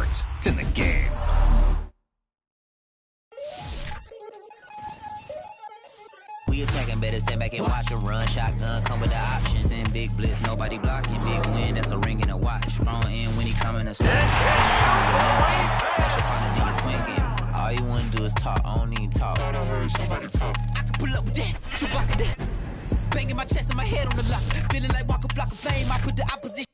sports. It's in the game. We attacking, better stand back and watch them run. Shotgun come with the option. Send big blitz, nobody blocking. Big win, that's a ring and a watch. Strong in when he coming to stop. That's your partner, then you twinking. All you wanna do is talk, I don't need talk. I heard somebody talk. I can pull up with that, Chewbacca that. Banging my chest and my head on the lock. Feeling like Walker Flock of Flame, I put the opposition.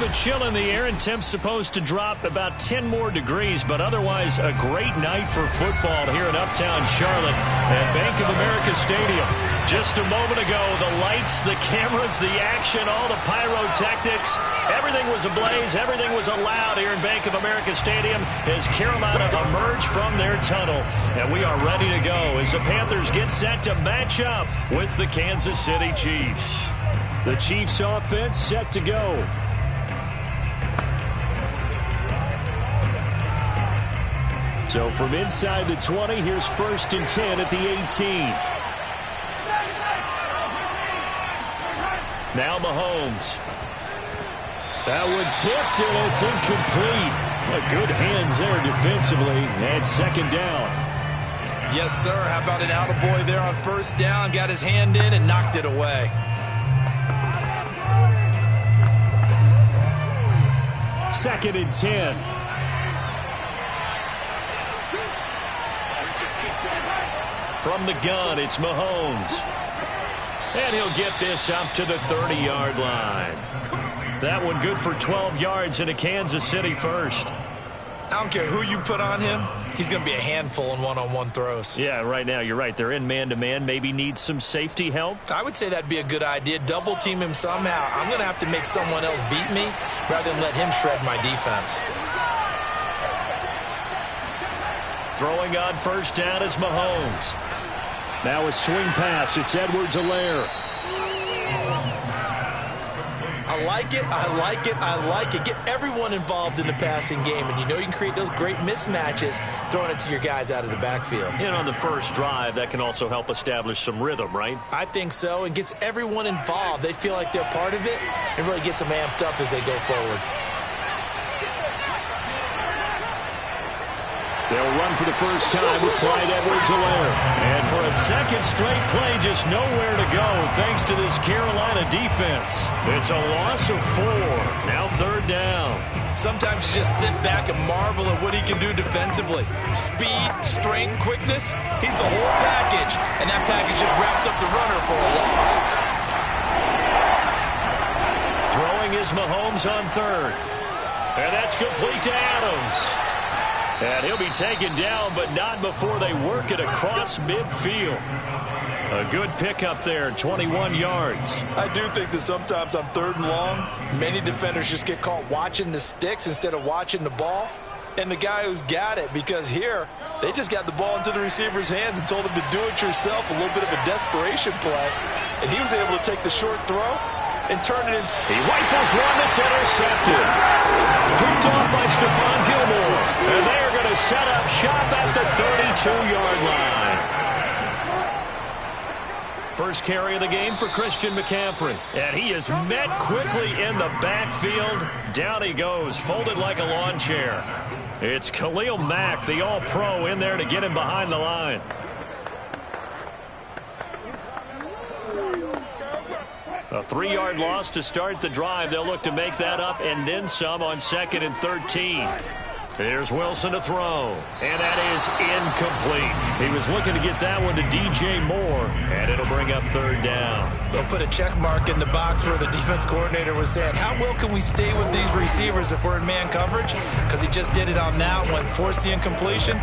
A chill in the air, and temps supposed to drop about 10 more degrees, but otherwise a great night for football here in Uptown Charlotte at Bank of America Stadium. Just a moment ago, the lights, the cameras, the action, all the pyrotechnics, everything was ablaze, everything was allowed here in Bank of America Stadium as Carolina emerged from their tunnel. And we are ready to go as the Panthers get set to match up with the Kansas City Chiefs. The Chiefs offense set to go. So from inside the 20, here's 1st and 10 at the 18. Now Mahomes. That one tipped, and it's incomplete. Good hands there defensively, and 2nd down. Yes, sir. How about an attaboy there on 1st down? Got his hand in and knocked it away. 2nd and 10. From the gun, it's Mahomes. And he'll get this up to the 30-yard line. That one good for 12 yards into Kansas City first. I don't care who you put on him. He's going to be a handful in one-on-one throws. Yeah, right now you're right. They're in man-to-man. Maybe need some safety help. I would say that'd be a good idea. Double team him somehow. I'm going to have to make someone else beat me rather than let him shred my defense. Throwing on first down is Mahomes. Now a swing pass. It's Edwards-Helaire. I like it, I like it, I like it. Get everyone involved in the passing game, and you know you can create those great mismatches throwing it to your guys out of the backfield. And on the first drive, that can also help establish some rhythm, right? I think so, and gets everyone involved. They feel like they're part of it, and really gets them amped up as they go forward. They'll run for the first time with Clyde Edwards-Helaire. And for a second straight play, just nowhere to go thanks to this Carolina defense. It's a loss of 4. Now third down. Sometimes you just sit back and marvel at what he can do defensively. Speed, strength, quickness. He's the whole package. And that package just wrapped up the runner for a loss. Throwing is Mahomes on third. And that's complete to Adams. And he'll be taken down, but not before they work it across midfield. A good pickup there, 21 yards. I do think that sometimes on third and long, many defenders just get caught watching the sticks instead of watching the ball. And the guy who's got it, because here, they just got the ball into the receiver's hands and told him to do it yourself, a little bit of a desperation play. And he was able to take the short throw and turn it into... He rifles one that's intercepted. Picked off by Stephon Gilmore. And they are going to set up shop at the 32-yard line. First carry of the game for Christian McCaffrey. And he is met quickly in the backfield. Down he goes, folded like a lawn chair. It's Khalil Mack, the all-pro, in there to get him behind the line. A 3-yard loss to start the drive. They'll look to make that up and then some on 2nd and 13. There's Wilson to throw, and that is incomplete. He was looking to get that one to DJ Moore, and it'll bring up third down. They'll put a check mark in the box where the defense coordinator was saying, how well can we stay with these receivers if we're in man coverage? Because he just did it on that one, forced the incompletion.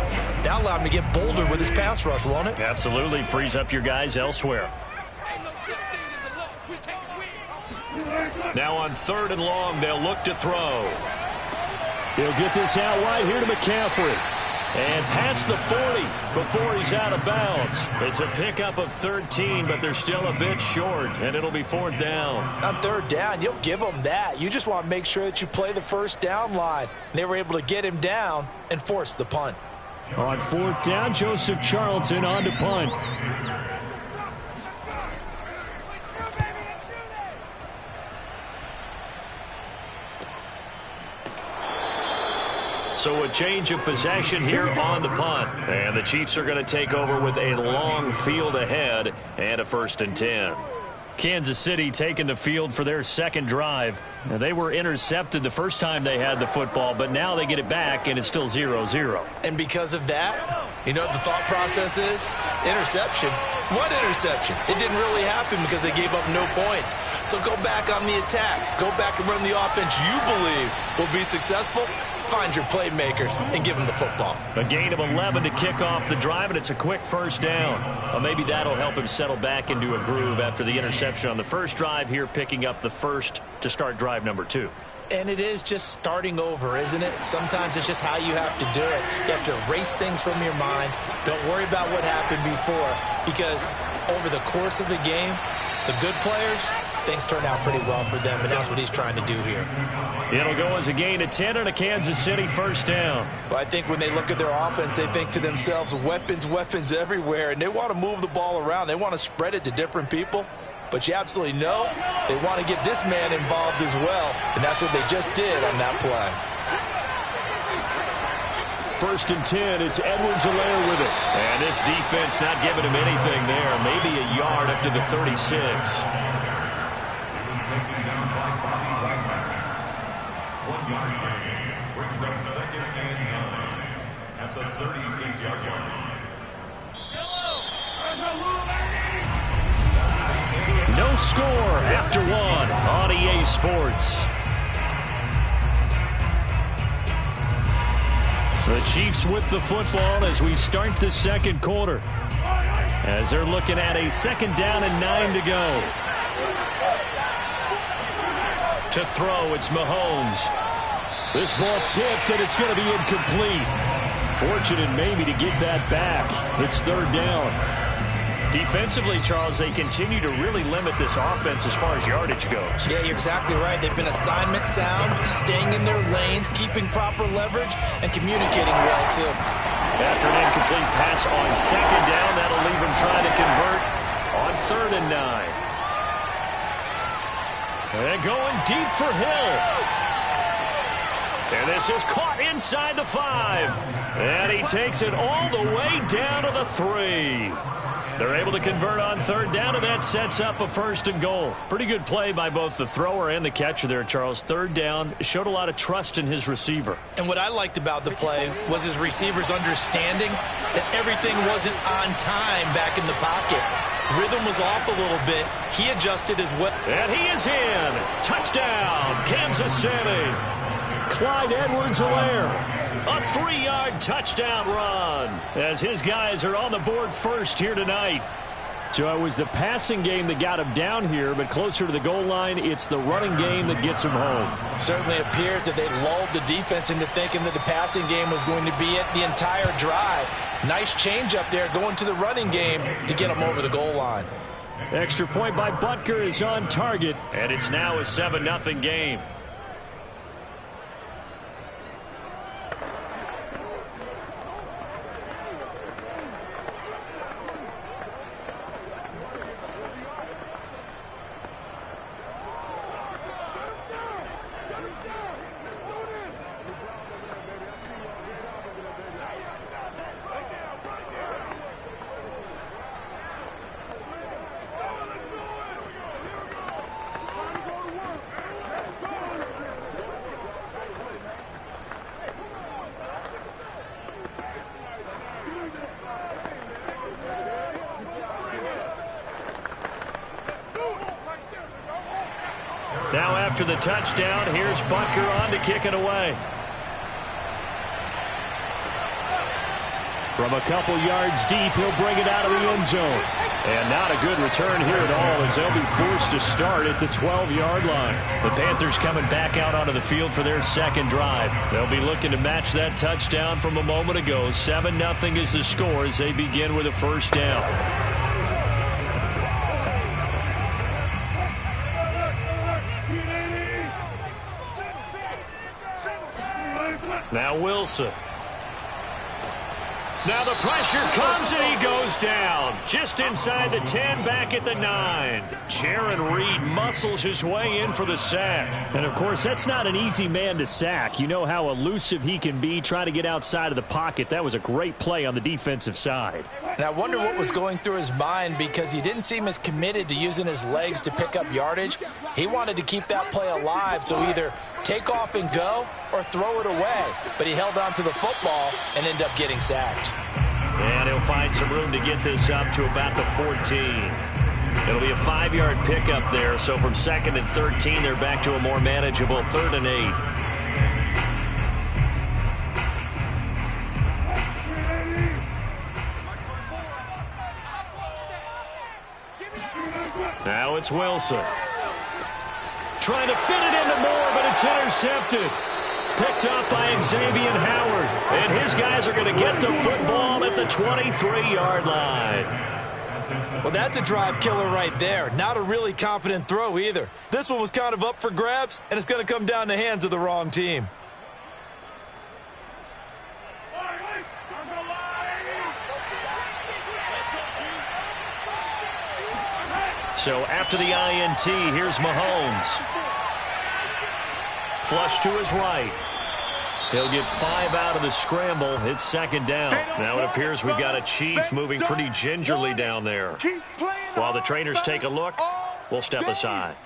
That allowed him to get bolder with his pass rush, won't it? Absolutely. Frees up your guys elsewhere. Now on 3rd and long, they'll look to throw. He'll get this out wide here to McCaffrey. And past the 40 before he's out of bounds. It's a pickup of 13, but they're still a bit short, and it'll be 4th down. On 3rd down, you'll give them that. You just want to make sure that you play the first down line. And they were able to get him down and force the punt. On 4th down, Joseph Charlton on to punt. So a change of possession here on the punt. And the Chiefs are going to take over with a long field ahead and a 1st and 10. Kansas City taking the field for their second drive. Now, they were intercepted the first time they had the football, but now they get it back, and it's still 0-0. And because of that, you know what the thought process is? Interception. What interception? It didn't really happen because they gave up no points. So go back on the attack. Go back and run the offense you believe will be successful. Find your playmakers and give them the football. A gain of 11 to kick off the drive, and it's a quick first down. Well, maybe that'll help him settle back into a groove after the interception on the first drive here, picking up the first to start drive number 2. And it is just starting over, isn't it? Sometimes it's just how you have to do it. You have to erase things from your mind. Don't worry about what happened before, because over the course of the game, the good players, things turn out pretty well for them, and that's what he's trying to do here. It'll go as a gain of 10 and a Kansas City first down. Well, I think when they look at their offense, they think to themselves, weapons, weapons everywhere, and they want to move the ball around. They want to spread it to different people. But you absolutely know they want to get this man involved as well, and that's what they just did on that play. 1st and 10, it's Edwards-Helaire with it. And this defense not giving him anything there. Maybe a yard up to the 36. Brings up 2nd and 9 at the 36-yard line. No score after 1 on EA Sports. The Chiefs with the football as we start the second quarter. As they're looking at a 2nd down and 9 to go. To throw, it's Mahomes. This ball tipped, and it's going to be incomplete. Fortunate maybe to get that back. It's 3rd down. Defensively, Charles, they continue to really limit this offense as far as yardage goes. Yeah, you're exactly right. They've been assignment sound, staying in their lanes, keeping proper leverage, and communicating well, too. After an incomplete pass on 2nd down, that'll leave him trying to convert on 3rd and 9. And going deep for Hill. And this is caught inside the 5. And he takes it all the way down to the 3. They're able to convert on 3rd down, and that sets up a 1st and goal. Pretty good play by both the thrower and the catcher there, Charles. 3rd down, showed a lot of trust in his receiver. And what I liked about the play was his receiver's understanding that everything wasn't on time back in the pocket. Rhythm was off a little bit. He adjusted as well. And he is in. Touchdown, Kansas City. Clyde Edwards-Helaire. A 3-yard touchdown run as his guys are on the board first here tonight. So it was the passing game that got him down here, but closer to the goal line, it's the running game that gets him home. Certainly appears that they lulled the defense into thinking that the passing game was going to be it the entire drive. Nice change up there going to the running game to get him over the goal line. Extra point by Butker is on target, and it's now a 7-0 game. Now after the touchdown, here's Butker on to kick it away. From a couple yards deep, he'll bring it out of the end zone. And not a good return here at all as they'll be forced to start at the 12-yard line. The Panthers coming back out onto the field for their 2nd drive. They'll be looking to match that touchdown from a moment ago. 7-0 is the score as they begin with a 1st down. Now Wilson. Now the pressure comes and he goes down. Just inside the 10, back at the 9. Jaron Reed muscles his way in for the sack. And of course, that's not an easy man to sack. You know how elusive he can be trying to get outside of the pocket. That was a great play on the defensive side. And I wonder what was going through his mind because he didn't seem as committed to using his legs to pick up yardage. He wanted to keep that play alive, so either take off and go or throw it away. But he held on to the football and ended up getting sacked. And he'll find some room to get this up to about the 14. It'll be a 5-yard pickup there. So from 2nd and 13, they're back to a more manageable 3rd and 8. Now it's Wilson. Trying to fit it into Moore, but it's intercepted. Picked up by Xavier Howard. And his guys are going to get the football at the 23-yard line. Well, that's a drive killer right there. Not a really confident throw either. This one was kind of up for grabs, and it's going to come down the hands of the wrong team. So after the INT, here's Mahomes. Flush to his right. He'll get 5 out of the scramble. It's 2nd down. Now it appears we've got a Chief moving pretty gingerly down there. While the trainers take a look, we'll step aside.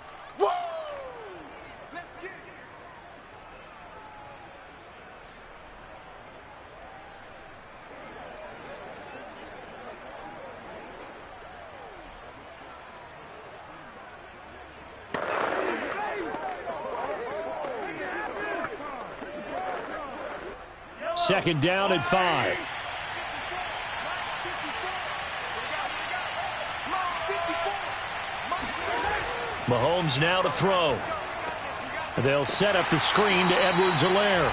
second down at 5. Mahomes now to throw. They'll set up the screen to Edwards-Helaire.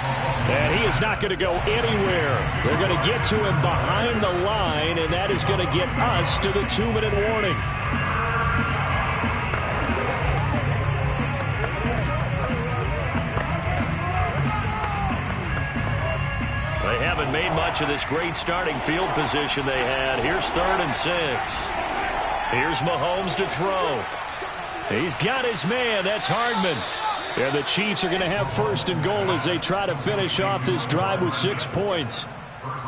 And he is not going to go anywhere. They're going to get to him behind the line, and that is going to get us to the 2-minute warning. They haven't made much of this great starting field position they had. Here's 3rd and 6. Here's Mahomes to throw. He's got his man. That's Hardman. And the Chiefs are going to have 1st and goal as they try to finish off this drive with 6 points.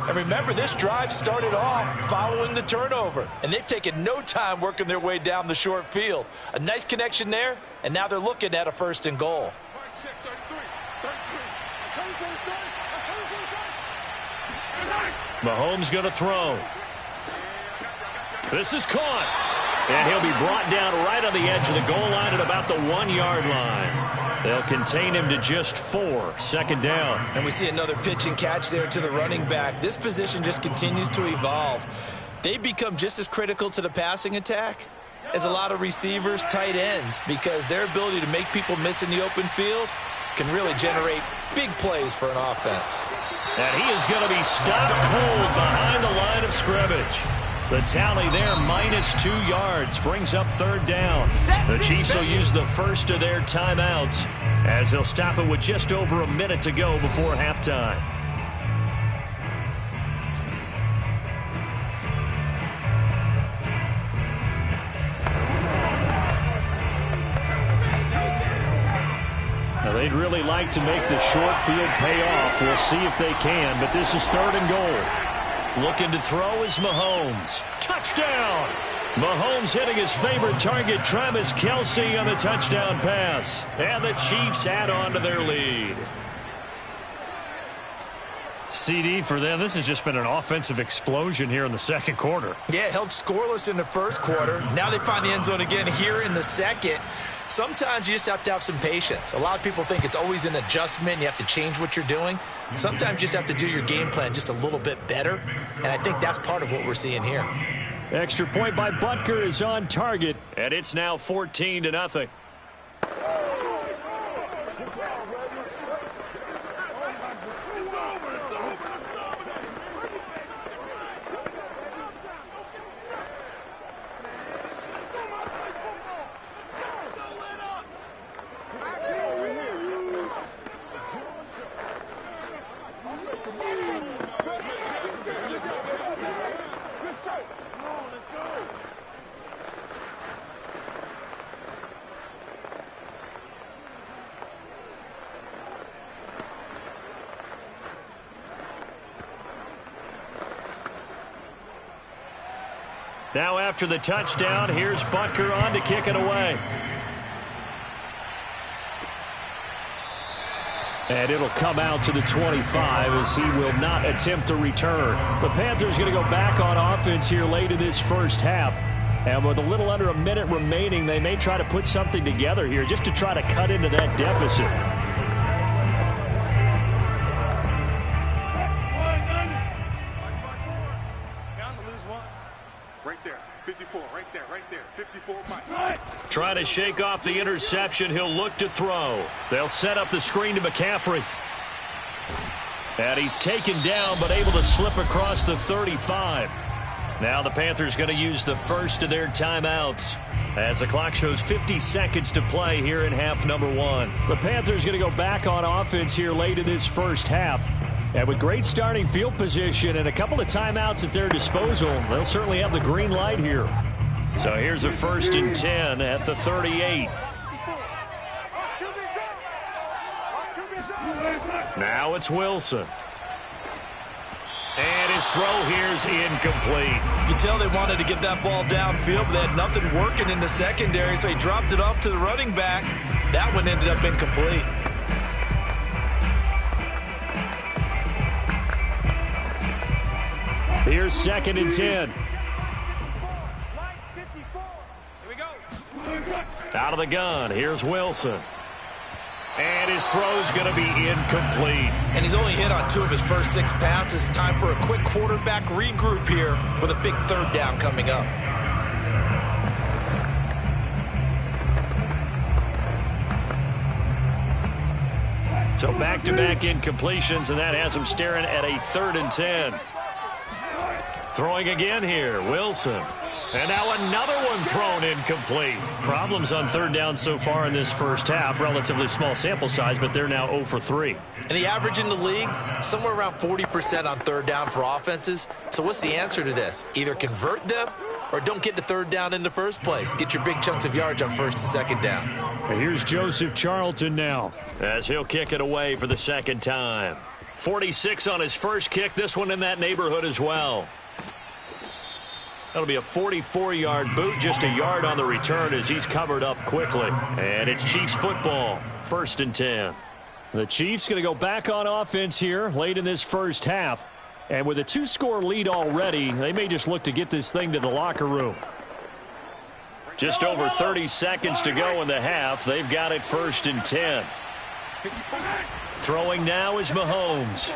And remember, this drive started off following the turnover. And they've taken no time working their way down the short field. A nice connection there, and now they're looking at a 1st and goal. Mahomes going to throw. This is caught. And he'll be brought down right on the edge of the goal line at about the 1-yard line. They'll contain him to just 4. 2nd down. And we see another pitch and catch there to the running back. This position just continues to evolve. They become just as critical to the passing attack as a lot of receivers, tight ends, because their ability to make people miss in the open field can really generate big plays for an offense. And he is going to be stopped cold behind the line of scrimmage. The tally there, -2 yards, brings up 3rd down. The Chiefs will use the first of their timeouts as they'll stop it with just over a minute to go before halftime. Now, they'd really like to make the short field pay off. We'll see if they can, but this is 3rd and goal. Looking to throw is Mahomes. Touchdown! Mahomes hitting his favorite target, Travis Kelce, on the touchdown pass. And the Chiefs add on to their lead. CD for them. This has just been an offensive explosion here in the 2nd quarter. Yeah, held scoreless in the 1st quarter. Now they find the end zone again here in the 2nd. Sometimes you just have to have some patience. A lot of people think it's always an adjustment. You have to change what you're doing. Sometimes you just have to do your game plan just a little bit better. And I think that's part of what we're seeing here. Extra point by Butker is on target. And it's now 14-0. Now after the touchdown, here's Butker on to kick it away. And it'll come out to the 25 as he will not attempt to return. The Panthers going to go back on offense here late in this 1st half. And with a little under a minute remaining, they may try to put something together here just to try to cut into that deficit. Trying to shake off the interception. He'll look to throw. They'll set up the screen to McCaffrey. And he's taken down but able to slip across the 35. Now the Panthers going to use the first of their timeouts as the clock shows 50 seconds to play here in half number 1. The Panthers going to go back on offense here late in this 1st half. And with great starting field position and a couple of timeouts at their disposal, they'll certainly have the green light here. So here's a 1st and 10 at the 38. Now it's Wilson. And his throw here is incomplete. You can tell they wanted to get that ball downfield, but they had nothing working in the secondary, so he dropped it off to the running back. That one ended up incomplete. Here's 2nd and 10. Out of the gun, here's Wilson. And his throw's going to be incomplete. And he's only hit on 2 of his first 6 passes. Time for a quick quarterback regroup here with a big 3rd down coming up. So back-to-back incompletions, and that has him staring at a 3rd and 10. Throwing again here, Wilson. And now another one thrown incomplete. Problems on 3rd down so far in this first half. Relatively small sample size, but they're now 0 for 3. And the average in the league, somewhere around 40% on 3rd down for offenses. So what's the answer to this? Either convert them or don't get to 3rd down in the first place. Get your big chunks of yards on 1st and 2nd down. And here's Joseph Charlton now, as he'll kick it away for the 2nd time. 46 on his first kick. This one in that neighborhood as well. That'll be a 44-yard boot, just a yard on the return as he's covered up quickly. And it's Chiefs football, 1st and 10. The Chiefs going to go back on offense here late in this first half. And with a 2-score lead already, they may just look to get this thing to the locker room. Just over 30 seconds to go in the half. They've got it 1st and 10. Throwing now is Mahomes.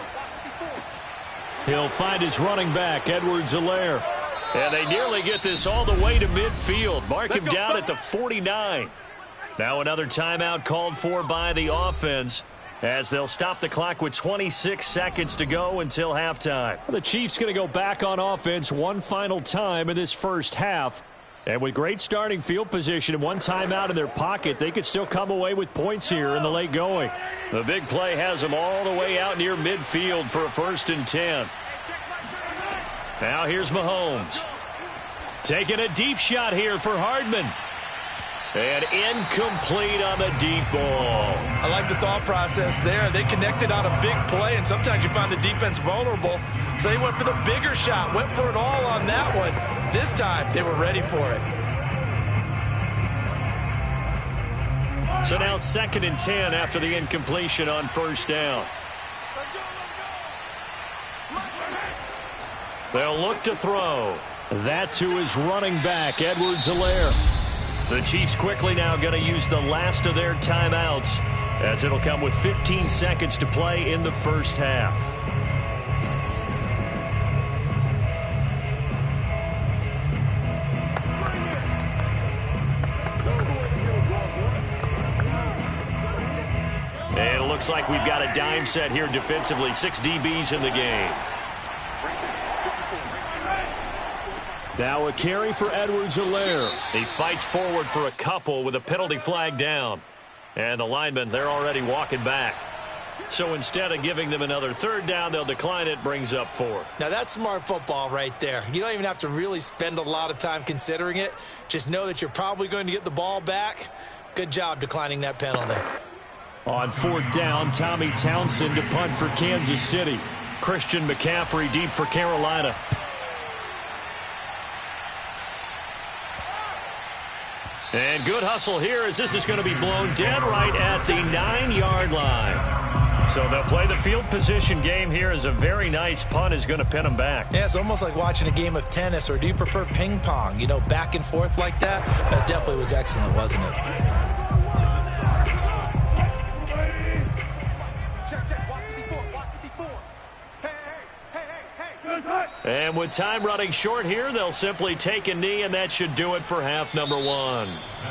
He'll find his running back, Edwards-Helaire. And they nearly get this all the way to midfield. Mark him down at the 49. Now another timeout called for by the offense, as they'll stop the clock with 26 seconds to go until halftime. The Chiefs going to go back on offense one final time in this first half. And with great starting field position and one timeout in their pocket, they could still come away with points here in the late going. The big play has them all the way out near midfield for a 1st and 10. Now here's Mahomes. Taking a deep shot here for Hardman. And incomplete on the deep ball. I like the thought process there. They connected on a big play, and sometimes you find the defense vulnerable. So they went for the bigger shot, went for it all on that one. This time, they were ready for it. So now 2nd and 10 after the incompletion on 1st down. They'll look to throw. That to his running back, Edwards-Helaire. The Chiefs quickly now going to use the last of their timeouts, as it'll come with 15 seconds to play in the first half. And it looks like we've got a dime set here defensively. 6 DBs in the game. Now a carry for Edwards-Helaire. He fights forward for a couple with a penalty flag down. And the linemen, they're already walking back. So instead of giving them another 3rd down, they'll decline it, brings up 4. Now that's smart football right there. You don't even have to really spend a lot of time considering it. Just know that you're probably going to get the ball back. Good job declining that penalty. On 4th down, Tommy Townsend to punt for Kansas City. Christian McCaffrey deep for Carolina. And good hustle here, as this is going to be blown dead right at the 9-yard line. So they'll play the field position game here, as a very nice punt is going to pin them back. Yeah, it's almost like watching a game of tennis, or do you prefer ping pong? You know, back and forth like that? That definitely was excellent, wasn't it? And with time running short here, they'll simply take a knee, and that should do it for half number 1.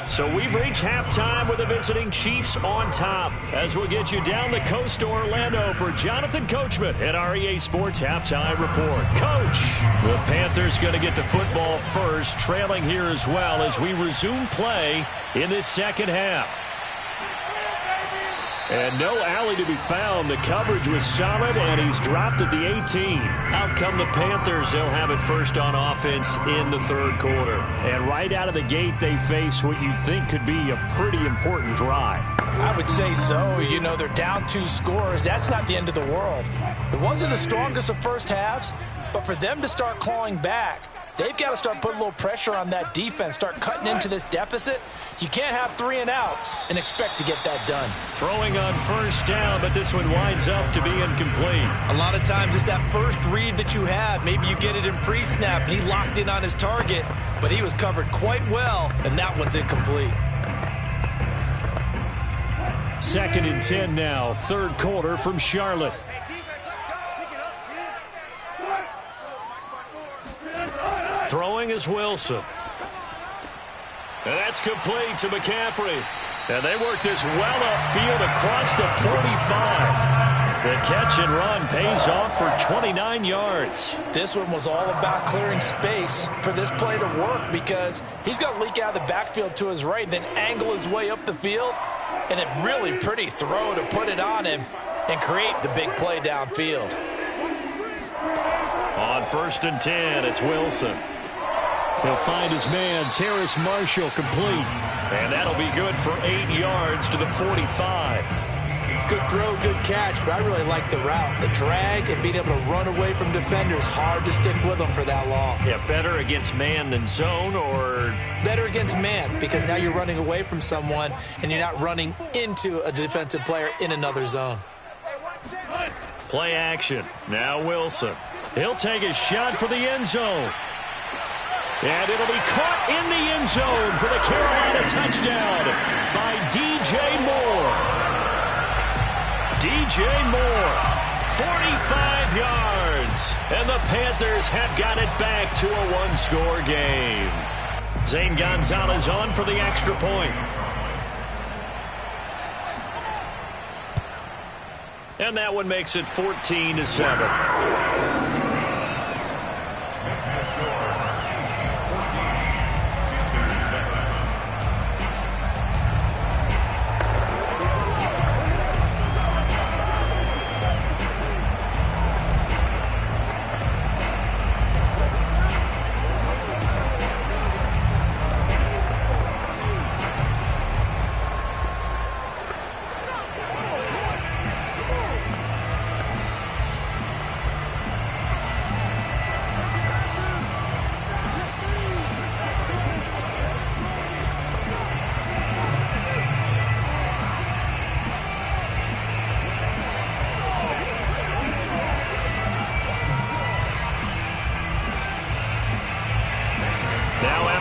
So we've reached halftime with the visiting Chiefs on top, as we'll get you down the coast to Orlando for Jonathan Coachman at our EA Sports Halftime Report. Coach, the Panthers going to get the football first, trailing here as well as we resume play in this second half. And no alley to be found. The coverage was solid, and he's dropped at the 18. Out come the Panthers. They'll have it first on offense in the 3rd quarter. And right out of the gate, they face what you'd think could be a pretty important drive. I would say so. You know, they're down 2 scores. That's not the end of the world. It wasn't the strongest of first halves, but for them to start clawing back, they've got to start putting a little pressure on that defense, start cutting into this deficit. You can't have 3 and outs and expect to get that done. Throwing on 1st down, but this one winds up to be incomplete. A lot of times it's that first read that you have. Maybe you get it in pre-snap, and he locked in on his target, but he was covered quite well, and that one's incomplete. 2nd and 10 now, third quarter from Charlotte. Throwing is Wilson. And that's complete to McCaffrey. And they work this well upfield across the 45. The catch and run pays off for 29 yards. This one was all about clearing space for this play to work because he's going to leak out of the backfield to his right and then angle his way up the field. And a really pretty throw to put it on him and create the big play downfield. On 1st and 10, it's Wilson. He'll find his man, Terrace Marshall, complete. And that'll be good for 8 yards to the 45. Good throw, good catch, but I really like the route. The drag and being able to run away from defenders, hard to stick with them for that long. Yeah, better against man than zone, or? Better against man, because now you're running away from someone and you're not running into a defensive player in another zone. Play action. Now Wilson. He'll take a shot for the end zone. And it'll be caught in the end zone for the Carolina touchdown by DJ Moore. DJ Moore, 45 yards. And the Panthers have got it back to a one-score game. Zane Gonzalez on for the extra point. And that one makes it 14-7.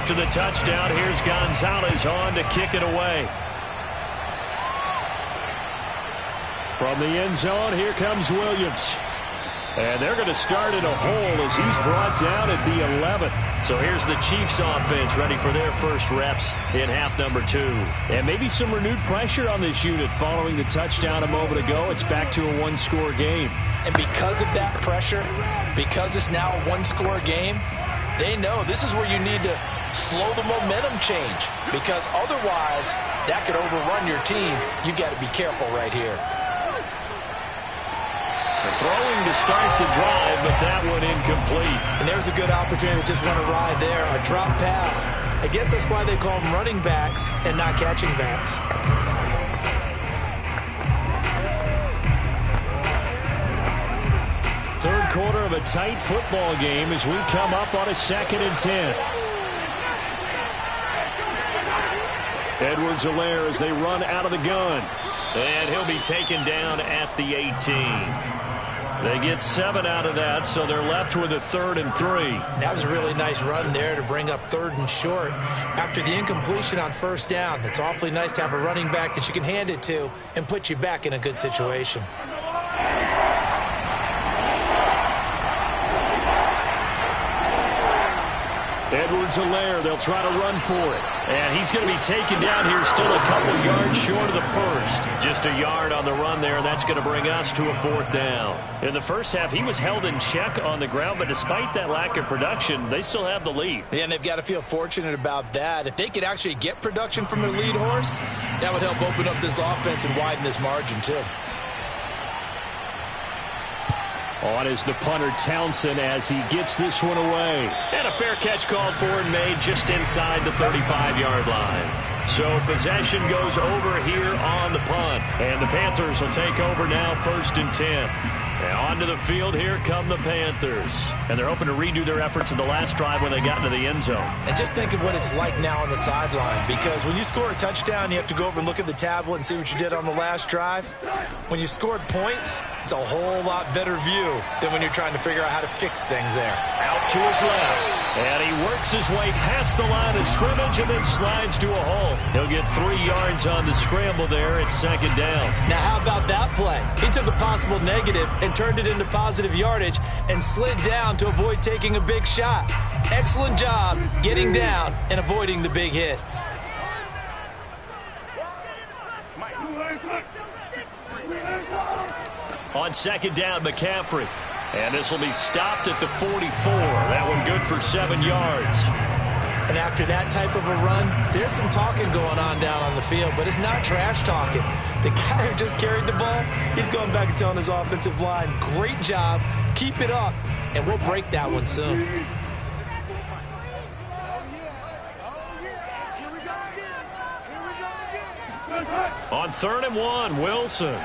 After the touchdown, here's Gonzalez on to kick it away. From the end zone, here comes Williams. And they're going to start in a hole as he's brought down at the 11. So here's the Chiefs offense ready for their first reps in half number 2. And maybe some renewed pressure on this unit following the touchdown a moment ago. It's back to a one-score game. And because of that pressure, because it's now a one-score game, they know this is where you need to slow the momentum change, because otherwise that could overrun your team. You've got to be careful right here. The throwing to start the drive, but that one incomplete. And there's a good opportunity to just run a ride there, a drop pass. I guess that's why they call them running backs and not catching backs. Third quarter of a tight football game as we come up on a 2nd and 10. Edwards-Helaire as they run out of the gun. And he'll be taken down at the 18. They get 7 out of that, so they're left with a 3rd and 3. That was a really nice run there to bring up 3rd and short. After the incompletion on 1st down, it's awfully nice to have a running back that you can hand it to and put you back in a good situation. Edwards-Helaire, they'll try to run for it. And he's going to be taken down here still a couple yards short of the first. Just a yard on the run there, and that's going to bring us to a 4th down. In the first half, he was held in check on the ground, but despite that lack of production, they still have the lead. Yeah, and they've got to feel fortunate about that. If they could actually get production from their lead horse, that would help open up this offense and widen this margin too. On is the punter Townsend as he gets this one away. And a fair catch called for and made just inside the 35-yard line. So possession goes over here on the punt. And the Panthers will take over now 1st and 10. And onto the field, here come the Panthers. And they're hoping to redo their efforts in the last drive when they got into the end zone. And just think of what it's like now on the sideline, because when you score a touchdown, you have to go over and look at the tablet and see what you did on the last drive. When you scored points, It's a whole lot better view than when you're trying to figure out how to fix things there. Out to his left. And he works his way past the line of scrimmage and then slides to a hole. He'll get 3 yards on the scramble there. It's second down. Now, how about that play? He took a possible negative and turned it into positive yardage and slid down to avoid taking a big shot. Excellent job getting down and avoiding the big hit. On second down, McCaffrey. And this will be stopped at the 44. That one good for 7 yards. And after that type of a run, there's some talking going on down on the field, but it's not trash talking. The guy who just carried the ball, he's going back and telling his offensive line, great job, keep it up, and we'll break that one soon. On 3rd and 1, Wilson.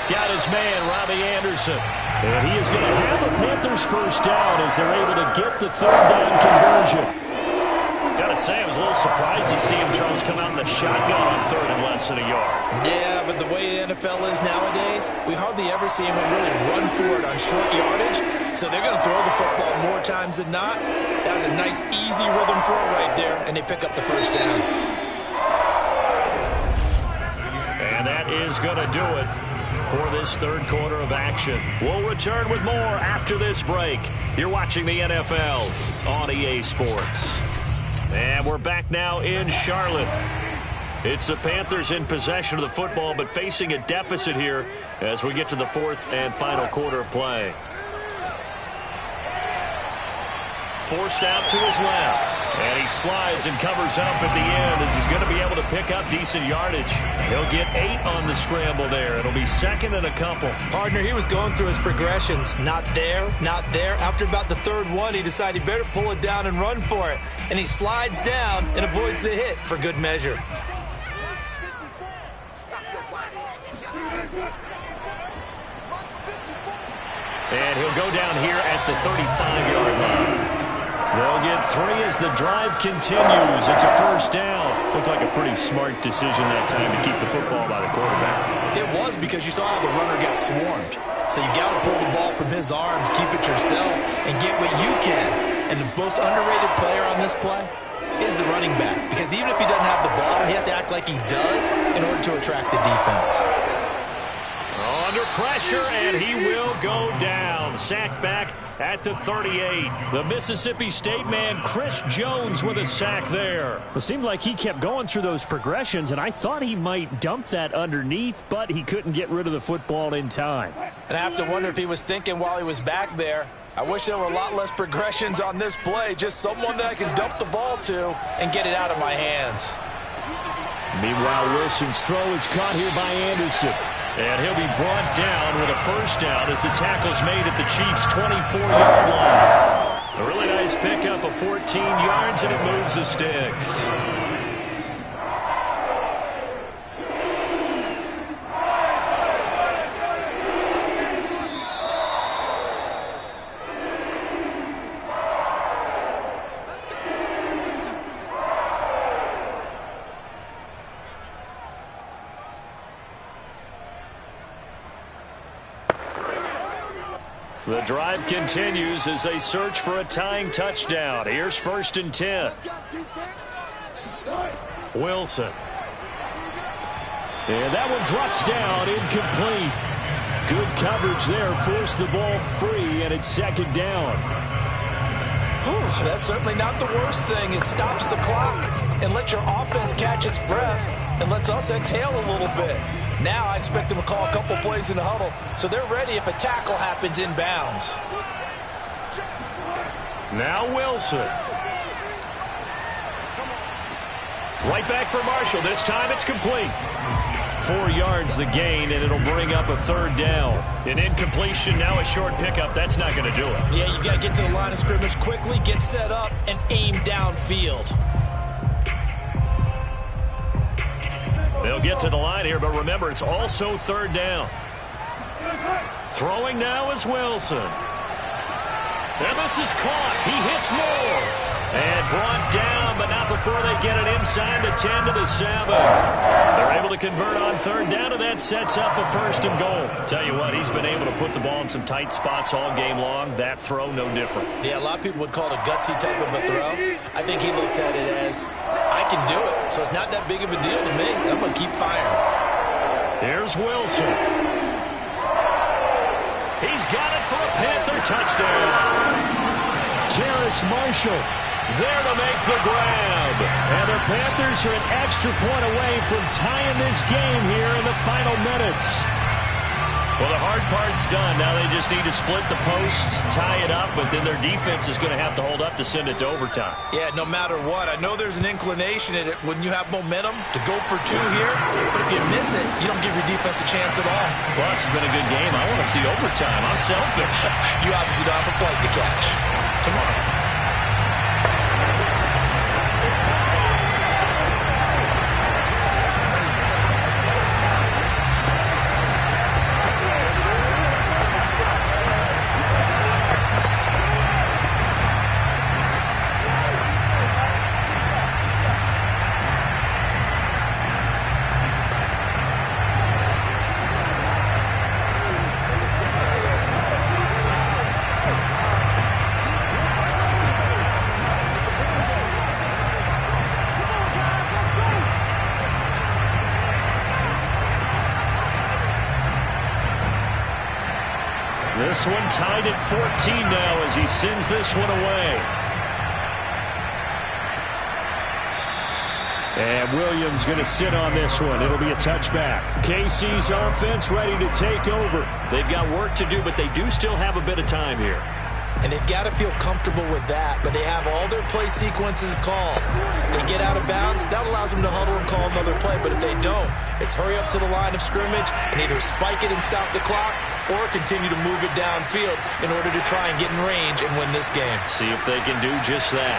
Got his man, Robbie Anderson. And he is going to have a Panthers first down as they're able to get the 3rd down conversion. Got to say, I was a little surprised to see him, Charles, come out in the shotgun on 3rd and less than a yard. Yeah, but the way the NFL is nowadays, we hardly ever see anyone really run for it on short yardage. So they're going to throw the football more times than not. That was a nice, easy rhythm throw right there, and they pick up the first down. And that is going to do it for this 3rd quarter of action. We'll return with more after this break. You're watching the NFL on EA Sports. And we're back now in Charlotte. It's the Panthers in possession of the football, but facing a deficit here as we get to the 4th and final quarter of play. Forced out to his left. And he slides and covers up at the end as he's going to be able to pick up decent yardage. He'll get 8 on the scramble there. It'll be 2nd and a couple. Partner, he was going through his progressions. Not there, not there. After about the 3rd one, he decided he better pull it down and run for it. And he slides down and avoids the hit for good measure. And he'll go down here at the 35-yard line. They'll get 3 as the drive continues. It's a first down. Looked like a pretty smart decision that time to keep the football by the quarterback. It was, because you saw how the runner got swarmed. So you got to pull the ball from his arms, keep it yourself, and get what you can. And the most underrated player on this play is the running back. Because even if he doesn't have the ball, he has to act like he does in order to attract the defense. Under pressure, and he will go down. Sacked back at the 38. The Mississippi State man, Chris Jones, with a sack there. It seemed like he kept going through those progressions, and I thought he might dump that underneath, but he couldn't get rid of the football in time. And I have to wonder if he was thinking while he was back there, I wish there were a lot less progressions on this play, just someone that I can dump the ball to and get it out of my hands. Meanwhile, Wilson's throw is caught here by Anderson. And he'll be brought down with a first down as the tackle's made at the Chiefs' 24-yard line. A really nice pickup of 14 yards, and it moves the sticks. The drive continues as they search for a tying touchdown. Here's 1st and 10. Wilson. And that one drops down, incomplete. Good coverage there, forced the ball free, and it's 2nd down. Whew, that's certainly not the worst thing. It stops the clock and lets your offense catch its breath and lets us exhale a little bit. Now I expect them to call a couple plays in the huddle, so they're ready if a tackle happens inbounds. Now Wilson. Right back for Marshall. This time it's complete. 4 yards the gain, and it'll bring up a 3rd down. An incompletion, now a short pickup. That's not going to do it. Yeah, you got to get to the line of scrimmage quickly, get set up, and aim downfield. They'll get to the line here, but remember, it's also 3rd down. Throwing now is Wilson. And this is caught. He hits Moore. And brought down, but not before they get it inside the 10 to the 7. They're able to convert on third down, and that sets up a 1st and goal. Tell you what, he's been able to put the ball in some tight spots all game long. That throw, no different. Yeah, a lot of people would call it a gutsy type of a throw. I think he looks at it as, I can do it, so it's not that big of a deal to me. I'm going to keep firing. Here's Wilson. He's got it for a Panther touchdown. Terrace Marshall there to make the grab. And the Panthers are an extra point away from tying this game here in the final minutes. Well, the hard part's done. Now they just need to split the posts, tie it up, but then their defense is going to have to hold up to send it to overtime. Yeah, no matter what. I know there's an inclination in it when you have momentum to go for 2 here, but if you miss it, you don't give your defense a chance at all. Plus, it's been a good game. I want to see overtime. I'm selfish. You obviously don't have a flight to catch. Tomorrow. This one tied at 14 now as he sends this one away. And Williams going to sit on this one. It'll be a touchback. KC's offense ready to take over. They've got work to do, but they do still have a bit of time here. And they've got to feel comfortable with that, but they have all their play sequences called. If they get out of bounds, that allows them to huddle and call another play, but if they don't, it's hurry up to the line of scrimmage and either spike it and stop the clock or continue to move it downfield in order to try and get in range and win this game. See if they can do just that.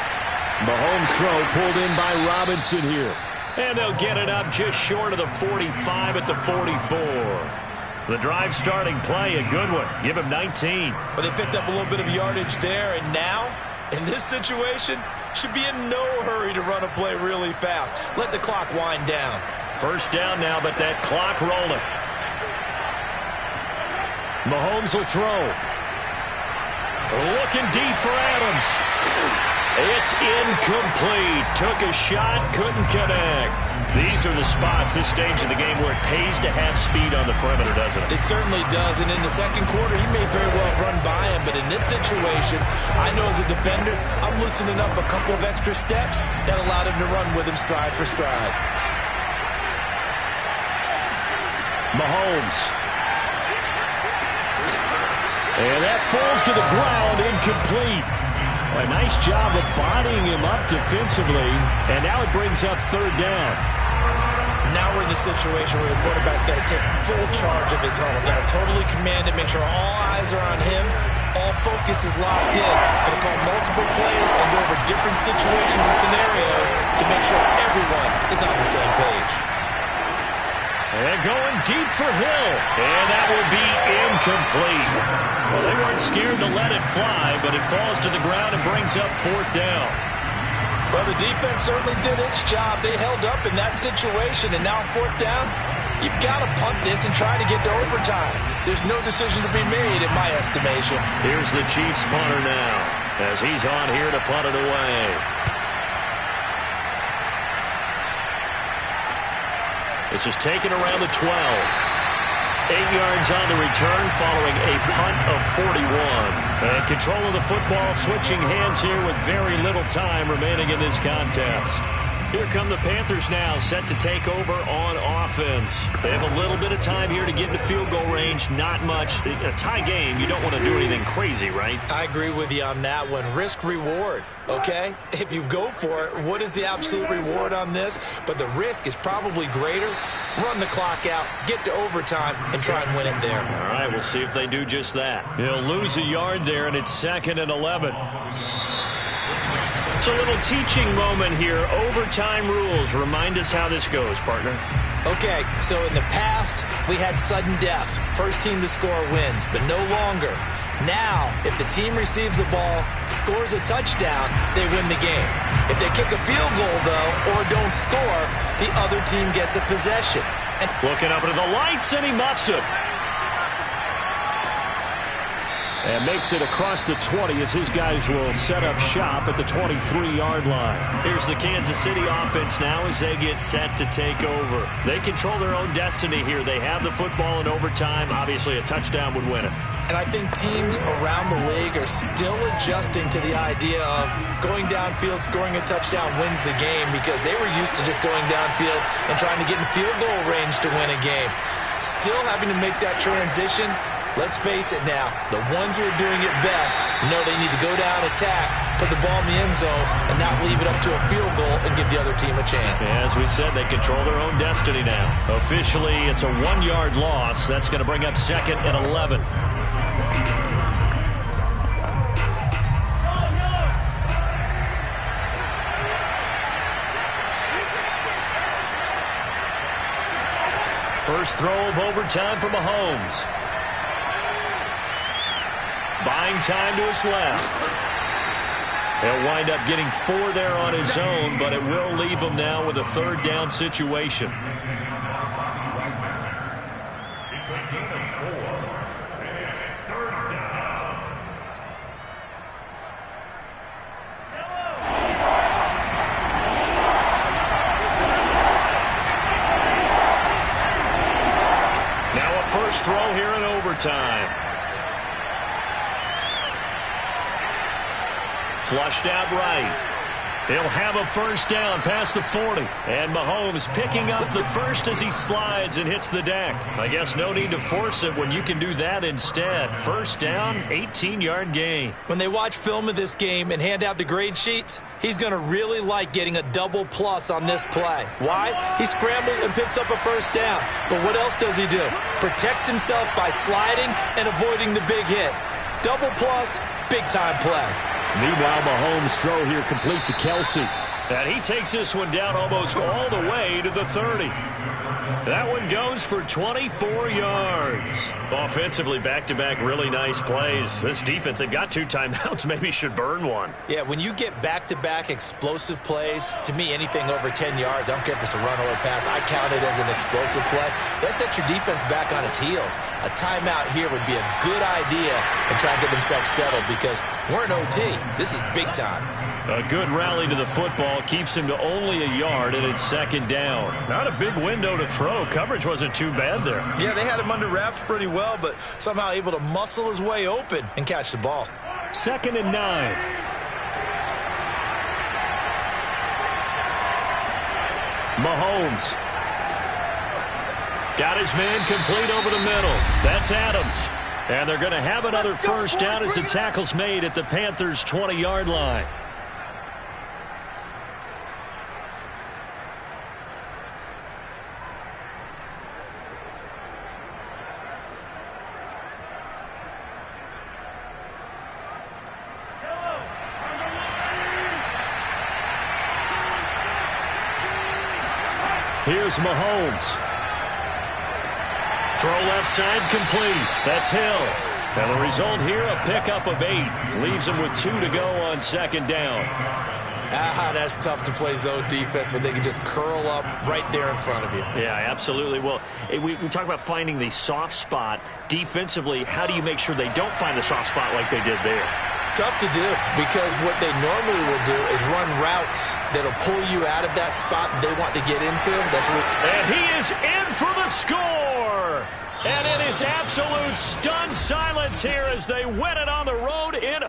Mahomes' throw pulled in by Robinson here. And they'll get it up just short of the 45 at the 44. The drive starting play, a good one. Give him 19. But they picked up a little bit of yardage there, and now, in this situation, should be in no hurry to run a play really fast. Let the clock wind down. First down now, but that clock rolling. Mahomes will throw. Looking deep for Adams. It's incomplete. Took a shot, couldn't connect. These are the spots, this stage of the game, where it pays to have speed on the perimeter, doesn't it? It certainly does, and in the second quarter, he may very well run by him, but in this situation, I know as a defender, I'm loosening up a couple of extra steps that allowed him to run with him stride for stride. Mahomes. And that falls to the ground, incomplete. A nice job of bodying him up defensively, and now it brings up third down. Now we're in the situation where the quarterback's got to take full charge of his home. Got to totally command it, make sure all eyes are on him, all focus is locked in. Going to call multiple plays and go over different situations and scenarios to make sure everyone is on the same page. And going deep for Hill. And that will be incomplete. Well, they weren't scared to let it fly, but it falls to the ground and brings up fourth down. Well, the defense certainly did its job. They held up in that situation, and now on fourth down, you've got to punt this and try to get to overtime. There's no decision to be made in my estimation. Here's the Chiefs punter now as he's on here to punt it away. This is taken around the 12. 8 yards on the return following a punt of 41. And control of the football switching hands here with very little time remaining in this contest. Here come the Panthers now, set to take over on offense. They have a little bit of time here to get into field goal range. Not much. A tie game, you don't want to do anything crazy, right? I agree with you on that one. Risk-reward, okay? If you go for it, what is the absolute reward on this? But the risk is probably greater. Run the clock out, get to overtime, and try and win it there. All right, we'll see if they do just that. He'll lose a yard there, and it's 2nd and 11. It's a little teaching moment here. Overtime rules. Remind us how this goes, partner. Okay, so in the past, we had sudden death. First team to score wins, but no longer. Now, if the team receives the ball, scores a touchdown, they win the game. If they kick a field goal, though, or don't score, the other team gets a possession. And looking up into the lights, and he muffs it. And makes it across the 20 as his guys will set up shop at the 23-yard line. Here's the Kansas City offense now as they get set to take over. They control their own destiny here. They have the football in overtime. Obviously, a touchdown would win it. And I think teams around the league are still adjusting to the idea of going downfield, scoring a touchdown wins the game, because they were used to just going downfield and trying to get in field goal range to win a game. Still having to make that transition. Let's face it now, the ones who are doing it best know they need to go down, attack, put the ball in the end zone, and not leave it up to a field goal and give the other team a chance. As we said, they control their own destiny now. Officially, it's a 1-yard loss. That's going to bring up 2nd and 11. First throw of overtime for Mahomes. Buying time to his left. He'll wind up getting 4 there on his own, but it will leave him now with a 3rd down situation. It's a gain of 4, and it's 3rd down. Now a first throw here in overtime. Flushed out right. He'll have a first down past the 40. And Mahomes picking up the first as he slides and hits the deck. I guess no need to force it when you can do that instead. First down, 18-yard gain. When they watch film of this game and hand out the grade sheets, he's going to really like getting a double plus on this play. Why? He scrambles and picks up a first down. But what else does he do? Protects himself by sliding and avoiding the big hit. Double plus, big-time play. Meanwhile, Mahomes' throw here complete to Kelsey. And he takes this one down almost all the way to the 30. That one goes for 24 yards. Offensively, back-to-back really nice plays. This defense, they've got 2 timeouts, maybe should burn one. Yeah, when you get back-to-back explosive plays, to me, anything over 10 yards, I don't care if it's a run or a pass, I count it as an explosive play. That sets your defense back on its heels. A timeout here would be a good idea and try and get themselves settled, because we're in OT. This is big time. A good rally to the football keeps him to only a yard, and it's 2nd down. Not a big window to throw. Coverage wasn't too bad there. Yeah, they had him under wraps pretty well, but somehow able to muscle his way open and catch the ball. 2nd and 9. Mahomes. Got his man complete over the middle. That's Adams. And they're going to have another first down as the tackle's made at the Panthers' 20-yard line. Here's Mahomes. Throw left side complete. That's Hill. And the result here, a pickup of 8. Leaves him with 2 to go on 2nd down. That's tough to play zone defense when they can just curl up right there in front of you. Yeah, absolutely. Well, we talk about finding the soft spot. Defensively, how do you make sure they don't find the soft spot like they did there? Tough to do, because what they normally will do is run routes that'll pull you out of that spot they want to get into. And he is in for the score! And it is absolute stunned silence here as they win it on the road in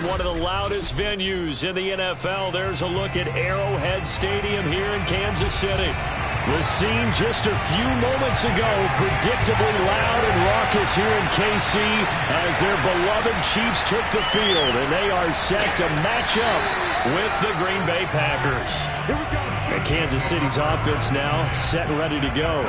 one of the loudest venues in the NFL. There's a look at Arrowhead Stadium here in Kansas City. The scene just a few moments ago, predictably loud and raucous here in KC as their beloved Chiefs took the field, and they are set to match up with the Green Bay Packers. And Kansas City's offense now set and ready to go.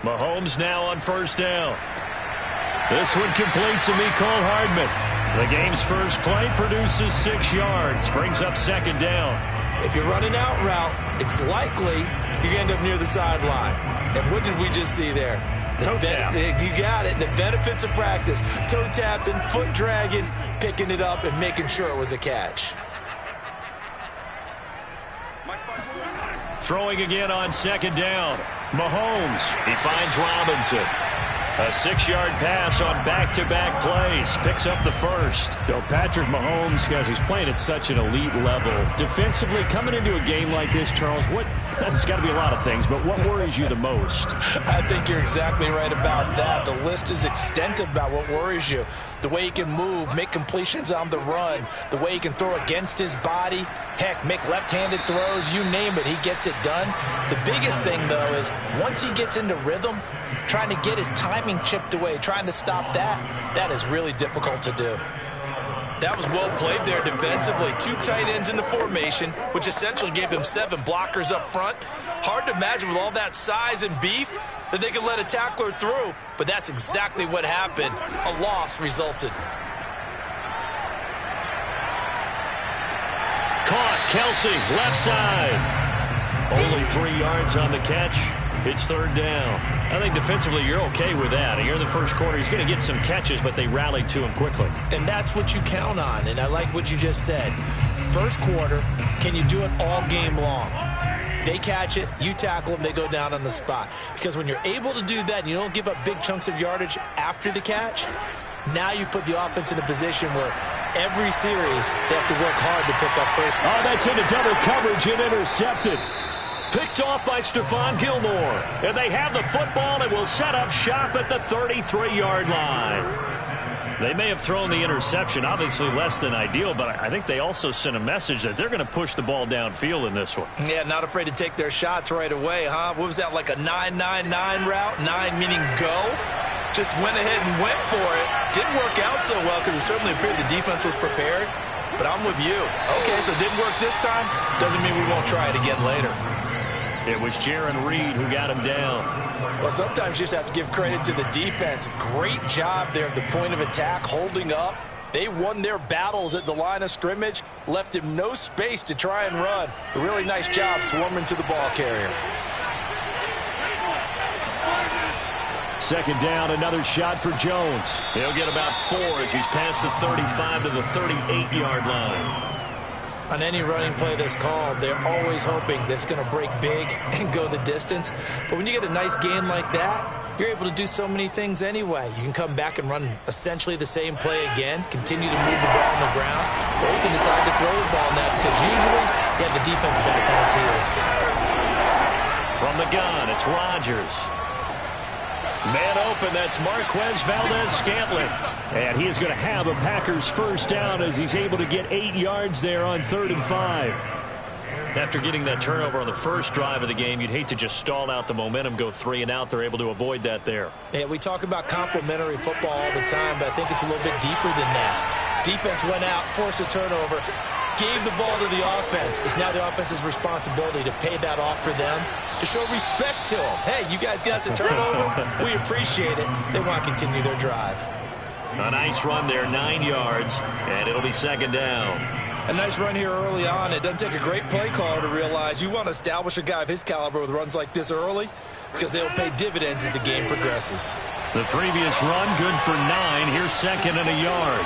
Mahomes now on first down. This one complete to Mecole Hardman. The game's first play produces 6 yards, brings up second down. If you're running out route, it's likely you're going to end up near the sideline. And what did we just see there? Toe tap. You got it. The benefits of practice. Toe tapping, foot dragging, picking it up, and making sure it was a catch. Throwing again on second down. Mahomes, he finds Robinson. A 6-yard pass on back-to-back plays. Picks up the first. Patrick Mahomes, guys, he's playing at such an elite level. Defensively, coming into a game like this, Charles, there's got to be a lot of things, but what worries you the most? I think you're exactly right about that. The list is extensive about what worries you. The way he can move, make completions on the run, the way he can throw against his body, heck, make left-handed throws, you name it, he gets it done. The biggest thing, though, is once he gets into rhythm, trying to get his timing chipped away, trying to stop that is really difficult to do. That was well played there defensively. 2 tight ends in the formation, which essentially gave them 7 blockers up front. Hard to imagine with all that size and beef that they could let a tackler through, but that's exactly what happened. A loss resulted. Caught, Kelsey, left side. Only 3 yards on the catch. It's third down. I think defensively you're okay with that. Here in the first quarter, he's going to get some catches, but they rallied to him quickly. And that's what you count on, and I like what you just said. First quarter, can you do it all game long? They catch it, you tackle them, they go down on the spot. Because when you're able to do that and you don't give up big chunks of yardage after the catch, now you've put the offense in a position where every series they have to work hard to pick up first. Oh, that's into double coverage and intercepted. Picked off by Stephon Gilmore. And they have the football and will set up shop at the 33-yard line. They may have thrown the interception, obviously less than ideal, but I think they also sent a message that they're going to push the ball downfield in this one. Yeah, not afraid to take their shots right away, huh? What was that, like a 9-9-9 route? 9 meaning go? Just went ahead and went for it. Didn't work out so well because it certainly appeared the defense was prepared. But I'm with you. Okay, so it didn't work this time. Doesn't mean we won't try it again later. It was Jarran Reed who got him down. Well, sometimes you just have to give credit to the defense. Great job there at the point of attack, holding up. They won their battles at the line of scrimmage, left him no space to try and run. A really nice job swarming to the ball carrier. Second down, another shot for Jones. He'll get about 4 as he's past the 35 to the 38-yard line. On any running play that's called, they're always hoping that it's going to break big and go the distance. But when you get a nice gain like that, you're able to do so many things anyway. You can come back and run essentially the same play again, continue to move the ball on the ground, or you can decide to throw the ball now because usually you have the defense back on its heels. From the gun, it's Rodgers. Man open, that's Marquez Valdes-Scantling. And he is going to have a Packers first down as he's able to get 8 yards there on 3rd and 5. After getting that turnover on the first drive of the game, you'd hate to just stall out the momentum, go 3 and out. They're able to avoid that there. Yeah, we talk about complementary football all the time, but I think it's a little bit deeper than that. Defense went out, forced a turnover, gave the ball to the offense. It's now the offense's responsibility to pay that off for them, to show respect to them. Hey, you guys got a turnover. We appreciate it. They want to continue their drive. A nice run there, 9 yards, and it'll be second down. A nice run here early on. It doesn't take a great play caller to realize you want to establish a guy of his caliber with runs like this early because they'll pay dividends as the game progresses. The previous run, good for 9. Here's second and a yard.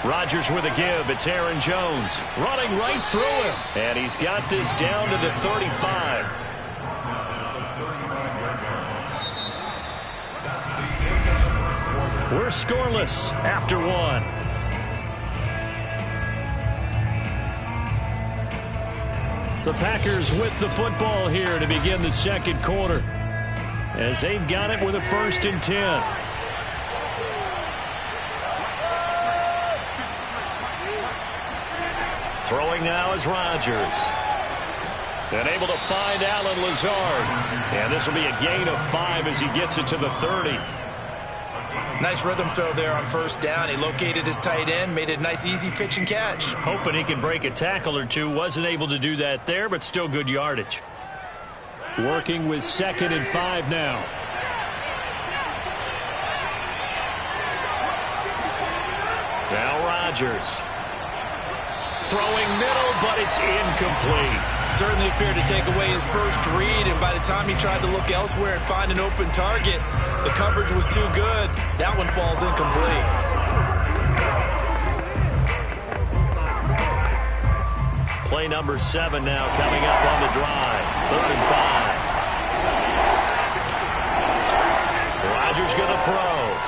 Rodgers with a give. It's Aaron Jones running right through him. And he's got this down to the 35. We're scoreless after one. The Packers with the football here to begin the second quarter, as they've got it with a 1st and 10. Throwing now is Rodgers. And able to find Allen Lazard. And this will be a gain of 5 as he gets it to the 30. Nice rhythm throw there on 1st down. He located his tight end, made it a nice easy pitch and catch. Hoping he can break a tackle or two. Wasn't able to do that there, but still good yardage. Working with 2nd and 5 now. Now Rodgers. Throwing middle, but it's incomplete. Certainly appeared to take away his first read, and by the time he tried to look elsewhere and find an open target, the coverage was too good. That one falls incomplete. Play number 7 now coming up on the drive. 3rd and 5. Rodgers going to throw.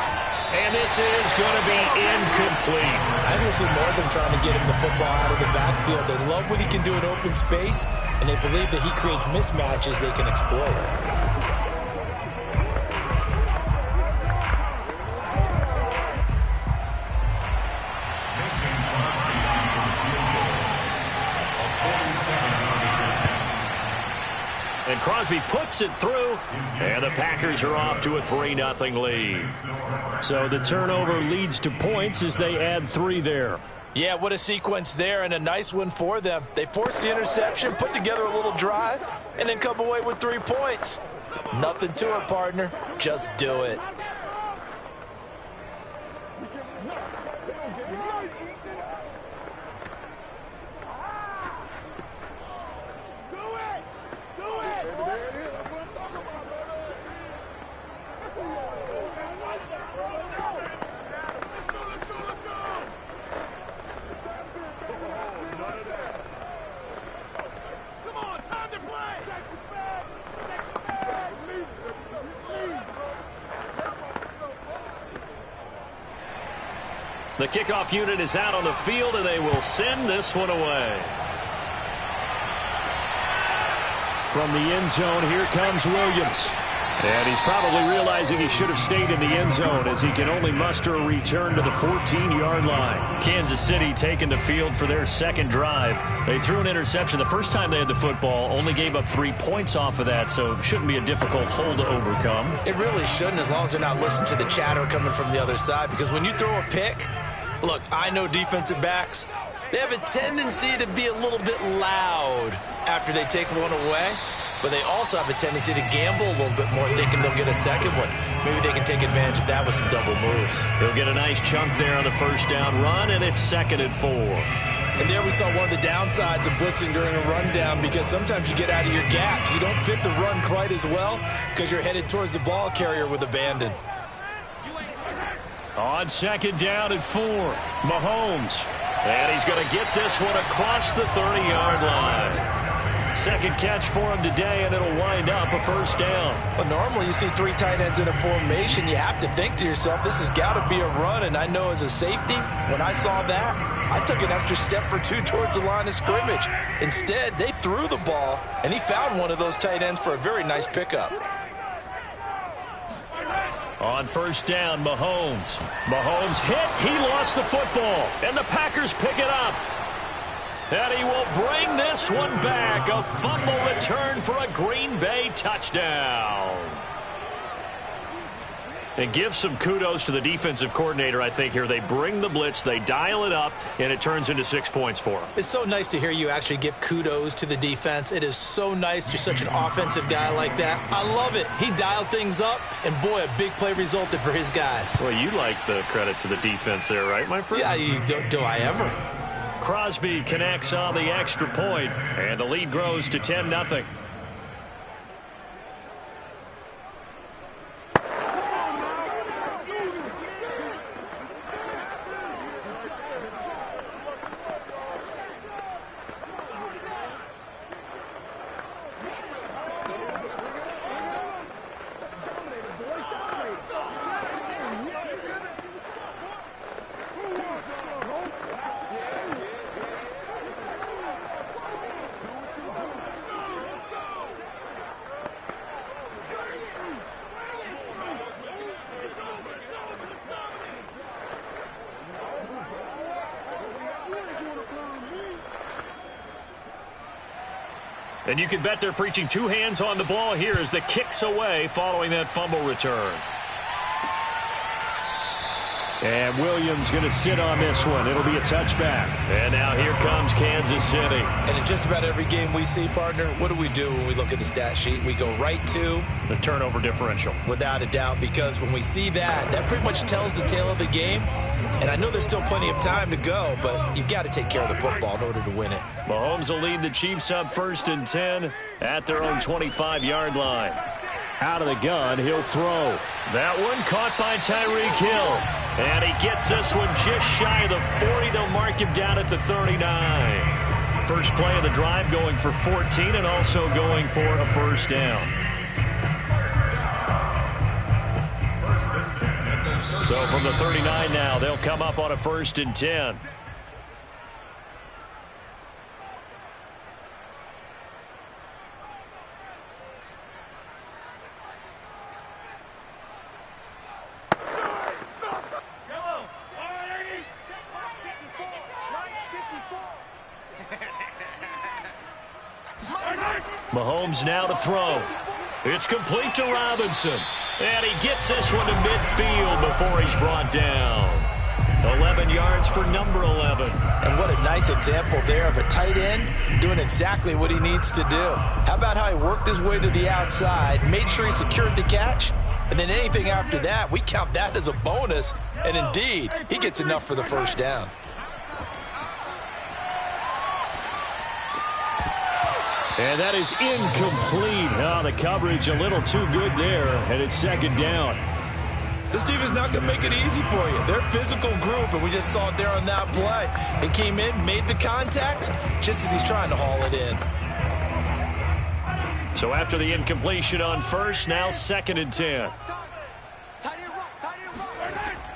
And this is going to be incomplete. I think we'll see more of them trying to get him the football out of the backfield. They love what he can do in open space, and they believe that he creates mismatches they can exploit. And Crosby puts it through, and the Packers are off to a 3-0 lead. So the turnover leads to points as they add 3 there. Yeah, what a sequence there, and a nice one for them. They force the interception, put together a little drive, and then come away with 3 points. Nothing to it, partner. Just do it. The kickoff unit is out on the field, and they will send this one away. From the end zone, here comes Williams. And he's probably realizing he should have stayed in the end zone as he can only muster a return to the 14-yard line. Kansas City taking the field for their second drive. They threw an interception the first time they had the football, only gave up 3 points off of that, so it shouldn't be a difficult hole to overcome. It really shouldn't, as long as they're not listening to the chatter coming from the other side, because when you throw a pick, look, I know defensive backs, they have a tendency to be a little bit loud after they take one away. But they also have a tendency to gamble a little bit more, thinking they'll get a second one. Maybe they can take advantage of that with some double moves. They'll get a nice chunk there on the first down run, and it's 2nd and 4. And there we saw one of the downsides of blitzing during a rundown, because sometimes you get out of your gaps. You don't fit the run quite as well because you're headed towards the ball carrier with abandon. On 2nd down and 4, Mahomes. And he's going to get this one across the 30-yard line. Second catch for him today, and it'll wind up a first down. Well, normally you see 3 tight ends in a formation. You have to think to yourself, this has got to be a run. And I know as a safety, when I saw that, I took an extra step or 2 towards the line of scrimmage. Instead, they threw the ball, and he found one of those tight ends for a very nice pickup. On first down, Mahomes. Mahomes hit. He lost the football, and the Packers pick it up. And he will bring this one back. A fumble return for a Green Bay touchdown. And give some kudos to the defensive coordinator, I think, here. They bring the blitz, they dial it up, and it turns into 6 points for them. It's so nice to hear you actually give kudos to the defense. It is so nice. You're such an offensive guy like that. I love it. He dialed things up, and boy, a big play resulted for his guys. Well, you like the credit to the defense there, right, my friend? Yeah, do I ever? Crosby connects on the extra point, and the lead grows to 10-0. And you can bet they're preaching two hands on the ball here as the kick's away following that fumble return. And Williams going to sit on this one. It'll be a touchback. And now here comes Kansas City. And in just about every game we see, partner, what do we do when we look at the stat sheet? We go right to the turnover differential. Without a doubt, because when we see that pretty much tells the tale of the game. And I know there's still plenty of time to go, but you've got to take care of the football in order to win it. Mahomes will lead the Chiefs up 1st and 10 at their own 25-yard line. Out of the gun, he'll throw. That one caught by Tyreek Hill. And he gets this one just shy of the 40. They'll mark him down at the 39. First play of the drive going for 14 and also going for a first down. So from the 39 now, they'll come up on a 1st and 10. Mahomes now to throw. It's complete to Robinson. And he gets this one to midfield before he's brought down. 11 yards for number 11. And what a nice example there of a tight end doing exactly what he needs to do. How about how he worked his way to the outside, made sure he secured the catch, and then anything after that, we count that as a bonus. And indeed, he gets enough for the first down. And that is incomplete. Oh, the coverage a little too good there, and it's 2nd down. This team is not going to make it easy for you. They're a physical group, and we just saw it there on that play. They came in, made the contact, just as he's trying to haul it in. So after the incompletion on first, now 2nd and 10.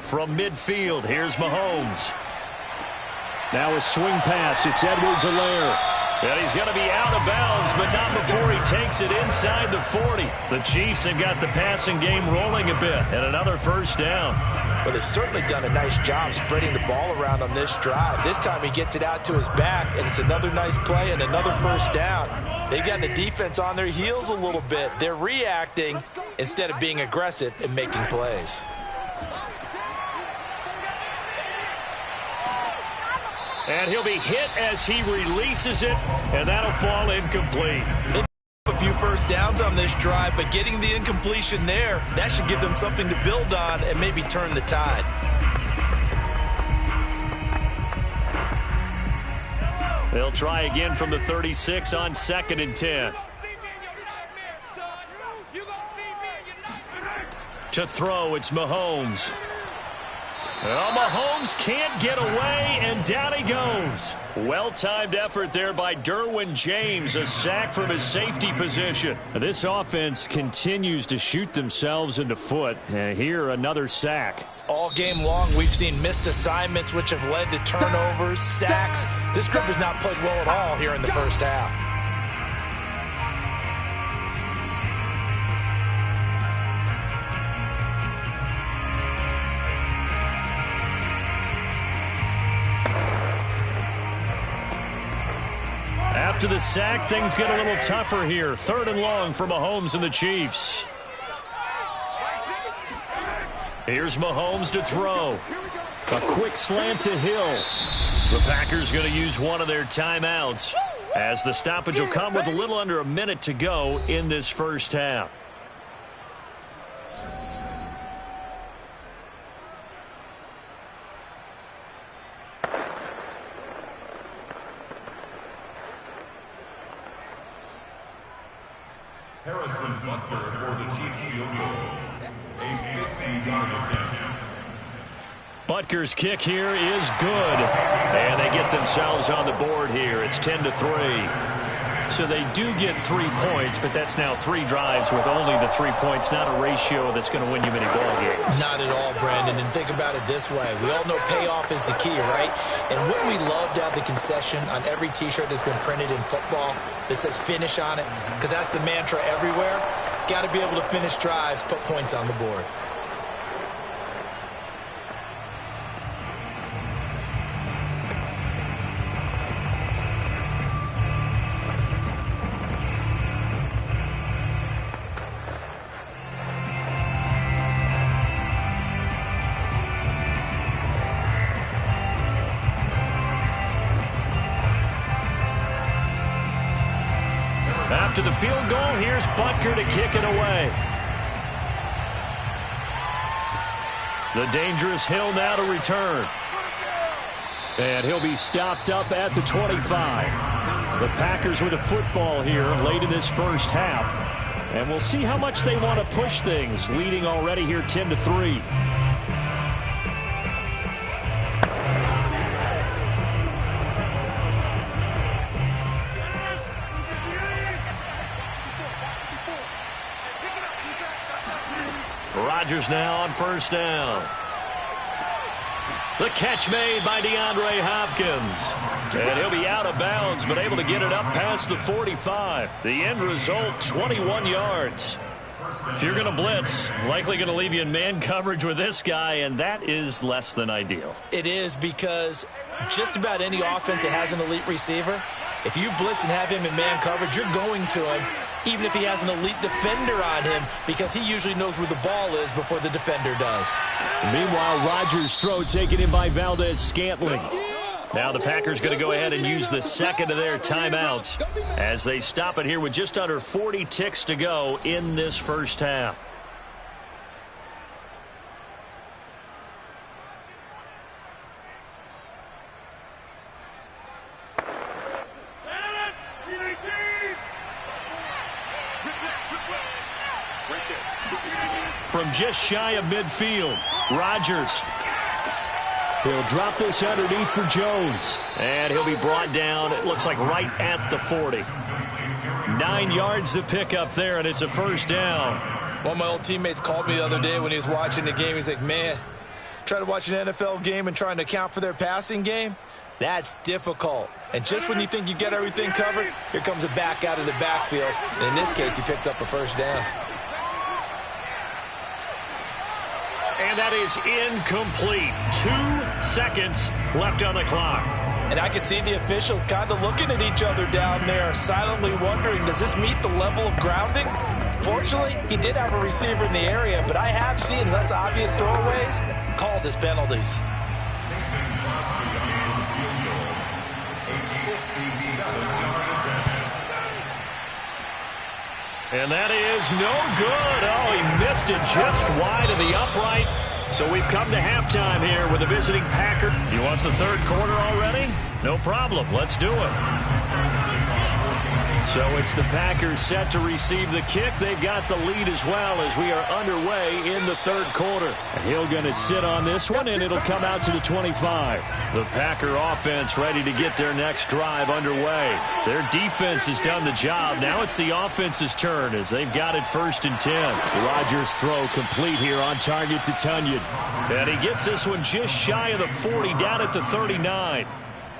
From midfield, here's Mahomes. Now a swing pass. It's Edwards-Helaire. And he's going to be out of bounds, but not before he takes it inside the 40. The Chiefs have got the passing game rolling a bit, and another first down. Well, they've certainly done a nice job spreading the ball around on this drive. This time he gets it out to his back, and it's another nice play and another first down. They've got the defense on their heels a little bit. They're reacting instead of being aggressive and making plays. And he'll be hit as he releases it, and that'll fall incomplete. They've a few first downs on this drive, but getting the incompletion there, that should give them something to build on and maybe turn the tide. They'll try again from the 36 on 2nd and 10. To throw, it's Mahomes. Well, Mahomes can't get away, and down he goes. Well-timed effort there by Derwin James, a sack from his safety position. This offense continues to shoot themselves in the foot, and here another sack. All game long, we've seen missed assignments, which have led to turnovers, sacks. This group has not played well at all here in the first half. After the sack, things get a little tougher here. 3rd and long for Mahomes and the Chiefs. Here's Mahomes to throw. A quick slant to Hill. The Packers going to use one of their timeouts, as the stoppage will come with a little under a minute to go in this first half. Harrison Butker for the Chiefs field goal. A 50-yard attempt. Butker's kick here is good. And they get themselves on the board here. It's 10-3. So they do get 3 points, but that's now 3 drives with only the 3 points. Not a ratio that's going to win you many ball games. Not at all, Brandon. And think about it this way. We all know payoff is the key, right? And wouldn't we love to have the concession on every T-shirt that's been printed in football that says finish on it? Because that's the mantra everywhere. Got to be able to finish drives, put points on the board. after the field goal. Here's Butker to kick it away. The dangerous Hill now to return. And he'll be stopped up at the 25. The Packers with a football here late in this first half. And we'll see how much they want to push things, leading already here 10-3. Rodgers now on first down. The catch made by DeAndre Hopkins. And he'll be out of bounds, but able to get it up past the 45. The end result, 21 yards. If you're going to blitz, likely going to leave you in man coverage with this guy, and that is less than ideal. It is, because just about any offense that has an elite receiver, if you blitz and have him in man coverage, you're going to him, even if he has an elite defender on him, because he usually knows where the ball is before the defender does. Meanwhile, Rodgers' throw taken in by Valdez-Scantling. Now the Packers going to go ahead and use the second of their timeouts as they stop it here with just under 40 ticks to go in this first half. From just shy of midfield, Rodgers. He'll drop this underneath for Jones. And he'll be brought down, it looks like right at the 40. 9 yards to pick up there, and it's a first down. One of my old teammates called me the other day when he was watching the game. He's like, man, trying to watch an NFL game and trying to account for their passing game? That's difficult. And just when you think you get everything covered, here comes a back out of the backfield. And in this case, he picks up a first down. And that is incomplete. 2 seconds left on the clock. And I can see the officials kind of looking at each other down there, silently wondering, does this meet the level of grounding? Fortunately, he did have a receiver in the area, but I have seen less obvious throwaways called as penalties. And that is no good. Oh, he missed it just wide of the upright. So we've come to halftime here with the visiting Packer. You want the third quarter already? No problem. Let's do it. So it's the Packers set to receive the kick. They've got the lead as well as we are underway in the third quarter. Hill going to sit on this one, and it'll come out to the 25. The Packer offense ready to get their next drive underway. Their defense has done the job. Now it's the offense's turn as they've got it 1st and 10. Rodgers' throw complete here on target to Tonyan. And he gets this one just shy of the 40, down at the 39.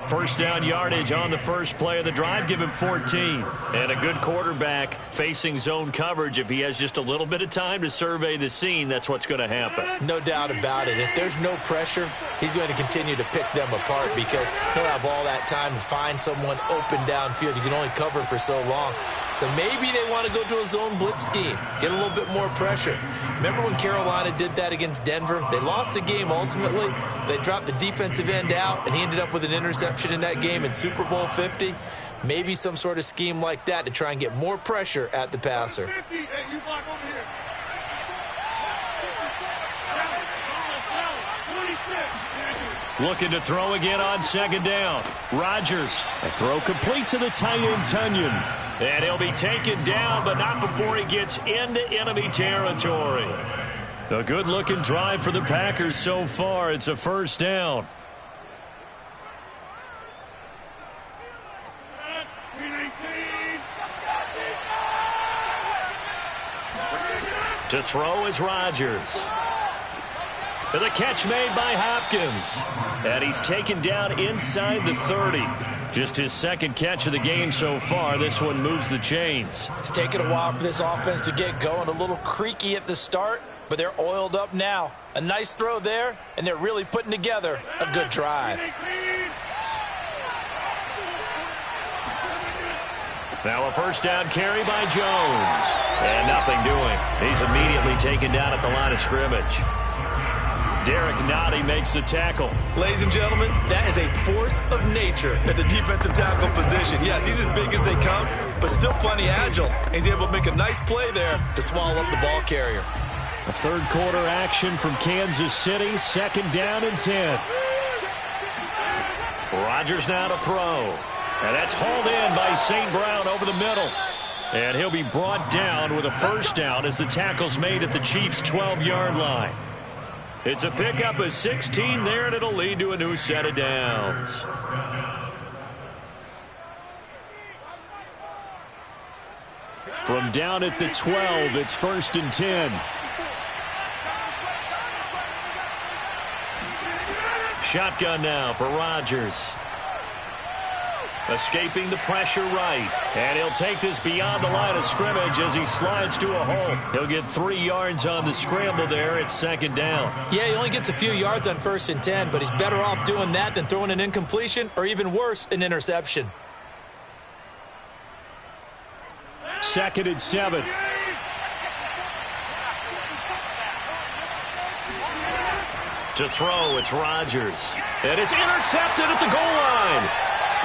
First down yardage on the first play of the drive. Give him 14. And a good quarterback facing zone coverage. If he has just a little bit of time to survey the scene, that's what's going to happen. No doubt about it. If there's no pressure, he's going to continue to pick them apart because he'll have all that time to find someone open downfield. You can only cover for so long. So maybe they want to go to a zone blitz scheme, get a little bit more pressure. Remember when Carolina did that against Denver? They lost the game ultimately. They dropped the defensive end out, and he ended up with an interception in that game in Super Bowl 50. Maybe some sort of scheme like that to try and get more pressure at the passer. Looking to throw again on second down. Rodgers. A throw complete to the tight end, Tonyan. And he'll be taken down, but not before he gets into enemy territory. A good-looking drive for the Packers so far. It's a first down. To throw is Rodgers. And the catch made by Hopkins. And he's taken down inside the 30. Just his second catch of the game so far. This one moves the chains. It's taken a while for this offense to get going. A little creaky at the start, but they're oiled up now. A nice throw there, and they're really putting together a good drive. Now a first down carry by Jones. And nothing doing. He's immediately taken down at the line of scrimmage. Derek Nottie makes the tackle. Ladies and gentlemen, that is a force of nature at the defensive tackle position. Yes, he's as big as they come, but still plenty agile. He's able to make a nice play there to swallow up the ball carrier. A third quarter action from Kansas City. 2nd down and 10. Rodgers now to throw. And that's hauled in by St. Brown over the middle. And he'll be brought down with a first down as the tackle's made at the Chiefs' 12-yard line. It's a pickup of 16 there, and it'll lead to a new set of downs. From down at the 12, it's 1st and 10. Shotgun now for Rodgers. Escaping the pressure right. And he'll take this beyond the line of scrimmage as he slides to a hole. He'll get 3 yards on the scramble there. It's 2nd down. Yeah, he only gets a few yards on 1st and 10, but he's better off doing that than throwing an incompletion or even worse, an interception. 2nd and 7. To throw, it's Rodgers. And it's intercepted at the goal line.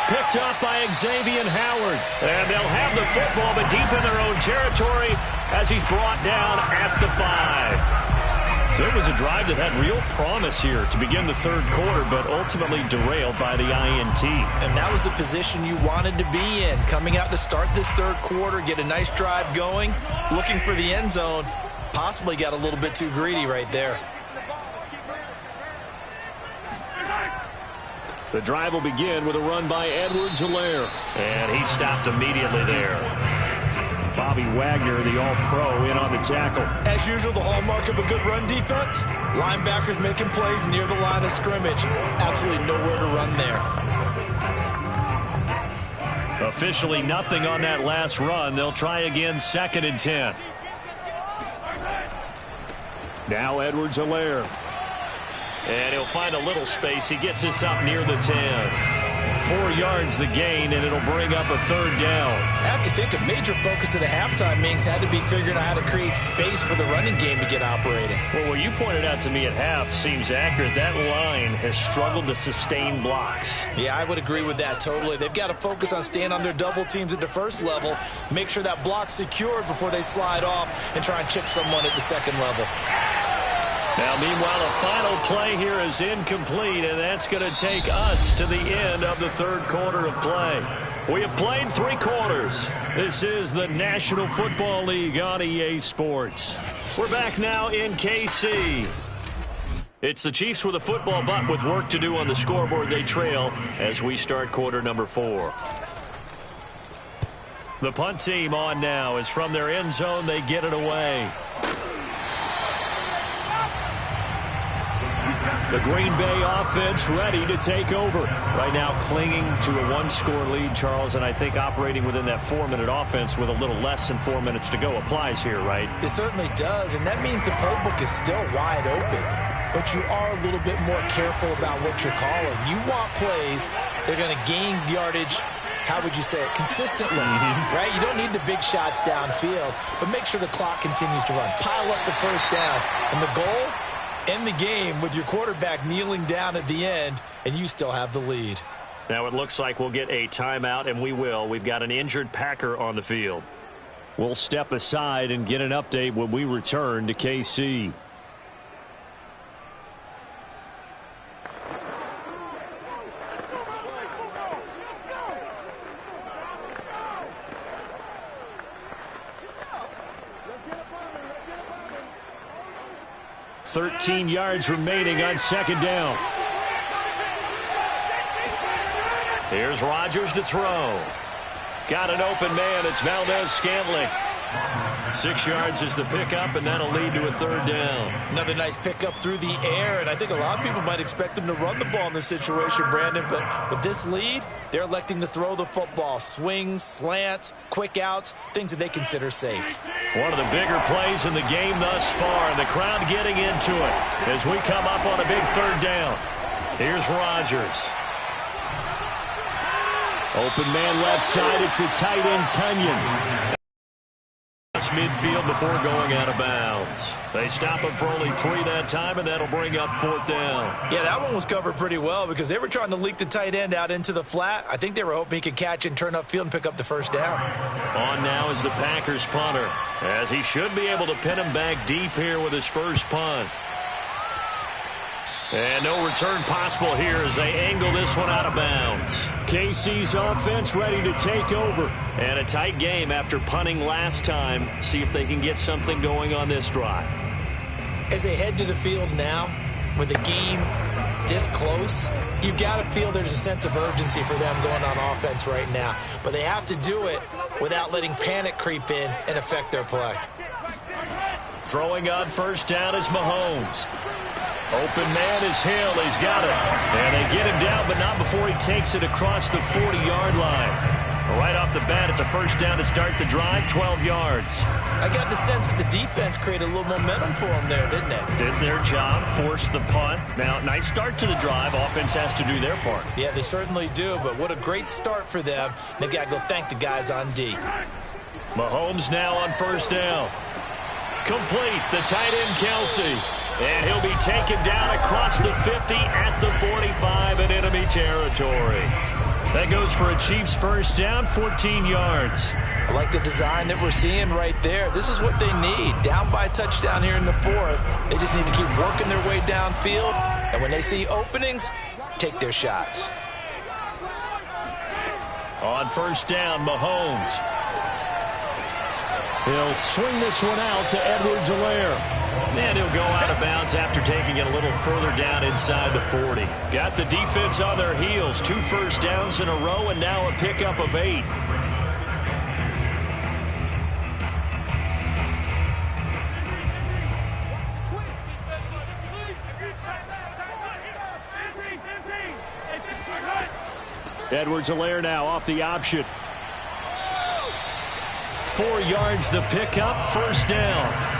Picked up by Xavier Howard. And they'll have the football, but deep in their own territory as he's brought down at the 5. So it was a drive that had real promise here to begin the third quarter, but ultimately derailed by the INT. And that was the position you wanted to be in. Coming out to start this third quarter, get a nice drive going, looking for the end zone. Possibly got a little bit too greedy right there. The drive will begin with a run by Edwards-Helaire. And he stopped immediately there. Bobby Wagner, the All-Pro, in on the tackle. As usual, the hallmark of a good run defense, linebackers making plays near the line of scrimmage. Absolutely nowhere to run there. Officially nothing on that last run. They'll try again, 2nd and 10. Now Edwards-Helaire. And he'll find a little space. He gets us up near the 10. 4 yards the gain, and it'll bring up a 3rd down. I have to think a major focus at the halftime, Minks, had to be figuring out how to create space for the running game to get operating. Well, what you pointed out to me at half seems accurate. That line has struggled to sustain blocks. Yeah, I would agree with that totally. They've got to focus on staying on their double teams at the first level, make sure that block's secured before they slide off and try and chip someone at the second level. Now, meanwhile, a final play here is incomplete, and that's going to take us to the end of the third quarter of play. We have played 3 quarters. This is the National Football League on EA Sports. We're back now in KC. It's the Chiefs with a football, but with work to do on the scoreboard. They trail as we start quarter number 4. The punt team on now is from their end zone. They get it away. The Green Bay offense ready to take over. Right now clinging to a 1-score lead, Charles, and I think operating within that 4-minute offense with a little less than 4 minutes to go applies here, right? It certainly does, and that means the playbook is still wide open. But you are a little bit more careful about what you're calling. You want plays that are going to gain yardage, how would you say it, consistently, right? You don't need the big shots downfield, but make sure the clock continues to run. Pile up the first downs, and the goal, end the game with your quarterback kneeling down at the end, and you still have the lead. Now it looks like we'll get a timeout, and we will. We've got an injured Packer on the field. We'll step aside and get an update when we return to KC. $13 yards remaining on 2nd down. Here's Rodgers to throw. Got an open man. It's Valdez-Scantling. 6 yards is the pickup, and that'll lead to a 3rd down. Another nice pickup through the air, and I think a lot of people might expect them to run the ball in this situation, Brandon, but with this lead, they're electing to throw the football. Swings, slants, quick outs, things that they consider safe. One of the bigger plays in the game thus far, and the crowd getting into it as we come up on a big 3rd down. Here's Rodgers. Open man left side. It's the tight end, Tunyon. midfield before going out of bounds. They stop him for only 3 that time, and that'll bring up 4th down. Yeah, that one was covered pretty well because they were trying to leak the tight end out into the flat. I think they were hoping he could catch and turn upfield and pick up the 1st down. On now is the Packers punter, as he should be able to pin him back deep here with his first punt. And no return possible here as they angle this one out of bounds. KC's offense ready to take over. And a tight game after punting last time. See if they can get something going on this drive. As they head to the field now, with the game this close, you've got to feel there's a sense of urgency for them going on offense right now. But they have to do it without letting panic creep in and affect their play. Throwing on 1st down is Mahomes. Open man is Hill. He's got it. And they get him down, but not before he takes it across the 40-yard line. Right off the bat, it's a 1st down to start the drive, 12 yards. I got the sense that the defense created a little momentum for them there, didn't they? Did their job, forced the punt. Now, nice start to the drive. Offense has to do their part. Yeah, they certainly do, but what a great start for them. They've got to go thank the guys on D. Mahomes now on 1st down. Complete, the tight end Kelsey. And he'll be taken down across the 50 at the 45 in enemy territory. That goes for a Chiefs 1st down, 14 yards. I like the design that we're seeing right there. This is what they need. Down by a touchdown here in the 4th. They just need to keep working their way downfield. And when they see openings, take their shots. On 1st down, Mahomes. He'll swing this one out to Edwards-Helaire. And he'll go out of bounds after taking it a little further down inside the 40. Got the defense on their heels. 2 1st downs in a row and now a pickup of 8. Edwards-Helaire now off the option. 4 yards the pickup, 1st down.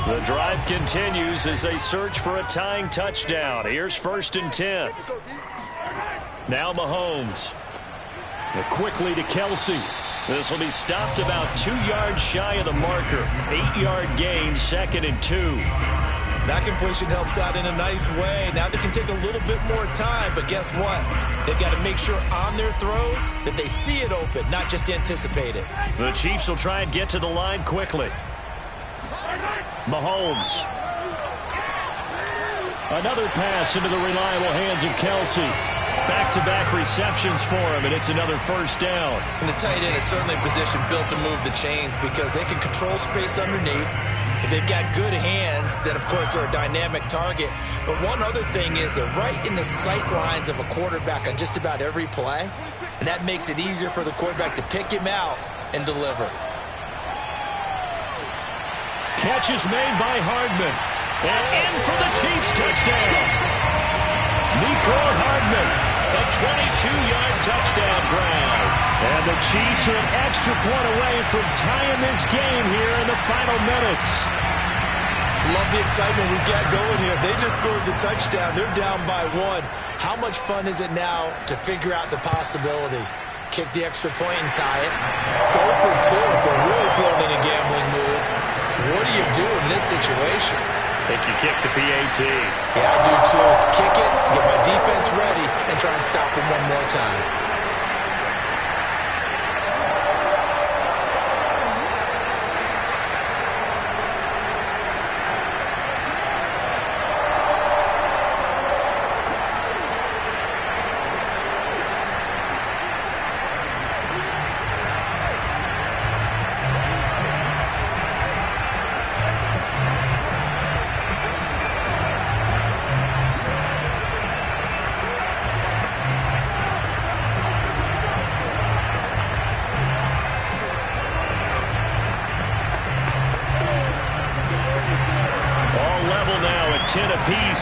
The drive continues as they search for a tying touchdown. Here's 1st and 10. Now Mahomes. Quickly to Kelsey. This will be stopped about 2 yards shy of the marker. 8-yard gain, 2nd and 2. That completion helps out in a nice way. Now they can take a little bit more time, but guess what? They've got to make sure on their throws that they see it open, not just anticipate it. The Chiefs will try and get to the line quickly. Mahomes. Another pass into the reliable hands of Kelsey. Back-to-back receptions for him, and it's another 1st down. And the tight end is certainly a position built to move the chains because they can control space underneath. If they've got good hands, then, of course, they're a dynamic target. But one other thing is they're right in the sight lines of a quarterback on just about every play, and that makes it easier for the quarterback to pick him out and deliver. Catch is made by Hardman. And in for the Chiefs touchdown. Mecole Hardman, a 22-yard touchdown grab. And the Chiefs are an extra point away from tying this game here in the final minutes. Love the excitement we've got going here. They just scored the touchdown. They're down by 1. How much fun is it now to figure out the possibilities? Kick the extra point and tie it. Go for 2 if they're really feeling in a gambling mood. What do you do in this situation? I think you kick the PAT. Yeah, I do too. Kick it, get my defense ready, and try and stop them one more time.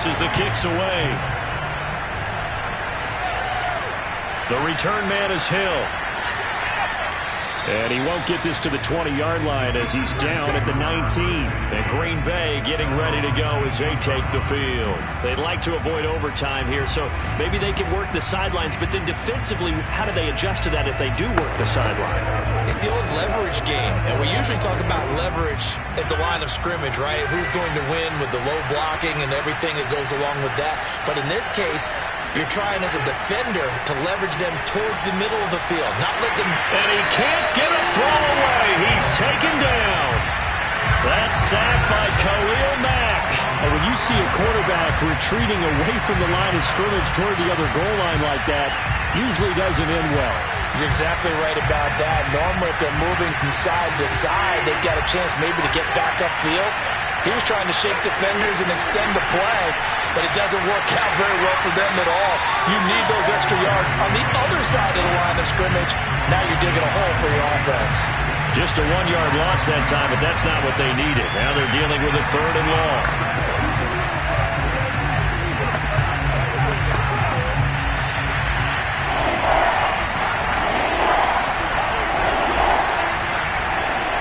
As the kick's away. The return man is Hill. And he won't get this to the 20-yard line as he's down at the 19. And Green Bay getting ready to go as they take the field. They'd like to avoid overtime here, so maybe they can work the sidelines. But then defensively, how do they adjust to that if they do work the sideline? It's the old leverage game, and we usually talk about leverage at the line of scrimmage, right? Who's going to win with the low blocking and everything that goes along with that. But in this case, you're trying as a defender to leverage them towards the middle of the field, not let them... And he can't get a throw away. He's taken down. That's sacked by Khalil Mack. And when you see a quarterback retreating away from the line of scrimmage toward the other goal line like that, usually doesn't end well. You're exactly right about that. Normally, if they're moving from side to side, they've got a chance maybe to get back upfield. He was trying to shake defenders and extend the play, but it doesn't work out very well for them at all. You need those extra yards on the other side of the line of scrimmage. Now you're digging a hole for your offense. Just a 1-yard loss that time, but that's not what they needed. Now they're dealing with a 3rd and long.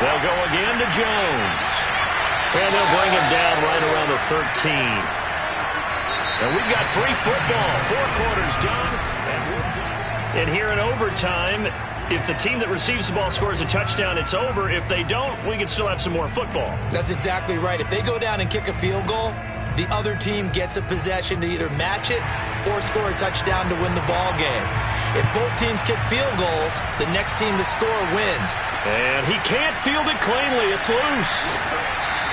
They'll go again to Jones. And they'll bring him down right around the 13. And we've got free football. 4 quarters done. And here in overtime, if the team that receives the ball scores a touchdown, it's over. If they don't, we can still have some more football. That's exactly right. If they go down and kick a field goal, the other team gets a possession to either match it or score a touchdown to win the ball game. If both teams kick field goals, the next team to score wins. And he can't field it cleanly. It's loose.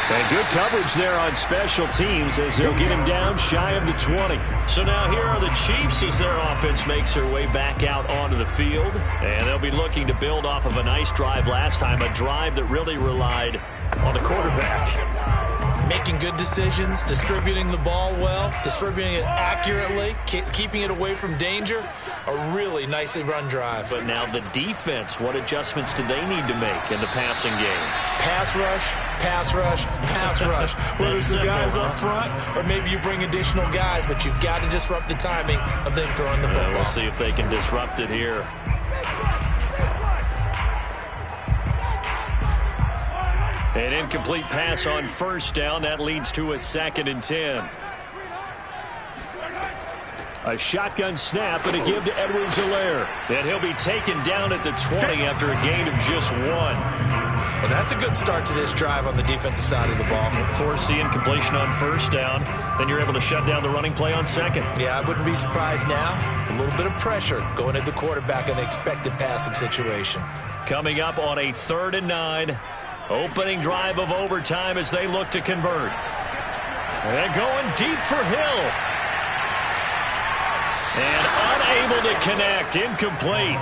And good coverage there on special teams as they'll get him down shy of the 20. So now here are the Chiefs as their offense makes their way back out onto the field. And they'll be looking to build off of a nice drive last time, a drive that really relied on the quarterback. Making good decisions, distributing the ball well, distributing it accurately, keeping it away from danger. A really nicely run drive. But now the defense, what adjustments do they need to make in the passing game? Pass rush, pass rush, pass rush. Whether it's the guys up front or maybe you bring additional guys, but you've got to disrupt the timing of them throwing the football. We'll see if they can disrupt it here. An incomplete pass on 1st down. That leads to a 2nd and 10. A shotgun snap and a give to Edwards-Helaire. And he'll be taken down at the 20 after a gain of just 1. Well, that's a good start to this drive on the defensive side of the ball. Force the incompletion on 1st down. Then you're able to shut down the running play on 2nd. Yeah, I wouldn't be surprised now. A little bit of pressure going at the quarterback in an expected passing situation. Coming up on a 3rd and 9. Opening drive of overtime as they look to convert. And going deep for Hill. And unable to connect. Incomplete.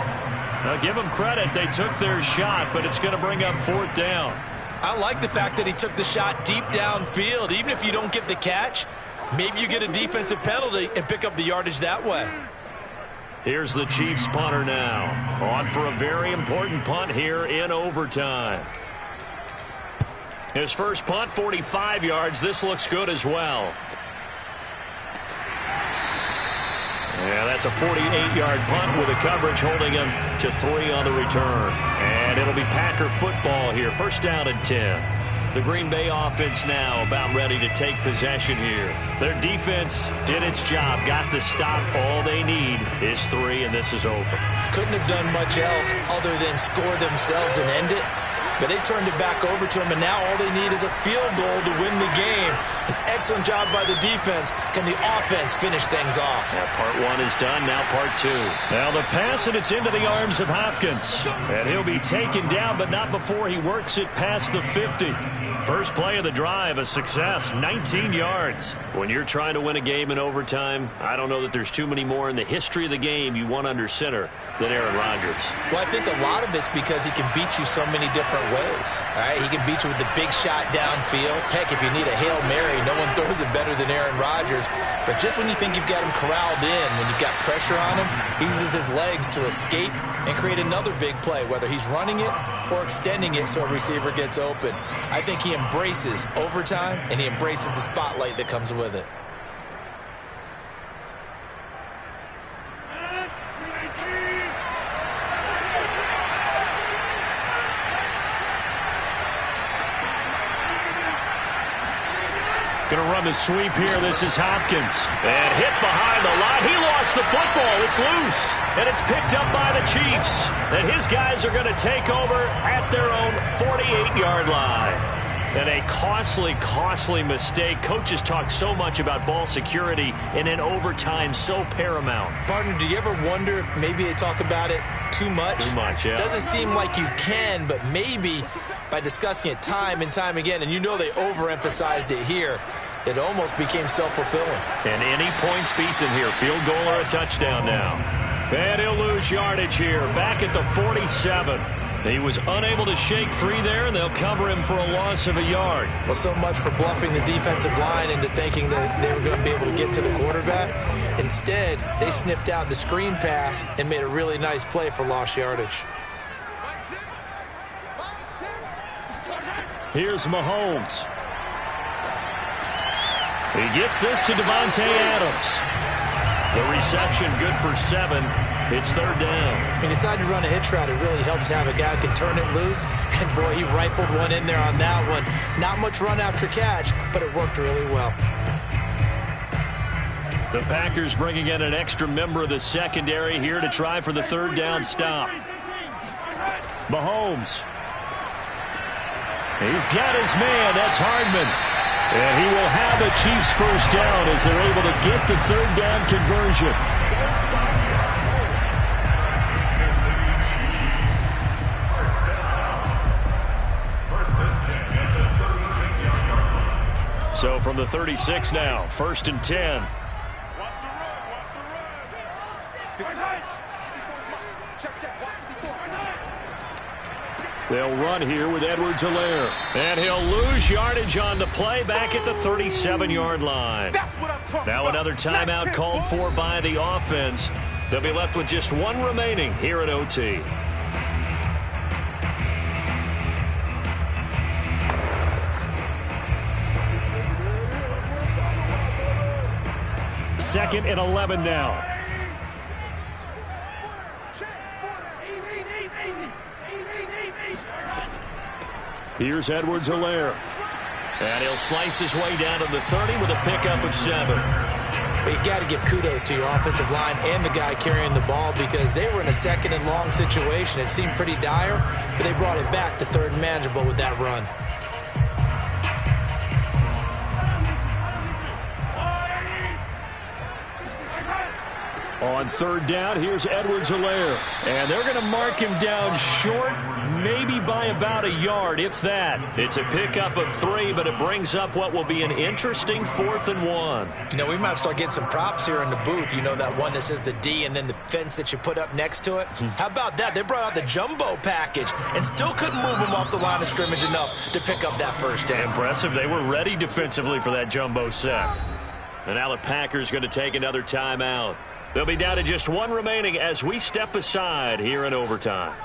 Now give them credit. They took their shot, but it's going to bring up 4th down. I like the fact that he took the shot deep downfield. Even if you don't get the catch, maybe you get a defensive penalty and pick up the yardage that way. Here's the Chiefs punter now. On for a very important punt here in overtime. His first punt, 45 yards. This looks good as well. Yeah, that's a 48-yard punt with a coverage holding him to 3 on the return. And it'll be Packer football here. 1st down and 10. The Green Bay offense now about ready to take possession here. Their defense did its job, got the stop. All they need is 3, and this is over. Couldn't have done much else other than score themselves and end it. But they turned it back over to him, and now all they need is a field goal to win the game. An excellent job by the defense. Can the offense finish things off? Yeah, part 1 is done, now part 2. Now the pass, and it's into the arms of Hopkins. And he'll be taken down, but not before he works it past the 50. First play of the drive, a success, 19 yards. When you're trying to win a game in overtime, I don't know that there's too many more in the history of the game you want under center than Aaron Rodgers. Well, I think a lot of it's because he can beat you so many different ways. All right, he can beat you with the big shot downfield. Heck, if you need a Hail Mary, no one throws it better than Aaron Rodgers. But just when you think you've got him corralled in, when you've got pressure on him, he uses his legs to escape and create another big play, whether he's running it or extending it so a receiver gets open. I think he embraces overtime, and he embraces the spotlight that comes with it. Going to run the sweep here. This is Hopkins. And hit behind the line. He lost the football. It's loose. And it's picked up by the Chiefs. And his guys are going to take over at their own 48-yard line. And a costly, costly mistake. Coaches talk so much about ball security and in overtime so paramount. Partner, do you ever wonder if maybe they talk about it too much? Too much, yeah. Doesn't seem like you can, but maybe by discussing it time and time again, and you know they overemphasized it here, it almost became self-fulfilling. And any points beat them here. Field goal or a touchdown now. And he'll lose yardage here. Back at the 47. He was unable to shake free there, and they'll cover him for a loss of a yard. Well, so much for bluffing the defensive line into thinking that they were going to be able to get to the quarterback. Instead, they sniffed out the screen pass and made a really nice play for lost yardage. Here's Mahomes. He gets this to Devontae Adams. The reception good for 7. It's third down. He decided to run a hitch route. It really helps to have a guy who can turn it loose. And, boy, he rifled one in there on that one. Not much run after catch, but it worked really well. The Packers bringing in an extra member of the secondary here to try for the third down stop. Mahomes. He's got his man. That's Hardman. And he will have a Chiefs first down as they're able to get the third down conversion. So from the 36 now, 1st and 10. They'll run here with Edwards-Helaire. And he'll lose yardage on the play back at the 37-yard line. Now another timeout called for by the offense. They'll be left with just one remaining here at OT. Second and 11 now. Here's Edwards-Helaire. And he'll slice his way down to the 30 with a pickup of 7. But you got to give kudos to your offensive line and the guy carrying the ball because they were in a second and long situation. It seemed pretty dire, but they brought it back to third and manageable with that run. On third down, here's Edwards-Helaire. And they're going to mark him down short, maybe by about a yard, if that. It's a pickup of 3, but it brings up what will be an interesting 4th and 1. You know, we might start getting some props here in the booth. You know, that one that says the D and then the fence that you put up next to it? How about that? They brought out the jumbo package and still couldn't move them off the line of scrimmage enough to pick up that first down. Impressive. They were ready defensively for that jumbo set. And now the Packers going to take another timeout. They'll be down to just one remaining as we step aside here in overtime.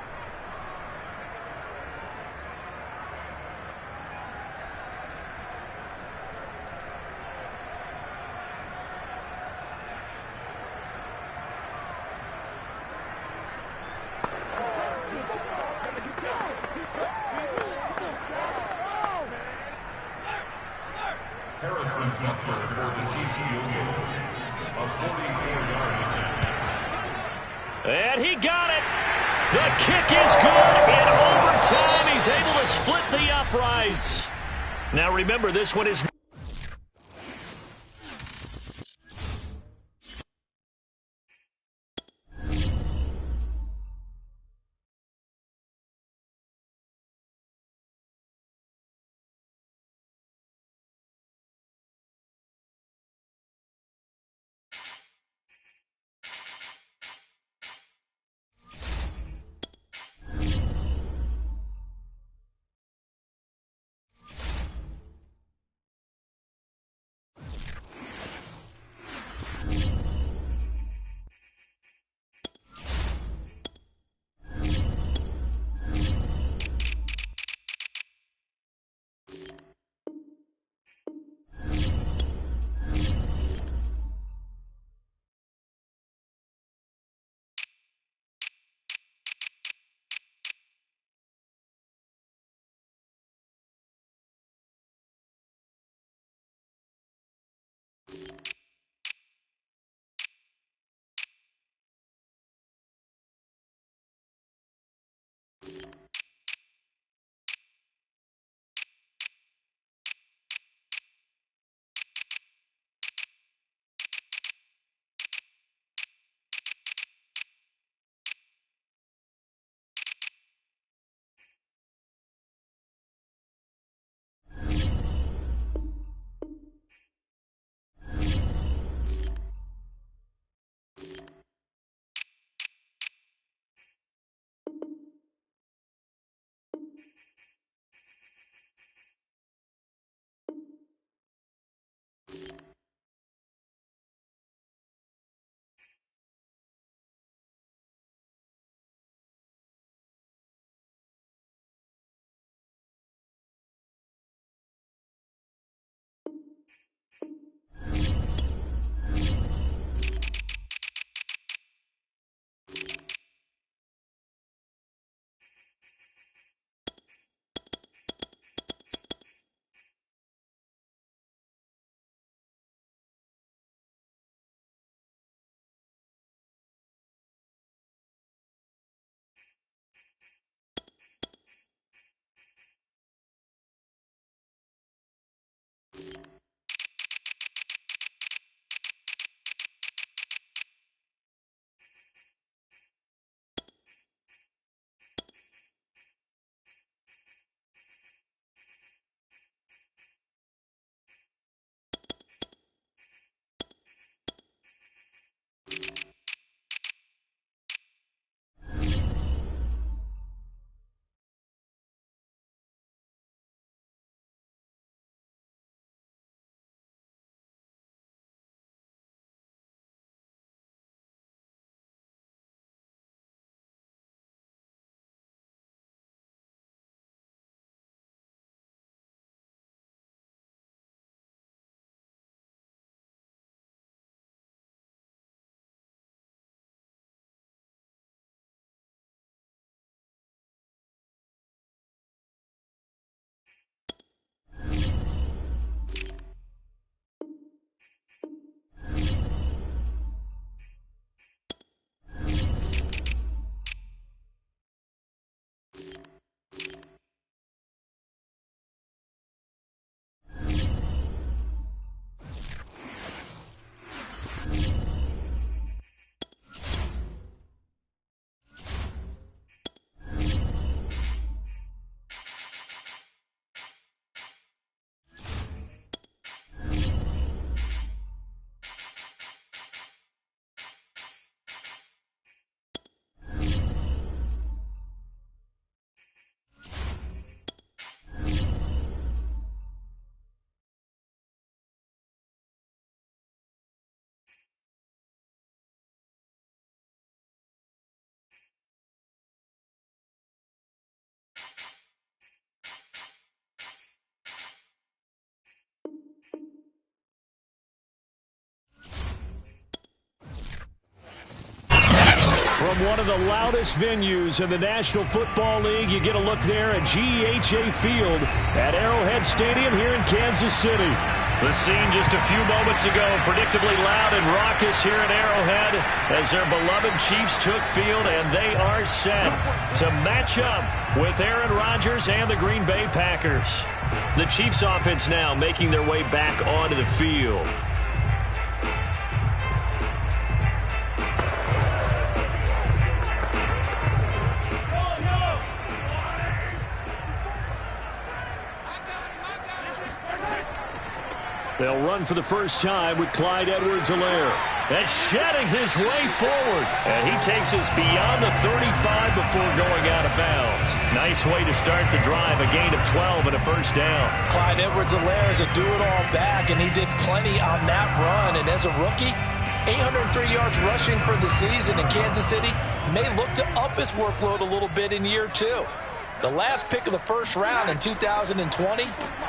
Harrison Butker for the Chiefs field goal. A 44-yard attempt. And he got it. The kick is good. In overtime, he's able to split the uprights. Now remember, this one is From one of the loudest venues in the National Football League, you get a look there at GEHA Field at Arrowhead Stadium here in Kansas City. The scene just a few moments ago, predictably loud and raucous here at Arrowhead as their beloved Chiefs took field, and they are set to match up with Aaron Rodgers and the Green Bay Packers. The Chiefs offense now making their way back onto the field. They'll run for the first time with Clyde Edwards-Helaire. That's shedding his way forward. And he takes us beyond the 35 before going out of bounds. Nice way to start the drive. A gain of 12 and a first down. Clyde Edwards-Helaire is a do-it-all back, and he did plenty on that run. And as a rookie, 803 yards rushing for the season in Kansas City. May look to up his workload a little bit in year two. The last pick of the first round in 2020,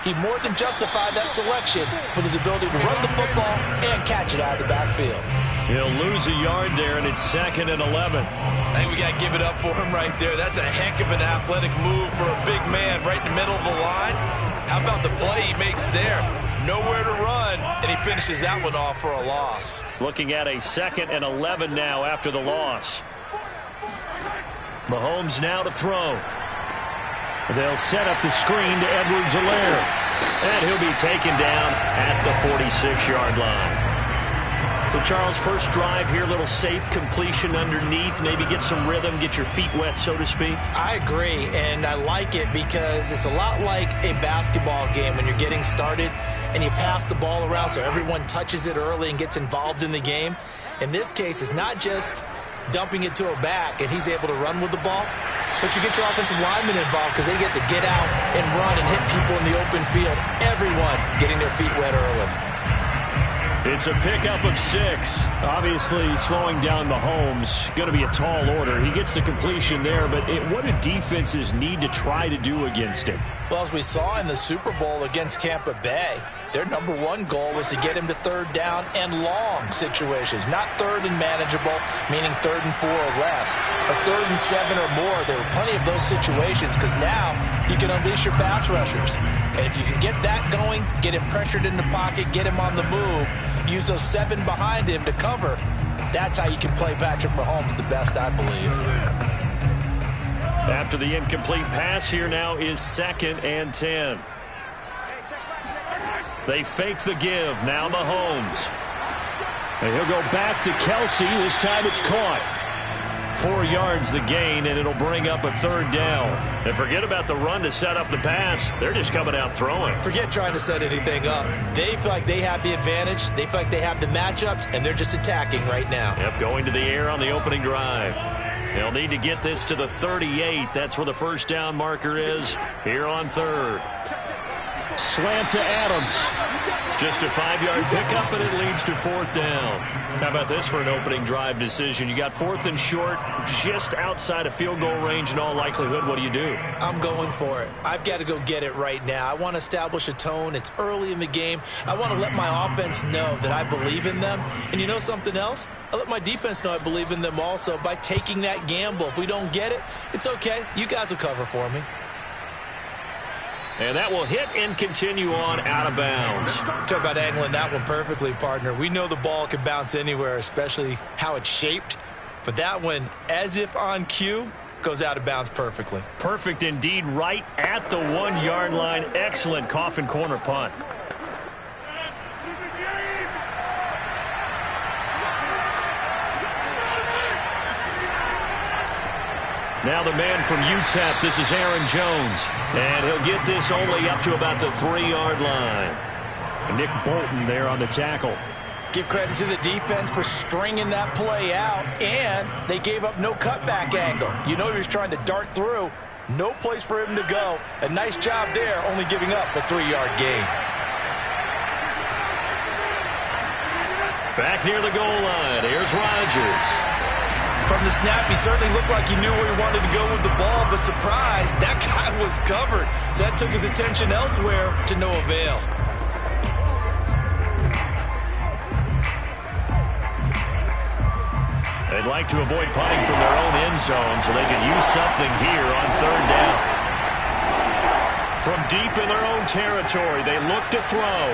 he more than justified that selection with his ability to run the football and catch it out of the backfield. He'll lose a yard there, and it's 2nd and 11. I think we got to give it up for him right there. That's a heck of an athletic move for a big man right in the middle of the line. How about the play he makes there? Nowhere to run, and he finishes that one off for a loss. Looking at a 2nd and 11 now after the loss. Mahomes now to throw. They'll set up the screen to Edwards-Helaire. And he'll be taken down at the 46-yard line. So, Charles, first drive here, little safe completion underneath. Maybe get some rhythm, get your feet wet, so to speak. I agree, and I like it because it's a lot like a basketball game when you're getting started and you pass the ball around so everyone touches it early and gets involved in the game. In this case, it's not just dumping it to a back and he's able to run with the ball, but you get your offensive linemen involved because they get to get out and run and hit people in the open field. Everyone getting their feet wet early. It's a pickup of 6. Obviously, slowing down Mahomes, going to be a tall order. He gets the completion there, but what do defenses need to try to do against him? Well, as we saw in the Super Bowl against Tampa Bay, their number one goal was to get him to 3rd down and long situations. Not 3rd and manageable, meaning 3rd and 4 or less, but 3rd and 7 or more. There were plenty of those situations because now you can unleash your pass rushers. And if you can get that going, get him pressured in the pocket, get him on the move, use those 7 behind him to cover, that's how you can play Patrick Mahomes the best, I believe. After the incomplete pass, here now is 2nd and 10. They fake the give. Now Mahomes. And he'll go back to Kelsey. This time it's caught. 4 yards the gain, and it'll bring up a 3rd down. And forget about the run to set up the pass. They're just coming out throwing. Forget trying to set anything up. They feel like they have the advantage. They feel like they have the matchups, and they're just attacking right now. Yep, going to the air on the opening drive. They'll need to get this to the 38. That's where the first down marker is here on 3rd. Slant to Adams. Just a 5-yard pickup, and it leads to 4th down. How about this for an opening drive decision? You got 4th and short, just outside of field goal range in all likelihood. What do you do? I'm going for it. I've got to go get it right now. I want to establish a tone. It's early in the game. I want to let my offense know that I believe in them. And you know something else? I let my defense know I believe in them also by taking that gamble. If we don't get it, it's okay. You guys will cover for me. And that will hit and continue on out of bounds. Talk about angling that one perfectly, partner. We know the ball can bounce anywhere, especially how it's shaped. But that one, as if on cue, goes out of bounds perfectly. Perfect indeed, right at the 1-yard line. Excellent coffin corner punt. Now the man from UTEP, this is Aaron Jones. And he'll get this only up to about the 3-yard line. Nick Bolton there on the tackle. Give credit to the defense for stringing that play out, and they gave up no cutback angle. You know he was trying to dart through. No place for him to go. A nice job there, only giving up a 3-yard gain. Back near the goal line, here's Rodgers. From the snap, he certainly looked like he knew where he wanted to go with the ball, but surprise, that guy was covered. So that took his attention elsewhere to no avail. They'd like to avoid punting from their own end zone so they can use something here on third down. From deep in their own territory, they look to throw.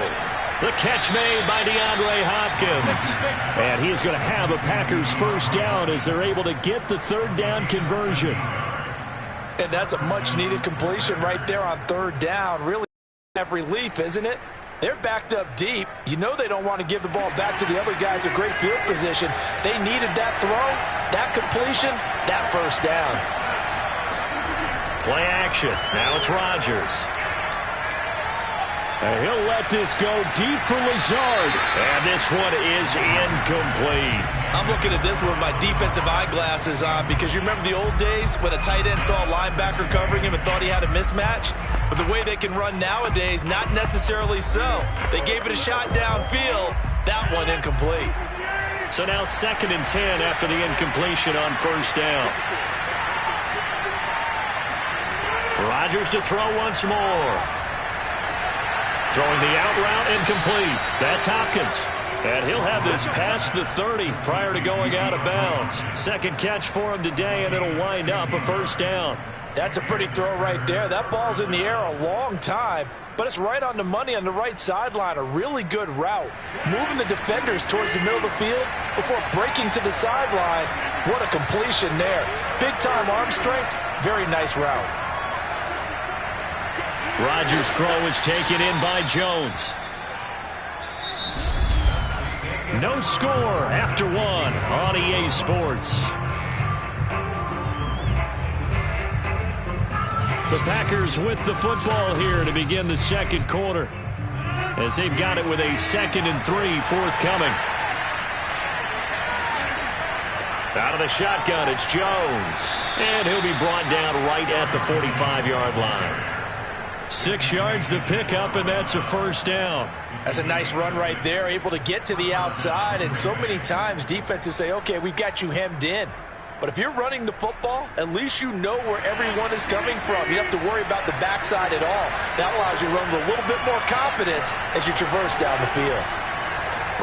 The catch made by DeAndre Hopkins. And he is going to have a Packers first down as they're able to get the third down conversion. And that's a much-needed completion right there on third down. Really have relief, isn't it? They're backed up deep. You know they don't want to give the ball back to the other guys in great field position. They needed that throw, that completion, that first down. Play action. Now it's Rodgers. And he'll let this go deep for Lazard. And this one is incomplete. I'm looking at this one with my defensive eyeglasses on because you remember the old days when a tight end saw a linebacker covering him and thought he had a mismatch? But the way they can run nowadays, not necessarily so. They gave it a shot downfield. That one incomplete. So now 2nd and 10 after the incompletion on first down. Rodgers to throw once more. Throwing the out route incomplete. That's Hopkins. And he'll have this past the 30 prior to going out of bounds. Second catch for him today, and it'll wind up a first down. That's a pretty throw right there. That ball's in the air a long time, but it's right on the money on the right sideline. A really good route. Moving the defenders towards the middle of the field before breaking to the sidelines. What a completion there. Big-time arm strength. Very nice route. Rodgers' throw is taken in by Jones. No score after one on EA Sports. The Packers with the football here to begin the second quarter as they've got it with a 2nd and 3 forthcoming. Out of the shotgun, it's Jones. And he'll be brought down right at the 45-yard line. 6 yards the pickup, and that's a first down. That's a nice run right there, able to get to the outside. And so many times defenses say, okay, we've got you hemmed in. But if you're running the football, at least you know where everyone is coming from. You don't have to worry about the backside at all. That allows you to run with a little bit more confidence as you traverse down the field.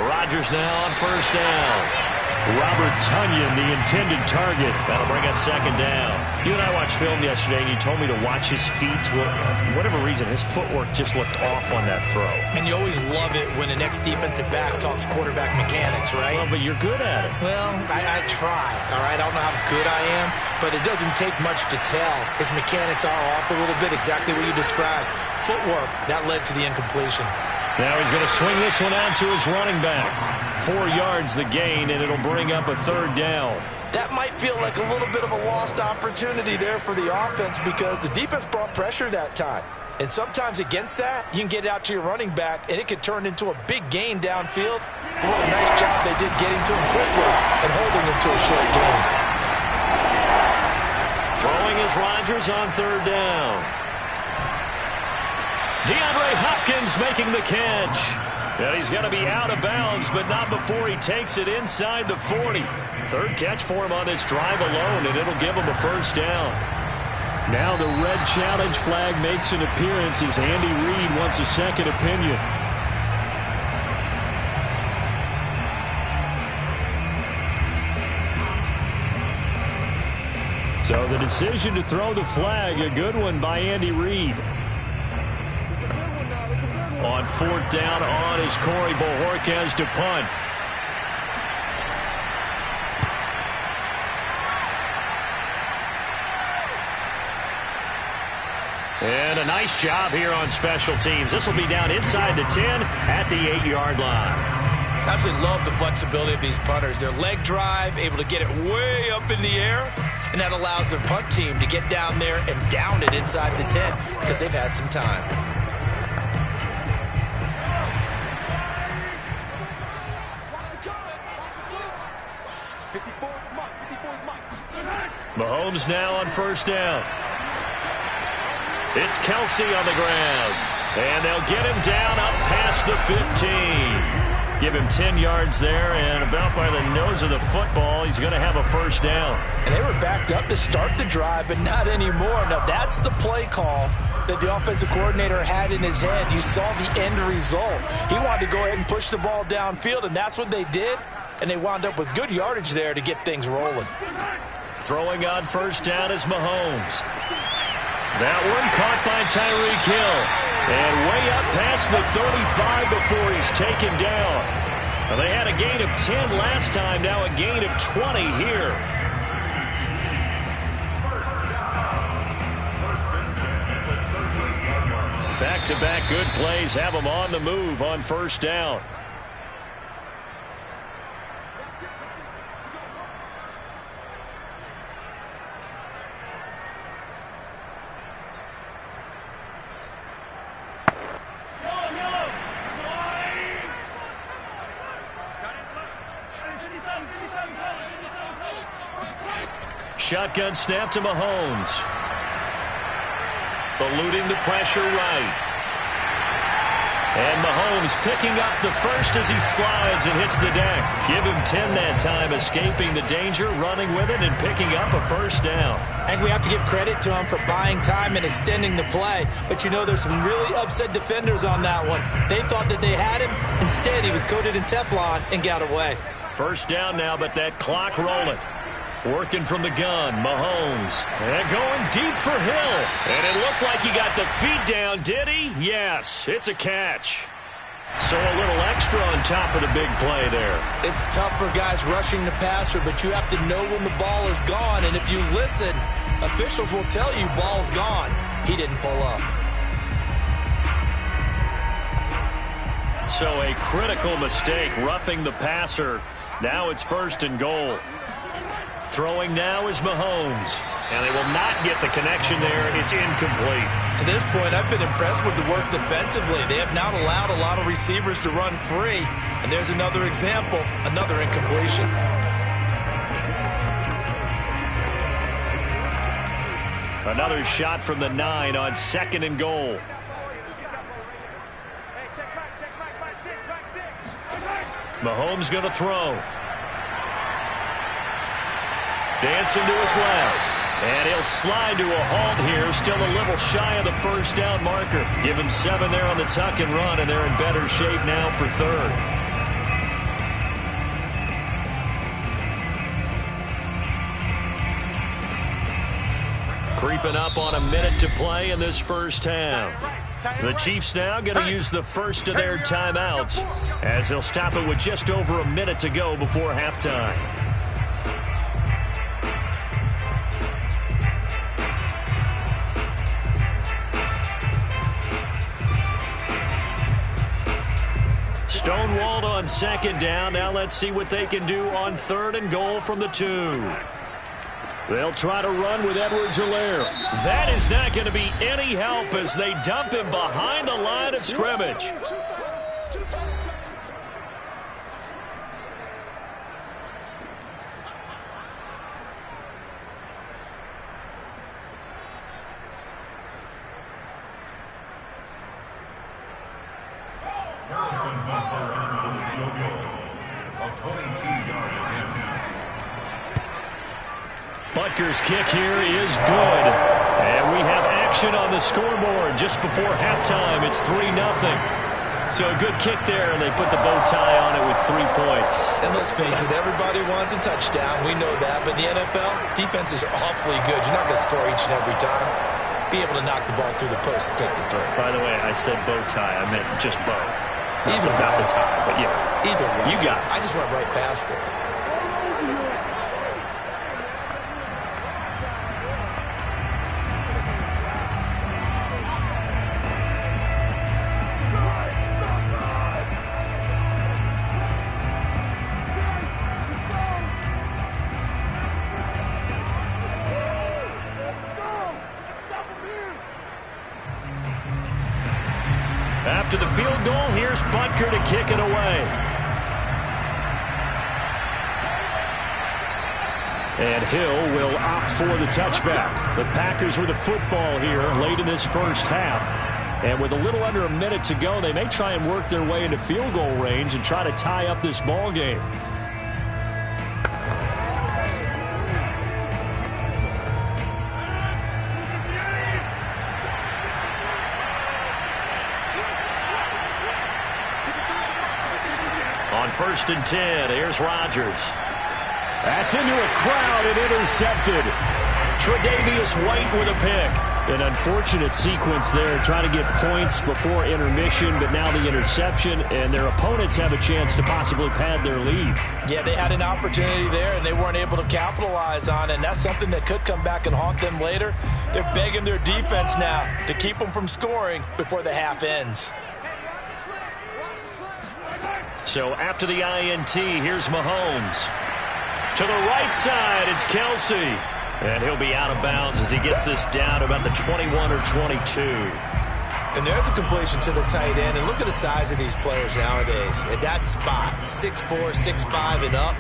Rodgers now on first down. Robert Tonyan, the intended target. That'll bring up second down. You and I watched film yesterday, and you told me to watch his feet. Well, for whatever reason, his footwork just looked off on that throw. And you always love it when the next defensive back talks quarterback mechanics, right? Well, but you're good at it. Well, I try, all right? I don't know how good I am, but it doesn't take much to tell. His mechanics are off a little bit, exactly what you described. Footwork, that led to the incompletion. Now he's going to swing this one out to his running back. 4 yards the gain, and it'll bring up a third down. That might feel like a little bit of a lost opportunity there for the offense because the defense brought pressure that time. And sometimes against that, you can get out to your running back, and it could turn into a big gain downfield. But what a nice job they did getting to him quickly and holding him to a short gain. Throwing is Rodgers on third down. DeAndre Hopkins making the catch. And he's got to be out of bounds, but not before he takes it inside the 40. Third catch for him on this drive alone, and it'll give him a first down. Now the red challenge flag makes an appearance as Andy Reid wants a second opinion. So the decision to throw the flag, a good one by Andy Reid. On fourth down on is Corey Bojorquez to punt. And a nice job here on special teams. This will be down inside the 10 at the 8-yard line. I absolutely love the flexibility of these punters. Their leg drive, able to get it way up in the air, and that allows their punt team to get down there and down it inside the 10 because they've had some time. Mahomes now on first down. It's Kelsey on the ground. And they'll get him down up past the 15. Give him 10 yards there, and about by the nose of the football, he's going to have a first down. And they were backed up to start the drive, but not anymore. Now, that's the play call that the offensive coordinator had in his head. You saw the end result. He wanted to go ahead and push the ball downfield, and that's what they did. and they wound up with good yardage there to get things rolling. Throwing on first down is Mahomes. That one caught by Tyreek Hill. And way up past the 35 before he's taken down. Well, they had a gain of 10 last time, now a gain of 20 here. Back-to-back good plays have them on the move on first down. Shotgun snap to Mahomes. Eluding the pressure right. And Mahomes picking up the first as he slides and hits the deck. Give him 10 that time, escaping the danger, running with it, and picking up a first down. I think we have to give credit to him for buying time and extending the play. But, you know, there's some really upset defenders on that one. They thought that they had him. Instead, he was coated in Teflon and got away. First down now, but that clock rolling. Working from the gun, Mahomes. And going deep for Hill. And it looked like he got the feet down, did he? Yes, it's a catch. So a little extra on top of the big play there. It's tough for guys rushing the passer, but you have to know when the ball is gone. And if you listen, officials will tell you ball's gone. He didn't pull up. So a critical mistake, roughing the passer. Now it's first and goal. Throwing now is Mahomes. And they will not get the connection there. It's incomplete. To this point, I've been impressed with the work defensively. They have not allowed a lot of receivers to run free. And there's another example, another incompletion. Another shot from the 9 on second and goal. Mahomes going to throw. Dancing to his left. And he'll slide to a halt here. Still a little shy of the first down marker. Give him 7 there on the tuck and run, and they're in better shape now for third. Creeping up on a minute to play in this first half. The Chiefs now going to use the first of their timeouts as they'll stop it with just over a minute to go before halftime. Stonewalled on second down. Now let's see what they can do on third and goal from the 2. They'll try to run with Edwards-Helaire. That is not going to be any help as they dump him behind the line of scrimmage. Butker's kick here is good. And we have action on the scoreboard just before halftime. It's 3-0. So a good kick there, and they put the bow tie on it with 3 points. And let's face it, everybody wants a touchdown. We know that. But in the NFL, defenses are awfully good. You're not going to score each and every time. Be able to knock the ball through the post and take the throw. By the way, I said bow tie. I meant just bow. Either way. Not the tie, but yeah. Either way. You got it. I just went right past it. After the field goal, here's Butker to kick it away. And Hill will opt for the touchback. The Packers with the football here late in this first half. And with a little under a minute to go, they may try and work their way into field goal range and try to tie up this ball game. On first and 10. Here's Rodgers. That's into a crowd and intercepted. Tre'Davious White with a pick. An unfortunate sequence there, trying to get points before intermission, but now the interception, and their opponents have a chance to possibly pad their lead. Yeah, they had an opportunity there, and they weren't able to capitalize on it, and that's something that could come back and haunt them later. They're begging their defense now to keep them from scoring before the half ends. So after the INT, here's Mahomes. To the right side, it's Kelsey. And he'll be out of bounds as he gets this down about the 21 or 22. And there's a completion to the tight end. And look at the size of these players nowadays. At that spot, 6'4", 6'5", and up.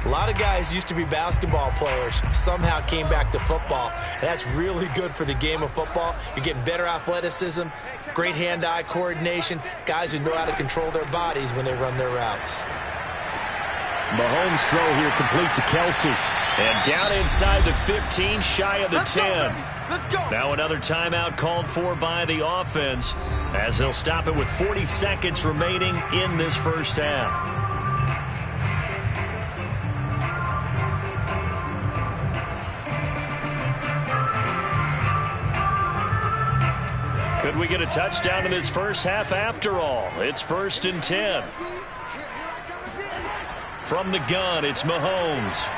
A lot of guys used to be basketball players, somehow came back to football. And that's really good for the game of football. You're getting better athleticism, great hand-eye coordination, guys who know how to control their bodies when they run their routes. Mahomes' throw here complete to Kelsey. And down inside the 15, shy of the 10. Let's go. Now another timeout called for by the offense as they'll stop it with 40 seconds remaining in this first half. Could we get a touchdown in this first half after all? It's first and 10. From the gun, it's Mahomes.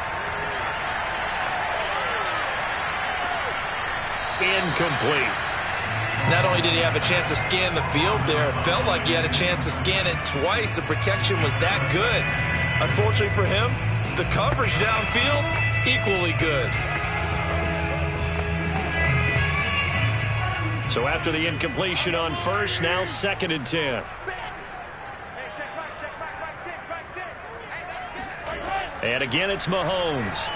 Incomplete. Not only did he have a chance to scan the field there, it felt like he had a chance to scan it twice. The protection was that good. Unfortunately for him, the coverage downfield, equally good. So after the incompletion on first, now second and 10. And again, it's Mahomes.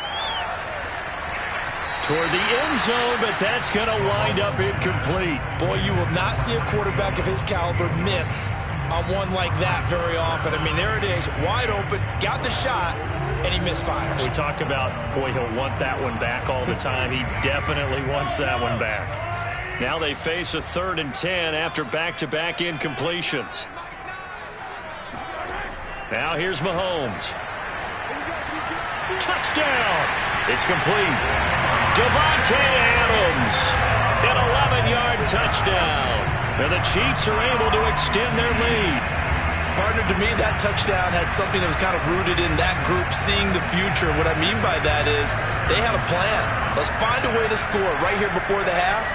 Toward the end zone, but that's going to wind up incomplete. Boy, you will not see a quarterback of his caliber miss on one like that very often. I mean, there it is, wide open, got the shot, and he misfires. We talk about, boy, he'll want that one back all the time. He definitely wants that one back. Now they face a 3rd and 10 after back-to-back incompletions. Now here's Mahomes. Touchdown! It's complete. Davante Adams, an 11-yard touchdown. And the Chiefs are able to extend their lead. Partner, to me, that touchdown had something that was kind of rooted in that group seeing the future. What I mean by that is they had a plan. Let's find a way to score right here before the half.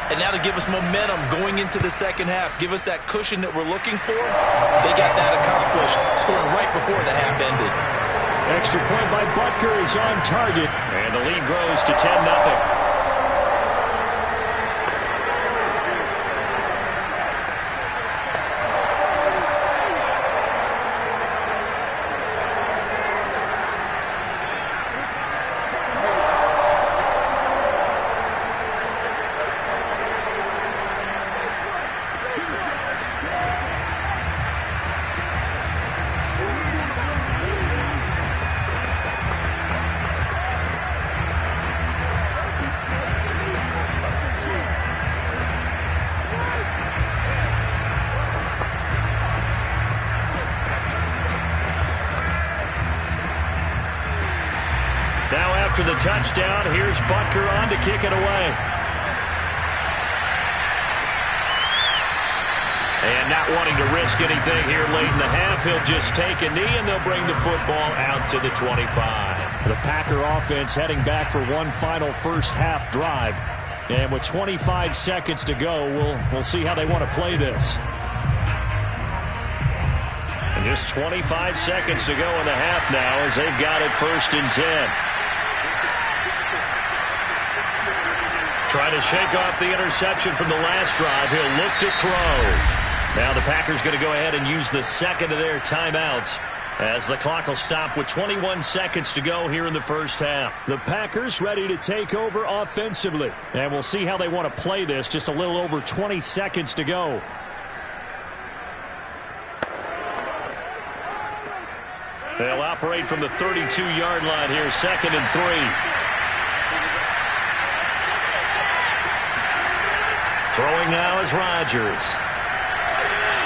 And now to give us momentum going into the second half, give us that cushion that we're looking for. They got that accomplished, scoring right before the half ended. Extra point by Butker is on target. And the lead grows to 10-0. After the touchdown, here's Butker on to kick it away. And not wanting to risk anything here late in the half, he'll just take a knee, and they'll bring the football out to the 25. The Packer offense heading back for one final first half drive. And with 25 seconds to go, we'll see how they want to play this. And just 25 seconds to go in the half now as they've got it 1st and 10. Trying to shake off the interception from the last drive. He'll look to throw. Now the Packers going to go ahead and use the second of their timeouts as the clock will stop with 21 seconds to go here in the first half. The Packers ready to take over offensively. And we'll see how they want to play this. Just a little over 20 seconds to go. They'll operate from the 32-yard line here, 2nd and 3. Throwing now is Rodgers.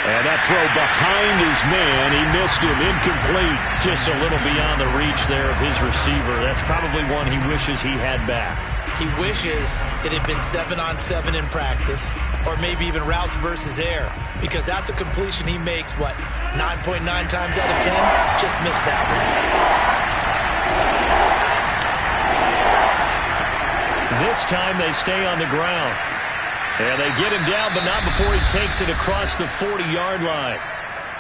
And that throw behind his man, he missed him, incomplete. Just a little beyond the reach there of his receiver. That's probably one he wishes he had back. He wishes it had been 7-on-7 in practice, or maybe even routes versus air, because that's a completion he makes, 9.9 times out of 10? Just missed that one. This time they stay on the ground. And they get him down, but not before he takes it across the 40-yard line.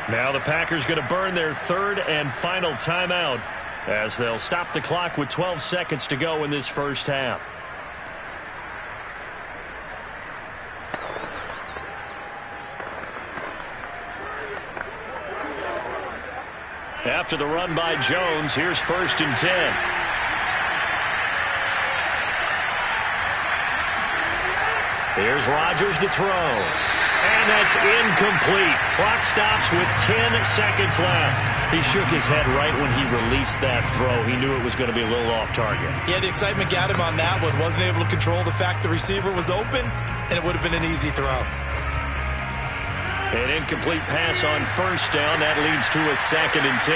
Now the Packers going to burn their third and final timeout as they'll stop the clock with 12 seconds to go in this first half. After the run by Jones, here's 1st and 10. Here's Rodgers to throw. And that's incomplete. Clock stops with 10 seconds left. He shook his head right when he released that throw. He knew it was going to be a little off target. Yeah, the excitement got him on that one. Wasn't able to control the fact the receiver was open, and it would have been an easy throw. An incomplete pass on 1st down. That leads to a 2nd and 10.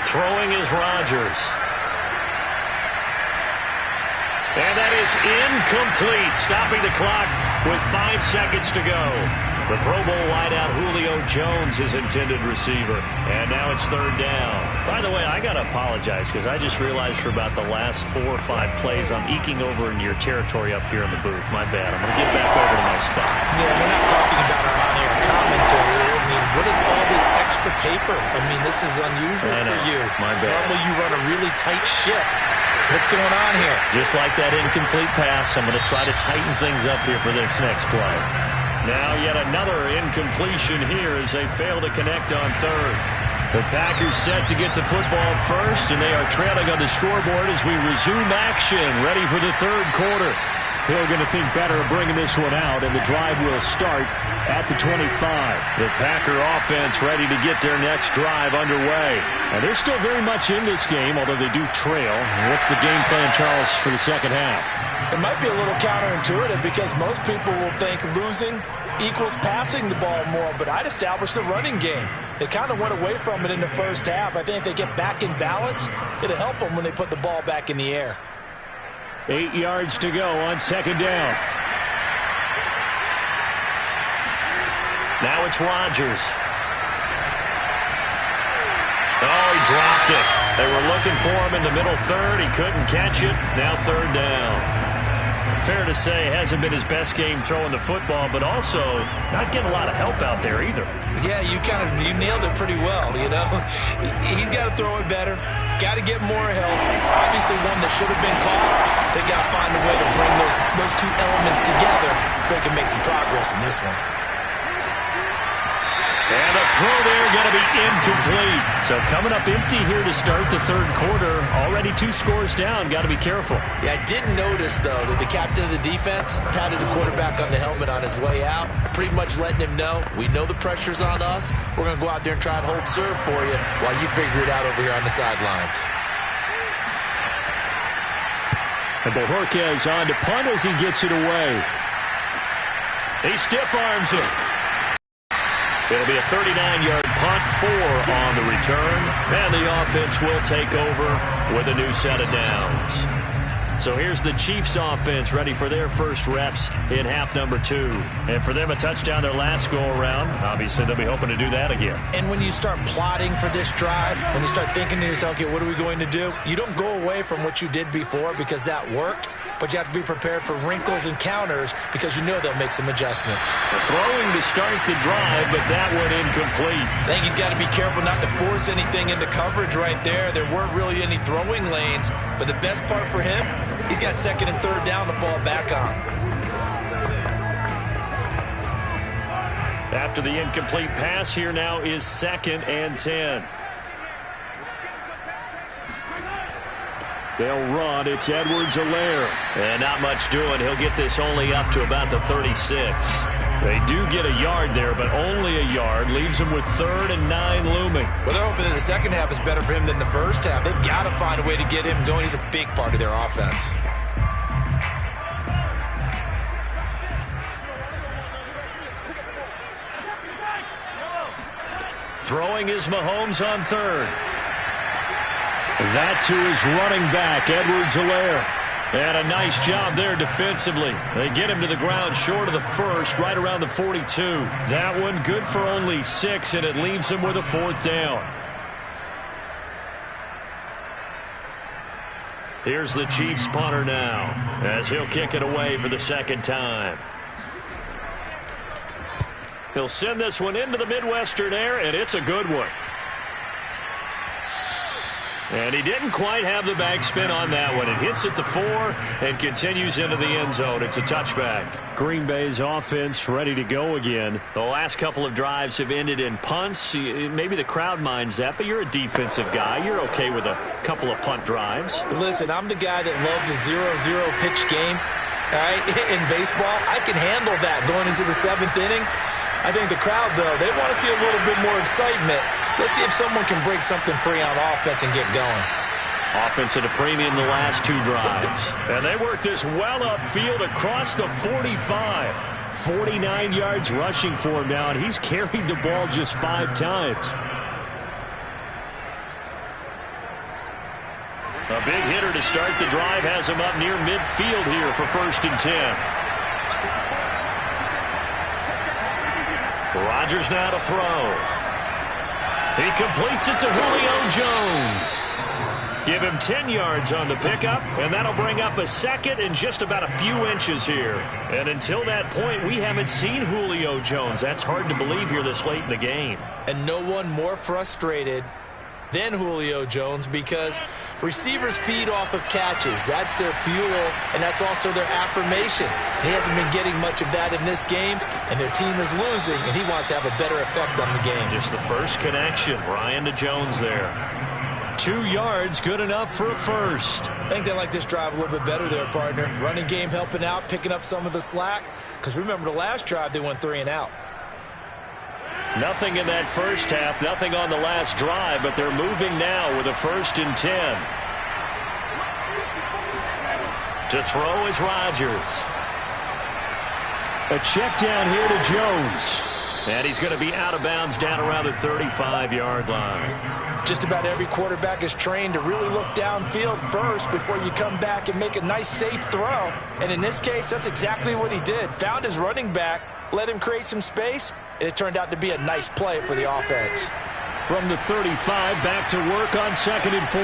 Throwing is Rodgers. And that is incomplete, stopping the clock with 5 seconds to go. The Pro Bowl wideout Julio Jones, his intended receiver. And now it's 3rd down. By the way, I got to apologize because I just realized for about the last 4 or 5 plays, I'm eking over into your territory up here in the booth. My bad. I'm going to get back over to my spot. Yeah, we're not talking about our on-air commentary. I mean, what is all this extra paper? I mean, this is unusual for you. My bad. Normally you run a really tight ship. What's going on here? Just like that incomplete pass, I'm going to try to tighten things up here for this next play. Now yet another incompletion here as they fail to connect on 3rd. The Packers set to get the football first, and they are trailing on the scoreboard as we resume action, ready for the 3rd quarter. Hill going to think better of bringing this one out, and the drive will start at the 25. The Packer offense ready to get their next drive underway. And they're still very much in this game, although they do trail. And what's the game plan, Charles, for the second half? It might be a little counterintuitive because most people will think losing equals passing the ball more, but I'd establish the running game. They kind of went away from it in the first half. I think if they get back in balance, it'll help them when they put the ball back in the air. 8 yards to go on 2nd down. Now it's Rodgers. Oh, he dropped it. They were looking for him in the middle 3rd. He couldn't catch it. Now 3rd down. Fair to say, hasn't been his best game throwing the football, but also not getting a lot of help out there either. Yeah, you nailed it pretty well, you know. He's got to throw it better. Got to get more help. Obviously one that should have been caught. They got to find a way to bring those 2 elements together so they can make some progress in this one. And a throw there going to be incomplete. So coming up empty here to start the 3rd quarter. Already 2 scores down. Got to be careful. Yeah, I did notice, though, that the captain of the defense patted the quarterback on the helmet on his way out, pretty much letting him know, we know the pressure's on us. We're going to go out there and try and hold serve for you while you figure it out over here on the sidelines. And Bojorquez on to punt as he gets it away. He stiff arms it. It'll be a 39-yard punt, 4 on the return, and the offense will take over with a new set of downs. So here's the Chiefs offense ready for their first reps in half number 2. And for them, a touchdown their last go-around. Obviously, they'll be hoping to do that again. And when you start plotting for this drive, when you start thinking to yourself, okay, what are we going to do? You don't go away from what you did before because that worked, but you have to be prepared for wrinkles and counters because you know they'll make some adjustments. Throwing to start the drive, but that one incomplete. I think he's got to be careful not to force anything into coverage right there. There weren't really any throwing lanes, but the best part for him, he's got 2nd and 3rd down to fall back on. After the incomplete pass, here now is 2nd and 10. They'll run. It's Edwards-Helaire. And not much doing. He'll get this only up to about the 36. They do get a yard there, but only a yard. Leaves him with 3rd and 9 looming. Well, they're hoping that the second half is better for him than the first half. They've got to find a way to get him going. He's a big part of their offense. Throwing is Mahomes on third. That to his running back, Edwards-Helaire. And a nice job there defensively. They get him to the ground short of the first, right around the 42. That one good for only 6, and it leaves him with a 4th down. Here's the Chiefs punter now, as he'll kick it away for the 2nd time. He'll send this one into the Midwestern air, and it's a good one. And he didn't quite have the backspin on that one. It hits at the 4 and continues into the end zone. It's a touchback. Green Bay's offense ready to go again. The last couple of drives have ended in punts. Maybe the crowd minds that, but you're a defensive guy. You're okay with a couple of punt drives. Listen, I'm the guy that loves a 0-0 pitch game. All right? In baseball, I can handle that going into the 7th inning. I think the crowd, though, they want to see a little bit more excitement. Let's see if someone can break something free on offense and get going. Offense at a premium the last 2 drives. And they work this well upfield across the 45. 49 yards rushing for him now, and he's carried the ball just 5 times. A big hitter to start the drive has him up near midfield here for 1st and 10. Rodgers now to throw. He completes it to Julio Jones. Give him 10 yards on the pickup, and that'll bring up a 2nd and just about a few inches here. And until that point, we haven't seen Julio Jones. That's hard to believe here this late in the game. And no one more frustrated than Julio Jones, because receivers feed off of catches. That's their fuel, and that's also their affirmation. He hasn't been getting much of that in this game, and their team is losing, and he wants to have a better effect on the game. Just the first connection, Ryan to Jones there. 2 yards, good enough for a 1st. I think they like this drive a little bit better there, partner. Running game helping out, picking up some of the slack, because remember the last drive they went 3 and out. Nothing in that first half, nothing on the last drive, but they're moving now with a 1st and 10. To throw is Rodgers. A check down here to Jones. And he's going to be out of bounds down around the 35-yard line. Just about every quarterback is trained to really look downfield first before you come back and make a nice, safe throw. And in this case, that's exactly what he did. Found his running back, let him create some space, and it turned out to be a nice play for the offense. From the 35, back to work on 2nd and 4.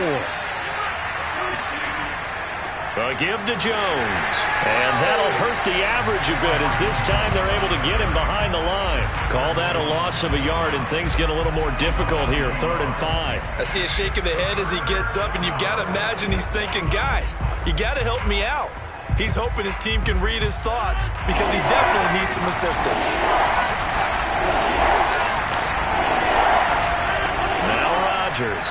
A give to Jones. And that'll hurt the average a bit, as this time they're able to get him behind the line. Call that a loss of a yard, and things get a little more difficult here, 3rd and 5. I see a shake of the head as he gets up, and you've got to imagine he's thinking, guys, you got to help me out. He's hoping his team can read his thoughts, because he definitely needs some assistance. Now Rodgers.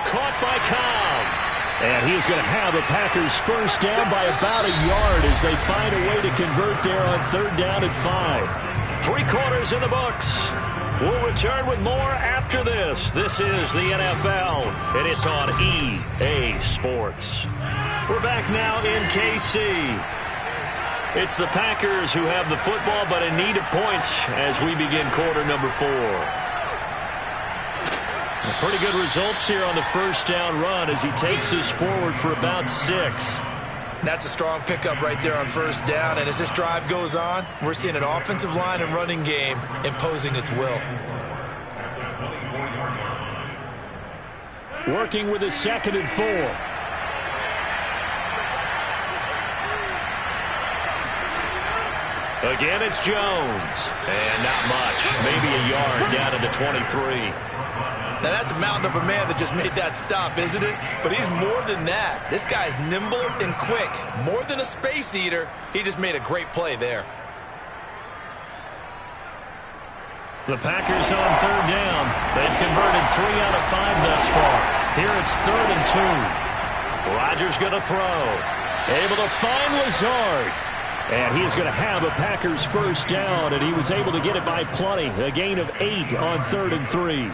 Caught by Cobb. And he is going to have the Packers 1st down by about a yard as they find a way to convert there on 3rd down and 5. 3 quarters in the books. We'll return with more after this. This is the NFL, and it's on EA Sports. We're back now in KC. It's the Packers who have the football, but in need of points as we begin quarter number 4. Pretty good results here on the 1st down run as he takes us forward for about 6. That's a strong pickup right there on 1st down, and as this drive goes on, we're seeing an offensive line and running game imposing its will. Working with a 2nd and 4. Again, it's Jones. And not much. Maybe a yard down to the 23. Now, that's a mountain of a man that just made that stop, isn't it? But he's more than that. This guy's nimble and quick. More than a space eater, he just made a great play there. The Packers on 3rd down. They've converted 3 out of 5 thus far. Here it's 3rd and 2. Rodgers going to throw. Able to find Lazard. And he is going to have a Packers 1st down, and he was able to get it by plenty. A gain of 8 on 3rd and 3.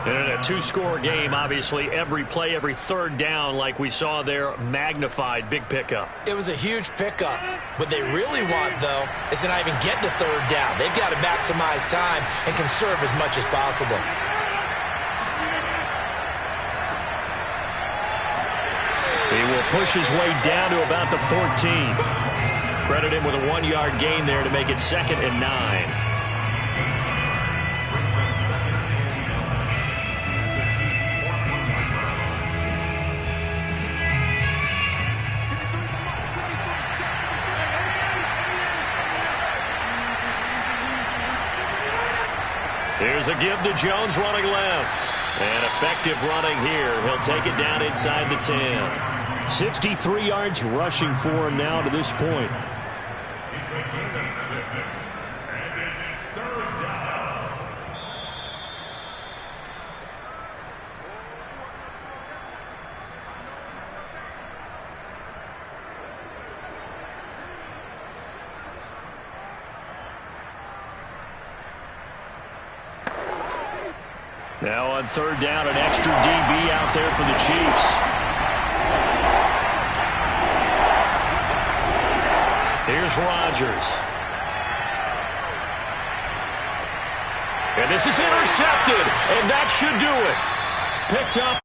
And in a two-score game, obviously, every play, every third down, like we saw there, magnified. Big pickup. It was a huge pickup. What they really want, though, is to not even get to third down. They've got to maximize time and conserve as much as possible. He will push his way down to about the 14. Credit him with a 1-yard gain there to make it 2nd and 9. Here's a give to Jones running left. And effective running here. He'll take it down inside the 10. 63 yards rushing for him now to this point. He's a gain of 6. And it's 3rd down. Now on 3rd down, an extra DB out there for the Chiefs. Here's Rodgers. And this is intercepted, and that should do it. Picked up.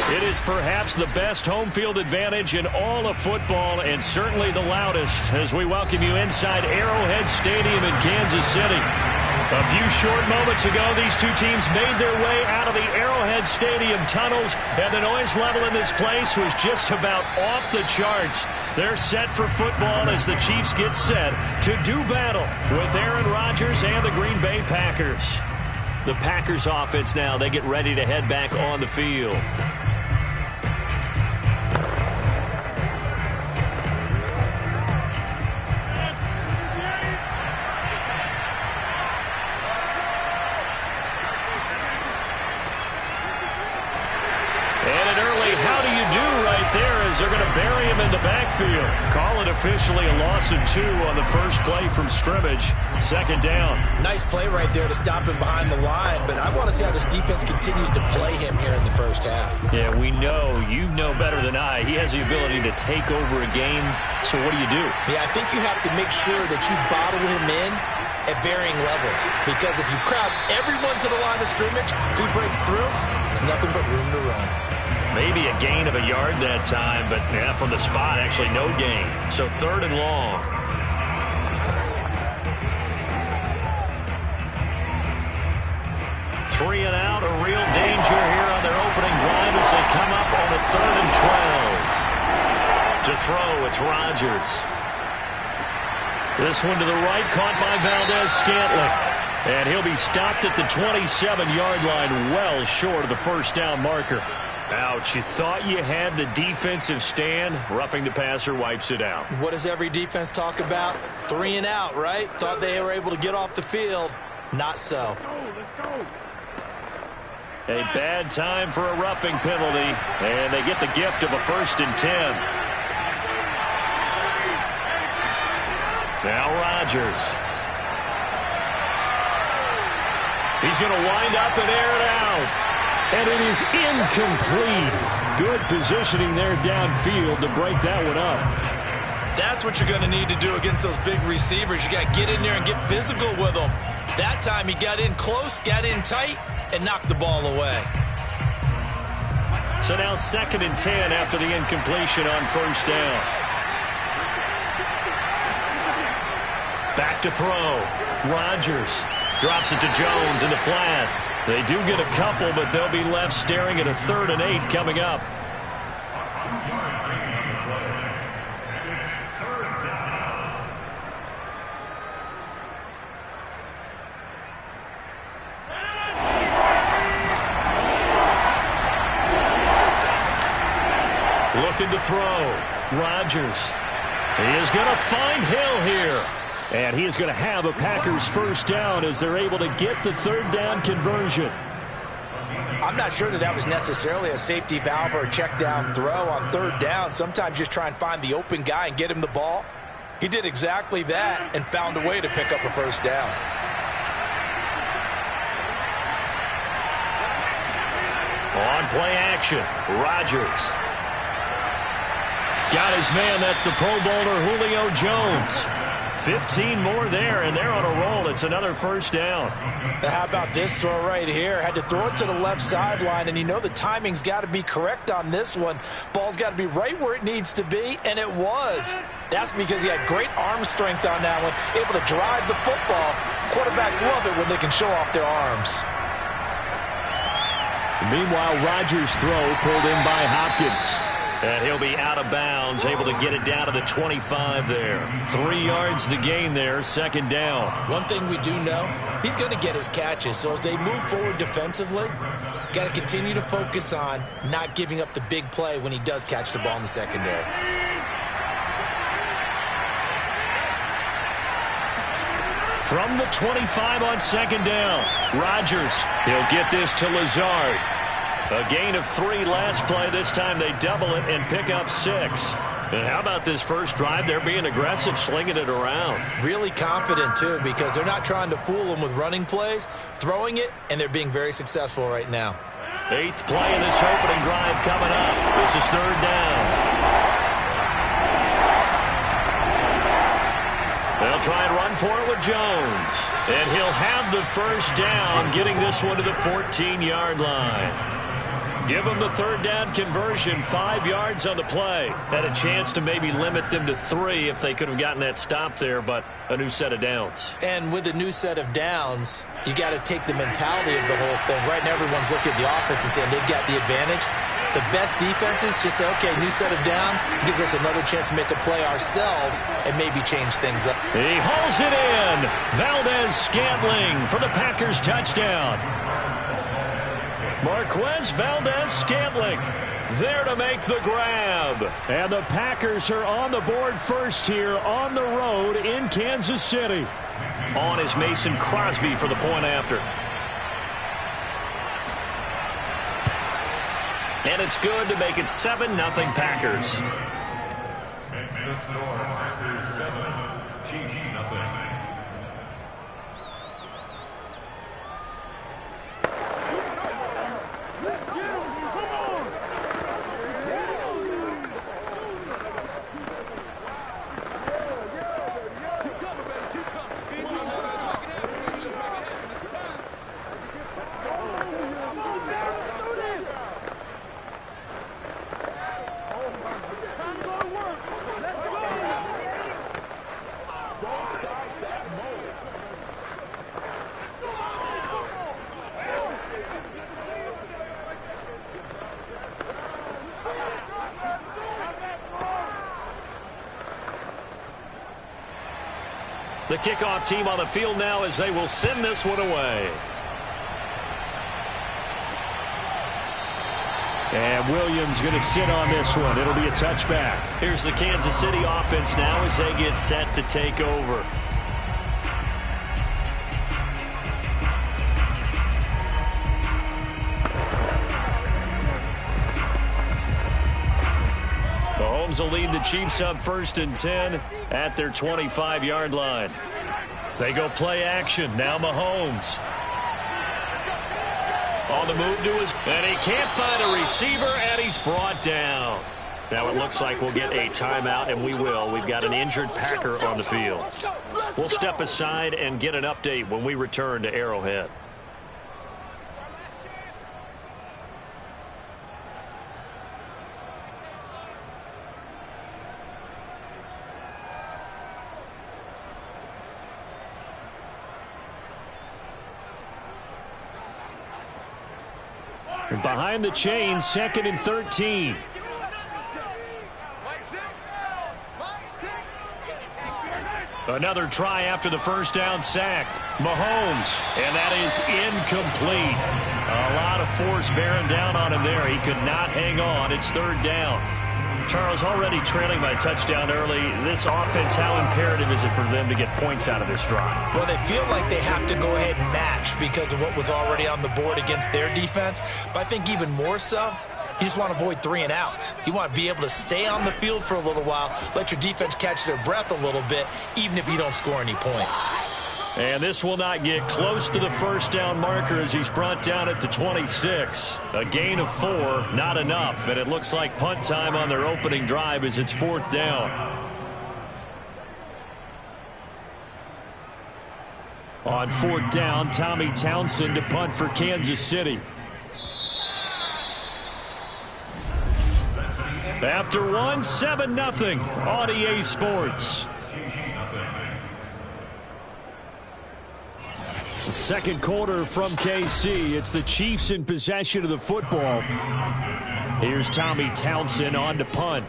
It is perhaps the best home field advantage in all of football, and certainly the loudest, as we welcome you inside Arrowhead Stadium in Kansas City. A few short moments ago, these two teams made their way out of the Arrowhead Stadium tunnels, and the noise level in this place was just about off the charts. They're set for football as the Chiefs get set to do battle with Aaron Rodgers and the Green Bay Packers. The Packers offense now, they get ready to head back on the field. They're going to bury him in the backfield. Call it officially a loss of 2 on the first play from scrimmage. 2nd down. Nice play right there to stop him behind the line, but I want to see how this defense continues to play him here in the first half. Yeah, we know, you know better than I, he has the ability to take over a game. So what do you do? Yeah, I think you have to make sure that you bottle him in at varying levels, because if you crowd everyone to the line of scrimmage, if he breaks through, there's nothing but room to run. Maybe a gain of a yard that time, but yeah, from the spot, actually no gain. So 3rd and long. Three and out, a real danger here on their opening drive as they come up on a 3rd and 12. To throw, it's Rodgers. This one to the right, caught by Valdez-Scantling. And he'll be stopped at the 27-yard line, well short of the first down marker. Ouch, you thought you had the defensive stand. Roughing the passer wipes it out. What does every defense talk about? 3 and out, right? Thought they were able to get off the field. Not so. Let's go. A bad time for a roughing penalty, and they get the gift of a 1st and 10. Now Rodgers. He's going to wind up and air it out. And it is incomplete. Good positioning there downfield to break that one up. That's what you're going to need to do against those big receivers. You got to get in there and get physical with them. That time he got in close, got in tight, and knocked the ball away. So now 2nd and 10 after the incompletion on 1st down. Back to throw. Rodgers drops it to Jones in the flat. They do get a couple, but they'll be left staring at a 3rd and 8 coming up. Looking to throw. Rodgers. He is going to find Hill here. And he is going to have a Packers 1st down as they're able to get the 3rd down conversion. I'm not sure that was necessarily a safety valve or a check down throw on 3rd down. Sometimes just try and find the open guy and get him the ball. He did exactly that and found a way to pick up a 1st down. On play action, Rodgers. Got his man, that's the Pro Bowler Julio Jones. 15 more there, and they're on a roll. It's another 1st down. Now how about this throw right here? Had to throw it to the left sideline, and you know the timing's got to be correct on this one. Ball's got to be right where it needs to be, and it was. That's because he had great arm strength on that one, able to drive the football. Quarterbacks love it when they can show off their arms. Meanwhile, Rodgers' throw pulled in by Hopkins. And he'll be out of bounds, able to get it down to the 25 there. 3 yards the gain there, 2nd down. One thing we do know, he's going to get his catches. So as they move forward defensively, got to continue to focus on not giving up the big play when he does catch the ball in the secondary. From the 25 on 2nd down, Rodgers. He'll get this to Lazard. A gain of 3 last play. This time they double it and pick up 6. And how about this first drive? They're being aggressive, slinging it around. Really confident, too, because they're not trying to fool them with running plays, throwing it, and they're being very successful right now. 8th play of this opening drive coming up. This is 3rd down. They'll try and run for it with Jones. And he'll have the 1st down, getting this one to the 14-yard line. Give them the 3rd down conversion, 5 yards on the play. Had a chance to maybe limit them to 3 if they could have gotten that stop there, but a new set of downs. And with a new set of downs, you got to take the mentality of the whole thing. Right now, everyone's looking at the offense and saying they've got the advantage. The best defenses just say, okay, new set of downs, gives us another chance to make a play ourselves and maybe change things up. He hauls it in. Valdes-Scantling for the Packers touchdown. Marquez Valdes-Scantling there to make the grab. And the Packers are on the board first here on the road in Kansas City. On is Mason Crosby for the point after. And it's good to make it 7-0 Packers. Makes the score Packers 7, Chiefs nothing. The kickoff team on the field now as they will send this one away. And Williams going to sit on this one. It'll be a touchback. Here's the Kansas City offense now as they get set to take over. Mahomes will lead the Chiefs up 1st and 10 at their 25-yard line. They go play action. Now Mahomes. On the move to his, and he can't find a receiver, and he's brought down. Now it looks like we'll get a timeout, and we will. We've got an injured Packer on the field. We'll step aside and get an update when we return to Arrowhead. And behind the chain, 2nd and 13. Another try after the first down sack. Mahomes, and that is incomplete. A lot of force bearing down on him there. He could not hang on. It's 3rd down. Charles, already trailing by a touchdown early. This offense, how imperative is it for them to get points out of this drive? Well, they feel like they have to go ahead and match because of what was already on the board against their defense. But I think even more so, you just want to avoid 3 and outs. You want to be able to stay on the field for a little while, let your defense catch their breath a little bit, even if you don't score any points. And this will not get close to the first down marker as he's brought down at the 26. A gain of 4, not enough. And it looks like punt time on their opening drive as it's 4th down. On 4th down, Tommy Townsend to punt for Kansas City. After 1, 7-0 on EA Sports. Second quarter from KC. It's the Chiefs in possession of the football. Here's Tommy Townsend on to punt.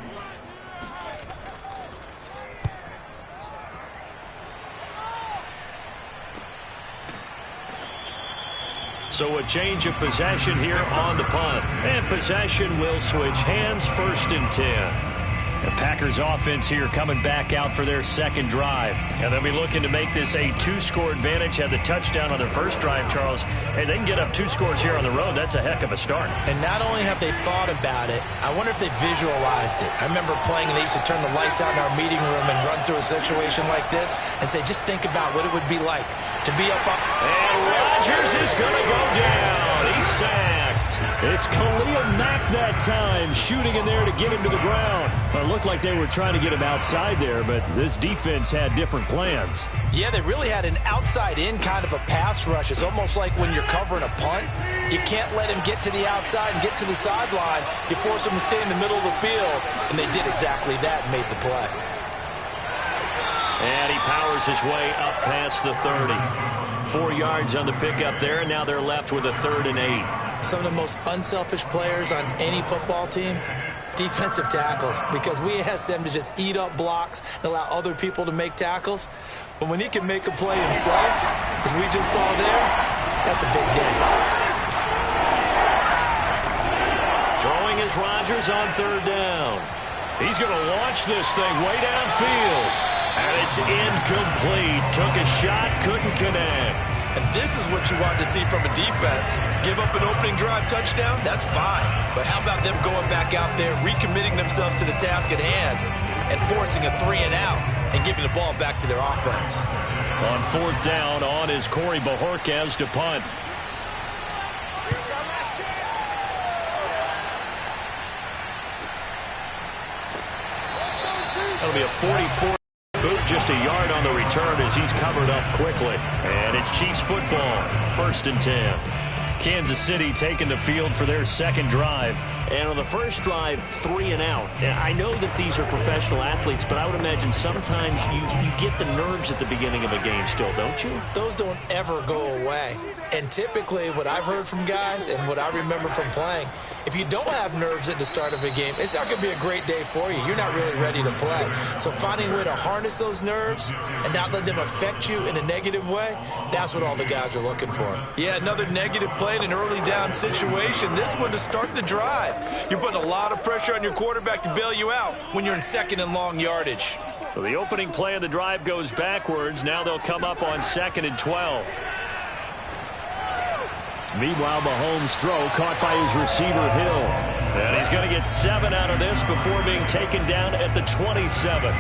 So a change of possession here on the punt. And possession will switch hands, 1st and 10. The Packers offense here coming back out for their second drive. And they'll be looking to make this a 2-score advantage. Had the touchdown on their first drive, Charles. Hey, they can get up 2 scores here on the road. That's a heck of a start. And not only have they thought about it, I wonder if they visualized it. I remember playing and they used to turn the lights out in our meeting room and run through a situation like this and say, just think about what it would be like to be up on. And Rodgers is going to go down. He's sacked. It's Khalil Mack that time, shooting in there to get him to the ground. It looked like they were trying to get him outside there, but this defense had different plans. Yeah, they really had an outside-in kind of a pass rush. It's almost like when you're covering a punt, you can't let him get to the outside and get to the sideline. You force him to stay in the middle of the field, and they did exactly that and made the play. And he powers his way up past the 30. 4 yards on the pickup there, and now they're left with a 3rd and 8. Some of the most unselfish players on any football team, defensive tackles, because we ask them to just eat up blocks and allow other people to make tackles. But when he can make a play himself, as we just saw there, that's a big day. Throwing is Rodgers on 3rd down. He's going to launch this thing way downfield. And it's incomplete. Took a shot, couldn't connect. And this is what you want to see from a defense. Give up an opening drive touchdown, that's fine. But how about them going back out there, recommitting themselves to the task at hand, and forcing a 3 and out, and giving the ball back to their offense. On 4th down, on is Corey Bojorquez to punt. That'll be a 44 boot, just a yard on the return as he's covered up quickly. And it's Chiefs football, 1st and 10. Kansas City taking the field for their second drive. And on the first drive, 3 and out. And I know that these are professional athletes, but I would imagine sometimes you get the nerves at the beginning of a game still, don't you? Those don't ever go away. And typically what I've heard from guys and what I remember from playing, if you don't have nerves at the start of a game, it's not going to be a great day for you. You're not really ready to play. So finding a way to harness those nerves and not let them affect you in a negative way, that's what all the guys are looking for. Yeah, another negative play in an early down situation. This one to start the drive. You're putting a lot of pressure on your quarterback to bail you out when you're in second and long yardage. So the opening play of the drive goes backwards. Now they'll come up on 2nd and 12. Meanwhile, Mahomes' throw caught by his receiver, Hill. And he's going to get 7 out of this before being taken down at the 27.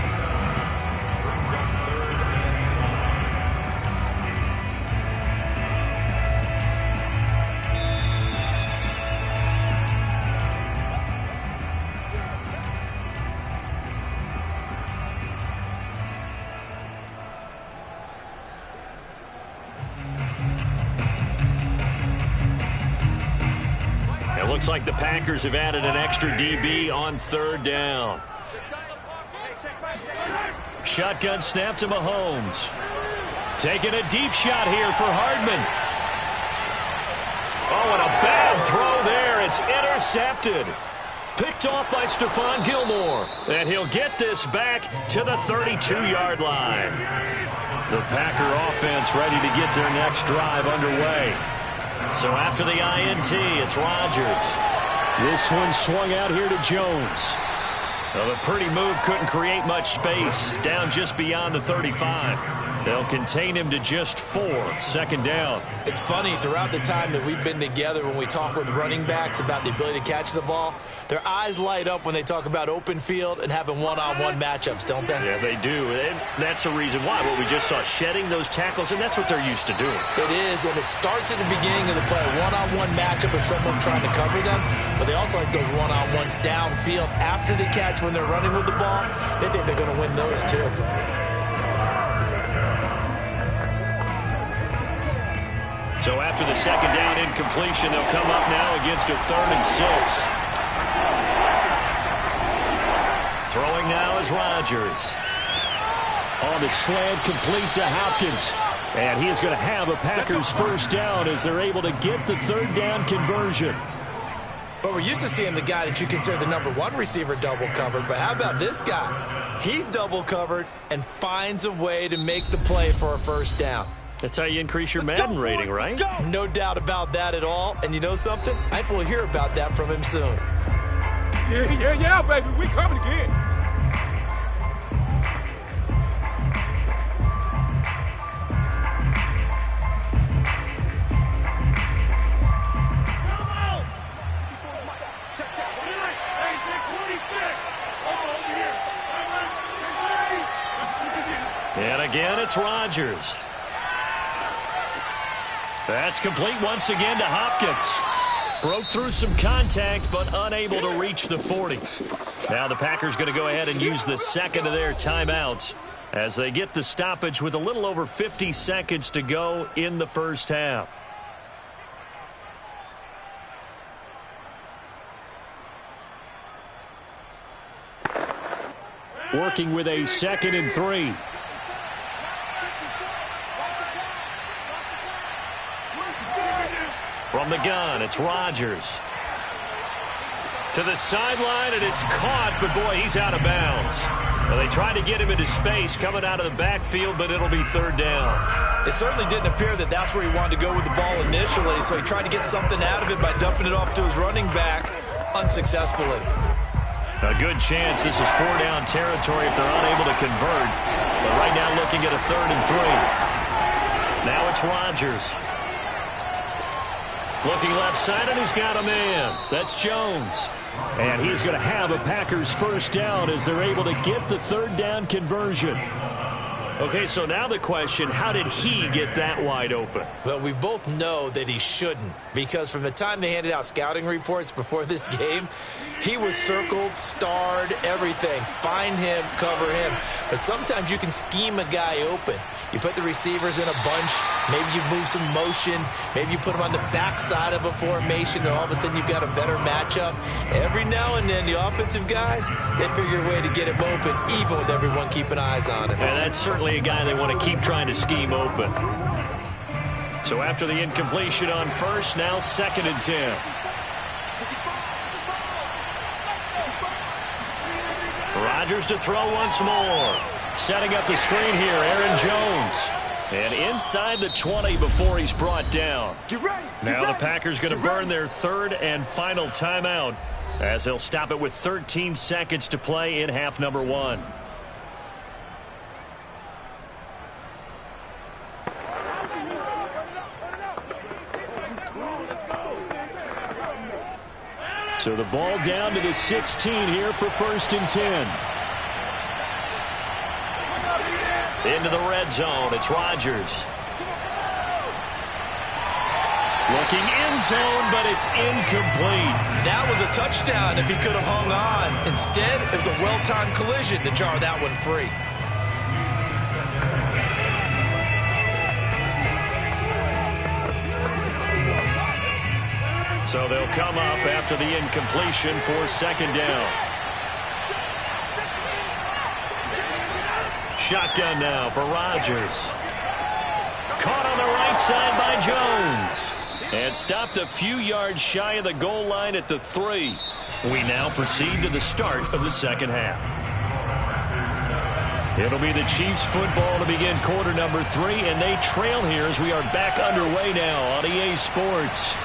Looks like the Packers have added an extra DB on 3rd down. Shotgun snap to Mahomes. Taking a deep shot here for Hardman. Oh, and a bad throw there. It's intercepted. Picked off by Stephon Gilmore. And he'll get this back to the 32-yard line. The Packer offense ready to get their next drive underway. So after the INT, it's Rodgers. This one swung out here to Jones. Well, the pretty move couldn't create much space. Down just beyond the 35. They'll contain him to just 4. 2nd down. It's funny, throughout the time that we've been together, when we talk with running backs about the ability to catch the ball, their eyes light up when they talk about open field and having one-on-one matchups, don't they? Yeah, they do. And that's the reason why. What we just saw, shedding those tackles, and that's what they're used to doing. It is, and it starts at the beginning of the play. One-on-one matchup if someone's trying to cover them, but they also like those one-on-ones downfield after the catch when they're running with the ball. They think they're going to win those too. So after the 2nd down incompletion, they'll come up now against a 3rd and 6. Throwing now is Rodgers. On the slant, complete to Hopkins. And he is going to have a Packers 1st down as they're able to get the 3rd down conversion. But we're used to seeing the guy that you consider the #1 receiver double covered. But how about this guy? He's double covered and finds a way to make the play for a 1st down. That's how you increase your Madden rating, right? No doubt about that at all. And you know something? I think we'll hear about that from him soon. Yeah, baby. We coming again. And again, it's Rodgers. That's complete once again to Hopkins. Broke through some contact, but unable to reach the 40. Now the Packers going to go ahead and use the 2nd of their timeouts as they get the stoppage with a little over 50 seconds to go in the 1st half. Working with a 2nd and 3. From the gun, it's Rodgers. To the sideline, and it's caught, but boy, he's out of bounds. Well, they tried to get him into space coming out of the backfield, but it'll be 3rd down. It certainly didn't appear that that's where he wanted to go with the ball initially, so he tried to get something out of it by dumping it off to his running back unsuccessfully. A good chance this is 4-down territory if they're unable to convert. But right now looking at a 3rd and 3. Now it's Rodgers. Looking left side, and he's got a man. That's Jones. And he's going to have a Packers 1st down as they're able to get the 3rd down conversion. Okay, so now the question, how did he get that wide open? Well, we both know that he shouldn't, because from the time they handed out scouting reports before this game, he was circled, starred, everything. Find him, cover him. But sometimes you can scheme a guy open. You put the receivers in a bunch. Maybe you move some motion. Maybe you put them on the backside of a formation, and all of a sudden you've got a better matchup. Every now and then, the offensive guys, they figure a way to get him open, even with everyone keeping eyes on him. And that's certainly a guy they want to keep trying to scheme open. So after the incompletion on first, now 2nd and 10. Rodgers to throw once more. Setting up the screen here, Aaron Jones. And inside the 20 before he's brought down. Now the Packers going to burn their 3rd and final timeout as they'll stop it with 13 seconds to play in half number 1. So the ball down to the 16 here for 1st and 10. Into the red zone. It's Rodgers. Looking end zone, but it's incomplete. That was a touchdown if he could have hung on. Instead, it was a well-timed collision to jar that one free. So they'll come up after the incompletion for 2nd down. Shotgun now for Rodgers. Caught on the right side by Jones. And stopped a few yards shy of the goal line at the 3. We now proceed to the start of the 2nd half. It'll be the Chiefs football to begin quarter number 3, and they trail here as we are back underway now on EA Sports.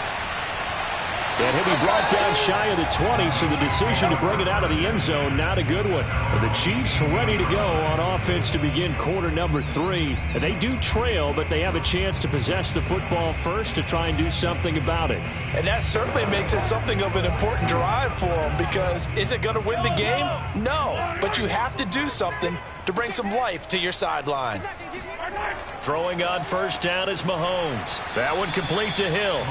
And he'll be brought down shy of the 20, so the decision to bring it out of the end zone, not a good one. The Chiefs ready to go on offense to begin quarter number 3. And they do trail, but they have a chance to possess the football first to try and do something about it. And that certainly makes it something of an important drive for them, because is it going to win the game? No, but you have to do something to bring some life to your sideline. Throwing on 1st down is Mahomes. That one complete to Hill.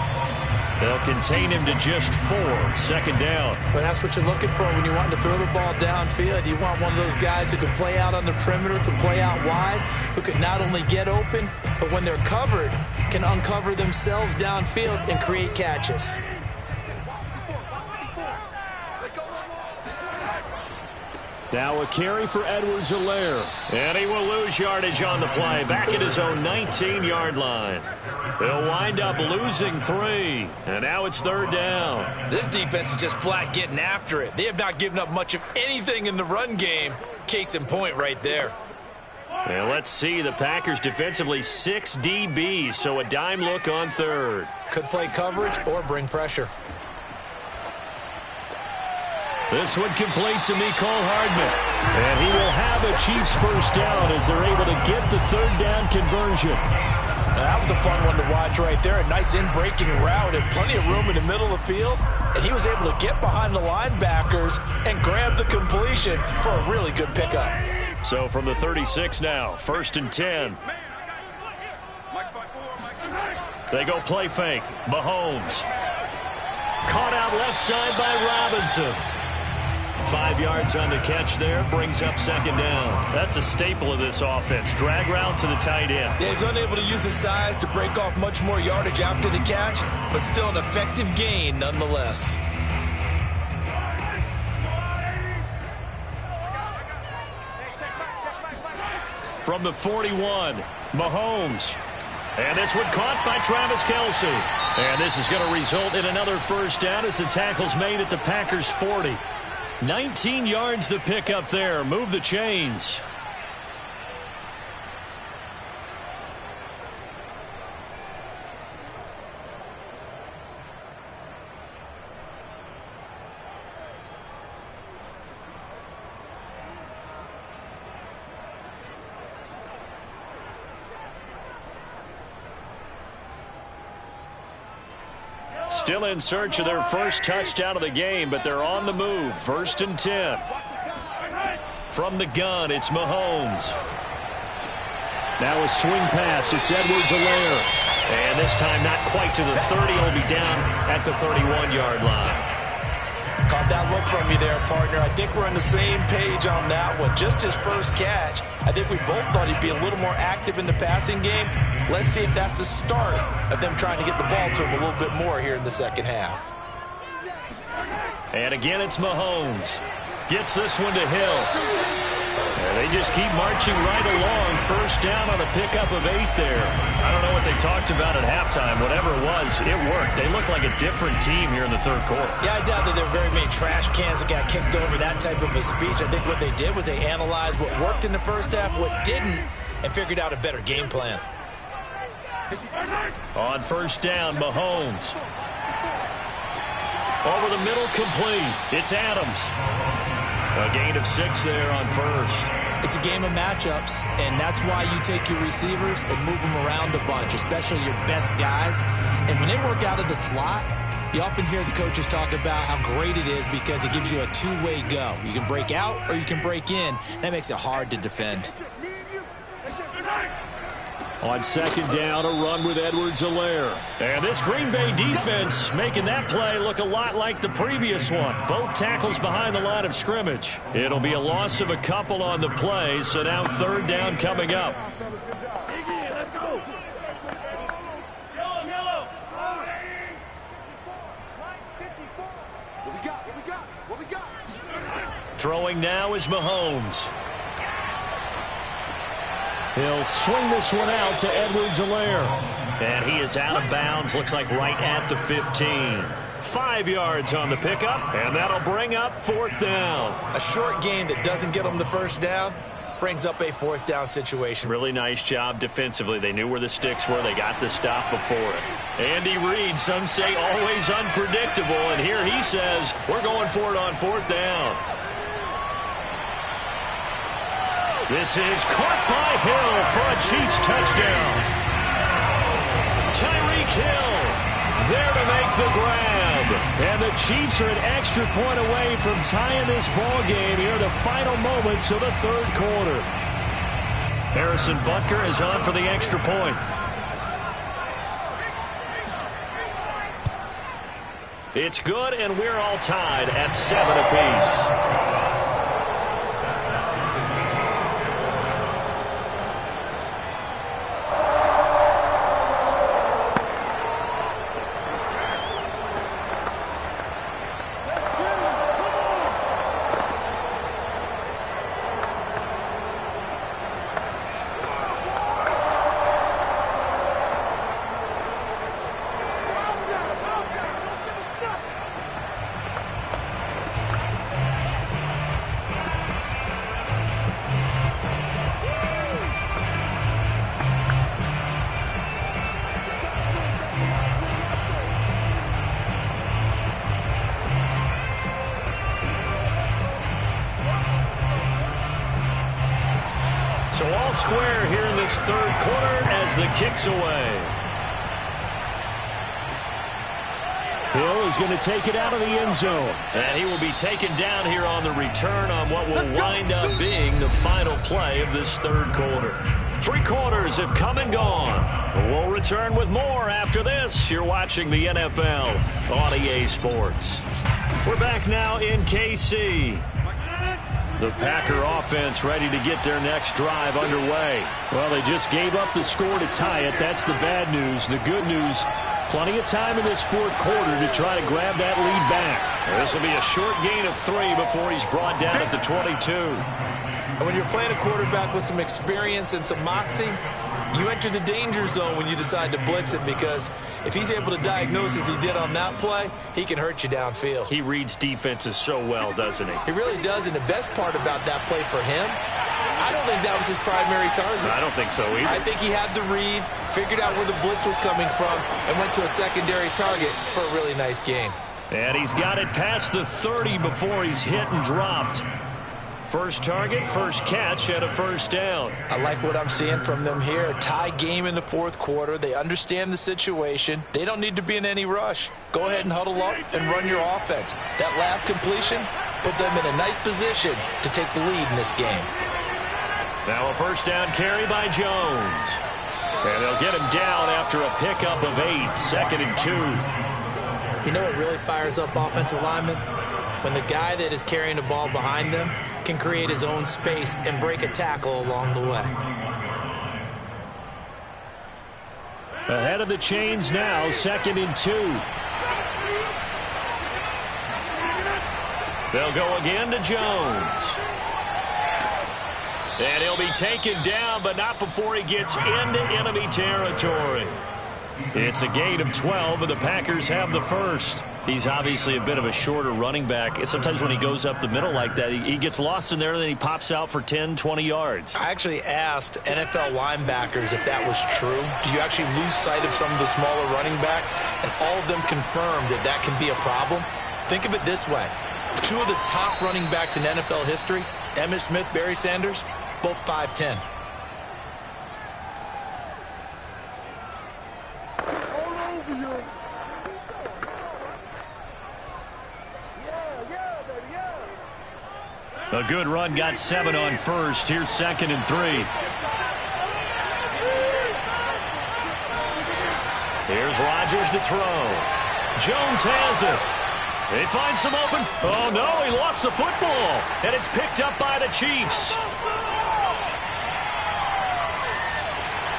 They'll contain him to just 4. 2nd down. But that's what you're looking for when you want to throw the ball downfield. You want one of those guys who can play out on the perimeter, can play out wide, who can not only get open, but when they're covered, can uncover themselves downfield and create catches. Now a carry for Edwards-Helaire. And he will lose yardage on the play. Back at his own 19-yard line. They'll wind up losing 3. And now it's 3rd down. This defense is just flat getting after it. They have not given up much of anything in the run game. Case in point right there. And let's see, the Packers defensively 6 DBs, so a dime look on 3rd. Could play coverage or bring pressure. This one complete to Mecole Hardman. And he will have a Chiefs 1st down as they're able to get the 3rd down conversion. That was a fun one to watch right there. A nice in-breaking route and plenty of room in the middle of the field. And he was able to get behind the linebackers and grab the completion for a really good pickup. So from the 36 now, 1st and 10. They go play fake. Mahomes. Caught out left side by Robinson. 5 yards on the catch there, brings up 2nd down. That's a staple of this offense. Drag route to the tight end. Yeah, he's unable to use his size to break off much more yardage after the catch, but still an effective gain nonetheless. From the 41, Mahomes. And this one caught by Travis Kelce. And this is going to result in another 1st down as the tackle's made at the Packers' 40. 19 yards the pick up there. Move the chains. Still in search of their first touchdown of the game, but they're on the move. 1st and 10. From the gun, it's Mahomes. Now a swing pass. It's Edwards-Helaire. And this time not quite to the 30. He'll be down at the 31-yard line. Caught that look from you there, partner. I think we're on the same page on that one. Just his first catch. I think we both thought he'd be a little more active in the passing game. Let's see if that's the start of them trying to get the ball to him a little bit more here in the 2nd half. And again, it's Mahomes. Gets this one to Hill. And they just keep marching right along. First down on a pickup of 8 there. I don't know what they talked about at halftime. Whatever it was, it worked. They look like a different team here in the third quarter. Yeah, I doubt that there were very many trash cans that got kicked over, that type of a speech. I think what they did was they analyzed what worked in the first half, what didn't, and figured out a better game plan. On first down, Mahomes. Over the middle, complete. It's Adams. A gain of 6 there on first. It's a game of matchups, and that's why you take your receivers and move them around a bunch, especially your best guys. And when they work out of the slot, you often hear the coaches talk about how great it is because it gives you a two-way go. You can break out or you can break in. That makes it hard to defend. On second down, a run with Edwards-Helaire. And this Green Bay defense making that play look a lot like the previous one. Both tackles behind the line of scrimmage. It'll be a loss of a couple on the play, so now third down coming up. Throwing now is Mahomes. He'll swing this one out to Edwards-Helaire. And he is out of bounds, looks like right at the 15. 5 yards on the pickup, and that'll bring up fourth down. A short gain that doesn't get them the first down brings up a fourth down situation. Really nice job defensively. They knew where the sticks were. They got the stop before it. Andy Reid, some say always unpredictable, and here he says, we're going for it on fourth down. This is caught by Hill for a Chiefs touchdown. Tyreek Hill there to make the grab. And the Chiefs are an extra point away from tying this ball game here in the final moments of the third quarter. Harrison Butker is on for the extra point. It's good, and we're all tied at 7 apiece. So all square here in this third quarter as the kick's away. Hill is going to take it out of the end zone. And he will be taken down here on the return on what will wind up being the final play of this third quarter. 3 quarters have come and gone. We'll return with more after this. You're watching the NFL on EA Sports. We're back now in KC. The Packer offense ready to get their next drive underway. Well, they just gave up the score to tie it. That's the bad news. The good news, plenty of time in this fourth quarter to try to grab that lead back. This will be a short gain of 3 before he's brought down at the 22. And when you're playing a quarterback with some experience and some moxie, you enter the danger zone when you decide to blitz him, because if he's able to diagnose as he did on that play, he can hurt you downfield. He reads defenses so well, doesn't he? He really does, and the best part about that play for him, I don't think that was his primary target. I don't think so either. I think he had the read, figured out where the blitz was coming from, and went to a secondary target for a really nice gain. And he's got it past the 30 before he's hit and dropped. First target, first catch, and a first down. I like what I'm seeing from them here. A tie game in the fourth quarter. They understand the situation. They don't need to be in any rush. Go ahead and huddle up and run your offense. That last completion put them in a nice position to take the lead in this game. Now a first down carry by Jones. And they'll get him down after a pickup of 8, 2nd and 2. You know what really fires up offensive linemen? When the guy that is carrying the ball behind them can create his own space and break a tackle along the way. Ahead of the chains now, 2nd and 2. They'll go again to Jones. And he'll be taken down, but not before he gets into enemy territory. It's a gain of 12, and the Packers have the first. He's obviously a bit of a shorter running back. Sometimes when he goes up the middle like that, he gets lost in there, and then he pops out for 10, 20 yards. I actually asked NFL linebackers if that was true. Do you actually lose sight of some of the smaller running backs? And all of them confirmed that that can be a problem. Think of it this way. Two of the top running backs in NFL history, Emmitt Smith, Barry Sanders, both 5'10". A good run, got 7 on first. Here's 2nd and 3. Here's Rodgers to throw. Jones has it. They find some open. Oh, no, he lost the football. And it's picked up by the Chiefs.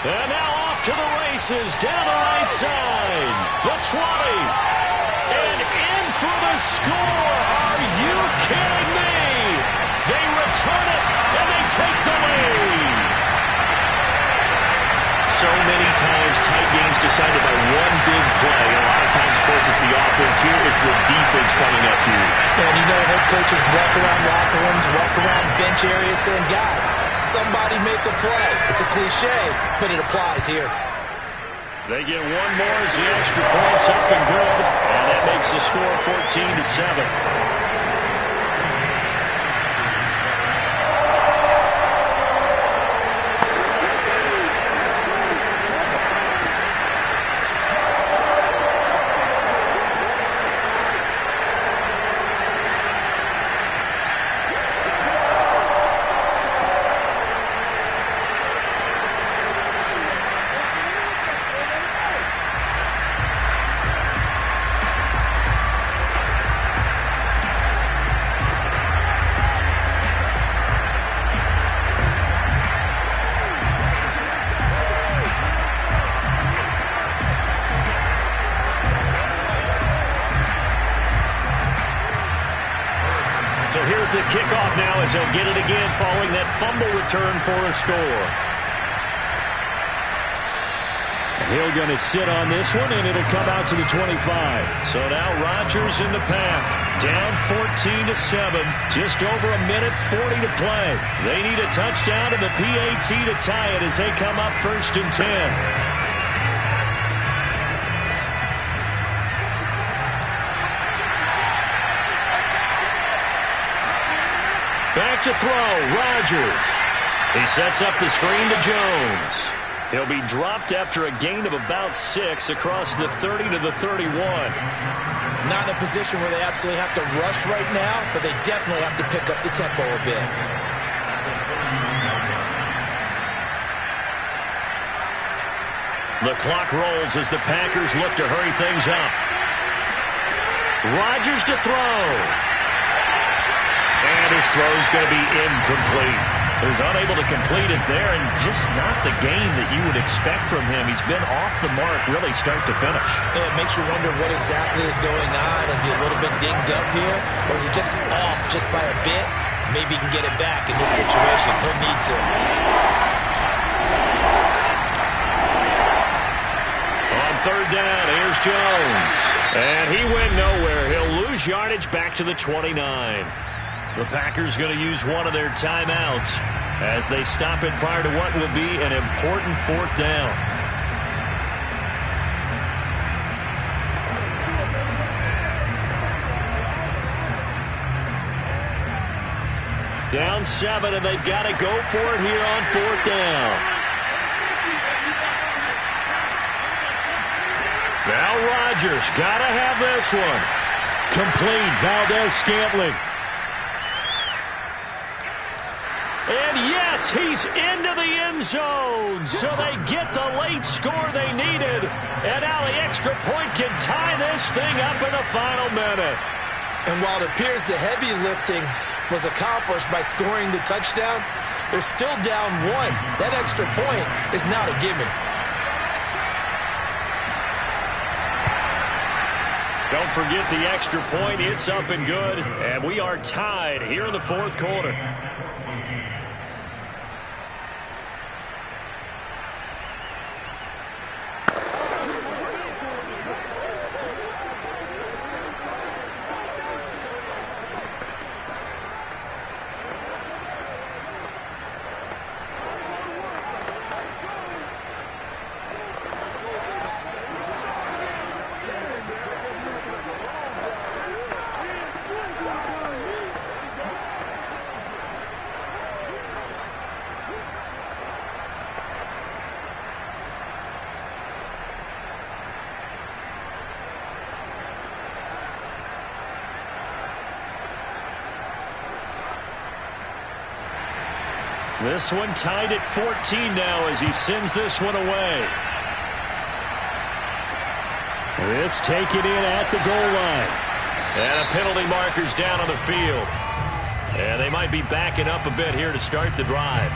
And now off to the races, down the right side. The 20. And in for the score. Are you kidding me? They return it, and they take the lead. So many times, tight games decided by one big play. A lot of times, of course, it's the offense. Here, it's the defense coming up huge. And you know, head coaches walk around locker rooms, walk around bench areas saying, guys, somebody make a play. It's a cliche, but it applies here. They get one more as the extra point's up and good. And that makes the score 14-7. The kickoff now as he'll get it again following that fumble return for a score. Hill going to sit on this one, and it'll come out to the 25. So now Rodgers in the pack. Down 14-7. Just over a minute 40 to play. They need a touchdown and the PAT to tie it as they come up 1st and 10. Back to throw, Rodgers. He sets up the screen to Jones. He'll be dropped after a gain of about 6 across the 30 to the 31. Not in a position where they absolutely have to rush right now, but they definitely have to pick up the tempo a bit. The clock rolls as the Packers look to hurry things up. Rodgers to throw. And his throw's going to be incomplete. So he's unable to complete it there, and just not the game that you would expect from him. He's been off the mark really start to finish. Yeah, it makes you wonder what exactly is going on. Is he a little bit dinged up here, or is he just off just by a bit? Maybe he can get it back in this situation. He'll need to. On 3rd down, here's Jones. And he went nowhere. He'll lose yardage back to the 29. The Packers going to use one of their timeouts as they stop it prior to what will be an important 4th down. Down 7, and they've got to go for it here on 4th down. Now Rodgers got to have this one. Complete, Valdez-Scantling. And yes, he's into the end zone. So they get the late score they needed. And now the extra point can tie this thing up in the final minute. And while it appears the heavy lifting was accomplished by scoring the touchdown, they're still down 1. That extra point is not a gimme. Don't forget the extra point. It's up and good. And we are tied here in the 4th quarter. This one tied at 14 now as he sends this one away. This taken in at the goal line. And a penalty marker's down on the field. And they might be backing up a bit here to start the drive.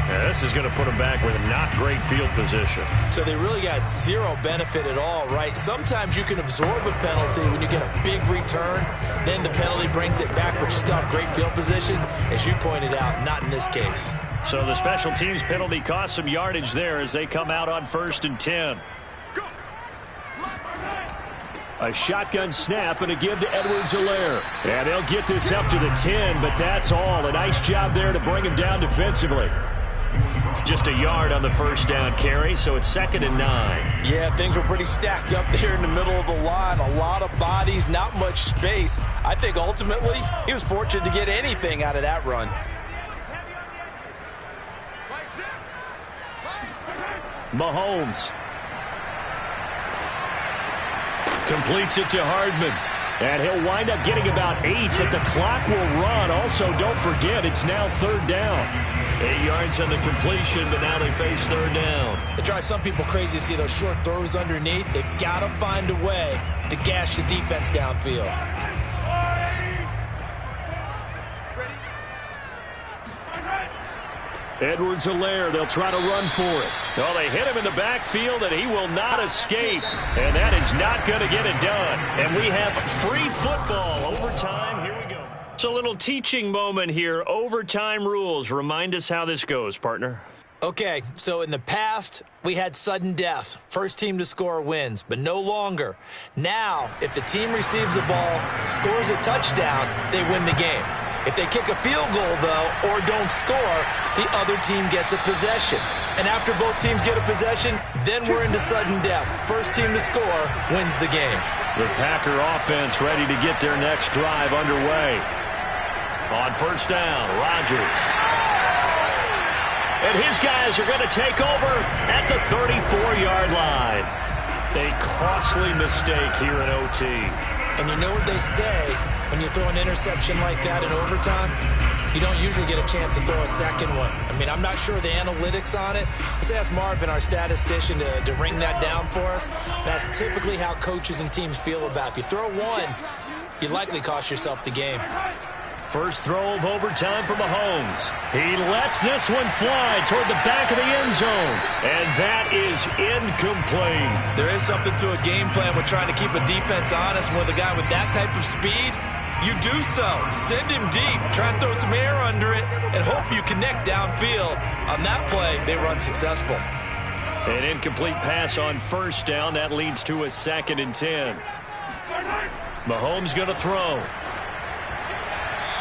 Yeah, this is going to put them back with a not great field position. So they really got zero benefit at all, right? Sometimes you can absorb a penalty when you get a big return. Then the penalty brings it back, but you still have great field position. As you pointed out, not in this case. So the special teams penalty cost some yardage there as they come out on 1st and 10. A shotgun snap and a give to Edwards-Helaire. And they'll get this up to the 10, but that's all. A nice job there to bring him down defensively. Just a yard on the first down carry, so it's 2nd and 9. Yeah, things were pretty stacked up there in the middle of the line. A lot of bodies, not much space. I think ultimately he was fortunate to get anything out of that run. Mahomes completes it to Hardman. And he'll wind up getting about 8, but the clock will run. Also, don't forget, it's now 3rd down. 8 yards on the completion, but now they face 3rd down. It drives some people crazy to see those short throws underneath. They've got to find a way to gash the defense downfield. Edwards-Helaire, they'll try to run for it. Oh, they hit him in the backfield, and he will not escape. And that is not going to get it done. And we have free football. Overtime, here we go. It's a little teaching moment here. Overtime rules. Remind us how this goes, partner. Okay, so in the past, we had sudden death. First team to score wins, but no longer. Now, if the team receives the ball, scores a touchdown, they win the game. If they kick a field goal, though, or don't score, the other team gets a possession. And after both teams get a possession, then we're into sudden death. First team to score wins the game. The Packer offense ready to get their next drive underway. On 1st down, Rodgers. And his guys are going to take over at the 34-yard line. A costly mistake here in OT. And you know what they say, when you throw an interception like that in overtime, you don't usually get a chance to throw a second one. I mean, I'm not sure the analytics on it. Let's ask Marvin, our statistician, to ring that down for us. That's typically how coaches and teams feel about it. If you throw one, you likely cost yourself the game. First throw of overtime for Mahomes. He lets this one fly toward the back of the end zone. And that is incomplete. There is something to a game plan with trying to keep a defense honest. With a guy with that type of speed, you do so. Send him deep. Try and throw some air under it and hope you connect downfield. On that play, they run successful. An incomplete pass on 1st down. That leads to a 2nd and 10. Mahomes going to throw.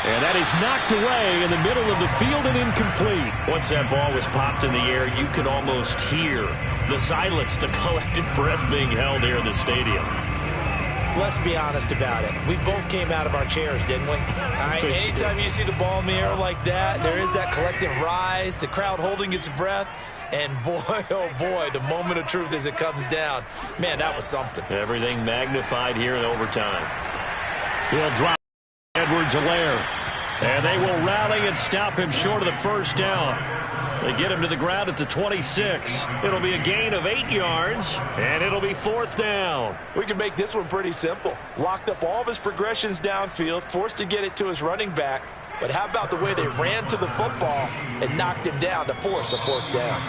And that is knocked away in the middle of the field and incomplete. Once that ball was popped in the air, you could almost hear the silence, the collective breath being held here in the stadium. Let's be honest about it. We both came out of our chairs, didn't we? All right, anytime you see the ball in the air like that, there is that collective rise, the crowd holding its breath. And boy, oh boy, the moment of truth as it comes down. Man, that was something. Everything magnified here in overtime. He'll drop Edwards-Helaire. And they will rally and stop him short of the 1st down. They get him to the ground at the 26. It'll be a gain of 8 yards, and it'll be 4th down. We can make this one pretty simple. Locked up all of his progressions downfield, forced to get it to his running back. But how about the way they ran to the football and knocked him down to force a 4th down?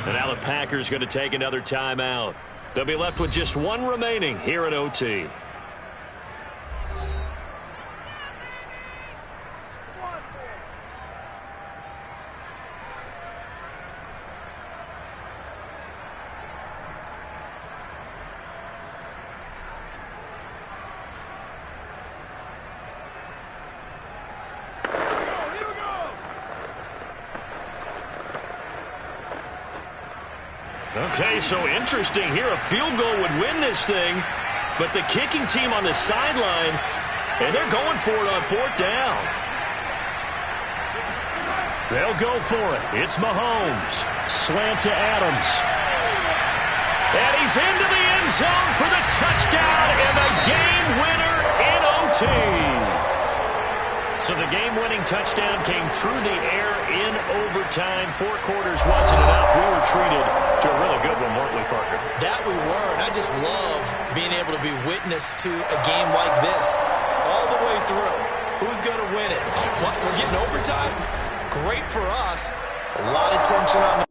And now the Packers going to take another timeout. They'll be left with just one remaining here at OT. Okay, so interesting here. A field goal would win this thing, but the kicking team on the sideline, and they're going for it on 4th down. They'll go for it. It's Mahomes. Slant to Adams. And he's into the end zone for the touchdown and the game winner in OT. So And the game-winning touchdown came through the air in overtime. 4 quarters wasn't enough. We were treated to a really good one, weren't we, Parker? That we were, and I just love being able to be witness to a game like this all the way through. Who's going to win it? Oh, what? We're getting overtime? Great for us. A lot of tension on the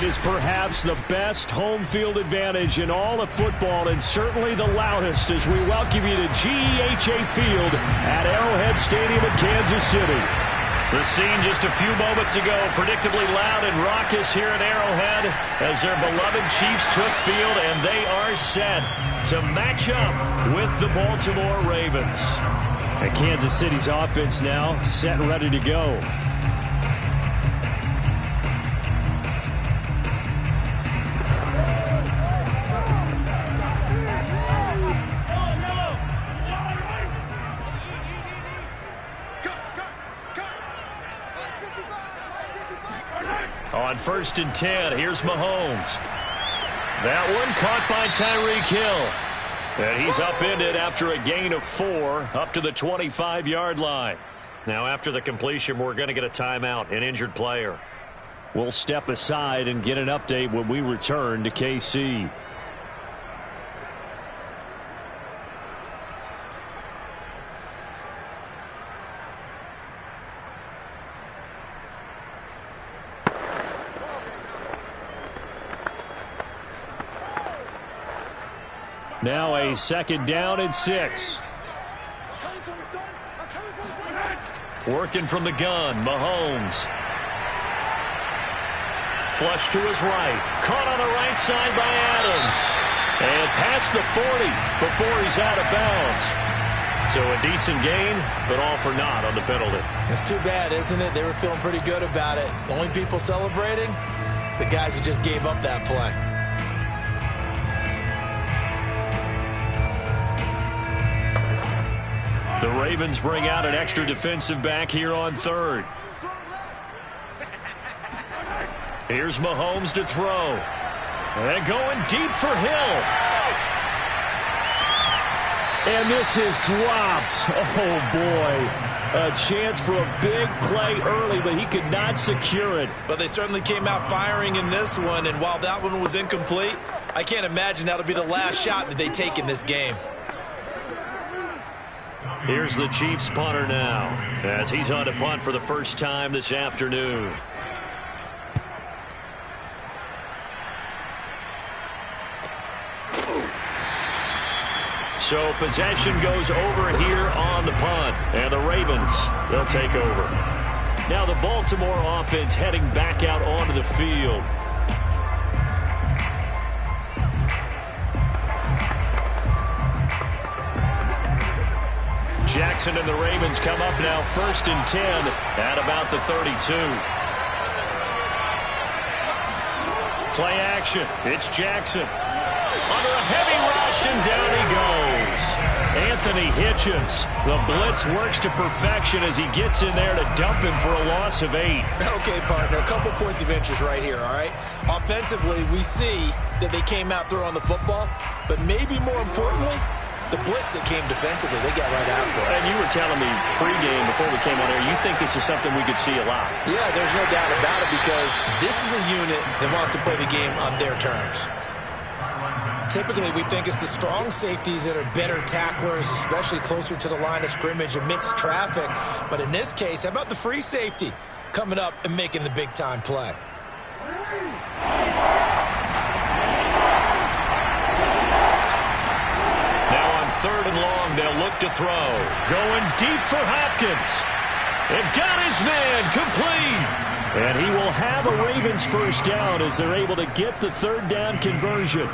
is perhaps the best home field advantage in all of football, and certainly the loudest, as we welcome you to GEHA Field at Arrowhead Stadium in Kansas City. The scene just a few moments ago, predictably loud and raucous here at Arrowhead as their beloved Chiefs took field, and they are set to match up with the Baltimore Ravens. And Kansas City's offense now set and ready to go. On 1st and 10, here's Mahomes. That one caught by Tyreek Hill. And he's upended after a gain of 4 up to the 25-yard line. Now, after the completion, we're going to get a timeout, an injured player. We'll step aside and get an update when we return to KC. Now a 2nd down and 6. Working from the gun, Mahomes. Flush to his right. Caught on the right side by Adams. And past the 40 before he's out of bounds. So a decent gain, but all for naught on the penalty. It's too bad, isn't it? They were feeling pretty good about it. The only people celebrating, the guys who just gave up that play. The Ravens bring out an extra defensive back here on 3rd. Here's Mahomes to throw. And going deep for Hill. And this is dropped. Oh, boy. A chance for a big play early, but he could not secure it. But they certainly came out firing in this one, and while that one was incomplete, I can't imagine that'll be the last shot that they take in this game. Here's the Chiefs punter now, as he's on to punt for the first time this afternoon. So possession goes over here on the punt, and the Ravens, they'll take over. Now the Baltimore offense heading back out onto the field. Jackson and the Ravens come up now 1st and 10 at about the 32. Play action. It's Jackson. Under a heavy rush, and down he goes. Anthony Hitchens. The blitz works to perfection as he gets in there to dump him for a loss of 8. Okay, partner, a couple points of interest right here, all right? Offensively, we see that they came out throwing the football, but maybe more importantly, the blitz that came defensively, they got right after it. And you were telling me pregame before we came on air, you think this is something we could see a lot. Yeah, there's no doubt about it, because this is a unit that wants to play the game on their terms. Typically, we think it's the strong safeties that are better tacklers, especially closer to the line of scrimmage amidst traffic. But in this case, how about the free safety coming up and making the big-time play? Now on 3rd and long, they'll look to throw. Going deep for Hopkins. And got his man complete. And he will have a Ravens first down as they're able to get the 3rd down conversion.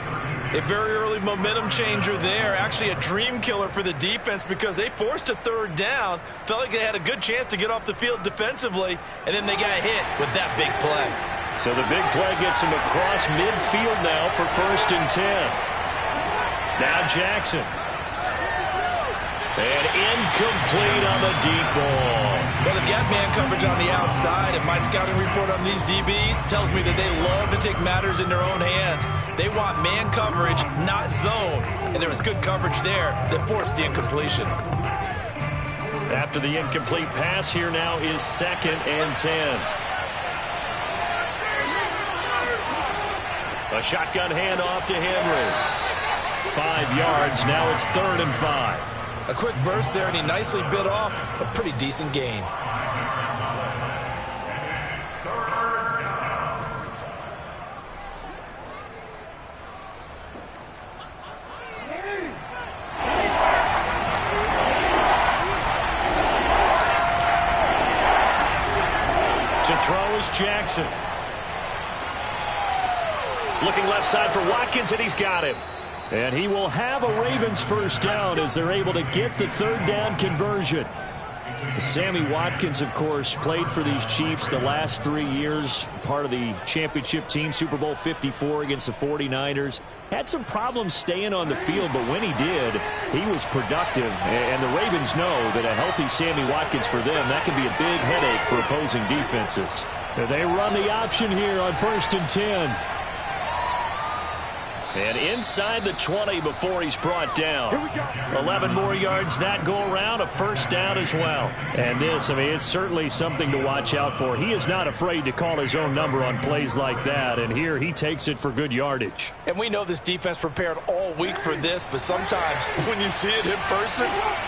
A very early momentum changer there. Actually a dream killer for the defense because they forced a 3rd down. Felt like they had a good chance to get off the field defensively, and then they got hit with that big play. So the big play gets him across midfield now for 1st and 10. Now Jackson. And incomplete on the deep ball. Well, they've got man coverage on the outside, and my scouting report on these DBs tells me that they love to take matters in their own hands. They want man coverage, not zone. And there was good coverage there that forced the incompletion. After the incomplete pass, here now is 2nd and 10. A shotgun handoff to Henry. 5 yards, now it's 3rd and 5. A quick burst there, and he nicely bit off a pretty decent gain. throw is Jackson. Looking left side for Watkins, and he's got him. And he will have a Ravens first down as they're able to get the third down conversion. Sammy Watkins, of course, played for these Chiefs the last 3 years, part of the championship team, Super Bowl 54 against the 49ers. Had some problems staying on the field, but when he did, he was productive. And the Ravens know that a healthy Sammy Watkins for them, that can be a big headache for opposing defenses. They run the option here on 1st and 10. And inside the 20 before he's brought down. 11 more yards that go around, a first down as well. And this, I mean, it's certainly something to watch out for. He is not afraid to call his own number on plays like that, and here he takes it for good yardage. And we know this defense prepared all week for this, but sometimes when you see it in person,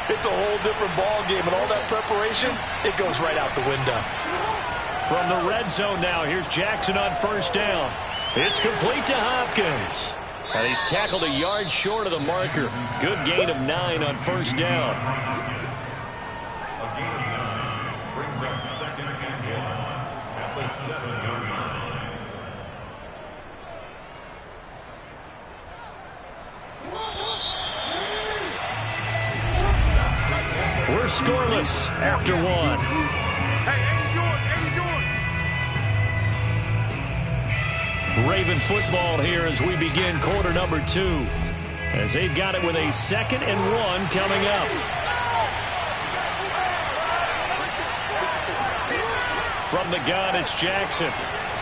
it's a whole different ball game, and all that preparation, it goes right out the window. From the red zone now, here's Jackson on first down. It's complete to Hopkins. And he's tackled a yard short of the marker. Good gain of 9 on first down. A gain of 9 brings up 2nd and 1 at the 7-yard line. We're scoreless after 1. Raven football here as we begin quarter number 2. As they've got it with a 2nd and 1 coming up. From the gun, it's Jackson.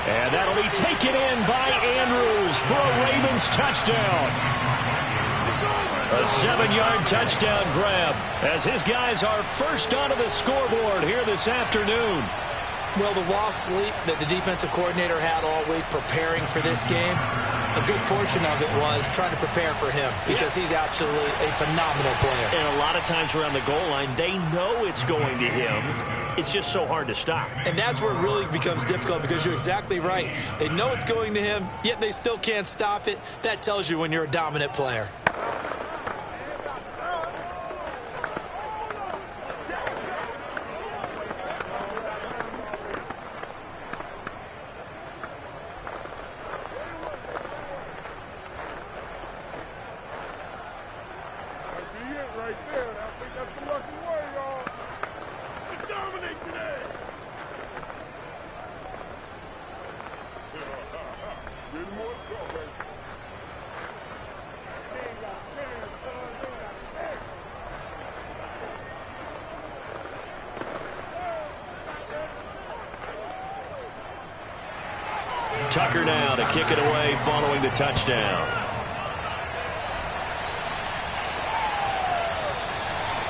And that'll be taken in by Andrews for a Ravens touchdown. A 7-yard touchdown grab as his guys are first onto the scoreboard here this afternoon. Well, the lost sleep that the defensive coordinator had all week preparing for this game, a good portion of it was trying to prepare for him because he's absolutely a phenomenal player. And a lot of times around the goal line, they know it's going to him. It's just so hard to stop. And that's where it really becomes difficult because you're exactly right. They know it's going to him, yet they still can't stop it. That tells you when you're a dominant player. Tucker now to kick it away following the touchdown.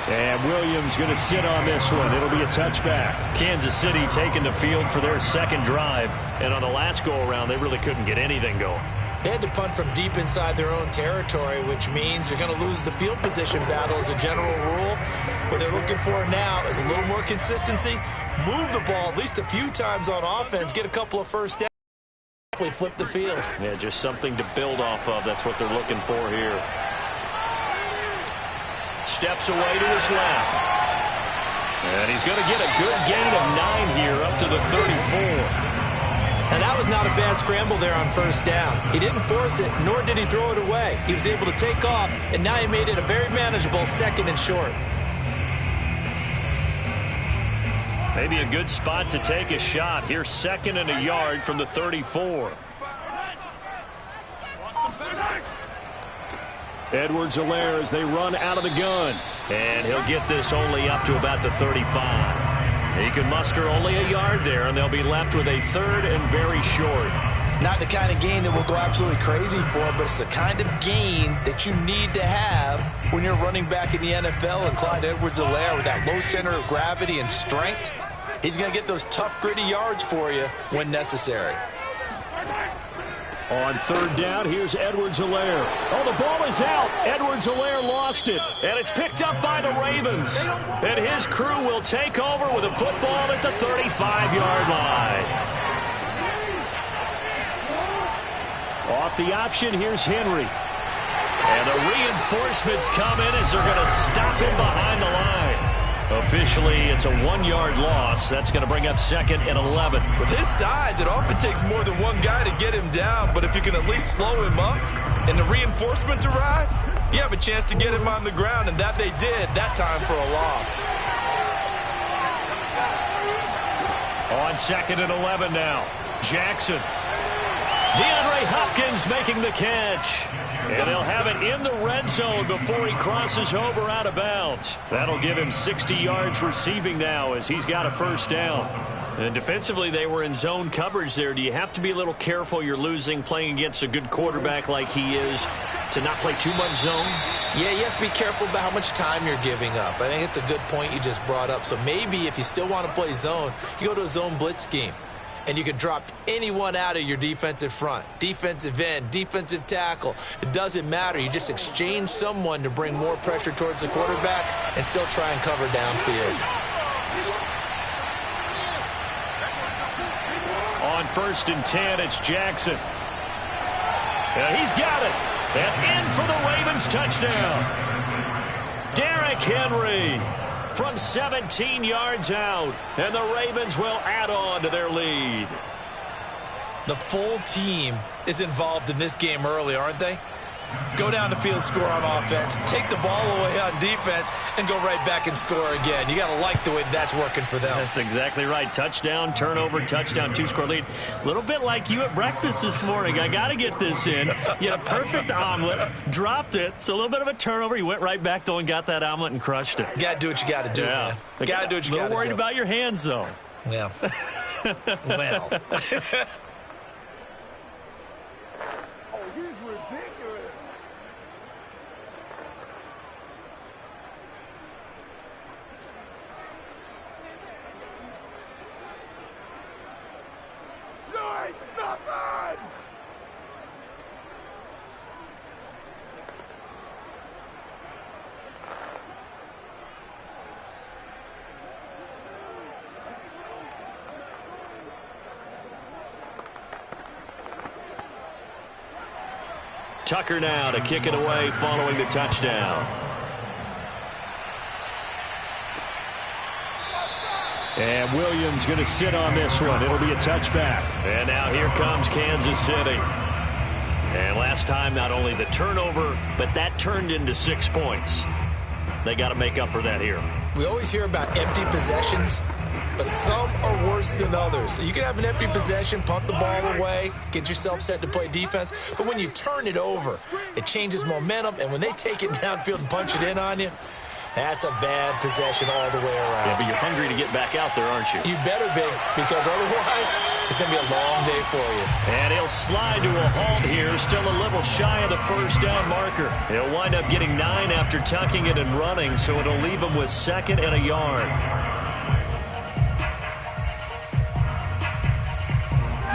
And Williams going to sit on this one. It'll be a touchback. Kansas City taking the field for their second drive. And on the last go-around, they really couldn't get anything going. They had to punt from deep inside their own territory, which means you're going to lose the field position battle as a general rule. What they're looking for now is a little more consistency. Move the ball at least a few times on offense. Get a couple of first downs. Flip the field. Yeah, just something to build off of. That's what they're looking for here. Steps away to his left. And he's going to get a good gain of 9 here up to the 34. And that was not a bad scramble there on first down. He didn't force it, nor did he throw it away. He was able to take off, and now he made it a very manageable 2nd and short. Maybe a good spot to take a shot. Here's 2nd and a yard from the 34. Edwards-Helaire as they run out of the gun. And he'll get this only up to about the 35. He can muster only a yard there, and they'll be left with a 3rd and very short. Not the kind of gain that we'll go absolutely crazy for, but it's the kind of gain that you need to have when you're running back in the NFL. And Clyde Edwards-Helaire with that low center of gravity and strength, he's going to get those tough, gritty yards for you when necessary. On 3rd down, here's Edwards-Helaire. Oh, the ball is out. Edwards-Helaire lost it. And it's picked up by the Ravens. And his crew will take over with a football at the 35-yard line. Off the option, here's Henry. And the reinforcements come in as they're going to stop him behind the line. A officially it's a 1-yard loss. That's going to bring up 2nd and 11. With his size, it often takes more than one guy to get him down, but if you can at least slow him up and the reinforcements arrive, you have a chance to get him on the ground, and that they did that time for a loss. On 2nd and 11 now, Jackson. DeAndre Hopkins making the catch. And they'll have it in the red zone before he crosses over out of bounds. That'll give him 60 yards receiving now as he's got a first down. And defensively, they were in zone coverage there. Do you have to be a little careful you're losing playing against a good quarterback like he is to not play too much zone? Yeah, you have to be careful about how much time you're giving up. I think it's a good point you just brought up. So maybe if you still want to play zone, you go to a zone blitz scheme. And you can drop anyone out of your defensive front, defensive end, defensive tackle. It doesn't matter. You just exchange someone to bring more pressure towards the quarterback and still try and cover downfield. On 1st and 10, it's Jackson. He's got it. And in for the Ravens touchdown. Derrick Henry from 17 yards out, and the Ravens will add on to their lead. The full team is involved in this game early, aren't they? Go down the field, score on offense, take the ball away on defense, and go right back and score again. You got to like the way that's working for them. That's exactly right. Touchdown, turnover, touchdown, 2-score lead. A little bit like you at breakfast this morning. I got to get this in. You had a perfect omelet, dropped it, so a little bit of a turnover. You went right back, though, and got that omelet and crushed it. You got to do what you got to do, man. You got to do what you got to do. A little worried about your hands, though. Yeah. Well. Tucker now to kick it away following the touchdown. And Williams going to sit on this one. It'll be a touchback. And now here comes Kansas City. And last time, not only the turnover, but that turned into 6 points. They got to make up for that here. We always hear about empty possessions, but some are worse than others. You can have an empty possession, punt the ball away, get yourself set to play defense, but when you turn it over, it changes momentum, and when they take it downfield and punch it in on you, that's a bad possession all the way around. Yeah, but you're hungry to get back out there, aren't you? You better be, because otherwise it's going to be a long day for you. And he'll slide to a halt here, still a little shy of the first down marker. He'll wind up getting 9 after tucking it and running, so it'll leave him with 2nd and a yard.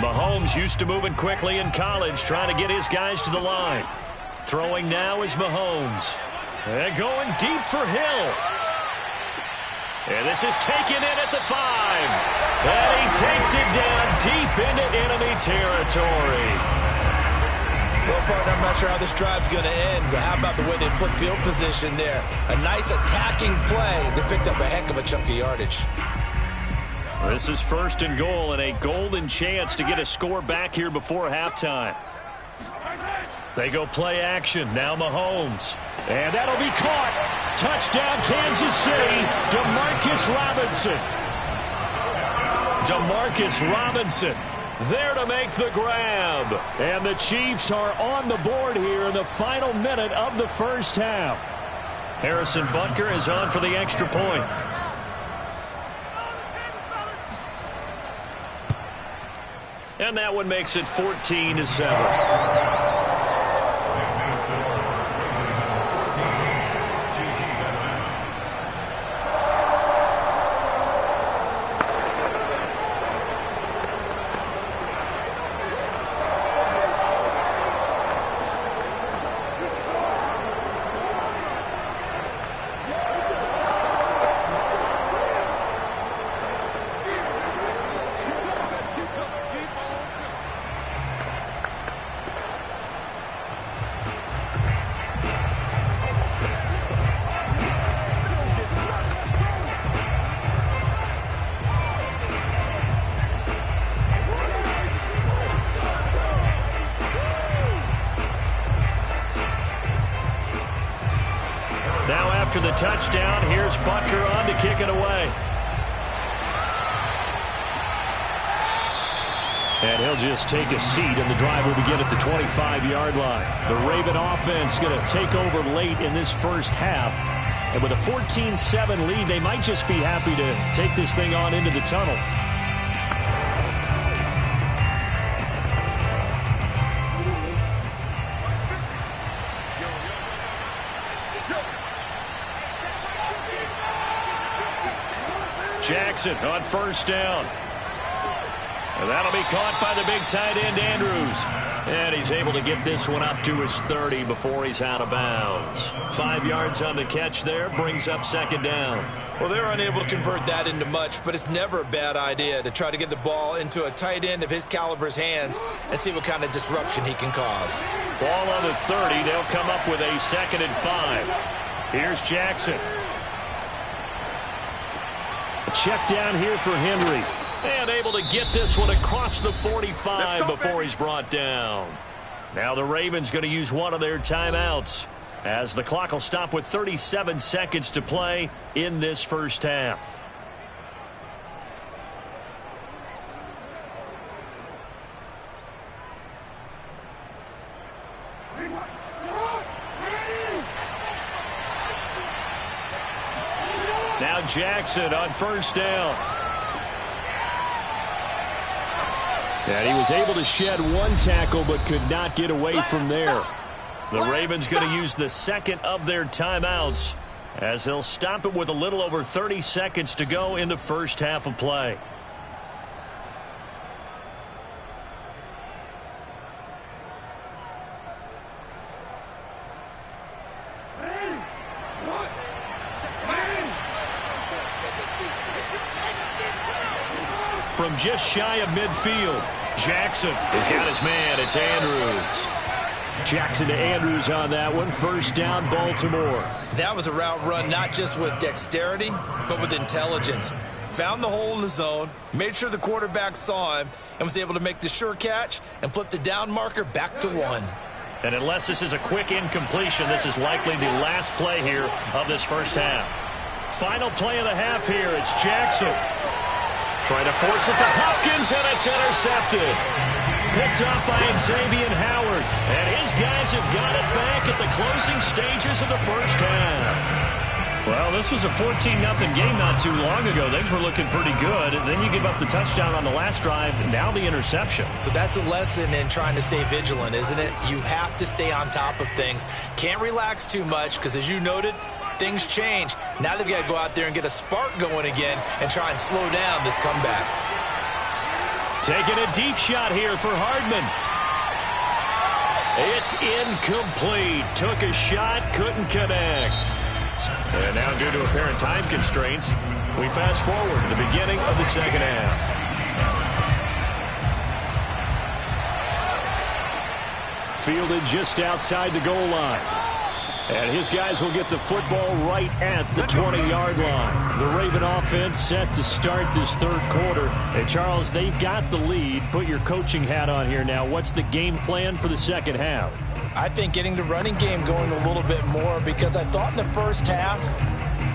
Mahomes used to moving quickly in college, trying to get his guys to the line. Throwing now is Mahomes. And going deep for Hill. And this is taken in at the 5. And he takes it down deep into enemy territory. Well, partner, I'm not sure how this drive's going to end, but how about the way they flip field position there? A nice attacking play. They picked up a heck of a chunk of yardage. This is 1st and goal and a golden chance to get a score back here before halftime. They go play action. Now Mahomes. And that'll be caught. Touchdown, Kansas City. Demarcus Robinson there to make the grab. And the Chiefs are on the board here in the final minute of the first half. Harrison Butker is on for the extra point. And that one makes it 14-7. touchdown. Here's Butker on to kick it away. And he'll just take a seat, and the drive will begin at the 25-yard line. The Raven offense going to take over late in this first half. And with a 14-7 lead, they might just be happy to take this thing on into the tunnel. Jackson on first down. And that'll be caught by the big tight end, Andrews. And he's able to get this one up to his 30 before he's out of bounds. 5 yards on the catch there, brings up second down. Well, they're unable to convert that into much, but it's never a bad idea to try to get the ball into a tight end of his caliber's hands and see what kind of disruption he can cause. Ball on the 30. They'll come up with a 2nd and 5. Here's Jackson. A check down here for Henry. And able to get this one across the 45 before he's brought down. Now the Ravens going to use one of their timeouts, as the clock will stop with 37 seconds to play in this first half. Now Jackson on first down. And he was able to shed one tackle but could not get away from there. The Ravens going to use the second of their timeouts, as they'll stop it with a little over 30 seconds to go in the first half of play. From just shy of midfield, Jackson has got his man. It's Andrews. Jackson to Andrews on that one. First down, Baltimore. That was a route run not just with dexterity, but with intelligence. Found the hole in the zone, made sure the quarterback saw him, and was able to make the sure catch and flip the down marker back to 1. And unless this is a quick incompletion, this is likely the last play here of this first half. Final play of the half here. It's Jackson. Trying to force it to Hopkins, and it's intercepted. Picked up by Xavier Howard. And his guys have got it back at the closing stages of the first half. Well, this was a 14-0 game not too long ago. Things were looking pretty good. Then you give up the touchdown on the last drive, and now the interception. So that's a lesson in trying to stay vigilant, isn't it? You have to stay on top of things. Can't relax too much, because as you noted, things change. Now they've got to go out there and get a spark going again and try and slow down this comeback. Taking a deep shot here for Hardman. It's incomplete. Took a shot, couldn't connect. And now due to apparent time constraints, we fast forward to the beginning of the second half. Fielded just outside the goal line. And his guys will get the football right at the 20-yard line. The Raven offense set to start this third quarter. And, Charles, they've got the lead. Put your coaching hat on here now. What's the game plan for the second half? I think getting the running game going a little bit more, because I thought in the first half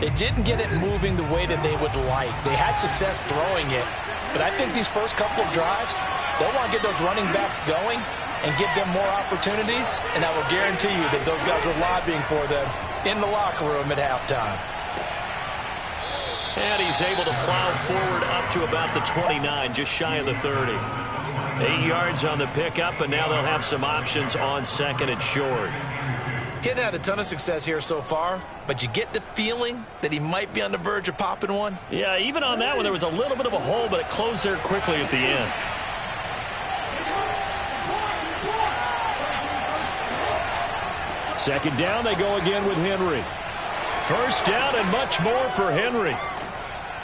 they didn't get it moving the way that they would like. They had success throwing it. But I think these first couple of drives, they'll want to get those running backs going and give them more opportunities, and I will guarantee you that those guys were lobbying for them in the locker room at halftime. And he's able to plow forward up to about the 29, just shy of the 30. 8 yards on the pickup, and now they'll have some options on second and short. Hitting had a ton of success here so far, but you get the feeling that he might be on the verge of popping one. Yeah, even on that one, there was a little bit of a hole, but it closed there quickly at the end. Second down, they go again with Henry. First down and much more for Henry.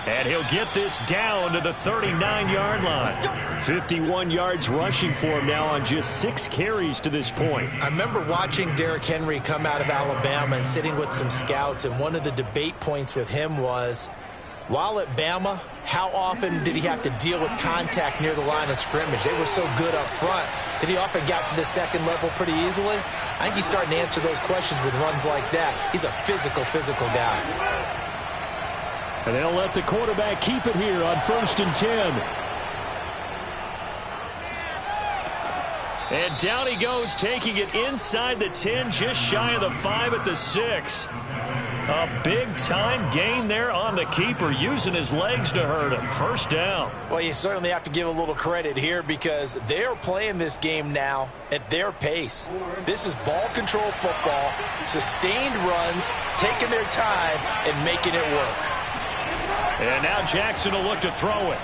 And he'll get this down to the 39-yard line. 51 yards rushing for him now on just 6 carries to this point. I remember watching Derrick Henry come out of Alabama and sitting with some scouts, and one of the debate points with him was, While at Bama, how often did he have to deal with contact near the line of scrimmage? They were so good up front that he often got to the second level pretty easily. I think he's starting to answer those questions with runs like that. He's a physical guy. And they'll let the quarterback keep it here on 1st and 10. And down he goes, taking it inside the 10, just shy of the 5 at the 6. A big-time gain there on the keeper, using his legs to hurt him. First down. Well, you certainly have to give a little credit here because they're playing this game now at their pace. This is ball control football, sustained runs, taking their time, and making it work. And now Jackson will look to throw it.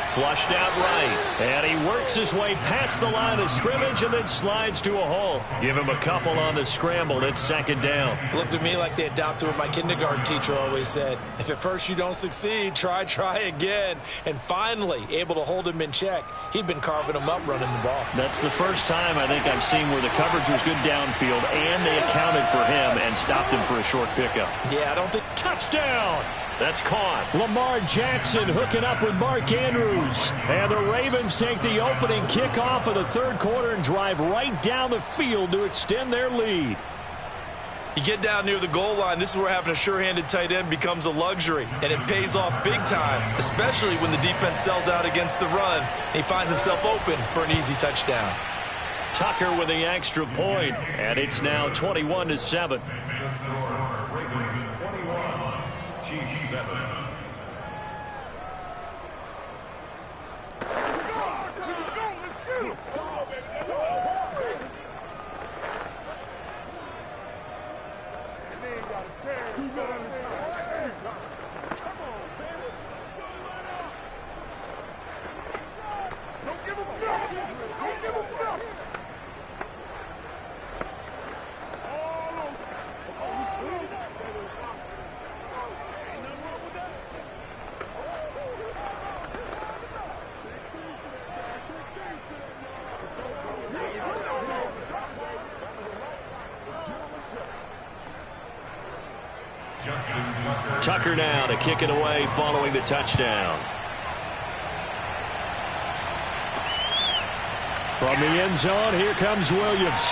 Flushed out right. And he works his way past the line of scrimmage and then slides to a hole. Give him a couple on the scramble. It's 2nd down. Looked to me like they adopted what my kindergarten teacher always said. If at first you don't succeed, try again. And finally, able to hold him in check. He'd been carving him up running the ball. That's the first time I think I've seen where the coverage was good downfield and they accounted for him and stopped him for a short pickup. Yeah, I don't think... Touchdown! That's caught. Lamar Jackson hooking up with Mark Andrews. And the Ravens take the opening kickoff of the 3rd quarter and drive right down the field to extend their lead. You get down near the goal line, this is where having a sure-handed tight end becomes a luxury, and it pays off big time, especially when the defense sells out against the run, and he finds himself open for an easy touchdown. Tucker with the extra point, and it's now 21-7. Ravens 21, Chiefs 7. Tucker now to kick it away following the touchdown. From the end zone, here comes Williams.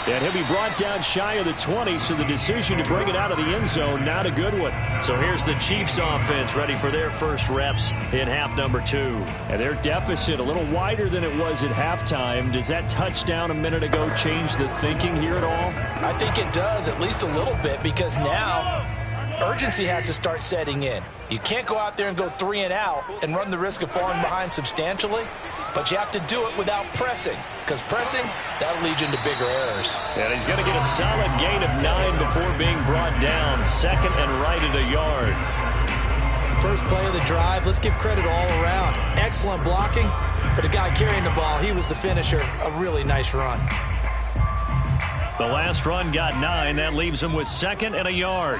And he'll be brought down shy of the 20, so the decision to bring it out of the end zone, not a good one. So here's the Chiefs offense ready for their first reps in half number 2. And their deficit a little wider than it was at halftime. Does that touchdown a minute ago change the thinking here at all? I think it does, at least a little bit, because now urgency has to start setting in. You can't go out there and go 3 and out and run the risk of falling behind substantially, but you have to do it without pressing, because pressing, that'll lead you into bigger errors. And he's going to get a solid gain of 9 before being brought down. 2nd and right at a yard. First play of the drive, let's give credit all around. Excellent blocking, but the guy carrying the ball, he was the finisher. A really nice run. The last run got 9. That leaves him with 2nd and a yard.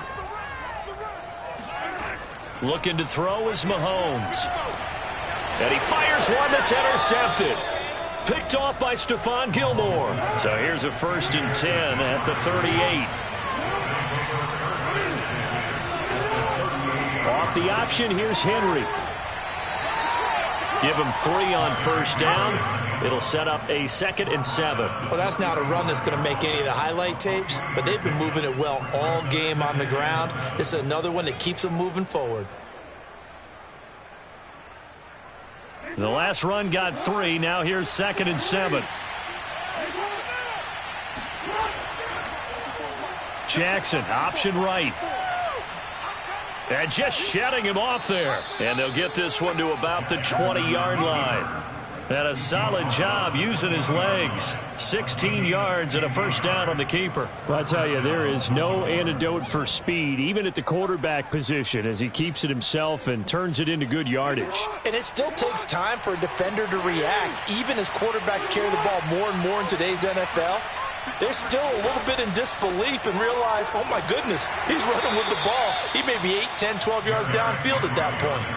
Looking to throw is Mahomes. And he fires one that's intercepted. Picked off by Stephon Gilmore. So here's a 1st and 10 at the 38. Off the option, here's Henry. Give him 3 on 1st down. It'll set up a 2nd and 7. Well, that's not a run that's going to make any of the highlight tapes, but they've been moving it well all game on the ground. This is another one that keeps them moving forward. The last run got 3. Now here's 2nd and 7. Jackson, option right. And just shutting him off there. And they'll get this one to about the 20-yard line. And a solid job using his legs. 16 yards and a 1st down on the keeper. Well, I tell you, there is no antidote for speed, even at the quarterback position, as he keeps it himself and turns it into good yardage. And it still takes time for a defender to react. Even as quarterbacks carry the ball more and more in today's NFL, they're still a little bit in disbelief and realize, oh my goodness, he's running with the ball. He may be 8, 10, 12 yards downfield at that point.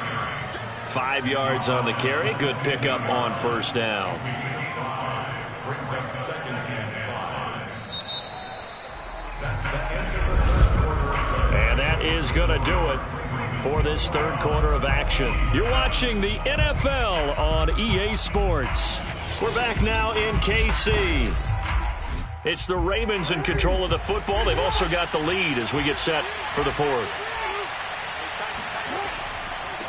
5 yards on the carry. Good pickup on 1st down. Brings up 2nd and 5. That's the end of the 3rd quarter. And that is going to do it. for this third quarter of action. You're watching the NFL on EA Sports. We're back now in KC. It's the Ravens in control of the football. They've also got the lead as we get set for the fourth.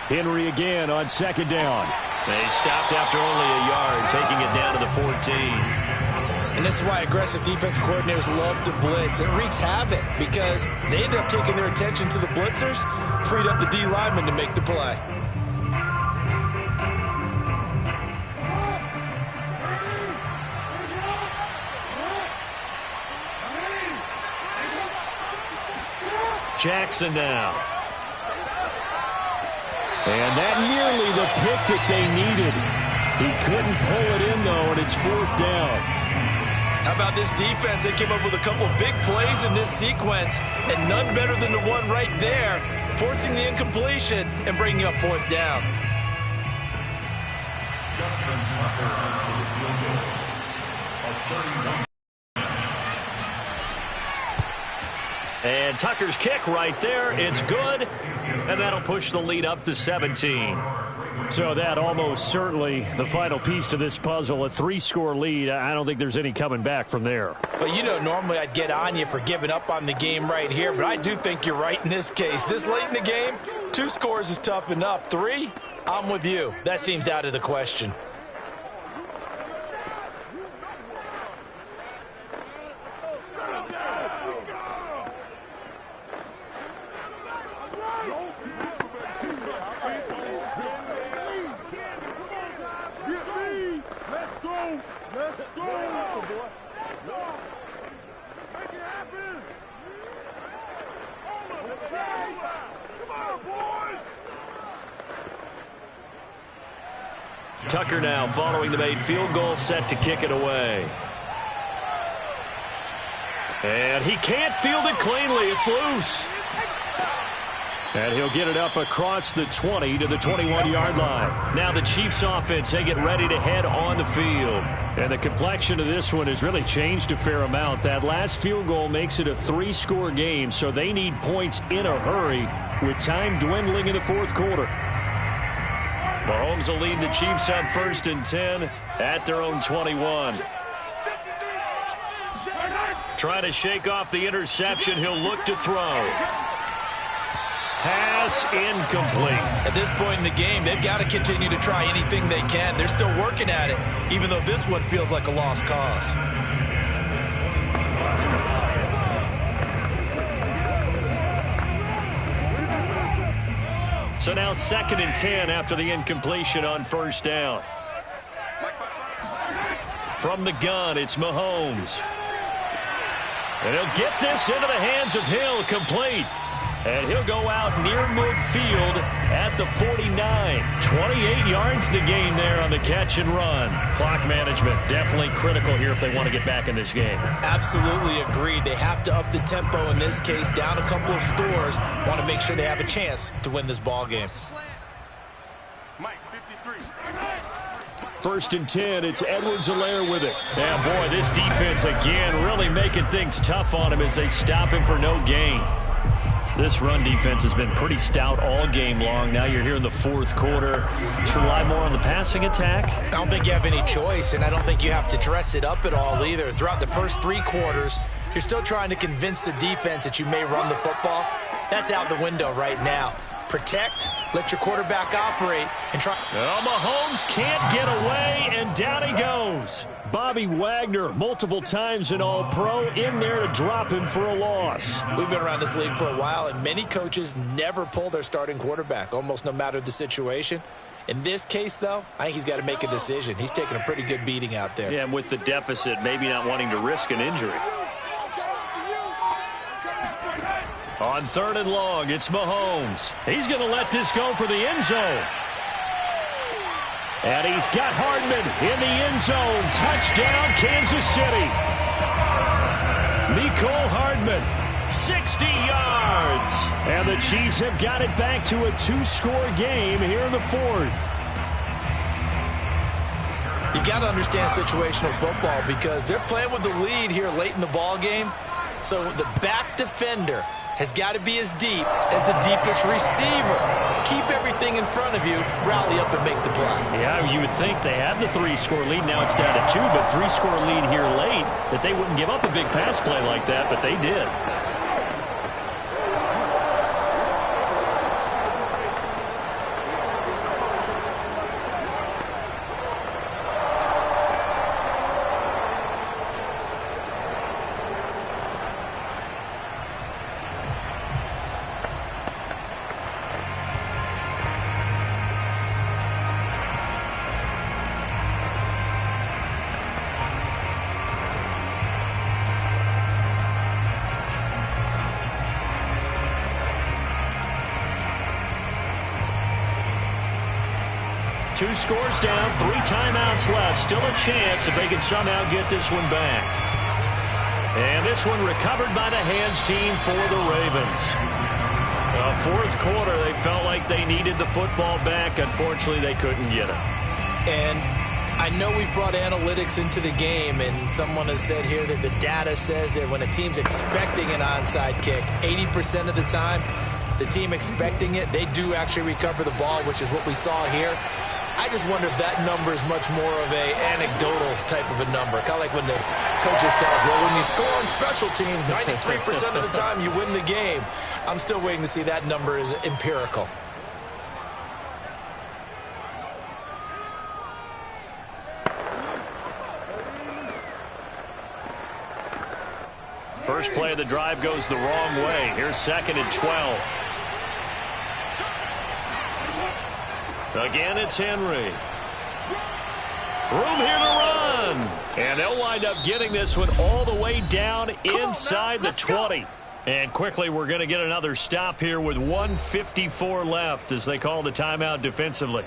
Henry again on second down. They stopped after only a yard, taking it down to the 14. And this is why aggressive defense coordinators love to blitz. It wreaks havoc because they end up taking their attention to the blitzers, freed up the D lineman to make the play. Jackson now. And that nearly the pick that they needed. He couldn't pull it in, though, and it's fourth down. How about this defense? They came up with a couple of big plays in this sequence, and none better than the one right there, forcing the incompletion and bringing up fourth down. Justin Tucker for the field goal of 31. And Tucker's kick right there. It's good. And that'll push the lead up to 17. So that almost certainly the final piece to this puzzle, a 3-score lead. I don't think there's any coming back from there. Well, you know, normally I'd get on you for giving up on the game right here, but I do think you're right in this case. This late in the game, 2 scores is tough enough. 3, I'm with you. That seems out of the question. Tucker now following the made field goal, set to kick it away. And he can't field it cleanly. It's loose. And he'll get it up across the 20 to the 21-yard line. Now the Chiefs offense, they get ready to head on the field. And the complexion of this one has really changed a fair amount. That last field goal makes it a 3-score game, so they need points in a hurry with time dwindling in the fourth quarter. Mahomes will lead the Chiefs on 1st and 10 at their own 21. Trying to shake off the interception. He'll look to throw. Pass incomplete. At this point in the game, they've got to continue to try anything they can. They're still working at it, even though this one feels like a lost cause. So now 2nd and 10 after the incompletion on 1st down. From the gun, it's Mahomes. And he'll get this into the hands of Hill, complete. And he'll go out near midfield at the 49. 28 yards the gain there on the catch and run. Clock management definitely critical here if they want to get back in this game. Absolutely agreed. They have to up the tempo in this case, down a couple of scores. Want to make sure they have a chance to win this ball game. Mike, 53. 1st and 10, it's Edwards-Helaire with it. Yeah, boy, this defense again really making things tough on him as they stop him for no gain. This run defense has been pretty stout all game long. Now you're here in the fourth quarter. Just rely more on the passing attack. I don't think you have any choice, and I don't think you have to dress it up at all either. Throughout the first 3 quarters, you're still trying to convince the defense that you may run the football. That's out the window right now. Protect, let your quarterback operate, and try. Oh, Mahomes can't get away, and down he goes. Bobby Wagner, multiple times an All-Pro, in there to drop him for a loss. We've been around this league for a while, and many coaches never pull their starting quarterback, almost no matter the situation. In this case, though, I think he's got to make a decision. He's taking a pretty good beating out there. Yeah, and with the deficit, maybe not wanting to risk an injury. On 3rd and long, it's Mahomes. He's going to let this go for the end zone. And he's got Hardman in the end zone. Touchdown, Kansas City. Mecole Hardman, 60 yards. And the Chiefs have got it back to a 2-score game here in the fourth. You got to understand situational football because they're playing with the lead here late in the ball game. So the back defender has got to be as deep as the deepest receiver. Keep everything in front of you, rally up and make the play. Yeah, you would think they had the 3-score lead. Now it's down to 2, but 3-score lead here late, that they wouldn't give up a big pass play like that, but they did. Two scores down, 3 timeouts left. Still a chance if they can somehow get this one back. And this one recovered by the hands team for the Ravens. Fourth quarter, they felt like they needed the football back. Unfortunately, they couldn't get it. And I know we brought analytics into the game, and someone has said here that the data says that when a team's expecting an onside kick, 80% of the time, the team expecting it, they do actually recover the ball, which is what we saw here. I just wonder if that number is much more of a anecdotal type of a number. Kind of like when the coaches tell us, well, when you score on special teams, 93% of the time you win the game. I'm still waiting to see that number is empirical. First play of the drive goes the wrong way. Here's 2nd and 12. Again, it's Henry. Room here to run. And they'll wind up getting this one all the way down inside the 20. And quickly, we're going to get another stop here with 1:54 left as they call the timeout defensively.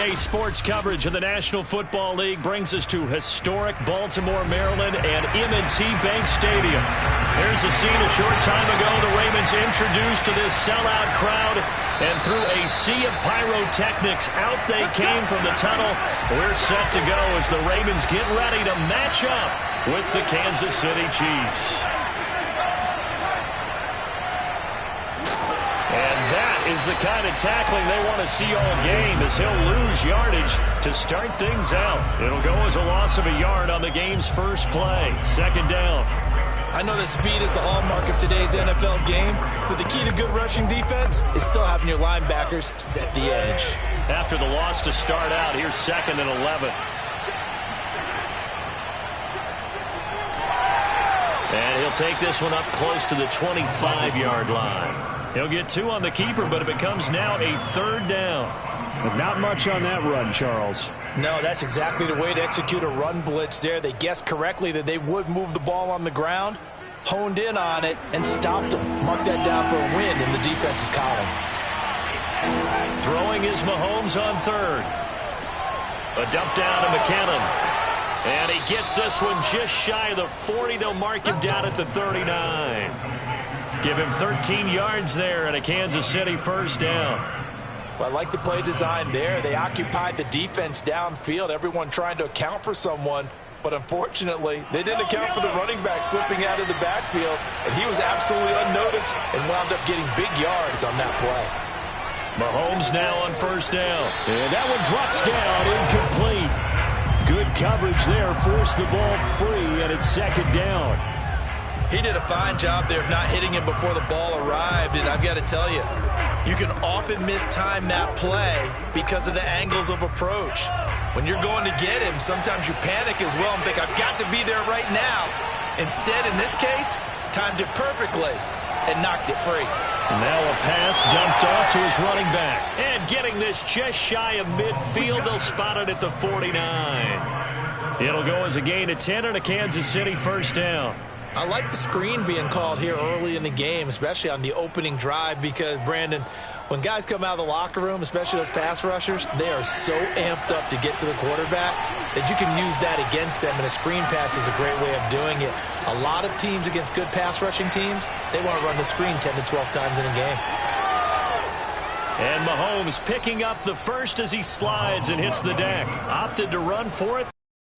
NBA sports coverage of the National Football League brings us to historic Baltimore, Maryland, and M&T Bank Stadium. Here's a scene a short time ago. The Ravens introduced to this sellout crowd, and through a sea of pyrotechnics, out they came from the tunnel. We're set to go as the Ravens get ready to match up with the Kansas City Chiefs. And that is the kind of tackling they want to see all game, as he'll lose yardage to start things out. It'll go as a loss of a yard on the game's first play. Second down. I know that speed is the hallmark of today's NFL game, but the key to good rushing defense is still having your linebackers set the edge. After the loss to start out, here's 2nd and 11. And he'll take this one up close to the 25-yard line. He'll get 2 on the keeper, but it becomes now a 3rd down. But not much on that run, Charles. No, that's exactly the way to execute a run blitz there. They guessed correctly that they would move the ball on the ground, honed in on it, and stopped them. Mark that down for a win in the defense's column. Throwing is Mahomes on 3rd. A dump down to McKinnon. And he gets this one just shy of the 40. They'll mark him down at the 39. Give him 13 yards there and a Kansas City 1st down. Well, I like the play design there. They occupied the defense downfield, everyone trying to account for someone. But unfortunately, they didn't account for the running back slipping out of the backfield. And he was absolutely unnoticed and wound up getting big yards on that play. Mahomes now on 1st down. And that one drops down, incomplete. Good coverage there, forced the ball free, and it's 2nd down. He did a fine job there of not hitting him before the ball arrived, and I've got to tell you, you can often mistime that play because of the angles of approach. When you're going to get him, sometimes you panic as well and think, I've got to be there right now. Instead, in this case, timed it perfectly and knocked it free. Now a pass dumped off to his running back. And getting this just shy of midfield, they'll spot it at the 49. It'll go as a gain of 10 and a Kansas City 1st down. I like the screen being called here early in the game, especially on the opening drive, because, Brandon, when guys come out of the locker room, especially those pass rushers, they are so amped up to get to the quarterback that you can use that against them, and a screen pass is a great way of doing it. A lot of teams against good pass rushing teams, they want to run the screen 10 to 12 times in a game. And Mahomes picking up the 1st as he slides and hits the deck. Opted to run for it.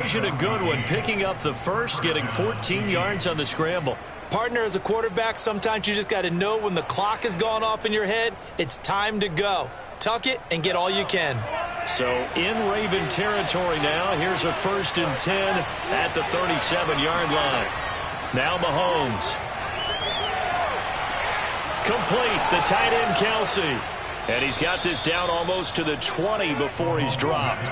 A good one, picking up the 1st, getting 14 yards on the scramble. Partner, as a quarterback, sometimes you just got to know when the clock has gone off in your head, it's time to go. Tuck it and get all you can. So in Raven territory now, here's a 1st and 10 at the 37-yard line. Now Mahomes. Complete, the tight end Kelsey. And he's got this down almost to the 20 before he's dropped.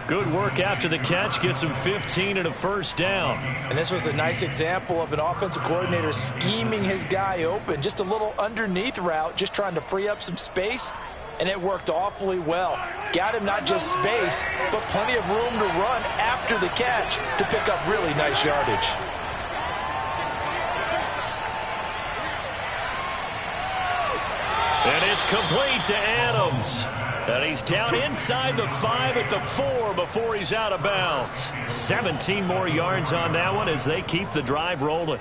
Good work after the catch, gets him 15 and a 1st down. And this was a nice example of an offensive coordinator scheming his guy open. Just a little underneath route, just trying to free up some space, and it worked awfully well. Got him not just space, but plenty of room to run after the catch to pick up really nice yardage. And it's complete to Adams. And he's down inside the 5 at the 4 before he's out of bounds. 17 more yards on that one as they keep the drive rolling.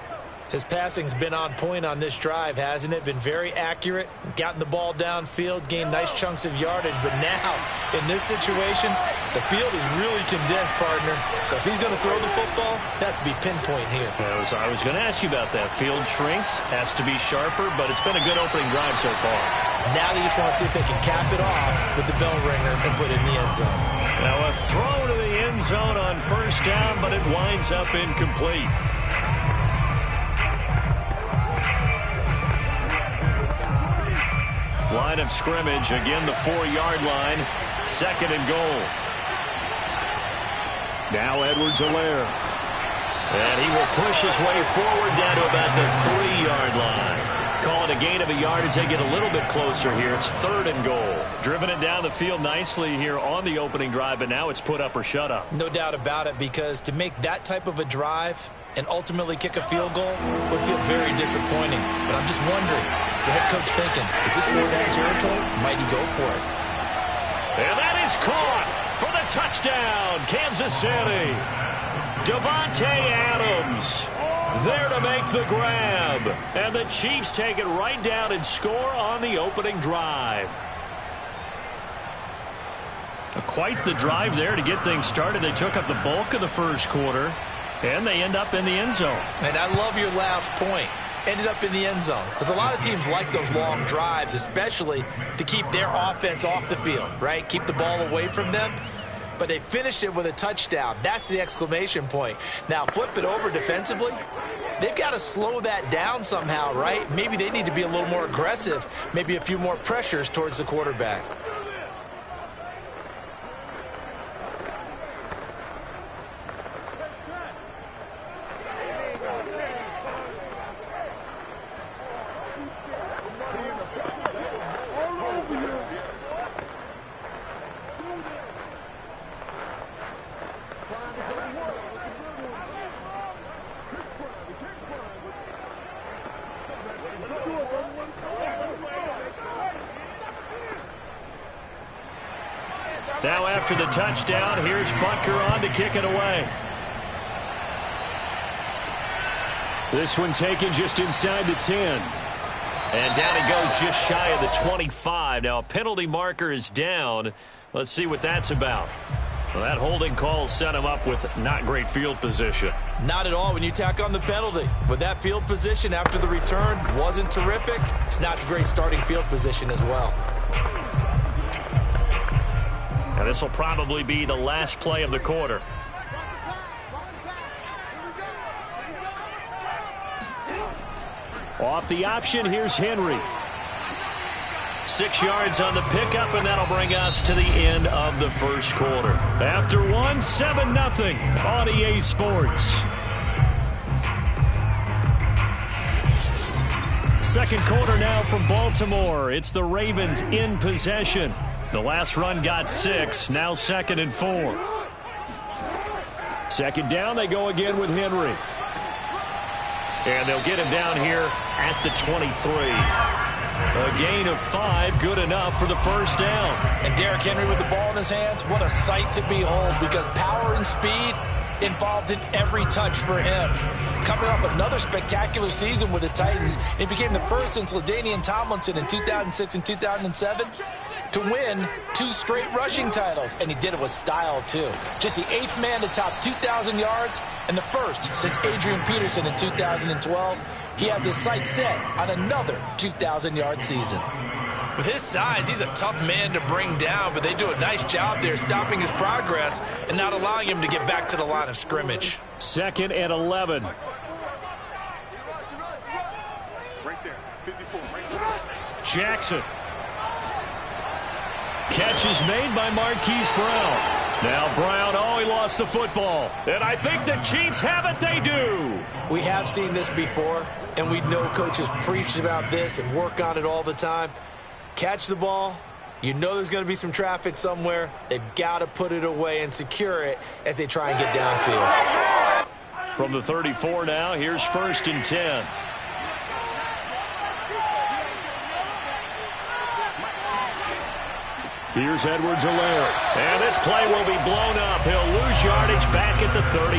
His passing's been on point on this drive, hasn't it? Been very accurate, gotten the ball downfield, gained nice chunks of yardage. But now, in this situation, the field is really condensed, partner. So if he's going to throw the football, that could be pinpoint here. I was going to ask you about that. Field shrinks, has to be sharper, but it's been a good opening drive so far. Now they just want to see if they can cap it off with the bell ringer and put it in the end zone. Now a throw to the end zone on 1st down, but it winds up incomplete. Line of scrimmage, again the 4-yard line, 2nd and goal. Now Edwards-Helaire. And he will push his way forward down to about the 3-yard line. Call it a gain of a yard as they get a little bit closer here. It's 3rd and goal. Driven it down the field nicely here on the opening drive, but now it's put up or shut up. No doubt about it, because to make that type of a drive and ultimately kick a field goal would feel very disappointing. But I'm just wondering, is the head coach thinking, is this 4-down territory? Might he go for it? And that is caught. touchdown, Kansas City. Davante Adams there to make the grab. And the Chiefs take it right down and score on the opening drive. Quite the drive there to get things started. They took up the bulk of the first quarter, and they end up in the end zone. And I love your last point. Ended up in the end zone. Because a lot of teams like those long drives, especially to keep their offense off the field, right? Keep the ball away from them. But they finished it with a touchdown. That's the exclamation point. Now, flip it over defensively. They've got to slow that down somehow, right? Maybe they need to be a little more aggressive. Maybe a few more pressures towards the quarterback. Now after the touchdown, here's Butker on to kick it away. This one taken just inside the 10. And down he goes just shy of the 25. Now a penalty marker is down. Let's see what that's about. Well, that holding call set him up with not great field position. Not at all when you tack on the penalty. But that field position after the return wasn't terrific. It's not a great starting field position as well. Now this will probably be the last play of the quarter. Off the option, here's Henry. 6 yards on the pickup, and that'll bring us to the end of the first quarter. After 7-0 on EA Sports. Second quarter now from Baltimore. It's the Ravens in possession. The last run got 6, now 2nd and 4. Second down, they go again with Henry. And they'll get him down here at the 23. A gain of 5, good enough for the first down. And Derrick Henry with the ball in his hands, what a sight to behold, because power and speed involved in every touch for him. Coming off another spectacular season with the Titans, it became the first since LaDainian Tomlinson in 2006 and 2007 to win 2 straight rushing titles, and he did it with style too. Just the 8th man to top 2,000 yards and the first since Adrian Peterson in 2012. He has his sights set on another 2,000-yard season. With his size, he's a tough man to bring down, but they do a nice job there stopping his progress and not allowing him to get back to the line of scrimmage. 2nd and 11. Right there, 54. Jackson. Catch is made by Marquise Brown. Now Brown, he lost the football. And I think the Chiefs have it, they do. We have seen this before, and we know coaches preach about this and work on it all the time. Catch the ball. You know there's going to be some traffic somewhere. They've got to put it away and secure it as they try and get downfield. From the 34 now, here's 1st and 10. Here's Edwards-Helaire. And this play will be blown up. He'll lose yardage back at the 38.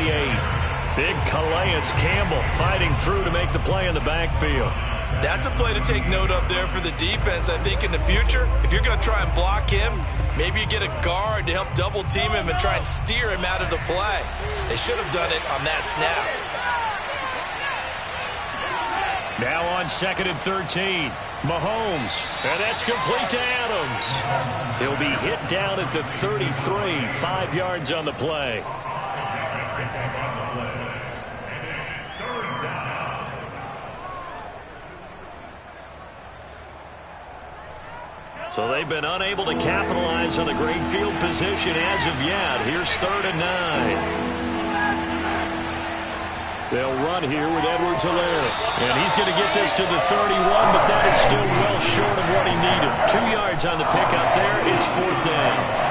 Big Calais Campbell fighting through to make the play in the backfield. That's a play to take note of there for the defense, I think, in the future. If you're going to try and block him, maybe you get a guard to help double-team him and try and steer him out of the play. They should have done it on that snap. Now on 2nd and 13. Mahomes, and that's complete to Adams. He'll be hit down at the 33, 5 yards on the play. So they've been unable to capitalize on the great field position as of yet. Here's 3rd and 9. They'll run here with Edwards-Helaire. And he's going to get this to the 31, but that is still well short of what he needed. 2 yards on the pickup there. It's 4th down.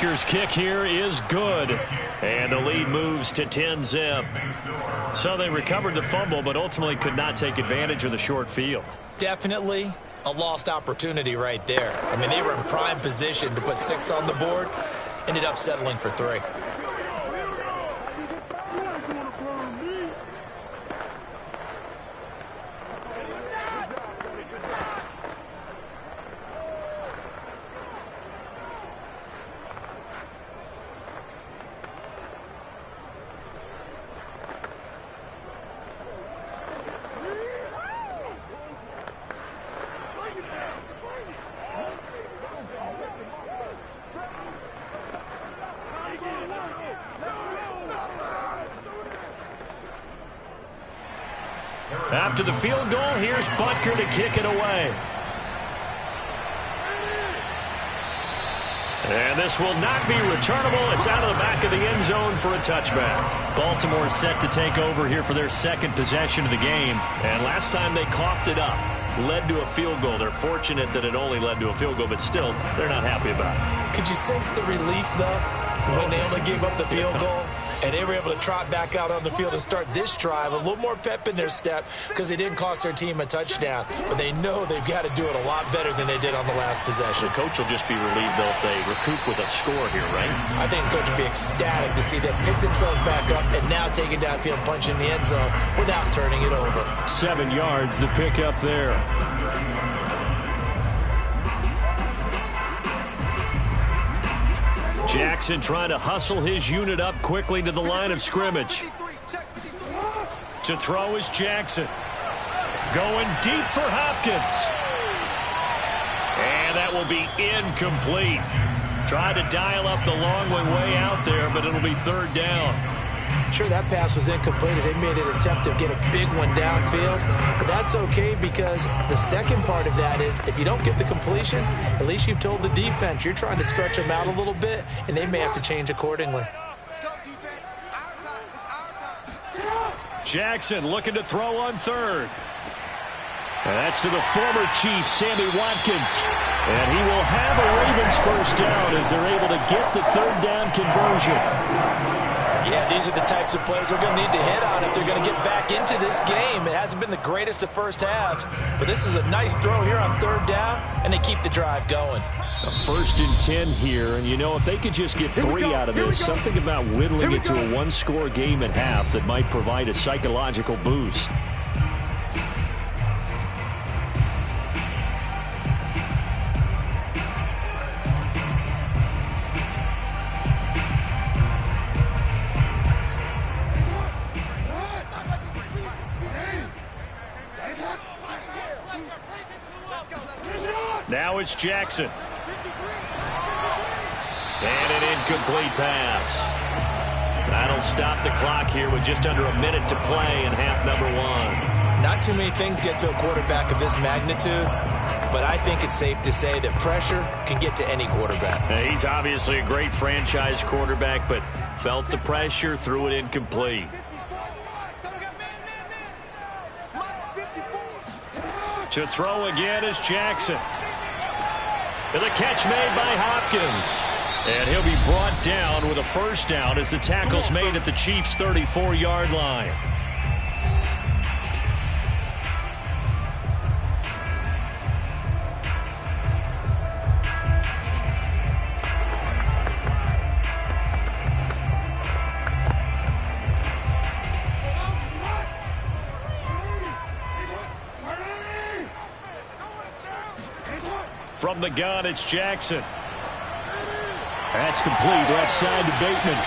Butker's kick here is good. And the lead moves to 10-zip. So they recovered the fumble, but ultimately could not take advantage of the short field. Definitely a lost opportunity right there. I mean, they were in prime position to put 6 on the board. Ended up settling for 3. After the field goal, here's Butker to kick it away. And this will not be returnable. It's out of the back of the end zone for a touchback. Baltimore set to take over here for their second possession of the game. And last time they coughed it up, led to a field goal. They're fortunate that it only led to a field goal, but still, they're not happy about it. Could you sense the relief, though, when they only gave up the field goal? And they were able to trot back out on the field and start this drive. A little more pep in their step because they didn't cost their team a touchdown. But they know they've got to do it a lot better than they did on the last possession. The coach will just be relieved, though, if they recoup with a score here, right? I think the coach will be ecstatic to see them pick themselves back up and now take it downfield and punch in the end zone without turning it over. 7 yards, the pickup there. Jackson trying to hustle his unit up quickly to the line of scrimmage. To throw is Jackson. Going deep for Hopkins. And that will be incomplete. Tried to dial up the long way out there, but it'll be 3rd down. Sure, that pass was incomplete as they made an attempt to get a big one downfield. But that's okay because the second part of that is if you don't get the completion, at least you've told the defense you're trying to stretch them out a little bit, and they may have to change accordingly. Jackson looking to throw on 3rd. And that's to the former Chief, Sammy Watkins. And he will have a Ravens first down as they're able to get the 3rd down conversion. Yeah, these are the types of plays we're going to need to hit on if they're going to get back into this game. It hasn't been the greatest of first halves, but this is a nice throw here on 3rd down, and they keep the drive going. A 1st and 10 here, and you know, if they could just get 3 out of this, something about whittling it to a 1-score game at half that might provide a psychological boost. Now it's Jackson. And an incomplete pass. That'll stop the clock here with just under a minute to play in half number 1. Not too many things get to a quarterback of this magnitude, but I think it's safe to say that pressure can get to any quarterback. Now, he's obviously a great franchise quarterback, but felt the pressure, threw it incomplete. To throw again is Jackson. And the catch made by Hopkins. And he'll be brought down with a first down as the tackle's made at the Chiefs' 34-yard line. From the gun, it's Jackson. That's complete, left side to Bateman.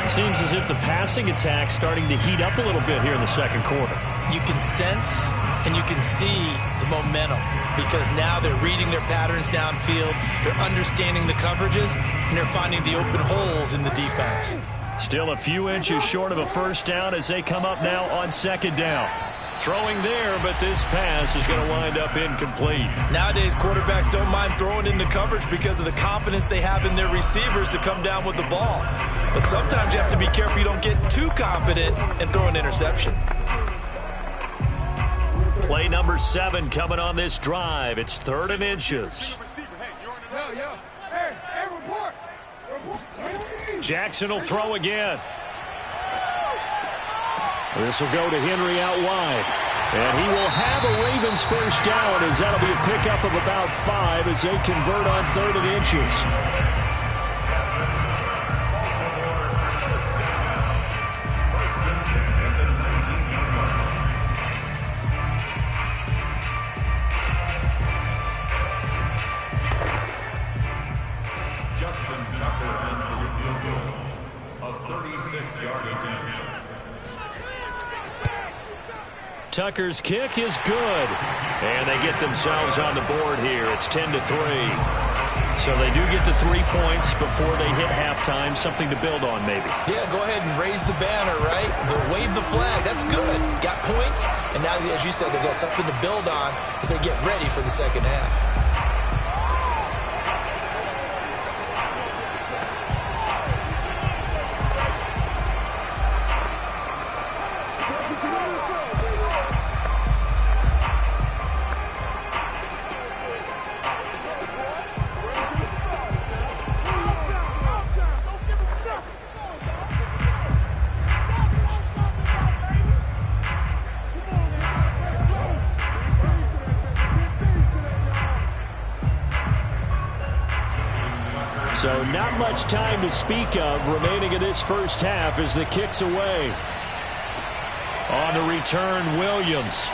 Seems as if the passing attack's starting to heat up a little bit here in the second quarter. You can sense and you can see the momentum because now they're reading their patterns downfield, they're understanding the coverages, and they're finding the open holes in the defense. Still a few inches short of a first down as they come up now on 2nd down. Throwing there, but this pass is going to wind up incomplete. Nowadays, quarterbacks don't mind throwing into coverage because of the confidence they have in their receivers to come down with the ball. But sometimes you have to be careful you don't get too confident and throw an interception. Play number 7 coming on this drive. It's 3rd and inches. Jackson will throw again. This will go to Henry out wide. And he will have a Ravens first down, as that'll be a pickup of about 5 as they convert on 3rd and inches. Justin Tucker in for the field goal. A 36-yard attempt. Tucker's kick is good. And they get themselves on the board here. It's 10-3. So they do get the 3 points before they hit halftime. Something to build on, maybe. Yeah, go ahead and raise the banner, right? Wave the flag. That's good. Got points. And now, as you said, they've got something to build on as they get ready for the second half. So not much time to speak of remaining in this first half as the kick's away. On the return, Williams.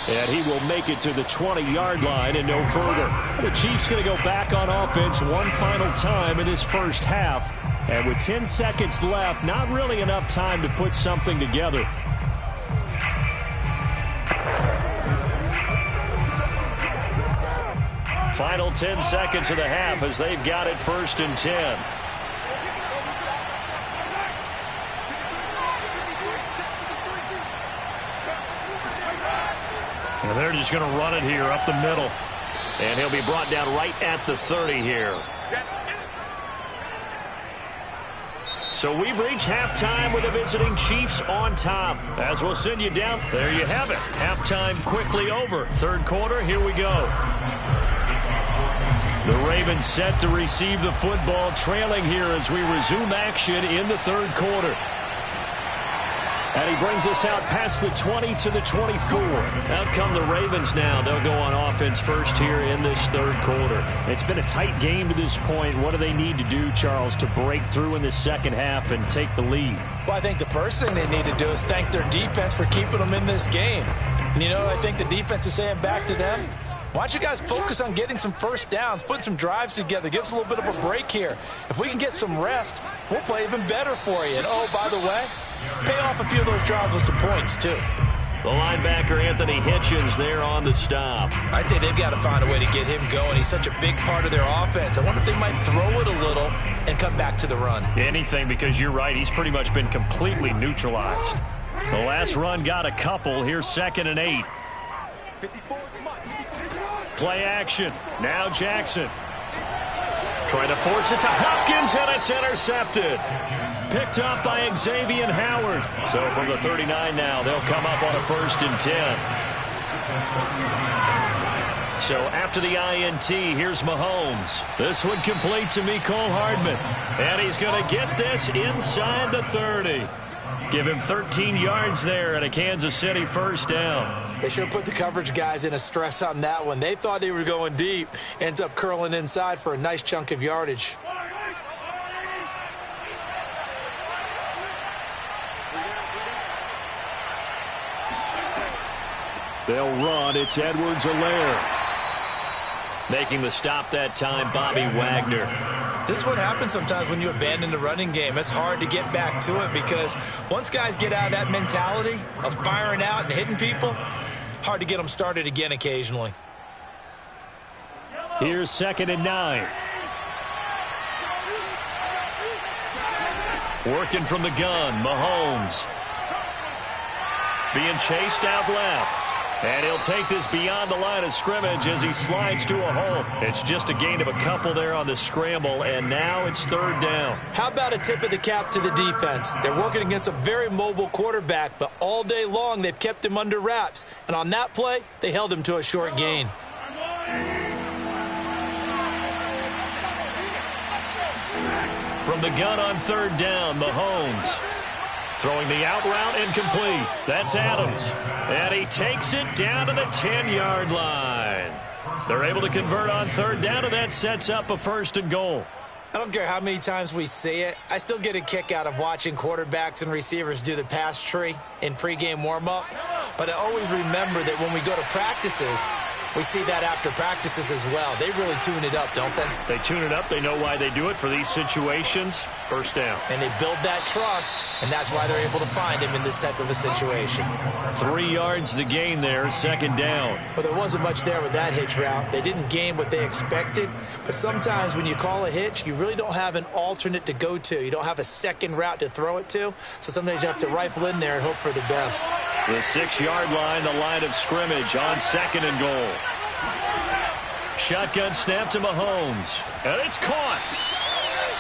And he will make it to the 20-yard line and no further. The Chiefs going to go back on offense one final time in this first half. And with 10 seconds left, not really enough time to put something together. Final 10 seconds of the half as they've got it 1st and 10. And they're just going to run it here up the middle. And he'll be brought down right at the 30 here. So we've reached halftime with the visiting Chiefs on top. As we'll send you down, there you have it. Halftime quickly over. 3rd quarter, here we go. The Ravens set to receive the football, trailing here as we resume action in the 3rd quarter. And he brings us out past the 20 to the 24. Out come the Ravens now. They'll go on offense first here in this 3rd quarter. It's been a tight game to this point. What do they need to do, Charles, to break through in the second half and take the lead? Well, I think the first thing they need to do is thank their defense for keeping them in this game. And, you know, I think the defense is saying back to them, why don't you guys focus on getting some first downs, putting some drives together, give us a little bit of a break here. If we can get some rest, we'll play even better for you. And, oh, by the way, pay off a few of those drives with some points, too. The linebacker, Anthony Hitchens, there on the stop. I'd say they've got to find a way to get him going. He's such a big part of their offense. I wonder if they might throw it a little and come back to the run. Anything, because you're right. He's pretty much been completely neutralized. The last run got a couple. Here's 2nd and 8. Play action. Now Jackson. Trying to force it to Hopkins, and it's intercepted. Picked up by Xavier Howard. So from the 39 now, they'll come up on a 1st and 10. So after the INT, here's Mahomes. This one complete to Mecole Hardman. And he's going to get this inside the 30. Give him 13 yards there and a Kansas City first down. They should have put the coverage guys in a stress on that one. They thought they were going deep. Ends up curling inside for a nice chunk of yardage. They'll run. It's Edwards-Helaire. Making the stop that time, Bobby Wagner. This is what happens sometimes when you abandon the running game. It's hard to get back to it because once guys get out of that mentality of firing out and hitting people, hard to get them started again occasionally. Here's 2nd and 9. Working from the gun, Mahomes. Being chased out left. And he'll take this beyond the line of scrimmage as he slides to a hole. It's just a gain of a couple there on the scramble, and now it's 3rd down. How about a tip of the cap to the defense? They're working against a very mobile quarterback, but all day long they've kept him under wraps. And on that play, they held him to a short gain. From the gun on third down, Mahomes. Throwing the out route incomplete. That's Adams. And he takes it down to the 10-yard line. They're able to convert on third down, and that sets up a 1st and goal. I don't care how many times we see it. I still get a kick out of watching quarterbacks and receivers do the pass tree in pregame warm-up. But I always remember that when we go to practices, we see that after practices as well. They really tune it up, don't they? They tune it up. They know why they do it for these situations. 1st down. And they build that trust, and that's why they're able to find him in this type of a situation. 3 yards the gain there, 2nd down. Well, there wasn't much there with that hitch route. They didn't gain what they expected. But sometimes when you call a hitch, you really don't have an alternate to go to. You don't have a second route to throw it to. So sometimes you have to rifle in there and hope for the best. The 6-yard line, the line of scrimmage on 2nd and goal. Shotgun snap to Mahomes. And it's caught.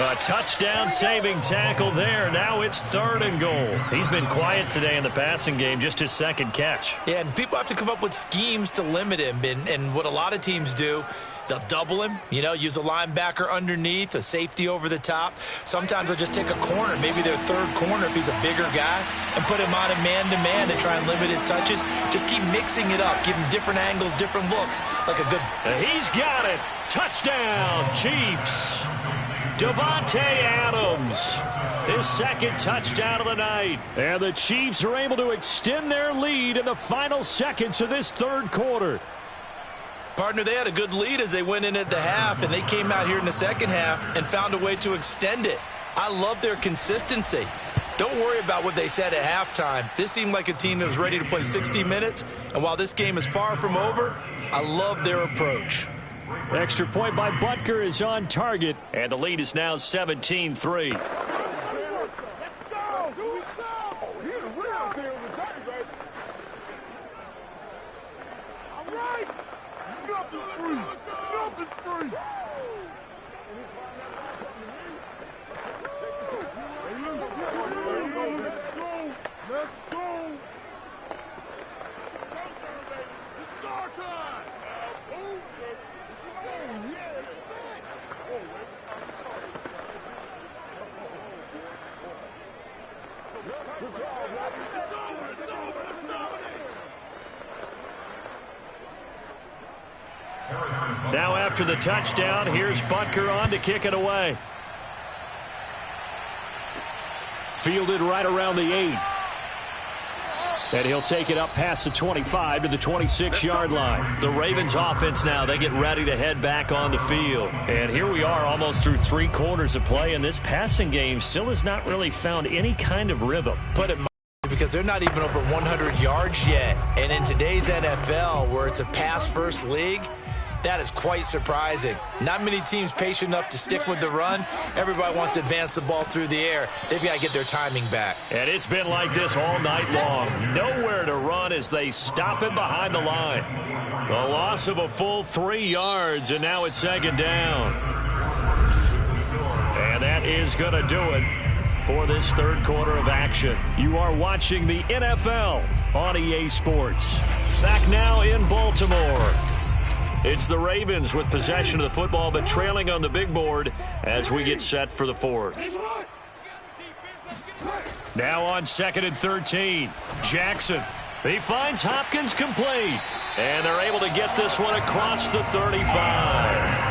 A touchdown-saving tackle there. Now it's 3rd and goal. He's been quiet today in the passing game, just his 2nd catch. Yeah, and people have to come up with schemes to limit him. And what a lot of teams do, they'll double him, use a linebacker underneath, a safety over the top. Sometimes they'll just take a corner, maybe their 3rd corner if he's a bigger guy, and put him on a man-to-man and try and limit his touches. Just keep mixing it up, give him different angles, different looks, like a good... He's got it. Touchdown, Chiefs. Davante Adams, his 2nd touchdown of the night. And the Chiefs are able to extend their lead in the final seconds of this 3rd quarter. Partner, they had a good lead as they went in at the half, and they came out here in the 2nd half and found a way to extend it. I love their consistency. Don't worry about what they said at halftime. This seemed like a team that was ready to play 60 minutes, and while this game is far from over, I love their approach. Extra point by Butker is on target, and the lead is now 17-3. Now after the touchdown, here's Butker on to kick it away. Fielded right around the 8. And he'll take it up past the 25 to the 26-yard line. The Ravens offense now, they get ready to head back on the field. And here we are almost through 3 quarters of play, and this passing game still has not really found any kind of rhythm. But it might, because they're not even over 100 yards yet. And in today's NFL, where it's a pass-first league, that is quite surprising. Not many teams patient enough to stick with the run. Everybody wants to advance the ball through the air. They've got to get their timing back. And it's been like this all night long. Nowhere to run as they stop him behind the line. The loss of a full 3 yards, and now it's 2nd down. And that is going to do it for this 3rd quarter of action. You are watching the NFL on EA Sports. Back now in Baltimore. It's the Ravens with possession of the football, but trailing on the big board as we get set for the 4th. Now on 2nd and 13. Jackson. He finds Hopkins complete. And they're able to get this one across the 35.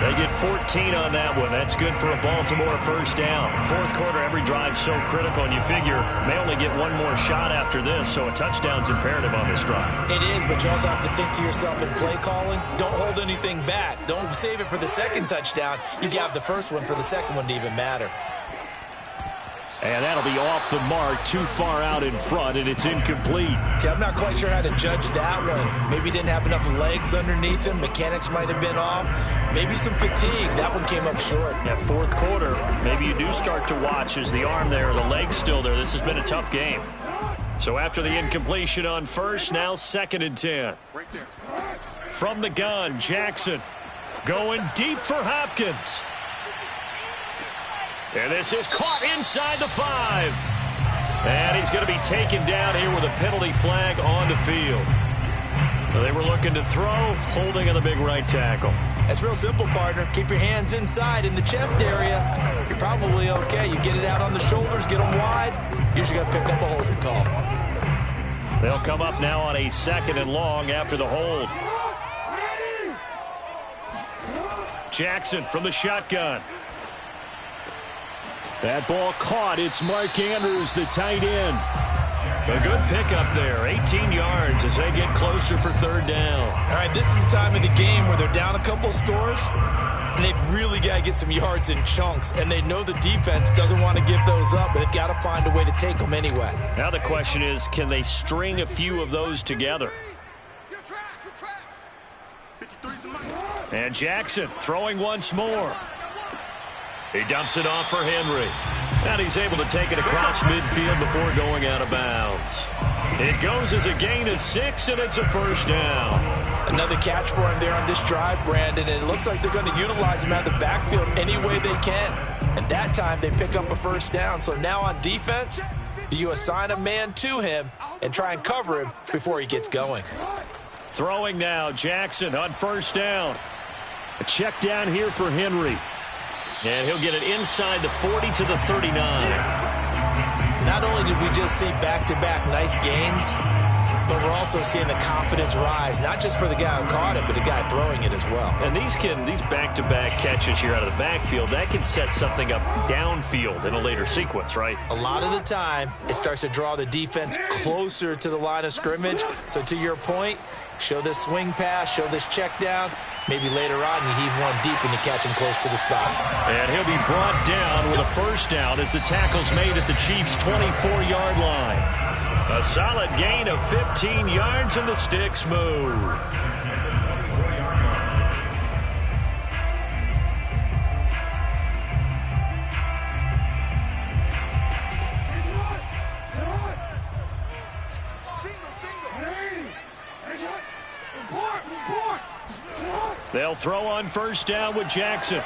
They get 14 on that one. That's good for a Baltimore 1st down. 4th quarter, every drive so critical, and you figure they only get one more shot after this, so a touchdown's imperative on this drive. It is, but you also have to think to yourself in play calling, don't hold anything back. Don't save it for the 2nd touchdown. You have the 1st one for the 2nd one to even matter. And that'll be off the mark, too far out in front, and it's incomplete. Okay, I'm not quite sure how to judge that one. Maybe didn't have enough legs underneath him. Mechanics might have been off. Maybe some fatigue. That one came up short. Yeah, 4th quarter, maybe you do start to watch. Is the arm there, the leg's still there? This has been a tough game. So after the incompletion on 1st, now 2nd and 10. From the gun, Jackson going deep for Hopkins. And this is caught inside the 5. And he's going to be taken down here with a penalty flag on the field. They were looking to throw, holding on the big right tackle. It's real simple, partner. Keep your hands inside in the chest area. You're probably okay. You get it out on the shoulders, get them wide. Usually going to pick up a holding call. They'll come up now on a 2nd and long after the hold. Jackson from the shotgun. That ball caught. It's Mark Andrews, the tight end. A good pickup there. 18 yards as they get closer for 3rd down. All right, this is the time of the game where they're down a couple of scores, and they've really got to get some yards in chunks, and they know the defense doesn't want to give those up, but they've got to find a way to take them anyway. Now the question is, can they string a few of those together? And Jackson throwing once more. He dumps it off for Henry. And he's able to take it across midfield before going out of bounds. It goes as a gain of 6, and it's a 1st down. Another catch for him there on this drive, Brandon, and it looks like they're going to utilize him out of the backfield any way they can. And that time they pick up a 1st down. So now on defense, do you assign a man to him and try and cover him before he gets going? Throwing now, Jackson on 1st down. A check down here for Henry. And he'll get it inside the 40 to the 39. Not only did we just see back-to-back nice gains, but we're also seeing the confidence rise, not just for the guy who caught it, but the guy throwing it as well. And these back-to-back catches here out of the backfield, that can set something up downfield in a later sequence, right? A lot of the time, it starts to draw the defense closer to the line of scrimmage. So to your point, show this swing pass, show this check down. Maybe later on you heave one deep and you catch him close to the spot. And he'll be brought down with a 1st down as the tackle's made at the Chiefs' 24-yard line. A solid gain of 15 yards and the sticks move. They'll throw on 1st down with Jackson.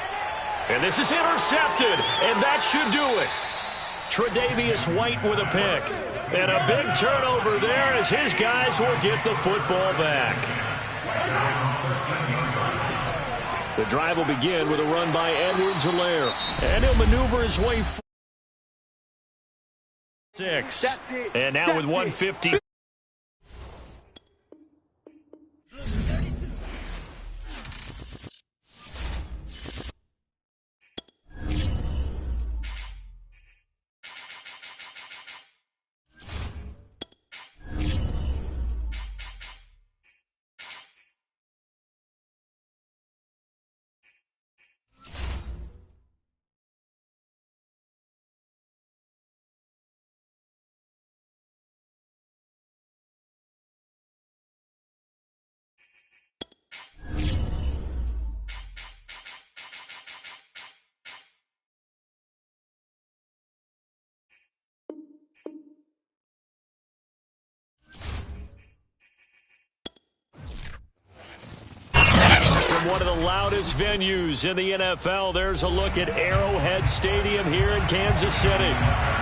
And this is intercepted, and that should do it. Tre'Davious White with a pick. And a big turnover there as his guys will get the football back. The drive will begin with a run by Edwards-Helaire. And he'll maneuver his way forward. 6. And now with 150. One of the loudest venues in the NFL. There's a look at Arrowhead Stadium here in Kansas City.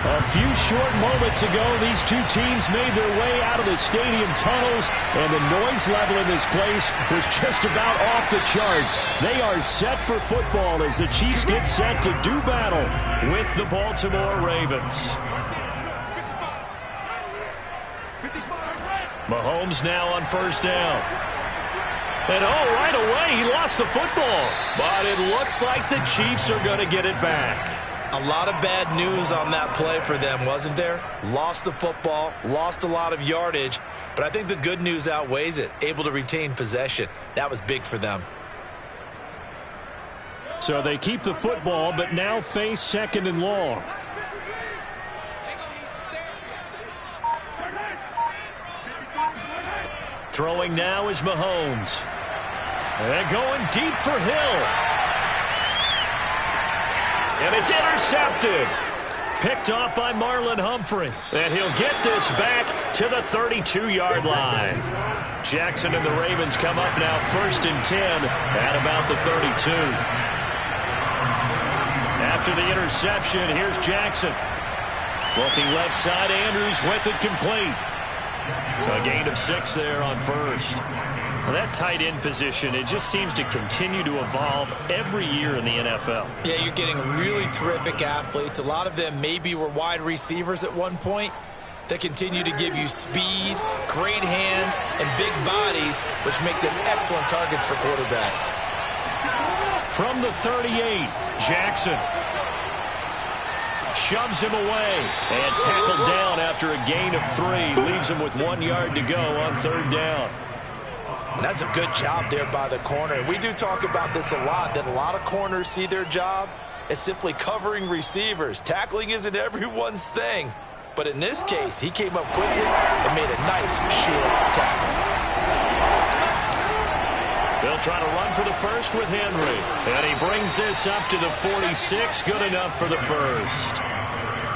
A few short moments ago, these two teams made their way out of the stadium tunnels, and the noise level in this place was just about off the charts. They are set for football as the Chiefs get set to do battle with the Baltimore Ravens. Mahomes now on 1st down. And right away, he lost the football. But it looks like the Chiefs are going to get it back. A lot of bad news on that play for them, wasn't there? Lost the football, lost a lot of yardage. But I think the good news outweighs it. Able to retain possession. That was big for them. So they keep the football, but now face 2nd and long. Throwing now is Mahomes. And going deep for Hill. And it's intercepted. Picked off by Marlon Humphrey. And he'll get this back to the 32-yard line. Jackson and the Ravens come up now 1st and 10 at about the 32. After the interception, here's Jackson. Looking left side, Andrews with it complete. A gain of 6 there on 1st. Well, that tight end position, it just seems to continue to evolve every year in the NFL. Yeah, you're getting really terrific athletes. A lot of them maybe were wide receivers at one point. They continue to give you speed, great hands, and big bodies, which make them excellent targets for quarterbacks. From the 38, Jackson shoves him away and tackled down after a gain of 3. Leaves him with 1 yard to go on 3rd down. That's a good job there by the corner. We do talk about this a lot, that a lot of corners see their job as simply covering receivers. Tackling isn't everyone's thing. But in this case, he came up quickly and made a nice, short tackle. They'll try to run for the first with Henry. And he brings this up to the 46. Good enough for the first.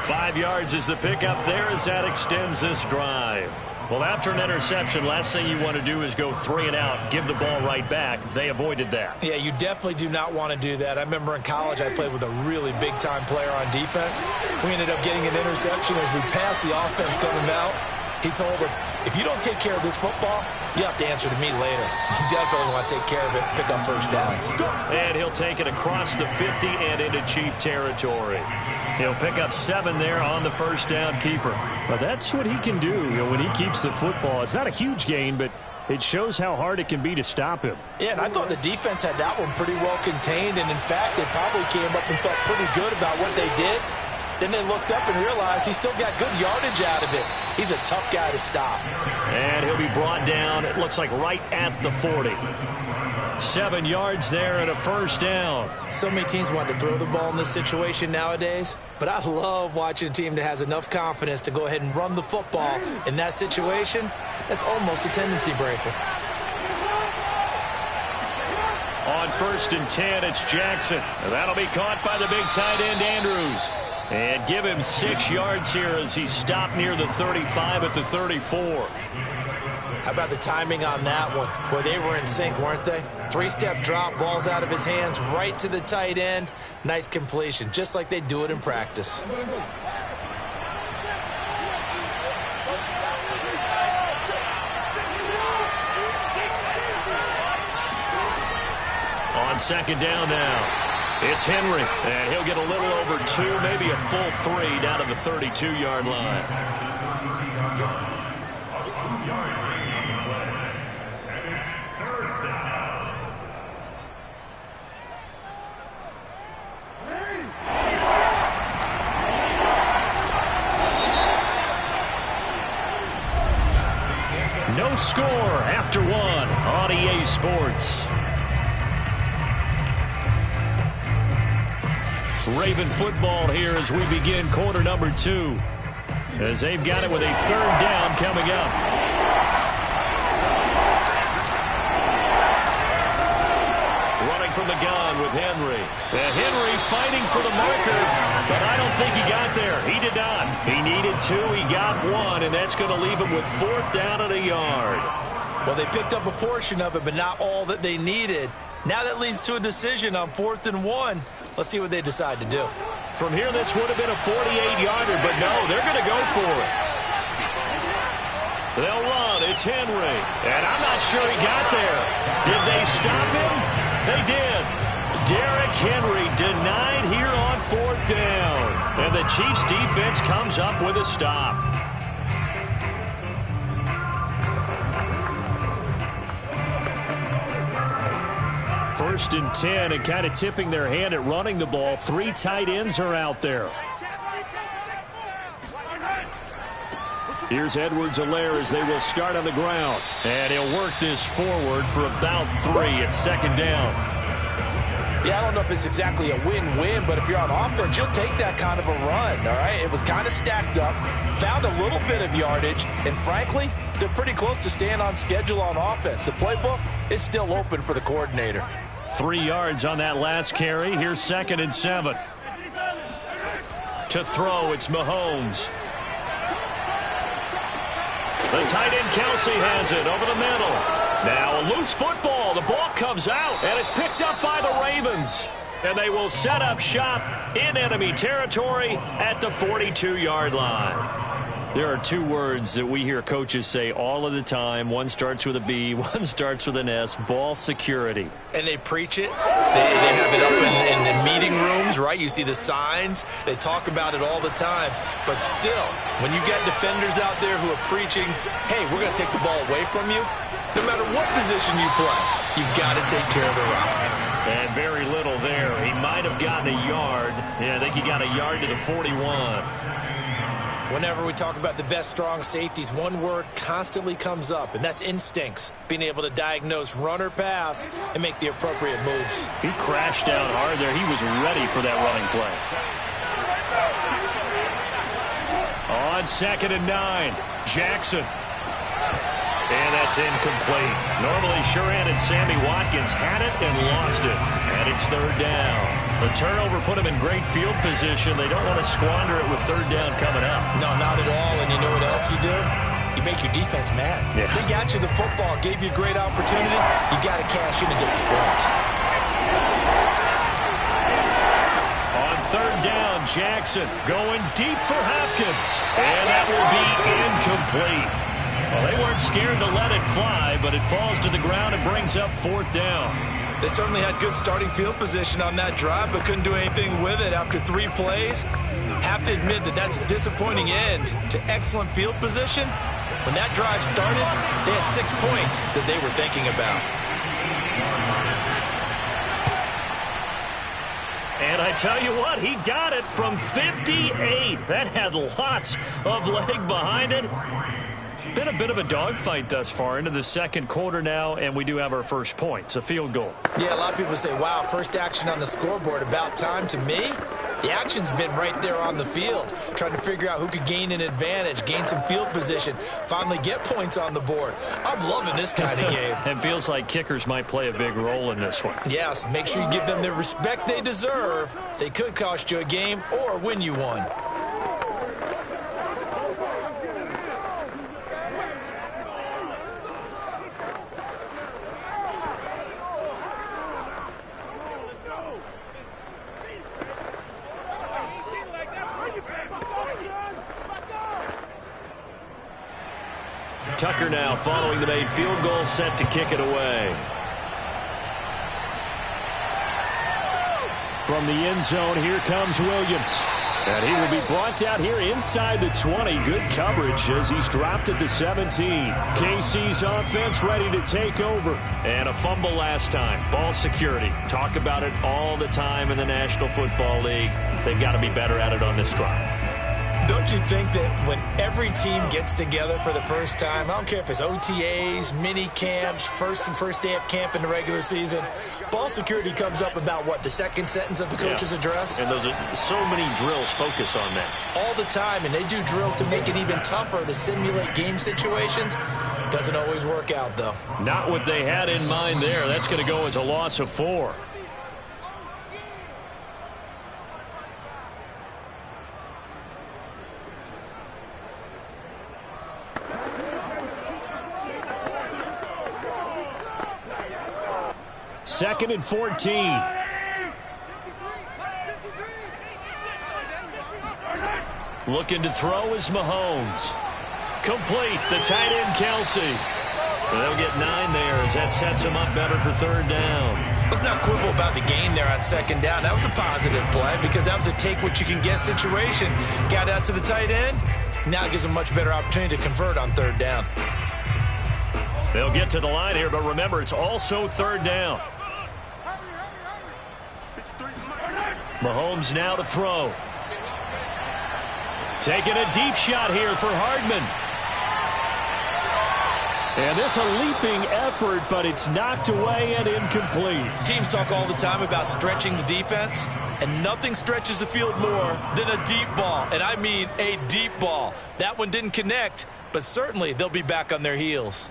5 yards is the pickup there as that extends this drive. Well, after an interception, last thing you want to do is go 3 and out, give the ball right back. They avoided that. Yeah, you definitely do not want to do that. I remember in college I played with a really big-time player on defense. We ended up getting an interception as we passed the offense coming out. He told him, if you don't take care of this football, you have to answer to me later. You definitely want to take care of it, pick up first downs. And he'll take it across the 50 and into Chief territory. He'll pick up 7 there on the first down keeper. But that's what he can do, when he keeps the football. It's not a huge gain, but it shows how hard it can be to stop him. Yeah, and I thought the defense had that one pretty well contained. And, in fact, they probably came up and felt pretty good about what they did. Then they looked up and realized he still got good yardage out of it. He's a tough guy to stop. And he'll be brought down, it looks like right at the 40. 7 yards there and a first down. So many teams want to throw the ball in this situation nowadays, but I love watching a team that has enough confidence to go ahead and run the football. In that situation, that's almost a tendency breaker. On 1st and 10, it's Jackson. That'll be caught by the big tight end, Andrews. And give him 6 yards here as he stopped near the 35 at the 34. How about the timing on that one? Boy, they were in sync, weren't they? 3-step drop, ball's out of his hands, right to the tight end. Nice completion, just like they do it in practice. On 2nd down now. It's Henry, and he'll get a little over 2, maybe a full 3 down to the 32-yard line. And it's 3rd down. No score after 1 on EA Sports. Raven football here as we begin quarter number 2. As they've got it with a 3rd down coming up. Running from the gun with Henry. And Henry fighting for the marker, but I don't think he got there. He did not. He needed 2. He got 1, and that's going to leave him with 4th down and a yard. Well, they picked up a portion of it, but not all that they needed. Now that leads to a decision on 4th and 1. Let's see what they decide to do. From here, this would have been a 48-yarder, but no, they're going to go for it. They'll run. It's Henry. And I'm not sure he got there. Did they stop him? They did. Derrick Henry denied here on 4th down. And the Chiefs' defense comes up with a stop. First and 10, and kind of tipping their hand at running the ball. 3 tight ends are out there. Here's Edwards-Helaire as they will start on the ground. And he'll work this forward for about 3 at 2nd down. Yeah, I don't know if it's exactly a win-win, but if you're on offense, you'll take that kind of a run, all right? It was kind of stacked up, found a little bit of yardage, and frankly, they're pretty close to staying on schedule on offense. The playbook is still open for the coordinator. 3 yards on that last carry. Here's 2nd and 7. To throw, it's Mahomes. The tight end Kelsey has it over the middle. Now a loose football. The ball comes out, and it's picked up by the Ravens. And they will set up shop in enemy territory at the 42-yard line. There are two words that we hear coaches say all of the time. One starts with a B, one starts with an S, ball security. And they preach it. They have it up in the meeting rooms, right? You see the signs. They talk about it all the time. But still, when you got defenders out there who are preaching, hey, we're going to take the ball away from you, no matter what position you play, you've got to take care of the rock. And very little there. He might have gotten a yard. Yeah, I think he got a yard to the 41. Whenever we talk about the best strong safeties, one word constantly comes up, and that's instincts. Being able to diagnose run or pass and make the appropriate moves. He crashed down hard there. He was ready for that running play. On 2nd and 9, Jackson. And that's incomplete. Normally, Shuran and Sammy Watkins had it and lost it. And it's 3rd down. The turnover put them in great field position. They don't want to squander it with 3rd down coming up. No, not at all. And you know what else you do? You make your defense mad. Yeah. They got you the football, gave you a great opportunity. You got to cash in and get some points. On 3rd down, Jackson going deep for Hopkins. And that will be incomplete. Well, they weren't scared to let it fly, but it falls to the ground and brings up 4th down. They certainly had good starting field position on that drive, but couldn't do anything with it after 3 plays. Have to admit that that's a disappointing end to excellent field position. When that drive started, they had 6 points that they were thinking about. And I tell you what, he got it from 58. That had lots of leg behind it. Been a bit of a dogfight thus far into the 2nd quarter now, and we do have our first points, a field goal. Yeah, a lot of people say, wow, first action on the scoreboard, about time. To me, the action's been right there on the field, trying to figure out who could gain an advantage, gain some field position, finally get points on the board. I'm loving this kind of game. It feels like kickers might play a big role in this one. Yes, make sure you give them the respect they deserve. They could cost you a game or win you one. Tucker now following the made field goal, set to kick it away. From the end zone, here comes Williams. And he will be brought down here inside the 20. Good coverage as he's dropped at the 17. KC's offense ready to take over. And a fumble last time. Ball security. Talk about it all the time in the National Football League. They've got to be better at it on this drive. Don't you think that when every team gets together for the first time, I don't care if it's OTAs, mini camps, first day of camp in the regular season, ball security comes up about, what, the 2nd sentence of the coach's address? And those are so many drills focus on that. All the time, and they do drills to make it even tougher to simulate game situations. Doesn't always work out, though. Not what they had in mind there. That's going to go as a loss of 4. Second and 14. Looking to throw is Mahomes. Complete. The tight end, Kelsey. They'll get 9 there as that sets them up better for 3rd down. Let's not quibble about the gain there on 2nd down. That was a positive play because that was a take-what-you-can-get situation. Got out to the tight end. Now it gives them a much better opportunity to convert on 3rd down. They'll get to the line here, but remember, it's also 3rd down. Mahomes now to throw. Taking a deep shot here for Hardman. And this a leaping effort, but it's knocked away and incomplete. Teams talk all the time about stretching the defense, and nothing stretches the field more than a deep ball, and I mean a deep ball. That one didn't connect, but certainly they'll be back on their heels.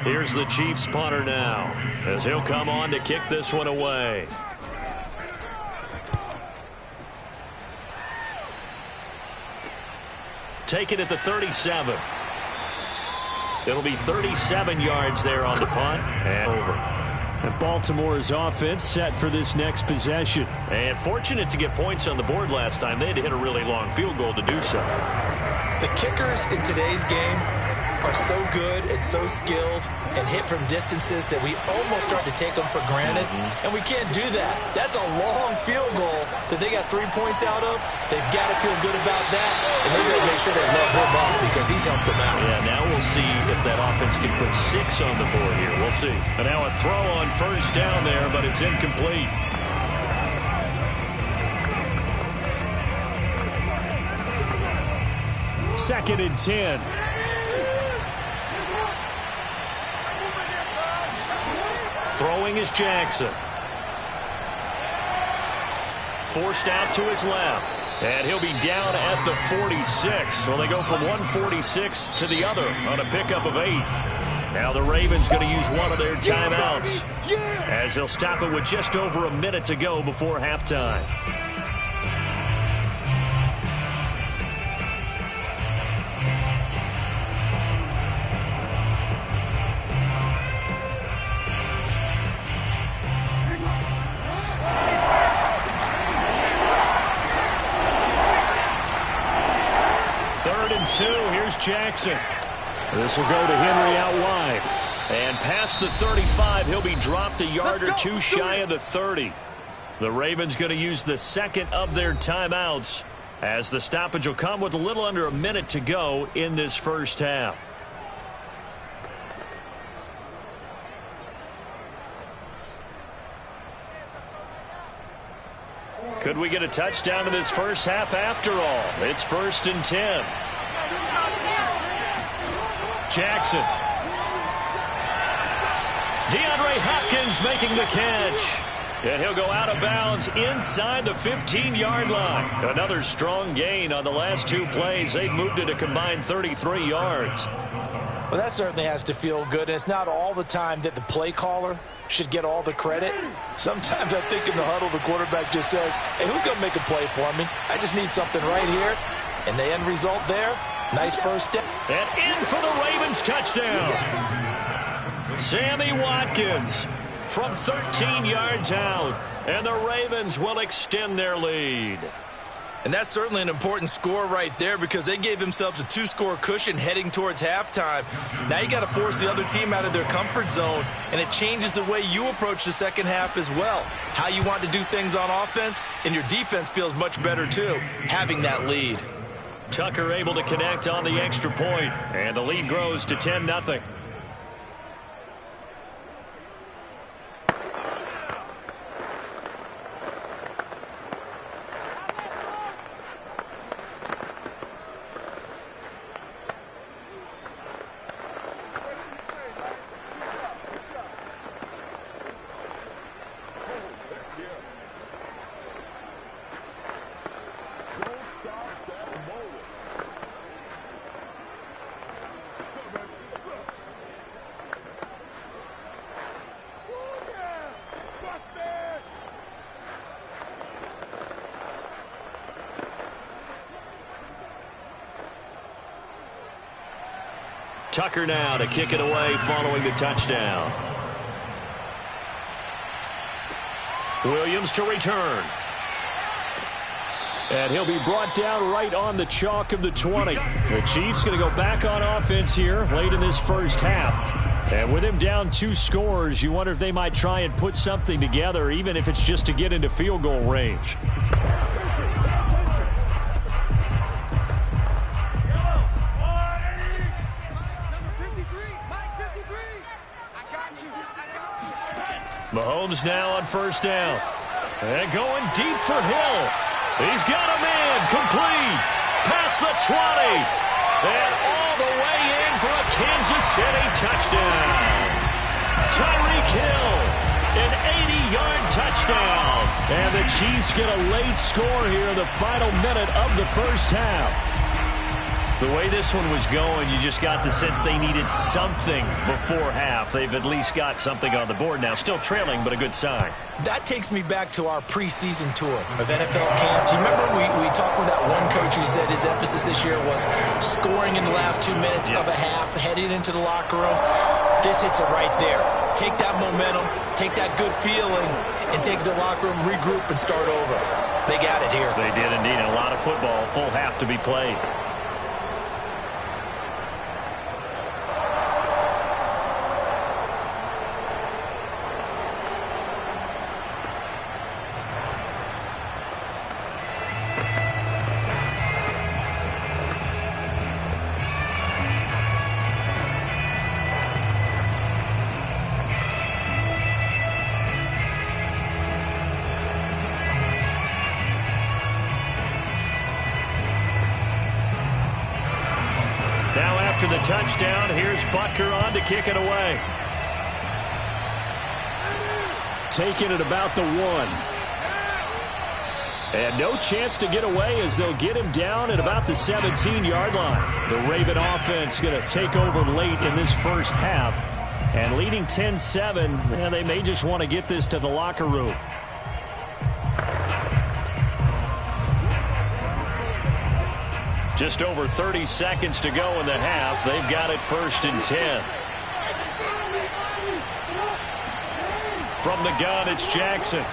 Here's the Chiefs punter now, as he'll come on to kick this one away. Take it at the 37. It'll be 37 yards there on the punt and over. And Baltimore's offense set for this next possession. And fortunate to get points on the board last time. They had to hit a really long field goal to do so. The kickers in today's game are so good and so skilled and hit from distances that we almost start to take them for granted, and we can't do that. That's a long field goal that they got 3 points out of. They've got to feel good about that, and they're going to make sure they love him up because he's helped them out. Yeah, now we'll see if that offense can put 6 on the board here. We'll see. And now a throw on first down there, but it's incomplete. Second and 10. Throwing is Jackson. Forced out to his left. And he'll be down at the 46. So they go from 146 to the other on a pickup of 8. Now the Ravens going to use one of their timeouts as they'll stop it with just over a minute to go before halftime. Here's Jackson. This will go to Henry out wide. And past the 35, he'll be dropped a yard or two shy of the 30. The Ravens going to use the second of their timeouts as the stoppage will come with a little under a minute to go in this first half. Could we get a touchdown in this first half after all? It's 1st and 10. Jackson. DeAndre Hopkins making the catch. And he'll go out of bounds inside the 15-yard line. Another strong gain on the last 2 plays. They've moved it a combined 33 yards. Well, that certainly has to feel good. And it's not all the time that the play caller should get all the credit. Sometimes I think in the huddle, the quarterback just says, hey, who's going to make a play for me? I just need something right here. And the end result there, nice first step. And in for the Ravens touchdown. Sammy Watkins from 13 yards out. And the Ravens will extend their lead. And that's certainly an important score right there because they gave themselves a 2-score cushion heading towards halftime. Now you got to force the other team out of their comfort zone, and it changes the way you approach the second half as well. How you want to do things on offense, and your defense feels much better too, having that lead. Tucker able to connect on the extra point, and the lead grows to 10-0. Tucker now to kick it away following the touchdown. Williams to return. And he'll be brought down right on the chalk of the 20. The Chiefs going to go back on offense here late in this first half. And with him down 2 scores, you wonder if they might try and put something together, even if it's just to get into field goal range. Mahomes now on first down. And going deep for Hill. He's got a man complete. Past the 20. And all the way in for a Kansas City touchdown. Tyreek Hill, an 80-yard touchdown. And the Chiefs get a late score here in the final minute of the first half. The way this one was going, you just got the sense they needed something before half. They've at least got something on the board now. Still trailing, but a good sign. That takes me back to our preseason tour of NFL camps. You remember we talked with that one coach who said his emphasis this year was scoring in the last 2 minutes of a half, heading into the locker room. This hits it right there. Take that momentum, take that good feeling, and take the locker room, regroup, and start over. They got it here. They did indeed. A lot of football, full half to be played. after the touchdown. Here's Butker on to kick it away. Taking it about the 1. And no chance to get away as they'll get him down at about the 17-yard line. The Raven offense going to take over late in this first half. And leading 10-7, and they may just want to get this to the locker room. Just over 30 seconds to go in the half. They've got it 1st and 10. From the gun, it's Jackson.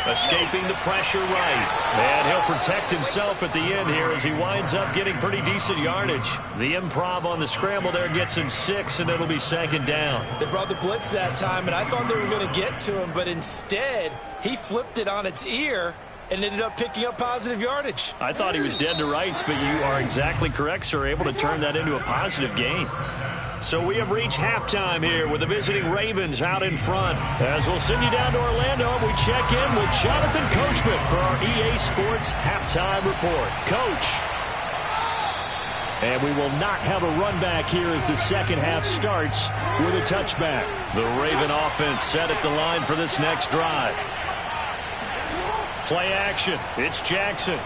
Escaping the pressure right. And he'll protect himself at the end here as he winds up getting pretty decent yardage. The improv on the scramble there gets him 6, and it'll be 2nd down. They brought the blitz that time, and I thought they were going to get to him, but instead he flipped it on its ear and ended up picking up positive yardage. I thought he was dead to rights, but you are exactly correct, sir. Able to turn that into a positive gain. So we have reached halftime here with the visiting Ravens out in front. As we'll send you down to Orlando, we check in with Jonathan Coachman for our EA Sports Halftime Report. Coach. And we will not have a run back here as the second half starts with a touchback. The Raven offense set at the line for this next drive. Play action. It's Jackson.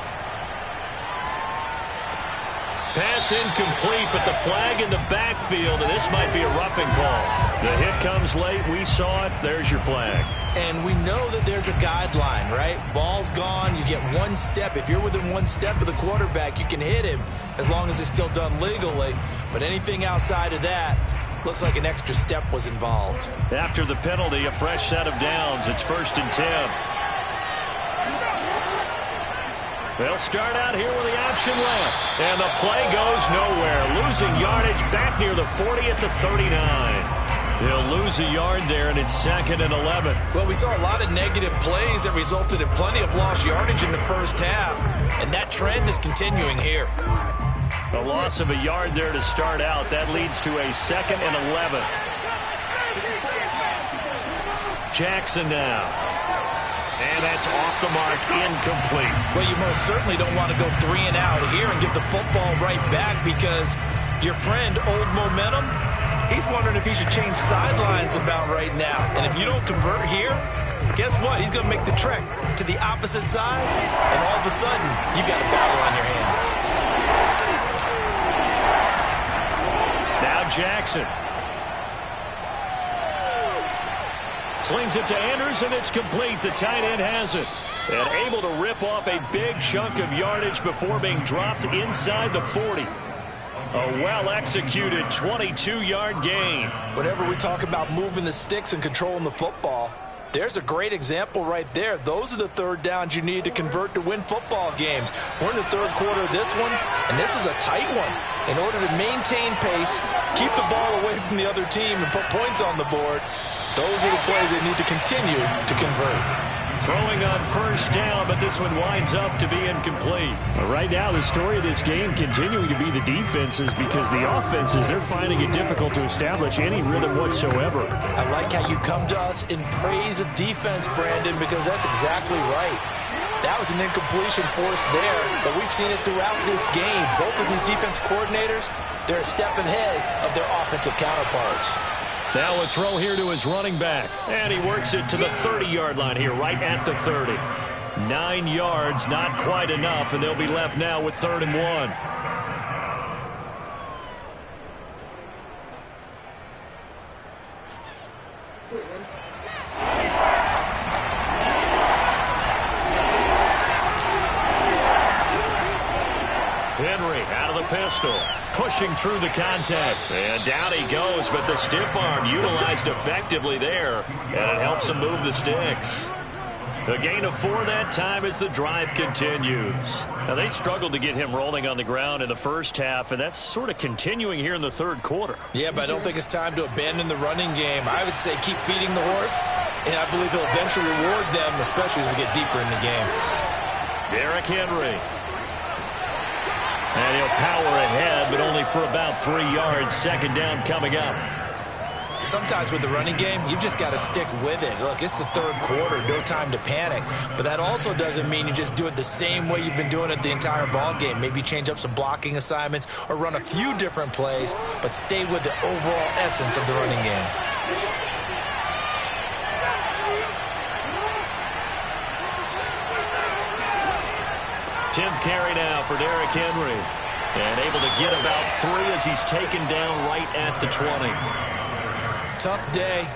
Pass incomplete, but the flag in the backfield, and this might be a roughing call. The hit comes late. We saw it. There's your flag. And we know that there's a guideline, right? Ball's gone. You get 1 step. If you're within 1 step of the quarterback, you can hit him as long as it's still done legally. But anything outside of that, looks like an extra step was involved. After the penalty, a fresh set of downs. It's 1st and 10. They'll start out here with the option left. And the play goes nowhere. Losing yardage back near the 40 at the 39. He'll lose a yard there, and it's 2nd and 11. Well, we saw a lot of negative plays that resulted in plenty of lost yardage in the first half. And that trend is continuing here. A loss of a yard there to start out. That leads to a 2nd and 11. Jackson now. And that's off the mark, incomplete. Well, you most certainly don't want to go 3 and out here and give the football right back because your friend, Old Momentum, he's wondering if he should change sidelines about right now. And if you don't convert here, guess what? He's going to make the trek to the opposite side, and all of a sudden, you've got a battle on your hands. Now Jackson. Slings it to Andrews, and it's complete. The tight end has it. And able to rip off a big chunk of yardage before being dropped inside the 40. A well-executed 22-yard gain. Whenever we talk about moving the sticks and controlling the football, there's a great example right there. Those are the 3rd downs you need to convert to win football games. We're in the 3rd quarter of this one, and this is a tight one. In order to maintain pace, keep the ball away from the other team, and put points on the board, those are the plays they need to continue to convert. Throwing on 1st down, but this one winds up to be incomplete. Right now, the story of this game continuing to be the defenses because the offenses, they're finding it difficult to establish any rhythm whatsoever. I like how you come to us in praise of defense, Brandon, because that's exactly right. That was an incompletion forced there, but we've seen it throughout this game. Both of these defense coordinators, they're a step ahead of their offensive counterparts. Now a throw here to his running back. And he works it to the 30-yard line here, right at the 30. 9 yards, not quite enough, and they'll be left now with 3rd and 1. Henry out of the pistol. Pushing through the contact. And down he goes, but the stiff arm utilized effectively there. And it helps him move the sticks. A gain of 4 that time as the drive continues. Now, they struggled to get him rolling on the ground in the first half, and that's sort of continuing here in the 3rd quarter. Yeah, but I don't think it's time to abandon the running game. I would say keep feeding the horse, and I believe he'll eventually reward them, especially as we get deeper in the game. Derrick Henry. And he'll power ahead, but only for about 3 yards. 2nd down coming up. Sometimes with the running game, you've just got to stick with it. Look, it's the third quarter, no time to panic. But that also doesn't mean you just do it the same way you've been doing it the entire ball game. Maybe change up some blocking assignments or run a few different plays, but stay with the overall essence of the running game. Tenth carry now for Derrick Henry. And able to get about 3 as he's taken down right at the 20. Tough day,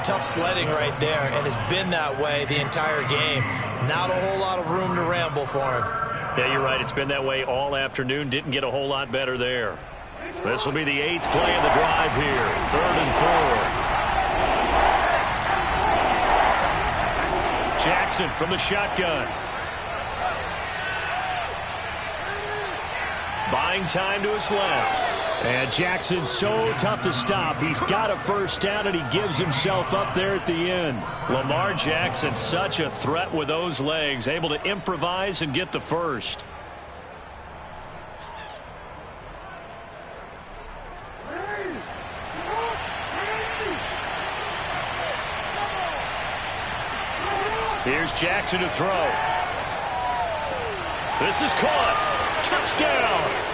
tough sledding right there, and it's been that way the entire game. Not a whole lot of room to ramble for him. Yeah, you're right. It's been that way all afternoon. Didn't get a whole lot better there. This will be the 8th play of the drive here. 3rd and 4. Jackson from the shotgun. Buying time to his left. And Jackson's so tough to stop. He's got a first down, and he gives himself up there at the end. Lamar Jackson, such a threat with those legs, able to improvise and get the first. Here's Jackson to throw. This is caught. Touchdown!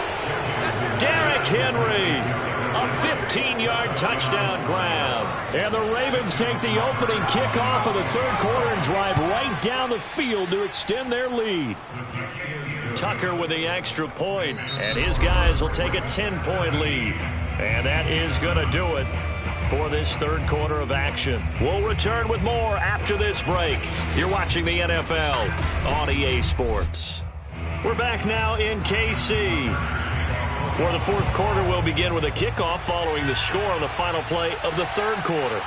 Derrick Henry, a 15-yard touchdown grab. And the Ravens take the opening kickoff of the third quarter and drive right down the field to extend their lead. Tucker with the extra point, and his guys will take a 10-point lead. And that is going to do it for this third quarter of action. We'll return with more after this break. You're watching the NFL on EA Sports. We're back now in KC, where the fourth quarter will begin with a kickoff following the score on the final play of the third quarter.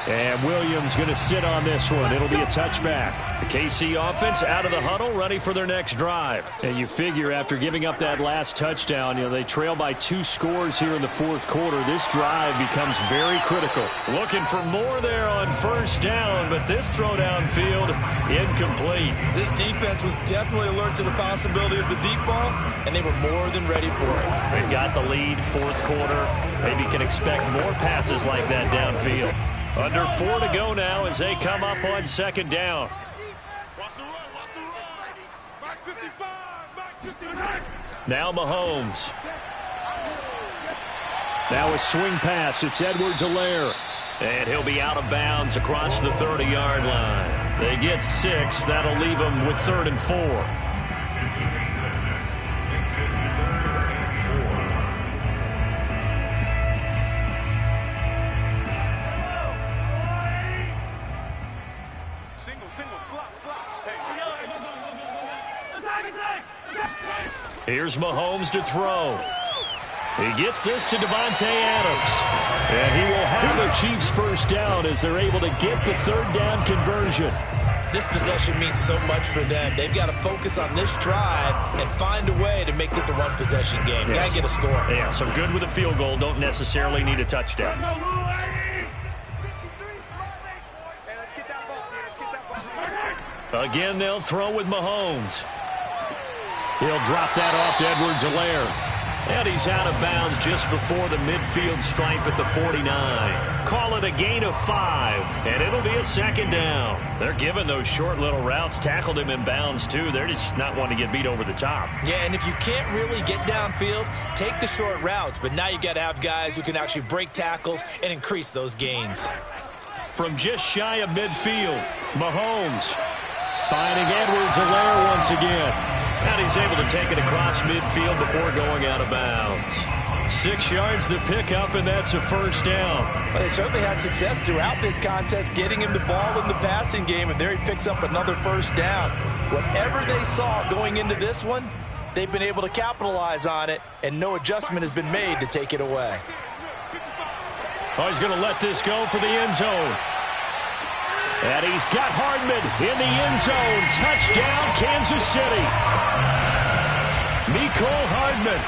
And Williams going to sit on this one. It'll be a touchback. The KC offense out of the huddle, ready for their next drive. And you figure after giving up that last touchdown, they trail by 2 scores here in the fourth quarter. This drive becomes very critical. Looking for more there on first down, but this throw downfield incomplete. This defense was definitely alert to the possibility of the deep ball, and they were more than ready for it. They've got the lead, fourth quarter. Maybe can expect more passes like that downfield. Under 4 to go now as they come up on second down. Now Mahomes. Now a swing pass. It's Edwards-Helaire. And he'll be out of bounds across the 30-yard line. They get 6. That'll leave them with 3rd and 4. Here's Mahomes to throw. He gets this to Davante Adams. And he will have the Chiefs first down as they're able to get the third down conversion. This possession means so much for them. They've got to focus on this drive and find a way to make this a one-possession game. Yes. Got to get a score. Yeah, so good with a field goal. Don't necessarily need a touchdown. Again, they'll throw with Mahomes. He'll drop that off to Edwards-Helaire. And he's out of bounds just before the midfield stripe at the 49. Call it a gain of 5, and it'll be a second down. They're giving those short little routes. Tackled him in bounds, too. They're just not wanting to get beat over the top. Yeah, and if you can't really get downfield, take the short routes. But now you've got to have guys who can actually break tackles and increase those gains. From just shy of midfield, Mahomes finding Edwards-Helaire once again. And he's able to take it across midfield before going out of bounds. 6 yards the pickup, and that's a first down. Well, they certainly had success throughout this contest, getting him the ball in the passing game, and there he picks up another first down. Whatever they saw going into this one, they've been able to capitalize on it, and no adjustment has been made to take it away. Oh, he's going to let this go for the end zone. And he's got Hardman in the end zone. Touchdown, Kansas City. Mecole Hardman,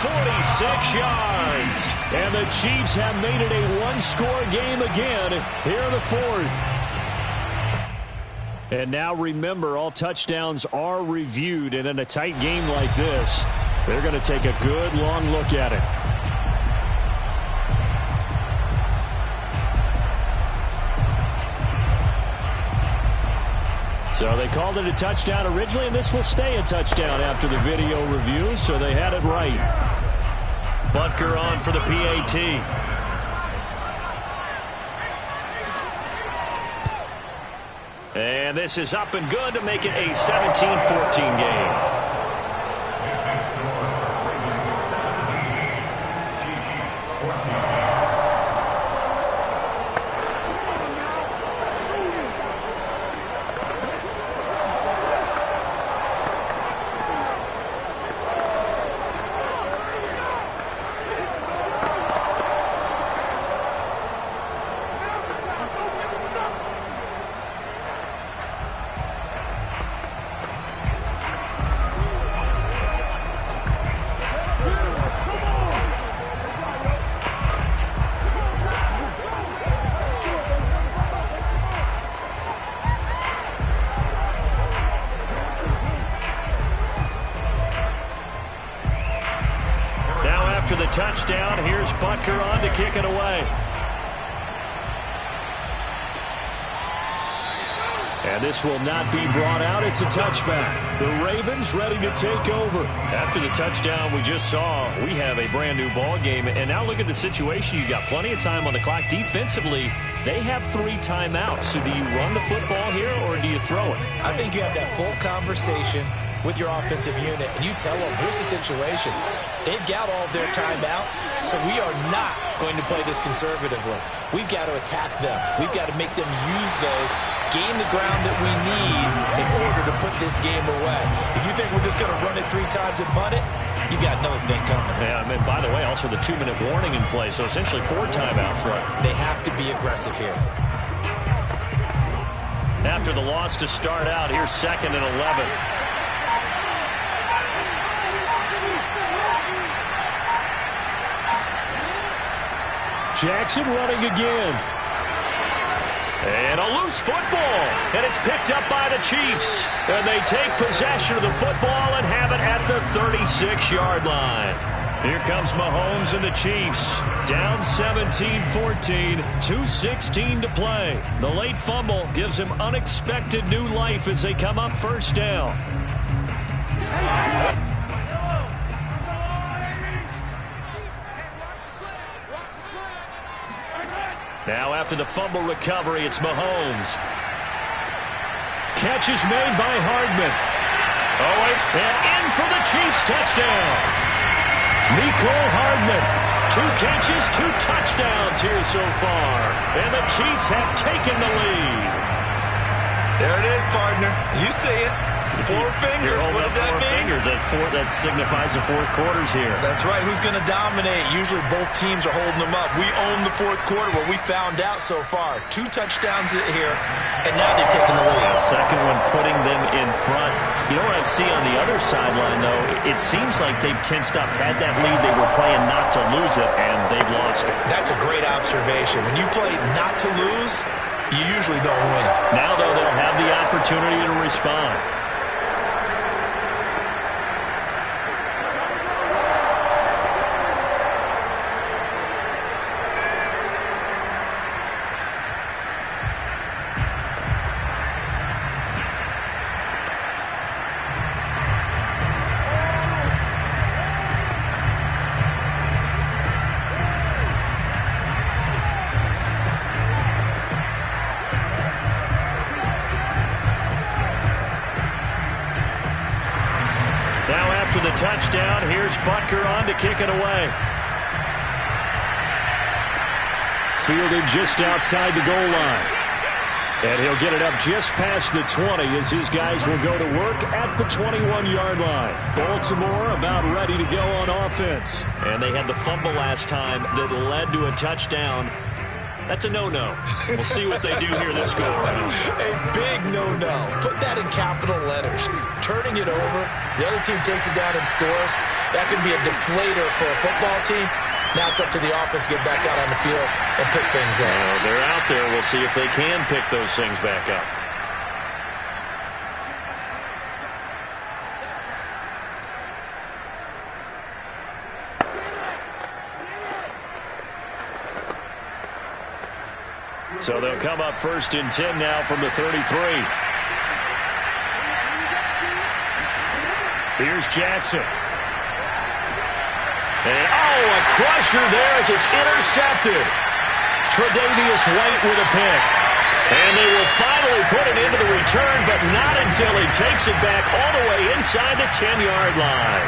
46 yards. And the Chiefs have made it a one-score game again here in the fourth. And now remember, all touchdowns are reviewed. And in a tight game like this, they're going to take a good long look at it. So they called it a touchdown originally, and this will stay a touchdown after the video review, so they had it right. Butker on for the PAT. And this is up and good to make it a 17-14 game. After the touchdown, here's Butker on to kick it away. And this will not be brought out. It's a touchback. The Ravens ready to take over. After the touchdown we just saw, we have a brand new ball game. And now look at the situation. You got plenty of time on the clock. Defensively, they have 3 timeouts. So do you run the football here or do you throw it? I think you have that full conversation with your offensive unit, and you tell them, here's the situation. They've got all of their timeouts, so we are not going to play this conservatively. We've got to attack them. We've got to make them use those, gain the ground that we need in order to put this game away. If you think we're just going to run it 3 times and punt it, you got another thing coming. Yeah, and by the way, also the 2-minute warning in play, so essentially 4 timeouts left. They have to be aggressive here. After the loss to start out, here's 2nd and 11. Jackson running again. And a loose football. And it's picked up by the Chiefs. And they take possession of the football and have it at the 36-yard line. Here comes Mahomes and the Chiefs. Down 17-14, 2:16 to play. The late fumble gives him unexpected new life as they come up first down. Now after the fumble recovery, it's Mahomes. Catch is made by Hardman. Oh, and in for the Chiefs touchdown. Mecole Hardman. 2 catches, 2 touchdowns here so far. And the Chiefs have taken the lead. There it is, partner. You see it. 4 fingers. What does that mean? Fingers. That signifies the 4th quarter's here. That's right. Who's going to dominate? Usually both teams are holding them up. We own the 4th quarter, what we found out so far. 2 touchdowns here, and now they've taken the lead. Second one putting them in front. You know what I see on the other sideline, though? It seems like they've tensed up, had that lead. They were playing not to lose it, and they've lost it. That's a great observation. When you play not to lose, you usually don't win. Now, though, they'll have the opportunity to respond. The touchdown. Here's Butker on to kick it away. Fielded just outside the goal line. And he'll get it up just past the 20 as his guys will go to work at the 21-yard line. Baltimore about ready to go on offense. And they had the fumble last time that led to a touchdown. That's a no-no. We'll see what they do here this go-around. A big no-no. Put that in capital letters. Turning it over, the other team takes it down and scores. That can be a deflator for a football team. Now it's up to the offense to get back out on the field and pick things up. They're out there. We'll see if they can pick those things back up. So they'll come up 1st and 10 now from the 33. Here's Jackson. And, a crusher there as it's intercepted. Tre'Davious White with a pick. And they will finally put it into the return, but not until he takes it back all the way inside the 10-yard line.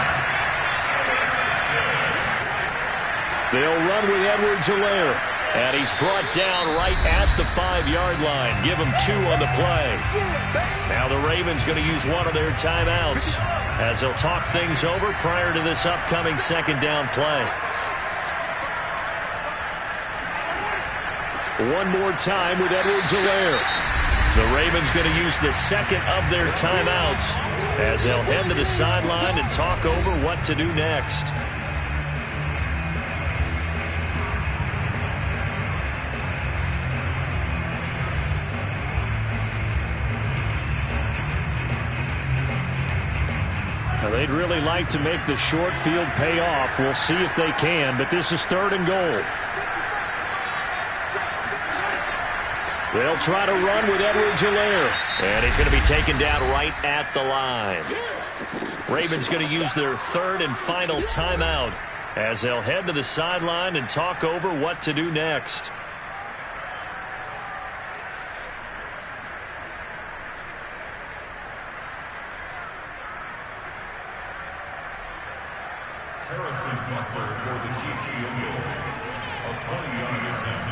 They'll run with Edwards-Helaire. And he's brought down right at the 5-yard line. Give him 2 on the play. Now the Ravens going to use one of their timeouts as they'll talk things over prior to this upcoming second down play. One more time with Edwards-Helaire. The Ravens going to use the second of their timeouts as they'll head to the sideline and talk over what to do next. They'd really like to make the short field pay off. We'll see if they can, but this is 3rd and goal. They'll try to run with Edwards-Helaire. And he's going to be taken down right at the line. Ravens going to use their 3rd and final timeout as they'll head to the sideline and talk over what to do next. Harrison Butker for the Chiefs field goal. A 20-yard attempt.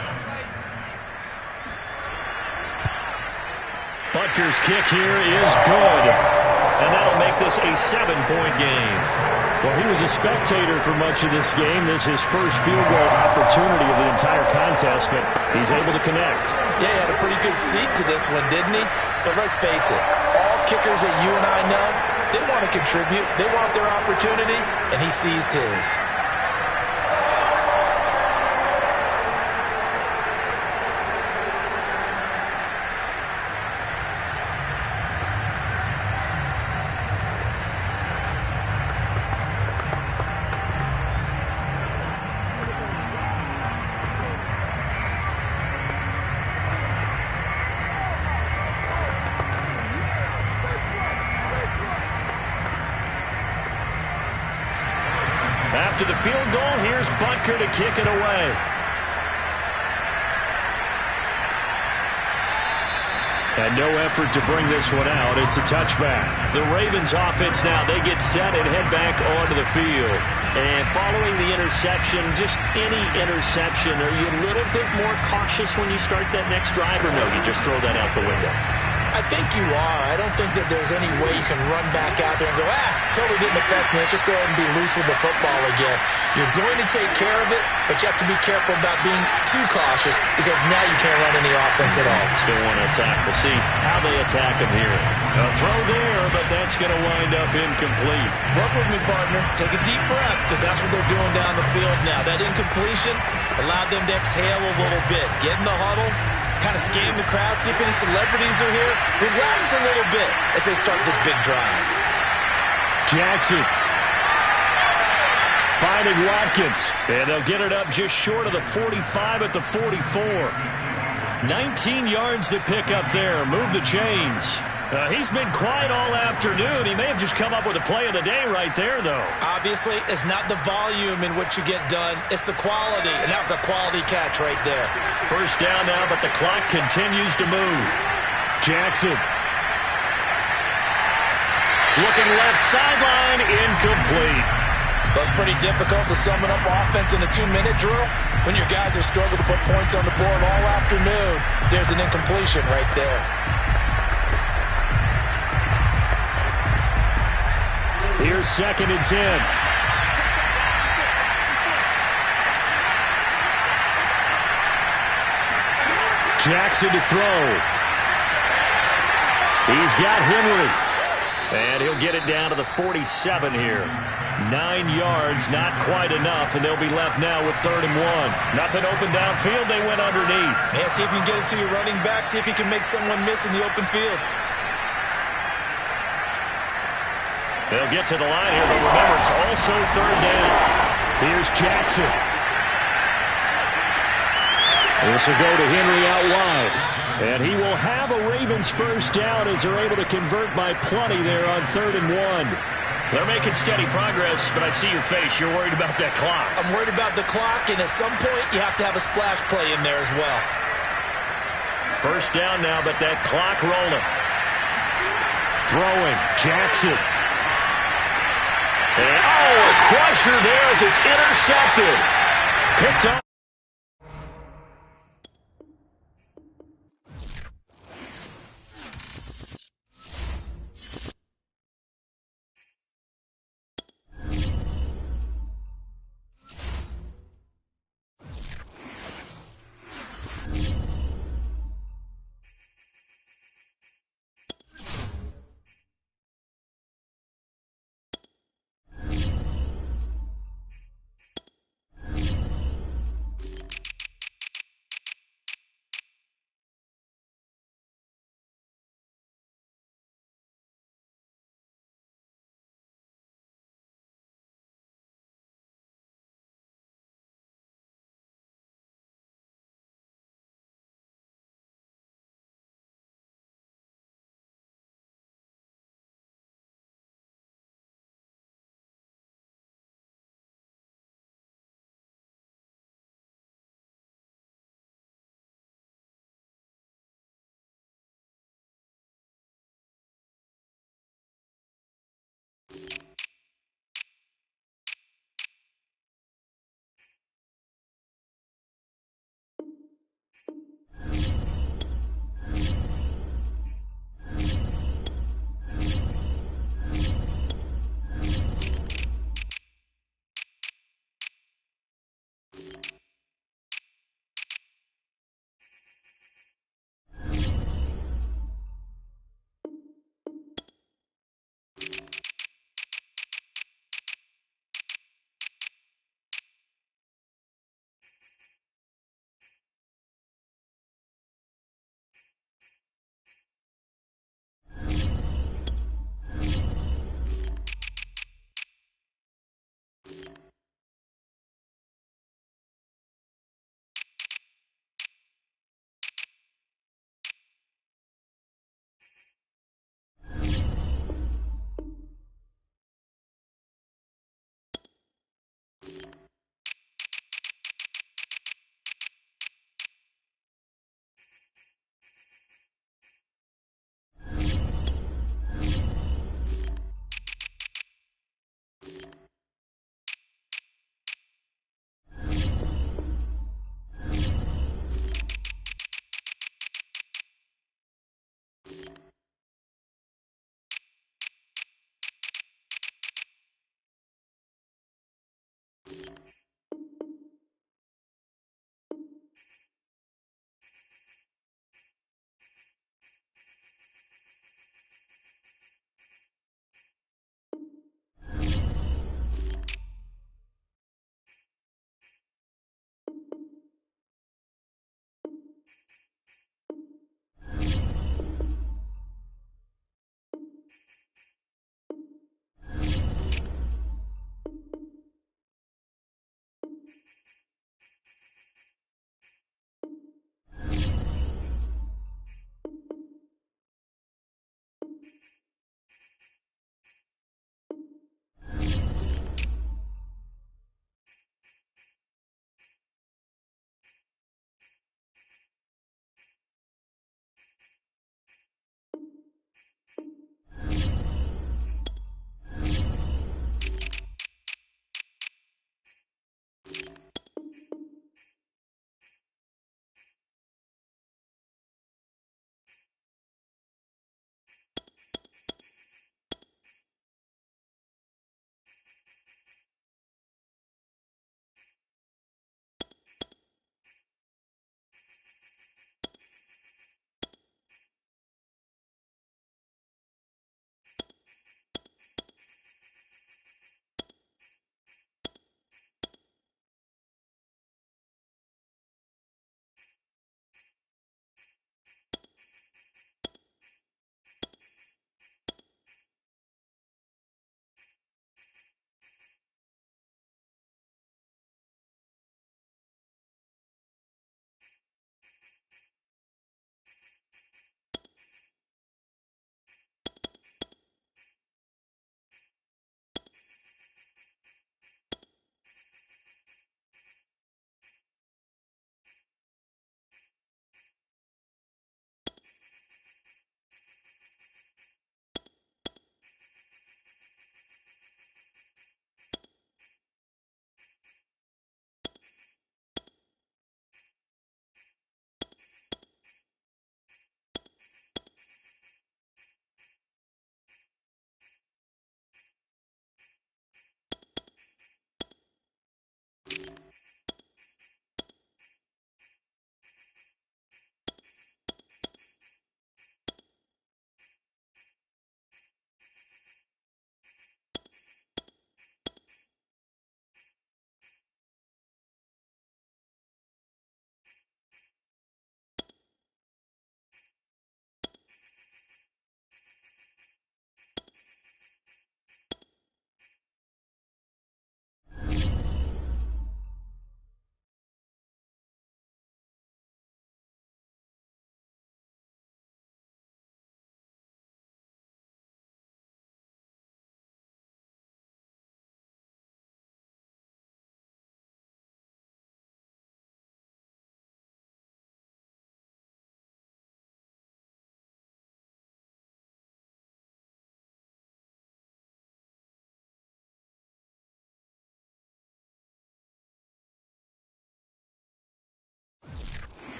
Butker's kick here is good. And that'll make this a 7-point game. Well, he was a spectator for much of this game. This is his first field goal opportunity of the entire contest, but he's able to connect. Yeah, he had a pretty good seat to this one, didn't he? But let's face it, all kickers that you and I know, they want to contribute. They want their opportunity, and he seized his. After the field goal, here's Butker to kick it away. And no effort to bring this one out. It's a touchback. The Ravens offense now, they get set and head back onto the field. And following the interception, just any interception, are you a little bit more cautious when you start that next drive, or no, you just throw that out the window? I think you are. I don't think that there's any way you can run back out there and go, totally didn't affect me. Let's just go ahead and be loose with the football again. You're going to take care of it, but you have to be careful about being too cautious because now you can't run any offense at all. Still want to attack. We'll see how they attack him here. A throw there, but that's going to wind up incomplete. Work with me, partner. Take a deep breath because that's what they're doing down the field now. That incompletion allowed them to exhale a little bit. Get in the huddle. Kind of scan the crowd, see if any celebrities are here. Relax a little bit as they start this big drive. Jackson finding Watkins. And they'll get it up just short of the 45 at the 44. 19 yards to pick up there. Move the chains. He's been quiet all afternoon. He may have just come up with a play of the day right there, though. Obviously, it's not the volume in which you get done. It's the quality, and that was a quality catch right there. First down now, but the clock continues to move. Jackson. Looking left sideline, incomplete. That's pretty difficult to sum it up offense in a 2-minute drill. When your guys have struggled to put points on the board all afternoon, there's an incompletion right there. Here's 2nd and 10. Jackson to throw. He's got Henry. And he'll get it down to the 47 here. 9 yards, not quite enough, and they'll be left now with 3rd and 1. Nothing open downfield. They went underneath. Yeah, see if you can get it to your running back. See if you can make someone miss in the open field. They'll get to the line here, but remember, it's also 3rd down. Here's Jackson. This will go to Henry out wide. And he will have a Ravens first down as they're able to convert by plenty there on 3rd and 1. They're making steady progress, but I see your face. You're worried about that clock. I'm worried about the clock, and at some point, you have to have a splash play in there as well. First down now, but that clock rolling. Throwing, Jackson. And, a crusher there as it's intercepted. Picked up.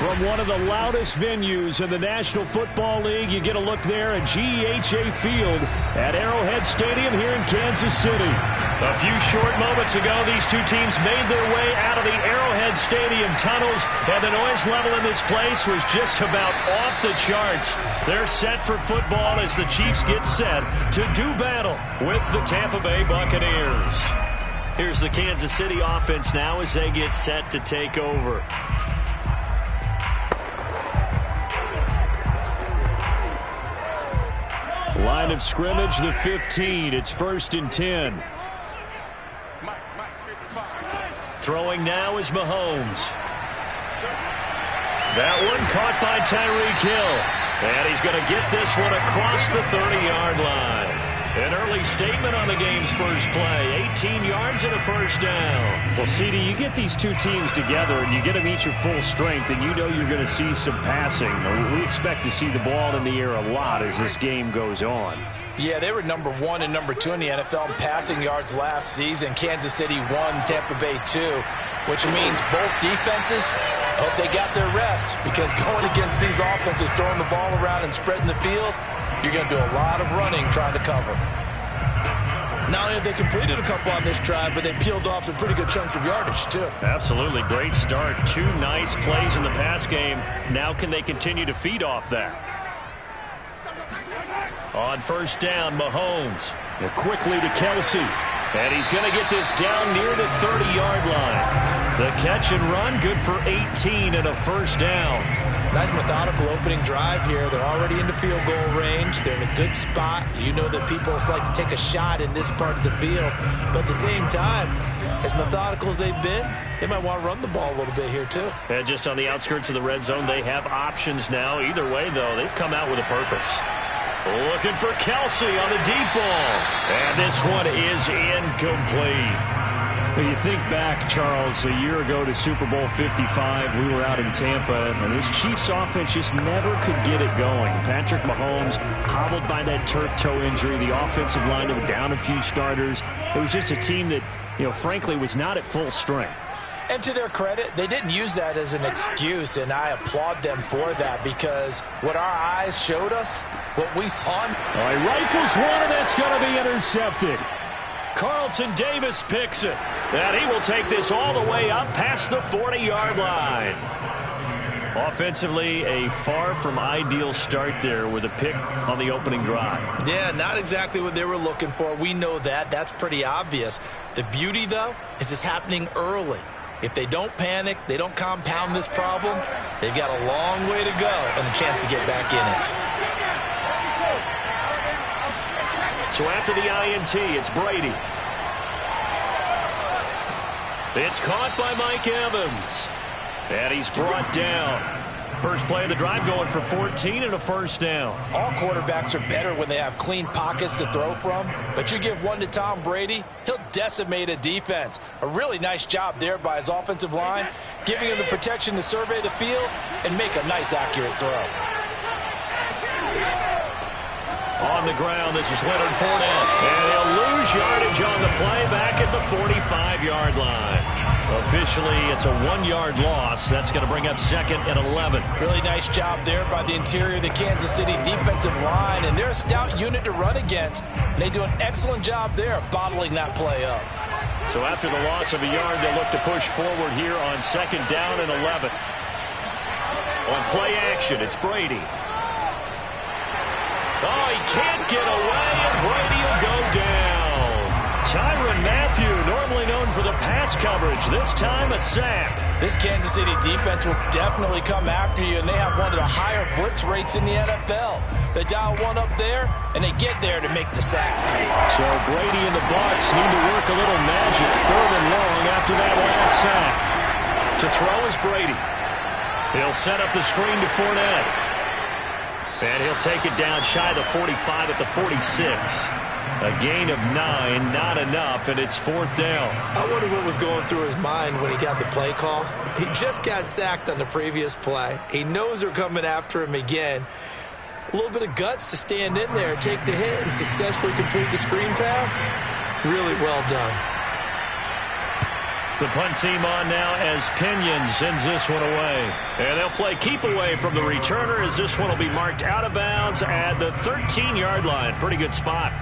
From one of the loudest venues in the National Football League, you get a look there at GEHA Field at Arrowhead Stadium here in Kansas City. A few short moments ago, these two teams made their way out of the Arrowhead Stadium tunnels, and the noise level in this place was just about off the charts. They're set for football as the Chiefs get set to do battle with the Tampa Bay Buccaneers. Here's the Kansas City offense now as they get set to take over. Line of scrimmage, the 15. It's 1st and 10. Throwing now is Mahomes. That one caught by Tyreek Hill. And he's going to get this one across the 30-yard line. An early statement on the game's first play. 18 yards and a first down. Well, CD, you get these two teams together and you get them each at full strength, and you know you're going to see some passing. We expect to see the ball in the air a lot as this game goes on. Yeah, they were number 1 and number 2 in the NFL in passing yards last season. Kansas City 1, Tampa Bay 2, which means both defenses hope they got their rest, because going against these offenses, throwing the ball around and spreading the field, you're going to do a lot of running trying to cover. Not only have they completed a couple on this drive, but they peeled off some pretty good chunks of yardage, too. Absolutely. Great start. 2 nice plays in the pass game. Now can they continue to feed off that? On first down, Mahomes. And quickly to Kelsey. And he's going to get this down near the 30-yard line. The catch and run, good for 18 and a first down. Nice methodical opening drive here. They're already into field goal range. They're in a good spot. You know that people like to take a shot in this part of the field. But at the same time, as methodical as they've been, they might want to run the ball a little bit here too. And just on the outskirts of the red zone, they have options now. Either way, though, they've come out with a purpose. Looking for Kelsey on the deep ball. And this one is incomplete. You think back, Charles, a year ago to Super Bowl 55, we were out in Tampa, and this Chiefs offense just never could get it going. Patrick Mahomes hobbled by that turf toe injury. The offensive line was down a few starters. It was just a team that, frankly, was not at full strength. And to their credit, they didn't use that as an excuse, and I applaud them for that, because what our eyes showed us, what we saw. All right, rifles one, and that's going to be intercepted. Carlton Davis picks it. And he will take this all the way up past the 40-yard line. Offensively, a far from ideal start there with a pick on the opening drive. Yeah, not exactly what they were looking for. We know that. That's pretty obvious. The beauty, though, is it's happening early. If they don't panic, they don't compound this problem, they've got a long way to go and a chance to get back in it. So after the INT, it's Brady. It's caught by Mike Evans. And he's brought down. First play of the drive going for 14 and a first down. All quarterbacks are better when they have clean pockets to throw from. But you give one to Tom Brady, he'll decimate a defense. A really nice job there by his offensive line, giving him the protection to survey the field and make a nice, accurate throw. On the ground, this is Leonard Fournette. And he'll lose yardage on the play back at the 45-yard line. Officially, it's a 1-yard loss. That's going to bring up 2nd and 11. Really nice job there by the interior of the Kansas City defensive line. And they're a stout unit to run against. And they do an excellent job there bottling that play up. So after the loss of a yard, they'll look to push forward here on 2nd down and 11. On play action, it's Brady. Oh, he can't get away, and Brady will go down. Tyrann Mathieu, normally known for the pass coverage, this time a sack. This Kansas City defense will definitely come after you, and they have one of the higher blitz rates in the NFL. They dial one up there, and they get there to make the sack. So Brady and the Bucs need to work a little magic 3rd and long after that last sack. To throw is Brady. He'll set up the screen to Fournette. And he'll take it down shy of the 45 at the 46. A gain of 9, not enough, and it's 4th down. I wonder what was going through his mind when he got the play call. He just got sacked on the previous play. He knows they're coming after him again. A little bit of guts to stand in there, take the hit, and successfully complete the screen pass. Really well done. The punt team on now as Pinion sends this one away. And they'll play keep away from the returner as this one will be marked out of bounds at the 13-yard line. Pretty good spot.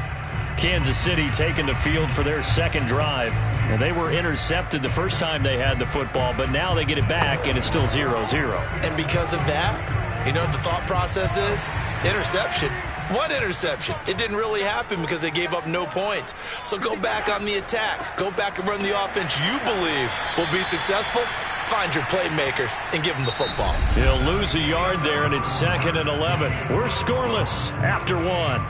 Kansas City taking the field for their second drive. And they were intercepted the first time they had the football, but now they get it back, and it's still 0-0. And because of that, you know what the thought process is? Interception. What interception? It didn't really happen because they gave up no points. So go back on the attack. Go back and run the offense you believe will be successful. Find your playmakers and give them the football. He'll lose a yard there, and it's 2nd and 11. We're scoreless after 1.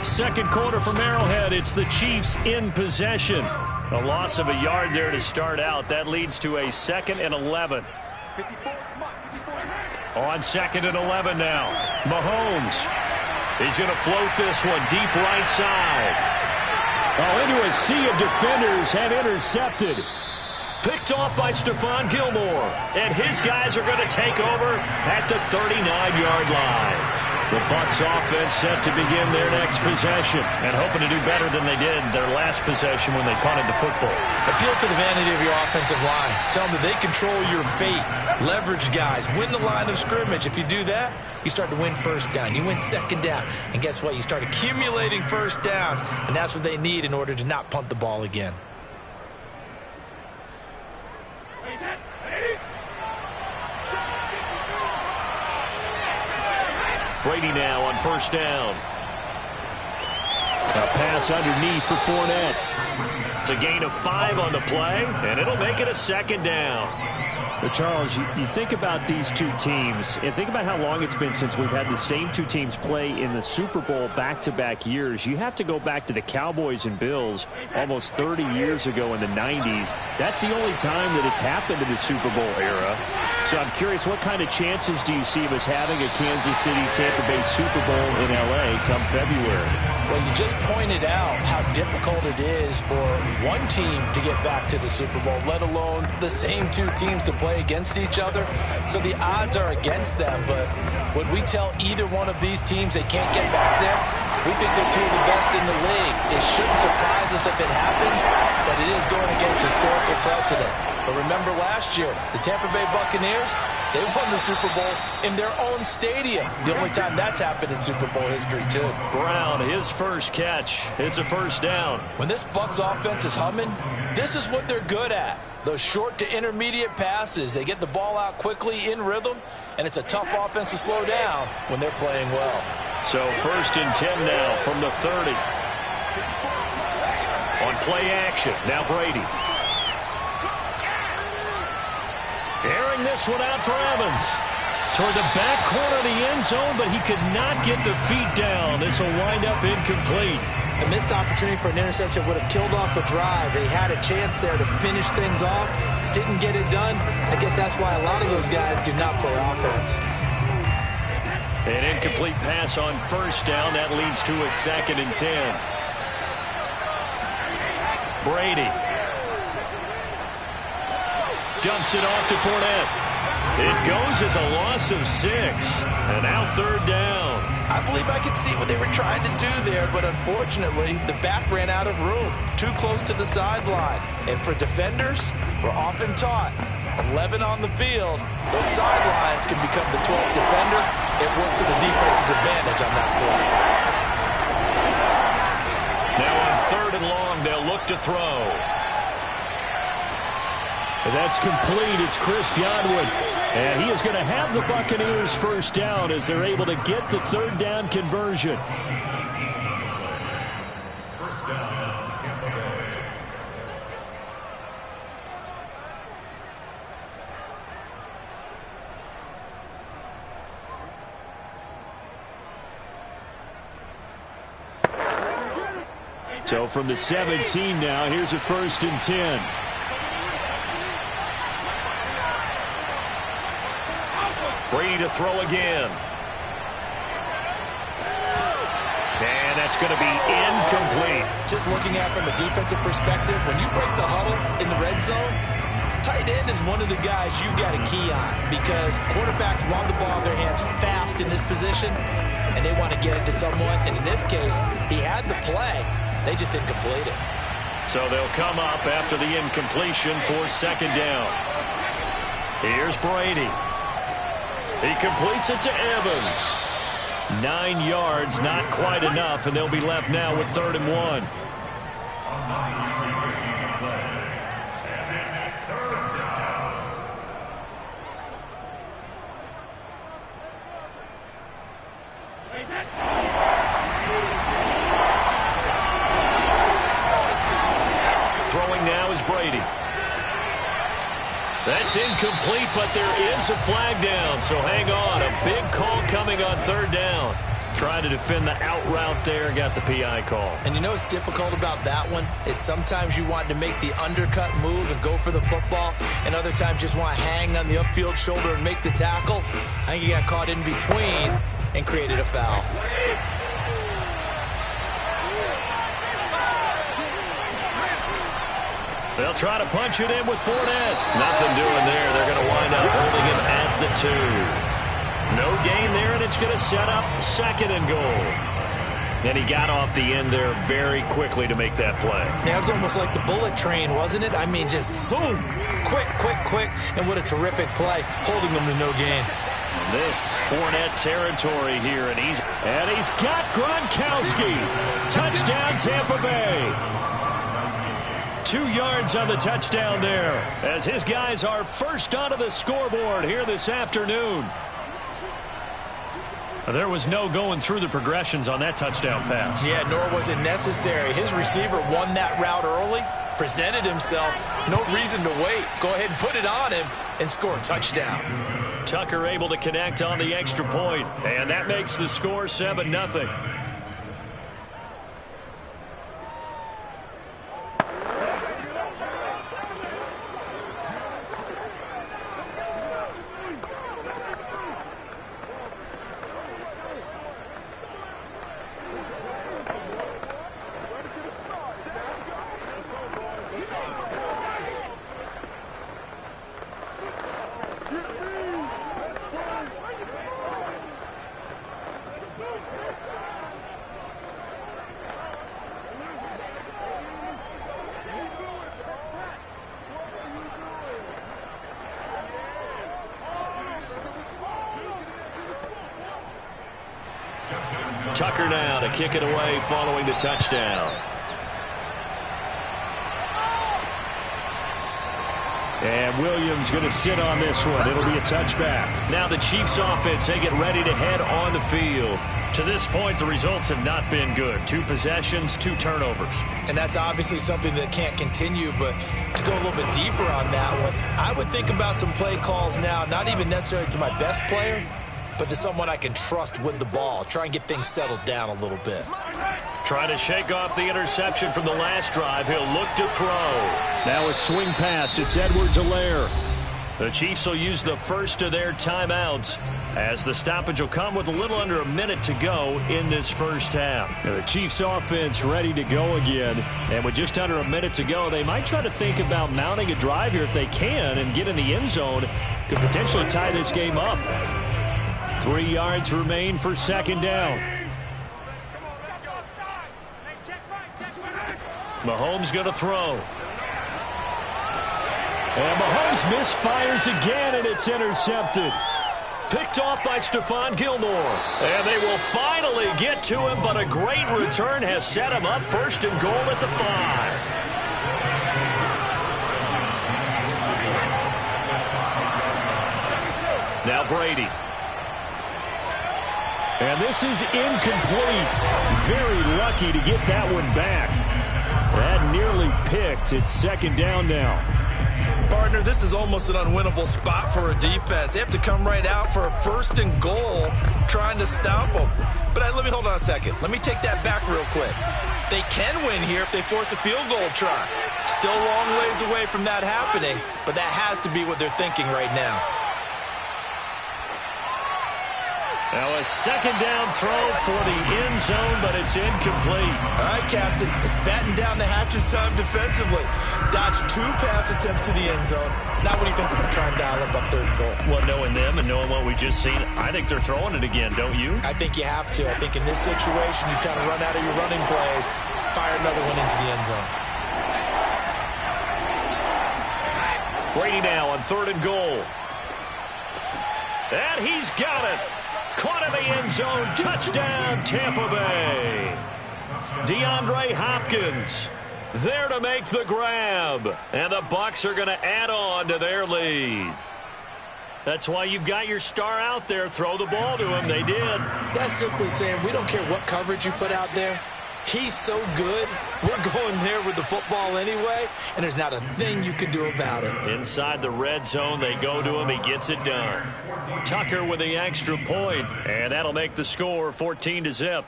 Second quarter from Arrowhead. It's the Chiefs in possession. A loss of a yard there to start out. That leads to a 2nd and 11. On 2nd and 11 now. Mahomes. He's going to float this one deep right side. Oh, into a sea of defenders and intercepted. Picked off by Stephon Gilmore. And his guys are going to take over at the 39-yard line. The Bucs offense set to begin their next possession and hoping to do better than they did their last possession when they punted the football. Appeal to the vanity of your offensive line. Tell them that they control your fate. Leverage guys. Win the line of scrimmage. If you do that, you start to win first down. You win second down. And guess what? You start accumulating first downs. And that's what they need in order to not punt the ball again. Brady now on first down. A pass underneath for Fournette. It's a gain of 5 on the play, and it'll make it a 2nd down. But Charles, you think about these two teams, and think about how long it's been since we've had the same two teams play in the Super Bowl back-to-back years. You have to go back to the Cowboys and Bills almost 30 years ago in the 90s. That's the only time that it's happened in the Super Bowl era. So I'm curious, what kind of chances do you see of us having a Kansas City-Tampa Bay Super Bowl in L.A. come February? Well, you just pointed out how difficult it is for one team to get back to the Super Bowl, let alone the same two teams to play against each other. So the odds are against them, but when we tell either one of these teams they can't get back there, we think they're two of the best in the league. It shouldn't surprise us if it happens, but it is going against historical precedent. But remember last year, the Tampa Bay Buccaneers, they won the Super Bowl in their own stadium. The only time that's happened in Super Bowl history, too. Brown, his first catch. It's a first down. When this Bucs offense is humming, this is what they're good at. Those short to intermediate passes. They get the ball out quickly in rhythm, and it's a tough offense to slow down when they're playing well. So 1st and 10 now from the 30. On play action, now Brady. Airing this one out for Evans. Toward the back corner of the end zone, but he could not get the feet down. This will wind up incomplete. The missed opportunity for an interception would have killed off the drive. They had a chance there to finish things off. Didn't get it done. I guess that's why a lot of those guys do not play offense. An incomplete pass on first down. That leads to a 2nd and 10. Brady. Dumps it off to Fournette. It goes as a loss of 6. And now 3rd down. I believe I could see what they were trying to do there, but unfortunately, the back ran out of room. Too close to the sideline. And for defenders, we're often taught, 11 on the field, those sidelines can become the 12th defender. It worked to the defense's advantage on that play. Now on 3rd and long, they'll look to throw. That's complete. It's Chris Godwin. And he is going to have the Buccaneers first down as they're able to get the 3rd down conversion. First down, Tampa Bay. So from the 17 now, here's a 1st and 10. Brady to throw again. And that's going to be incomplete. Just looking at it from a defensive perspective, when you break the huddle in the red zone, tight end is one of the guys you've got to key on because quarterbacks want the ball in their hands fast in this position, and they want to get it to someone. And in this case, he had the play, They just didn't complete it. So they'll come up after the incompletion for second down. Here's Brady. He completes it to Evans. 9 yards, not quite enough, and they'll be left now with 3rd and 1. Throwing now is Brady. That's incomplete, but there is a flag down, so hang on. A big call coming on 3rd down. Trying to defend the out route there, got the PI call. And you know what's difficult about that one is sometimes you want to make the undercut move and go for the football, and other times just want to hang on the upfield shoulder and make the tackle. I think he got caught in between and created a foul. They'll try to punch it in with Fournette. Nothing doing there. They're going to wind up holding him at the 2. No gain there, and it's going to set up 2nd and goal. And he got off the end there very quickly to make that play. Yeah, it was almost like the bullet train, wasn't it? I mean, just zoom. Quick, quick, quick. And what a terrific play, holding them to no gain. This Fournette territory here, and he's got Gronkowski. Touchdown, Tampa Bay. 2 yards on the touchdown there, as his guys are first onto the scoreboard here this afternoon. There was no going through the progressions on that touchdown pass. Yeah, nor was it necessary. His receiver won that route early, presented himself, no reason to wait. Go ahead and put it on him and score a touchdown. Tucker able to connect on the extra point, and that makes the score 7-0. Tucker now to kick it away following the touchdown. And Williams going to sit on this one. It'll be a touchback. Now the Chiefs offense, they get ready to head on the field. To this point, the results have not been good. 2 possessions, 2 turnovers. And that's obviously something that can't continue, but to go a little bit deeper on that one, I would think about some play calls now, not even necessarily to my best player, but to someone I can trust with the ball. Try and get things settled down a little bit. Trying to shake off the interception from the last drive. He'll look to throw. Now a swing pass. It's Edwards-Helaire. The Chiefs will use the first of their timeouts as the stoppage will come with a little under a minute to go in this first half. Now the Chiefs offense ready to go again. And with just under a minute to go, they might try to think about mounting a drive here if they can and get in the end zone to potentially tie this game up. 3 yards remain for second down. Mahomes going to throw. And Mahomes misfires again, and it's intercepted. Picked off by Stephon Gilmore. And they will finally get to him, but a great return has set him up 1st and goal at the 5. Now Brady. And this is incomplete. Very lucky to get that one back. That nearly picked. It's second down now. Partner, this is almost an unwinnable spot for a defense. They have to come right out for a 1st and goal trying to stop them. But let me hold on a second. Let me take that back real quick. They can win here if they force a field goal try. Still a long ways away from that happening, but that has to be what they're thinking right now. Now a second down throw for the end zone, but it's incomplete. All right, Captain. It's batten down the hatches time defensively. Dodged 2 pass attempts to the end zone. Now what do you think they're going to try and dial up on 3rd and goal? Well, knowing them and knowing what we just seen, I think they're throwing it again, don't you? I think you have to. I think in this situation, you kind of run out of your running plays. fire another one into the end zone. Brady now on 3rd and goal. And he's got it. Caught in the end zone. Touchdown, Tampa Bay. DeAndre Hopkins there to make the grab. And the Bucs are going to add on to their lead. That's why you've got your star out there. Throw the ball to him. They did. That's simply saying we don't care what coverage you put out there. He's so good, we're going there with the football anyway, and there's not a thing you can do about it. Inside the red zone, they go to him. He gets it done. Tucker with the extra point, and that'll make the score 14-0.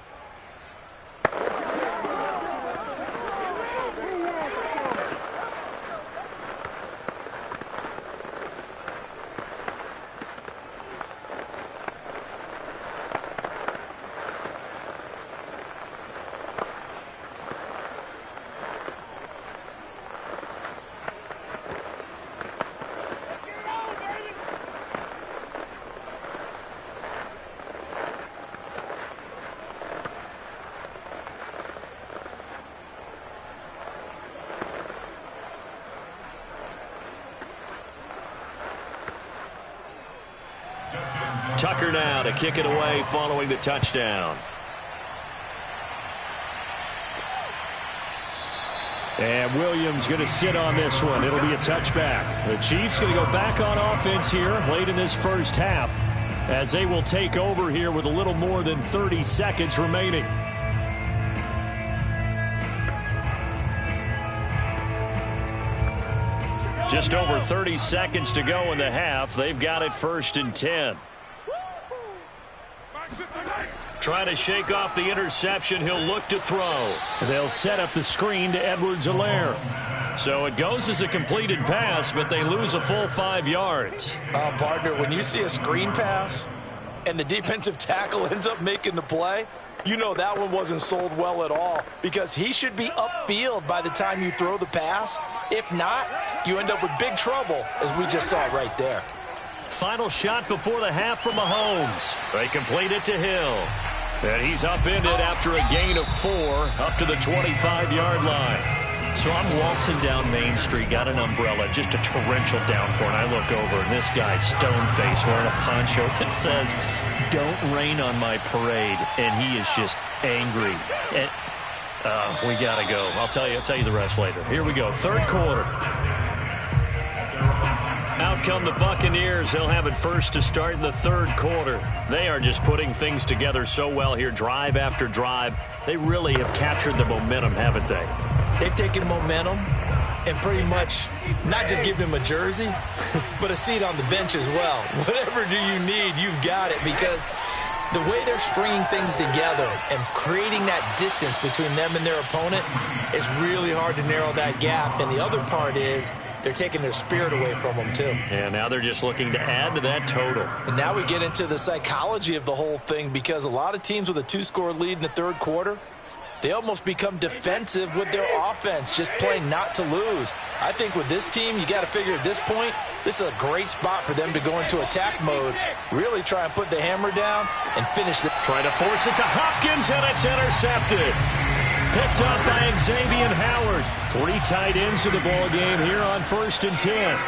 Tucker now to kick it away following the touchdown. And Williams going to sit on this one. It'll be a touchback. The Chiefs going to go back on offense here late in this first half as they will take over here with a little more than 30 seconds remaining. Just over 30 seconds to go in the half. They've got it 1st and 10. Trying to shake off the interception. He'll look to throw. They'll set up the screen to Edwards-Helaire. So it goes as a completed pass, but they lose a full 5 yards. Partner, when you see a screen pass and the defensive tackle ends up making the play, you know that one wasn't sold well at all because he should be upfield by the time you throw the pass. If not, you end up with big trouble, as we just saw right there. Final shot before the half from Mahomes. They complete it to Hill. And he's upended after a gain of 4 up to the 25-yard line. So I'm waltzing down Main Street, got an umbrella, just a torrential downpour, and I look over, and this guy, stone-faced, wearing a poncho that says, "Don't rain on my parade," and he is just angry. And, we got to go. I'll tell you the rest later. Here we go, 3rd quarter. Out come the Buccaneers. They'll have it first to start in the 3rd quarter. They are just putting things together so well here, drive after drive. They really have captured the momentum, haven't they? They've taken momentum and pretty much not just given him a jersey, but a seat on the bench as well. Whatever do you need, you've got it, because the way they're stringing things together and creating that distance between them and their opponent is really hard to narrow that gap. And the other part is they're taking their spirit away from them, too. And now they're just looking to add to that total. And now we get into the psychology of the whole thing, because a lot of teams with a 2-score lead in the 3rd quarter, they almost become defensive with their offense, just playing not to lose. I think with this team, you got to figure at this point, this is a great spot for them to go into attack mode, really try and put the hammer down and finish the... Trying to force it to Hopkins, and it's intercepted. Picked up by Xavier Howard. 3 tight ends in the ball game here on 1st and 10.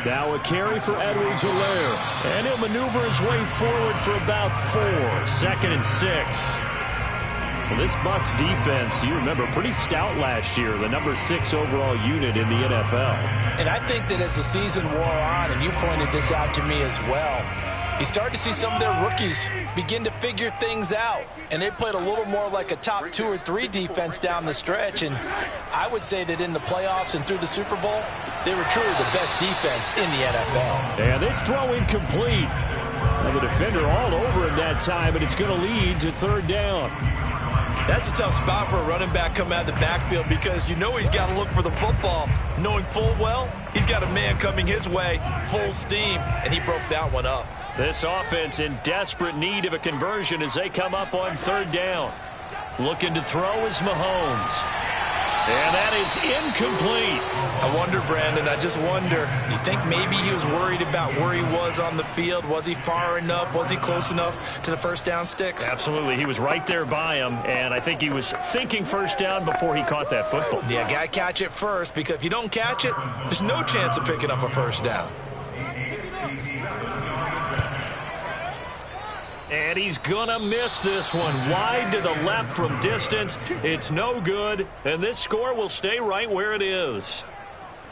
Now a carry for Edwards-Helaire. And he'll maneuver his way forward for about 4. 2nd and 6. Well, this Bucs defense, you remember, pretty stout last year. The number 6 overall unit in the NFL. And I think that as the season wore on, and you pointed this out to me as well, you start to see some of their rookies begin to figure things out. And they played a little more like a top 2 or 3 defense down the stretch. And I would say that in the playoffs and through the Super Bowl, they were truly the best defense in the NFL. And this throw incomplete. And the defender all over him that time, and it's going to lead to 3rd down. That's a tough spot for a running back coming out of the backfield, because you know he's got to look for the football, knowing full well he's got a man coming his way full steam, and he broke that one up. This offense in desperate need of a conversion as they come up on 3rd down. Looking to throw is Mahomes. And that is incomplete. I wonder, Brandon, I just wonder, you think maybe he was worried about where he was on the field? Was he far enough? Was he close enough to the first down sticks? Absolutely. He was right there by him, and I think he was thinking first down before he caught that football. Yeah, got to catch it first, because if you don't catch it, there's no chance of picking up a first down. And he's going to miss this one. Wide to the left from distance. It's no good, and this score will stay right where it is.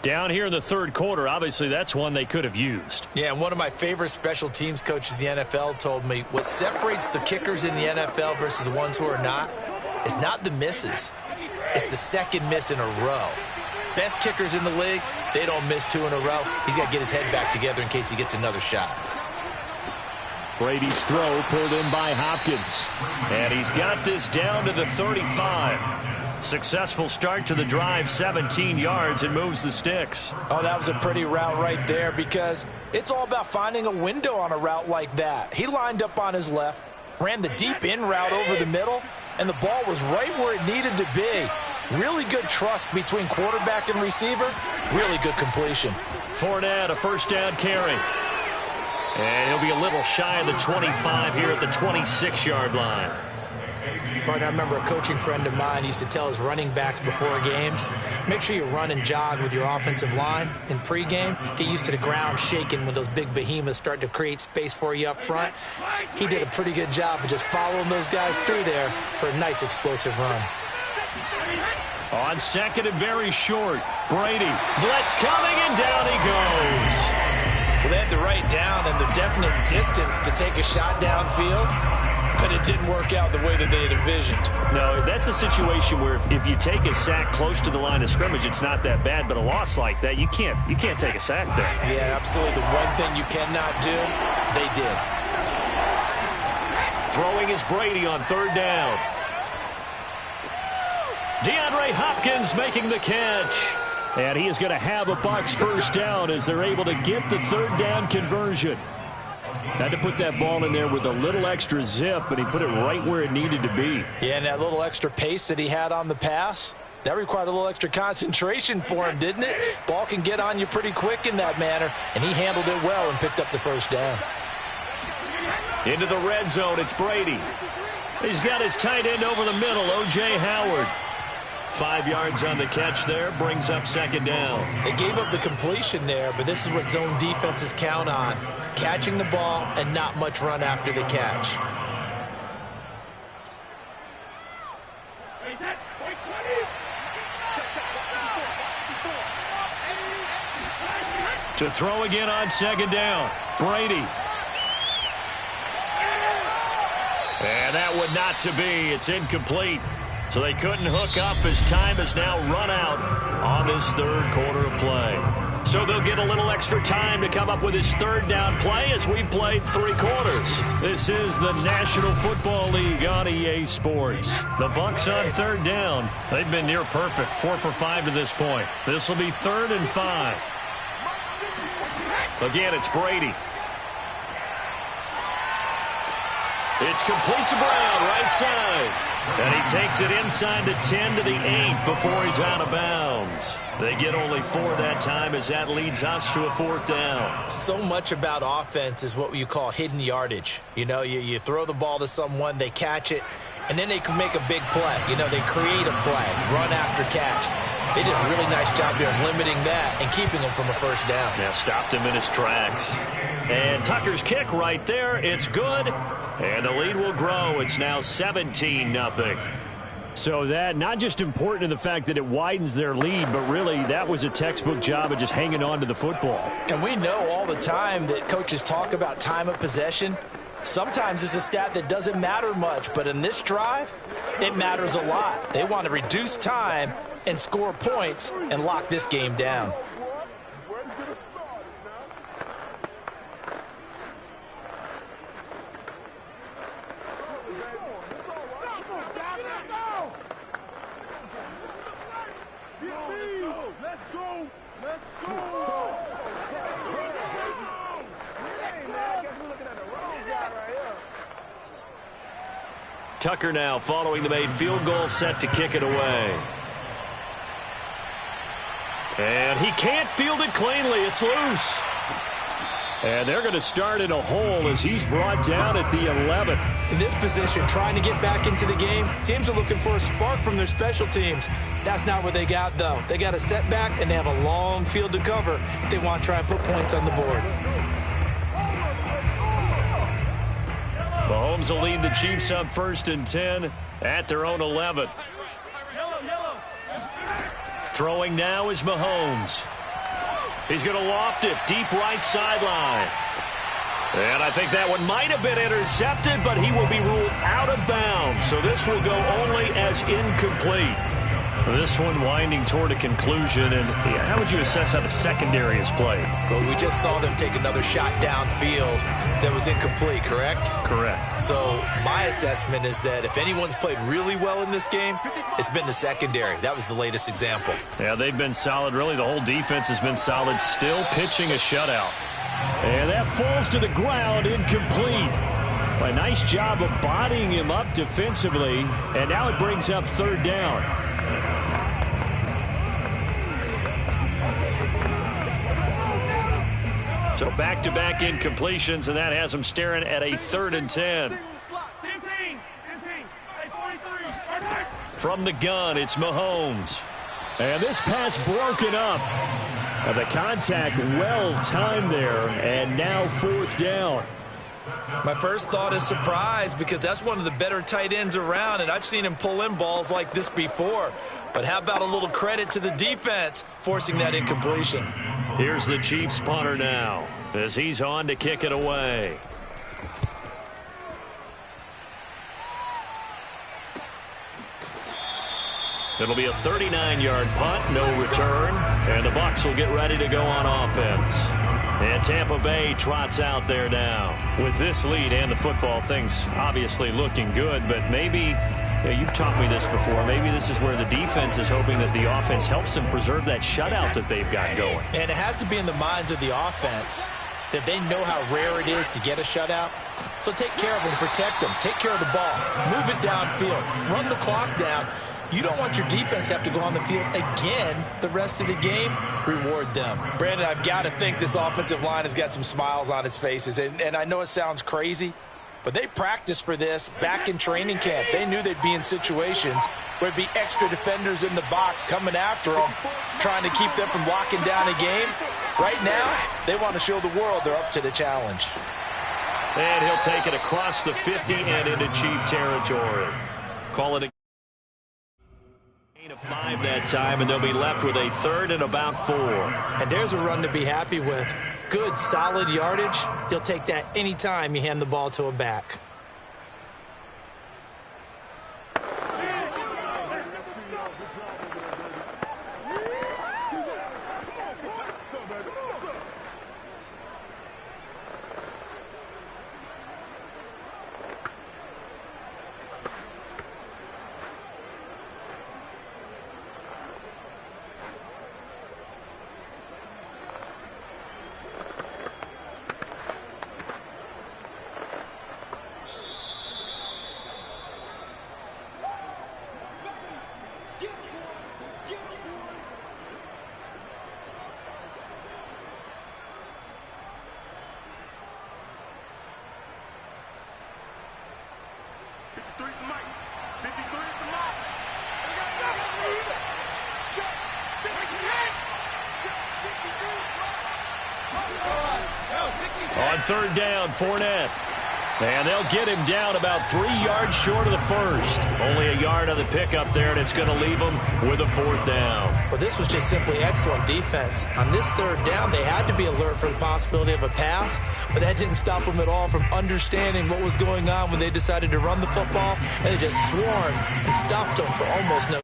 Down here in the third quarter, obviously that's one they could have used. Yeah, and one of my favorite special teams coaches in the NFL told me what separates the kickers in the NFL versus the ones who are not is not the misses. It's the second miss in a row. Best kickers in the league, they don't miss 2 in a row. He's got to get his head back together in case he gets another shot. Brady's throw pulled in by Hopkins. And he's got this down to the 35. Successful start to the drive, 17 yards, and moves the sticks. Oh, that was a pretty route right there, because it's all about finding a window on a route like that. He lined up on his left, ran the deep in route over the middle, and the ball was right where it needed to be. Really good trust between quarterback and receiver. Really good completion. Fournette, a first down carry. And he'll be a little shy of the 25 here at the 26-yard line. Partner, I remember a coaching friend of mine used to tell his running backs before games, make sure you run and jog with your offensive line in pregame. Get used to the ground shaking when those big behemoths start to create space for you up front. He did a pretty good job of just following those guys through there for a nice explosive run. On second and very short, Brady. Blitz coming, and down he goes. Well, they had the right down and the definite distance to take a shot downfield, but it didn't work out the way that they had envisioned. No, that's a situation where if you take a sack close to the line of scrimmage, it's not that bad, but a loss like that, you can't take a sack there. Yeah, absolutely. The one thing you cannot do, they did. Throwing is Brady on third down. DeAndre Hopkins making the catch. And he is going to have a Bucs first down as they're able to get the third down conversion. Had to put that ball in there with a little extra zip, and he put it right where it needed to be. Yeah, and that little extra pace that he had on the pass, that required a little extra concentration for him, didn't it? Ball can get on you pretty quick in that manner, and he handled it well and picked up the first down. Into the red zone, it's Brady. He's got his tight end over the middle, O.J. Howard. 5 yards on the catch there, brings up second down. They gave up the completion there, but this is what zone defenses count on. Catching the ball and not much run after the catch. To throw again on second down, Brady. And that would not to be. It's incomplete. So they couldn't hook up as time has now run out on this third quarter of play. So they'll get a little extra time to come up with his third down play as we've played 3 quarters. This is the National Football League on EA Sports. The Bucs on third down. They've been near perfect, 4 for 5 to this point. This will be 3rd and 5. Again, it's Brady. It's complete to Brown, right side. And he takes it inside the 10 to the 8 before he's out of bounds. They get only 4 that time as that leads us to a 4th down. So much about offense is what you call hidden yardage. You know, you throw the ball to someone, they catch it, and then they can make a big play. You know, they create a play, run after catch. They did a really nice job there of limiting that and keeping him from a first down. Yeah, stopped him in his tracks. And Tucker's kick right there. It's good. And the lead will grow. It's now 17-0. So that not just important in the fact that it widens their lead, but really that was a textbook job of just hanging on to the football. And we know all the time that coaches talk about time of possession. Sometimes it's a stat that doesn't matter much, but in this drive, it matters a lot. They want to reduce time and score points and lock this game down. Tucker now following the made field goal, set to kick it away. And he can't field it cleanly. It's loose. And they're going to start in a hole as he's brought down at the 11. In this position, trying to get back into the game, teams are looking for a spark from their special teams. That's not what they got, though. They got a setback, and they have a long field to cover if they want to try and put points on the board. Mahomes will lead the Chiefs up 1st and 10 at their own 11. Throwing now is Mahomes. He's going to loft it deep right sideline. And I think that one might have been intercepted, but he will be ruled out of bounds. So this will go only as incomplete. This one winding toward a conclusion. And how would you assess how the secondary has played? Well, we just saw them take another shot downfield that was incomplete, correct? Correct. So my assessment is that if anyone's played really well in this game, it's been the secondary. That was the latest example. Yeah, they've been solid. Really, the whole defense has been solid. Still pitching a shutout. And that falls to the ground, incomplete. A nice job of bodying him up defensively. And now it brings up 3rd down. So back-to-back incompletions, and that has them staring at a 3rd and 10. From the gun, it's Mahomes. And this pass broken up. The contact well-timed there, and now 4th down. My first thought is surprise because that's one of the better tight ends around, and I've seen him pull in balls like this before. But how about a little credit to the defense forcing that incompletion? Here's the Chiefs punter now as he's on to kick it away. It'll be a 39-yard punt, no return, and the Bucs will get ready to go on offense. And Tampa Bay trots out there now. With this lead and the football, things obviously looking good, but maybe, you've taught me this before, maybe this is where the defense is hoping that the offense helps them preserve that shutout that they've got going. And it has to be in the minds of the offense that they know how rare it is to get a shutout. So take care of them, protect them, take care of the ball, move it downfield, run the clock down. You don't want your defense to have to go on the field again the rest of the game. Reward them. Brandon, I've got to think this offensive line has got some smiles on its faces. And I know it sounds crazy, but they practiced for this back in training camp. They knew they'd be in situations where there'd be extra defenders in the box coming after them, trying to keep them from locking down a game. Right now, they want to show the world they're up to the challenge. And he'll take it across the 50 and into Chief territory. Call it a gain of 5 that time, and they'll be left with a 3rd and about 4. And there's a run to be happy with. Good, solid yardage. He'll take that anytime you hand the ball to a back. On 3rd down, Fournette. And they'll get him down about 3 yards short of the first. Only a yard on the pickup there, and it's going to leave them with a 4th down. Well, this was just simply excellent defense. On this 3rd down, they had to be alert for the possibility of a pass, but that didn't stop them at all from understanding what was going on when they decided to run the football, and they just swarmed and stopped them for almost no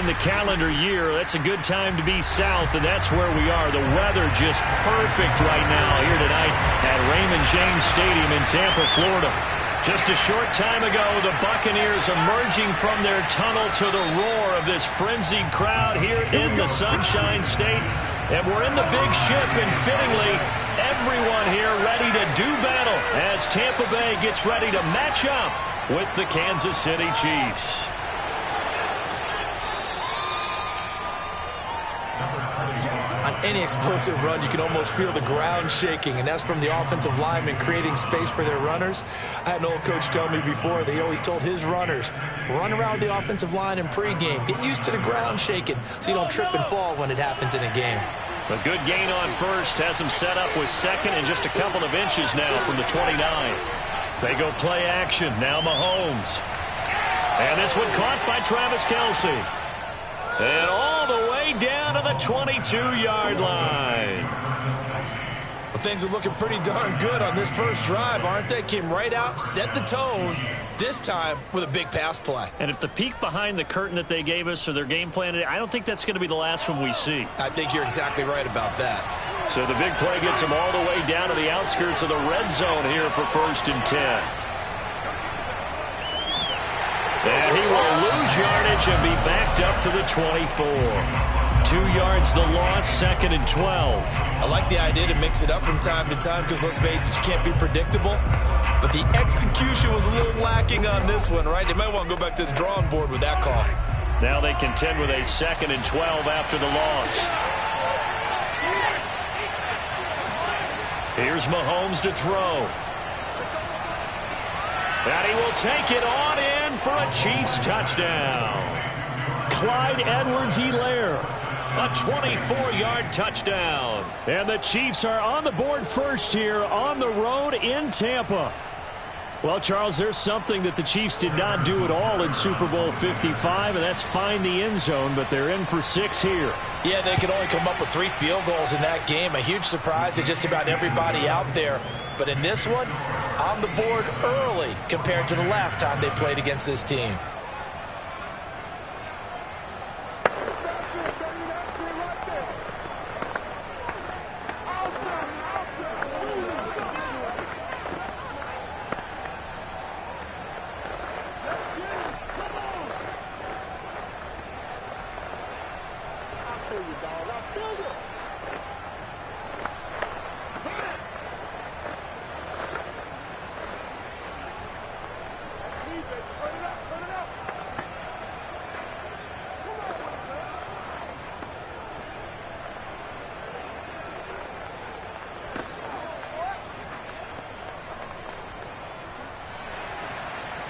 in the calendar year, that's a good time to be south, and that's where we are. The weather just perfect right now here tonight at Raymond James Stadium in Tampa, Florida. Just a short time ago, the Buccaneers emerging from their tunnel to the roar of this frenzied crowd here in the Sunshine State. And we're in the big ship, and fittingly, everyone here ready to do battle as Tampa Bay gets ready to match up with the Kansas City Chiefs. On any explosive run, you can almost feel the ground shaking, and that's from the offensive linemen creating space for their runners. I had an old coach tell me before, they always told his runners, run around the offensive line in pregame. Get used to the ground shaking so you don't trip and fall when it happens in a game. A good gain on first has him set up with second and just a couple of inches now from the 29. They go play action. Now Mahomes. And this one caught by Travis Kelce. And all the way down to the 22-yard line. Well, things are looking pretty darn good on this first drive, aren't they? Came right out, set the tone, this time with a big pass play. And if the peek behind the curtain that they gave us or their game plan, I don't think that's going to be the last one we see. I think you're exactly right about that. So the big play gets him all the way down to the outskirts of the red zone here for 1st and 10. And he will lose yardage and be backed up to the 24. 2 yards the loss, 2nd and 12. I like the idea to mix it up from time to time because, let's face it, you can't be predictable. But the execution was a little lacking on this one, right? They might want to go back to the drawing board with that call. Now they contend with a 2nd and 12 after the loss. Here's Mahomes to throw. And he will take it on in for a Chiefs touchdown. Clyde Edwards-Helaire, a 24-yard touchdown. And the Chiefs are on the board first here on the road in Tampa. Well, Charles, there's something that the Chiefs did not do at all in Super Bowl 55, and that's find the end zone, but they're in for 6 here. Yeah, they could only come up with 3 field goals in that game. A huge surprise to just about everybody out there. But in this one, on the board early compared to the last time they played against this team.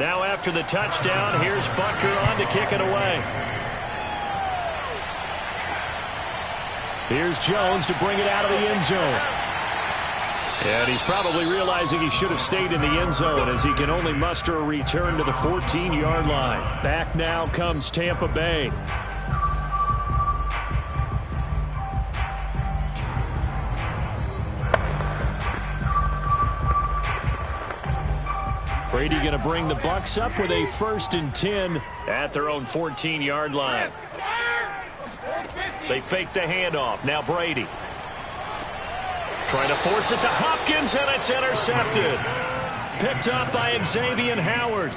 Now after the touchdown, here's Butker on to kick it away. Here's Jones to bring it out of the end zone. And he's probably realizing he should have stayed in the end zone as he can only muster a return to the 14-yard line. Back now comes Tampa Bay. Brady going to bring the Bucs up with a 1st and 10 at their own 14-yard line. They fake the handoff. Now Brady. Trying to force it to Hopkins, and it's intercepted. Picked up by Xavier Howard.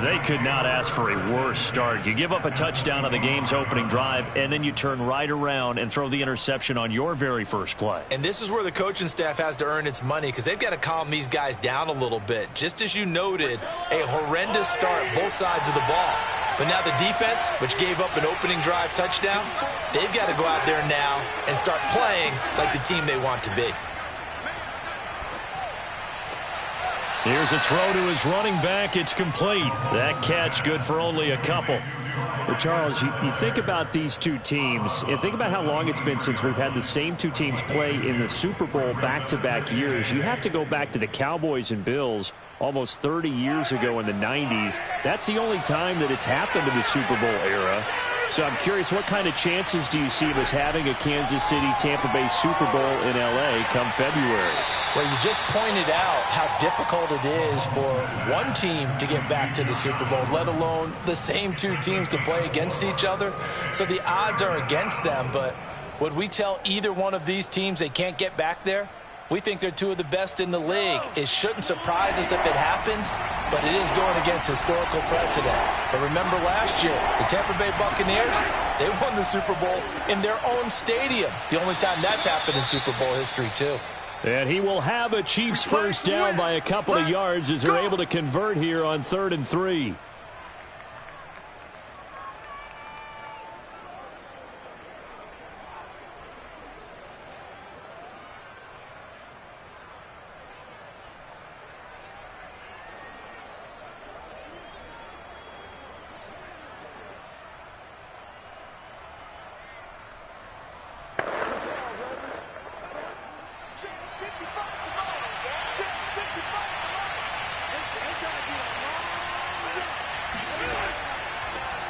They could not ask for a worse start. You give up a touchdown on the game's opening drive, and then you turn right around and throw the interception on your very first play. And this is where the coaching staff has to earn its money because they've got to calm these guys down a little bit. Just as you noted, a horrendous start both sides of the ball. But now the defense, which gave up an opening drive touchdown, they've got to go out there now and start playing like the team they want to be. Here's a throw to his running back. It's complete. That catch good for only a couple. Well, Charles, you think about these two teams, and think about how long it's been since we've had the same two teams play in the Super Bowl back-to-back years. You have to go back to the Cowboys and Bills almost 30 years ago in the 90s. That's the only time that it's happened in the Super Bowl era. So I'm curious, what kind of chances do you see of us having a Kansas City-Tampa Bay Super Bowl in L.A. come February? Well, you just pointed out how difficult it is for one team to get back to the Super Bowl, let alone the same two teams to play against each other. So the odds are against them, but would we tell either one of these teams they can't get back there? We think they're two of the best in the league. It shouldn't surprise us if it happens, but it is going against historical precedent. But remember last year, the Tampa Bay Buccaneers, they won the Super Bowl in their own stadium. The only time that's happened in Super Bowl history, too. And he will have a Chiefs first down by a couple of yards as they're able to convert here on 3rd and 3.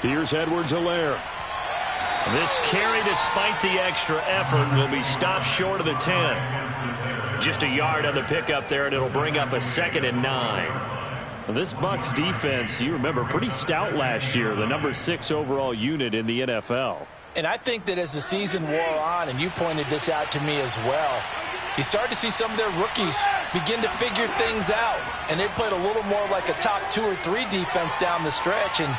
Here's Edwards-Helaire. This carry, despite the extra effort, will be stopped short of the 10. Just a yard on the pickup there, and it'll bring up a 2nd and 9. This Bucs defense, you remember, pretty stout last year, the number 6 overall unit in the NFL. And I think that as the season wore on, and you pointed this out to me as well, you start to see some of their rookies begin to figure things out. And they played a little more like a top 2 or 3 defense down the stretch. And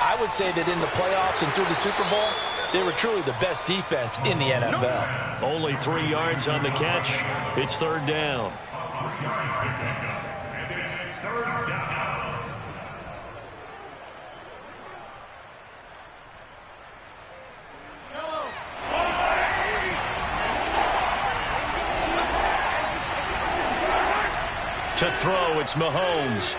I would say that in the playoffs and through the Super Bowl, they were truly the best defense in the NFL. Only 3 yards on the catch. It's 3rd down. And it's 3rd down. To throw, it's Mahomes.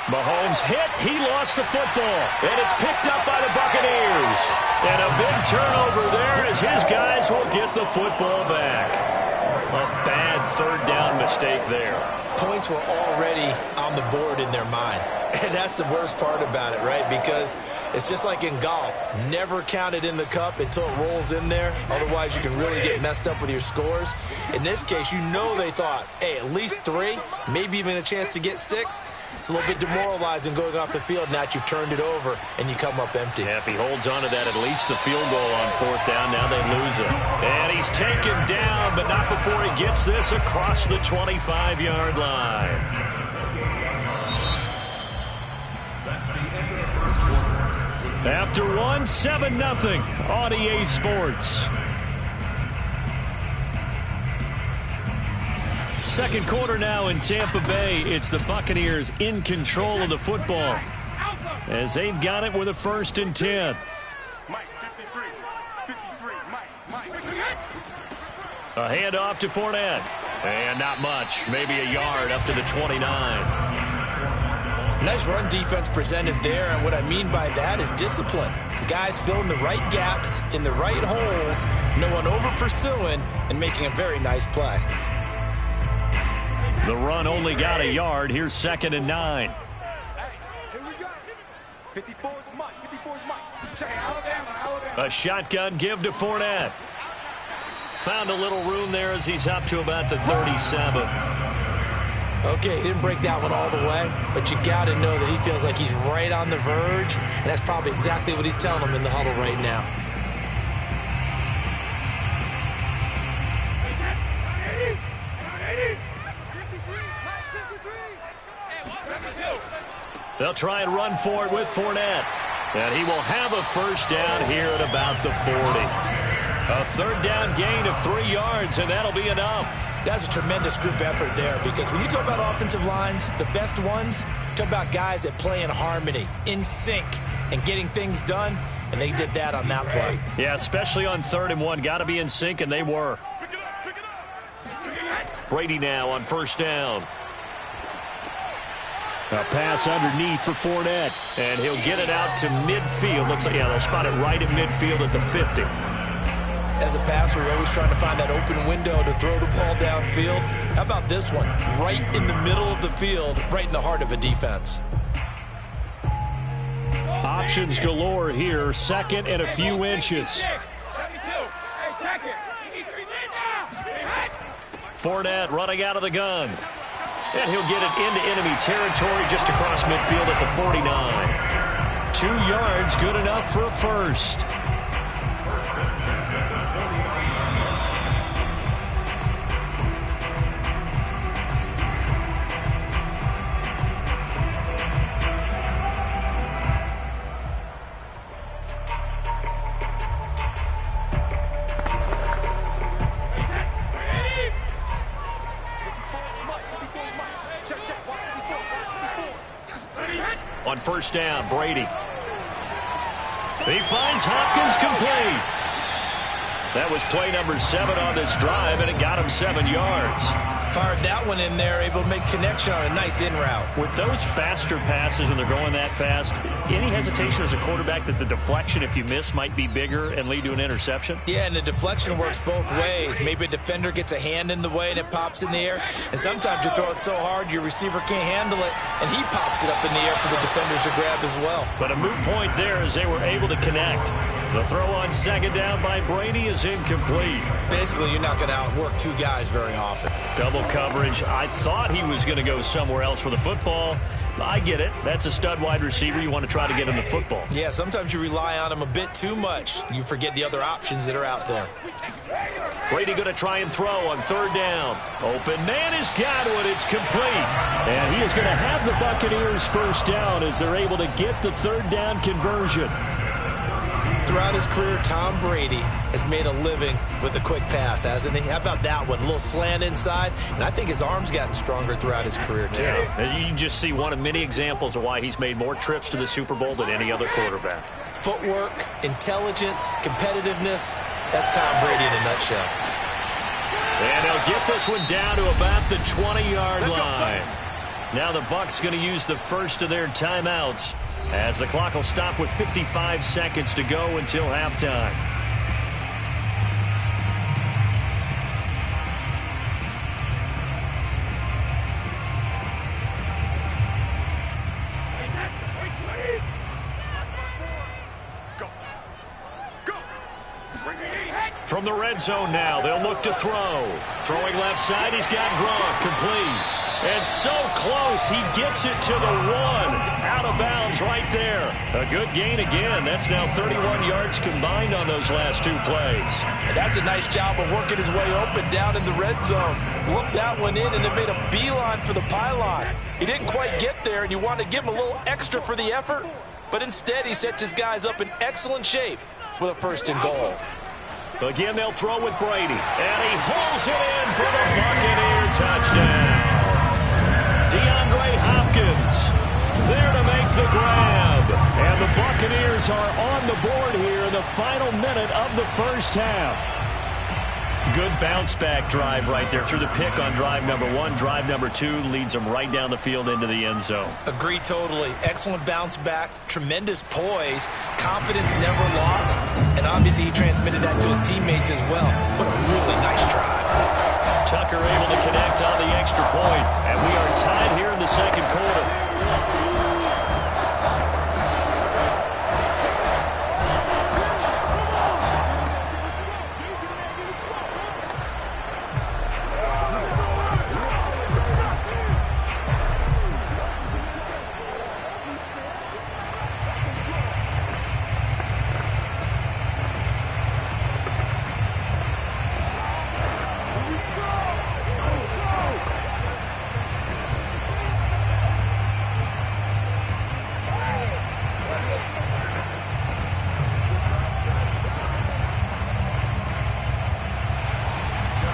Mahomes hit. He lost the football. And it's picked up by the Buccaneers. And a big turnover there as his guys will get the football back. A bad 3rd down mistake there. Points were already on the board in their mind. And that's the worst part about it, right? Because it's just like in golf. Never count it in the cup until it rolls in there. Otherwise, you can really get messed up with your scores. In this case, you know they thought, hey, at least 3, maybe even a chance to get 6. It's a little bit demoralizing going off the field now that you've turned it over and you come up empty. Yeah, if he holds on to that, at least the field goal on 4th down. Now they lose it. And he's taken down, but not before he gets this across the 25-yard line. After 1, 7-0 on EA Sports. Second quarter now in Tampa Bay. It's the Buccaneers in control of the football as they've got it with a 1st and 10. A handoff to Fournette. And not much. Maybe a yard up to the 29. Nice run defense presented there, and what I mean by that is discipline. The guys filling the right gaps in the right holes, no one over-pursuing, and making a very nice play. The run only got a yard. Here's 2nd and 9. Hey, here we go. 54's Mike. 54's Mike. Check Alabama. A shotgun give to Fournette. Found a little room there as he's up to about the 37. Okay, he didn't break that one all the way, but you got to know that he feels like he's right on the verge, and that's probably exactly what he's telling them in the huddle right now. They'll try and run for it with Fournette. And he will have a 1st down here at about the 40. A 3rd down gain of 3 yards, and that'll be enough. That's a tremendous group effort there, because when you talk about offensive lines, the best ones, talk about guys that play in harmony, in sync, and getting things done, and they did that on that play. Yeah, especially on 3rd and 1. Got to be in sync, and they were. Brady now on 1st down. A pass underneath for Fournette, and he'll get it out to midfield. Looks like, yeah, they'll spot it right at midfield at the 50. As a passer, you're always trying to find that open window to throw the ball downfield. How about this one? Right in the middle of the field, right in the heart of a defense. Options galore here. Second and a few inches. Fournette running out of the gun. And he'll get it into enemy territory just across midfield at the 49. 2 yards, good enough for a first. On first down, Brady. He finds Hopkins complete. That was play number 7 on this drive, and it got him 7 yards. Fired that one in there, able to make connection on a nice in route. With those faster passes when they're going that fast, any hesitation as a quarterback that the deflection, if you miss, might be bigger and lead to an interception? Yeah, and the deflection works both ways. Maybe a defender gets a hand in the way and it pops in the air. And sometimes you throw it so hard your receiver can't handle it, and he pops it up in the air for the defenders to grab as well. But a moot point there as they were able to connect. The throw on second down by Brady is incomplete. Basically, you're not going to outwork 2 guys very often. Double coverage. I thought he was going to go somewhere else for the football. I get it. That's a stud wide receiver. You want to try to get him the football. Yeah, sometimes you rely on him a bit too much. You forget the other options that are out there. Brady going to try and throw on third down. Open man is Godwin. It's complete. And he is going to have the Buccaneers first down as they're able to get the third down conversion. Throughout his career, Tom Brady has made a living with the quick pass, hasn't he? How about that one? A little slant inside, and I think his arm's gotten stronger throughout his career, too. Yeah. You can just see one of many examples of why he's made more trips to the Super Bowl than any other quarterback. Footwork, intelligence, competitiveness, that's Tom Brady in a nutshell. And they'll get this one down to about the 20-yard line. Now the Bucs going to use the first of their timeouts, as the clock will stop with 55 seconds to go until halftime. From the red zone now, they'll look to throw. Throwing left side, he's got Gronk complete. And so close, he gets it to the 1. Out of bounds right there. A good gain again. That's now 31 yards combined on those last 2 plays. And that's a nice job of working his way open down in the red zone. Looked that one in and then made a beeline for the pylon. He didn't quite get there, and you want to give him a little extra for the effort. But instead, he sets his guys up in excellent shape with a 1st and goal. Again, they'll throw with Brady. And he hauls it in for the Buccaneer touchdown. DeAndre Hopkins there to make the grab. And the Buccaneers are on the board here in the final minute of the first half. Good bounce-back drive right there through the pick on drive number 1. Drive number 2 leads them right down the field into the end zone. Agree totally. Excellent bounce back, tremendous poise, confidence never lost, and obviously he transmitted that to his teammates as well. What a really nice drive. Tucker able to connect on the extra point, and we are tied here in the second quarter.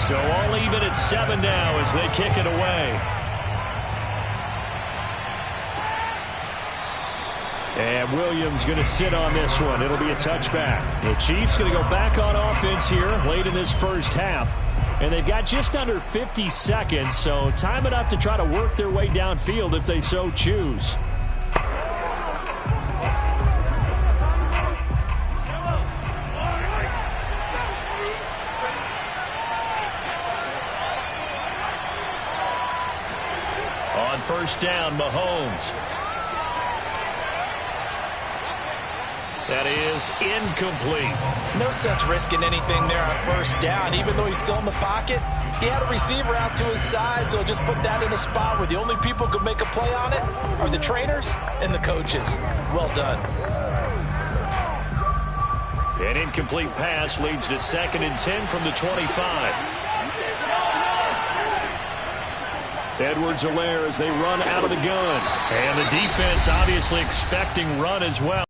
So all even at 7 now as they kick it away. And Williams going to sit on this one. It'll be a touchback. The Chiefs going to go back on offense here late in this first half. And they've got just under 50 seconds, so time enough to try to work their way downfield if they so choose. First down, Mahomes. That is incomplete. No sense risking anything there on first down. Even though he's still in the pocket, he had a receiver out to his side, so just put that in a spot where the only people who can make a play on it are the trainers and the coaches. Well done. An incomplete pass leads to 2nd and 10 from the 25. Edwards-Helaire as they run out of the gun. And the defense obviously expecting run as well.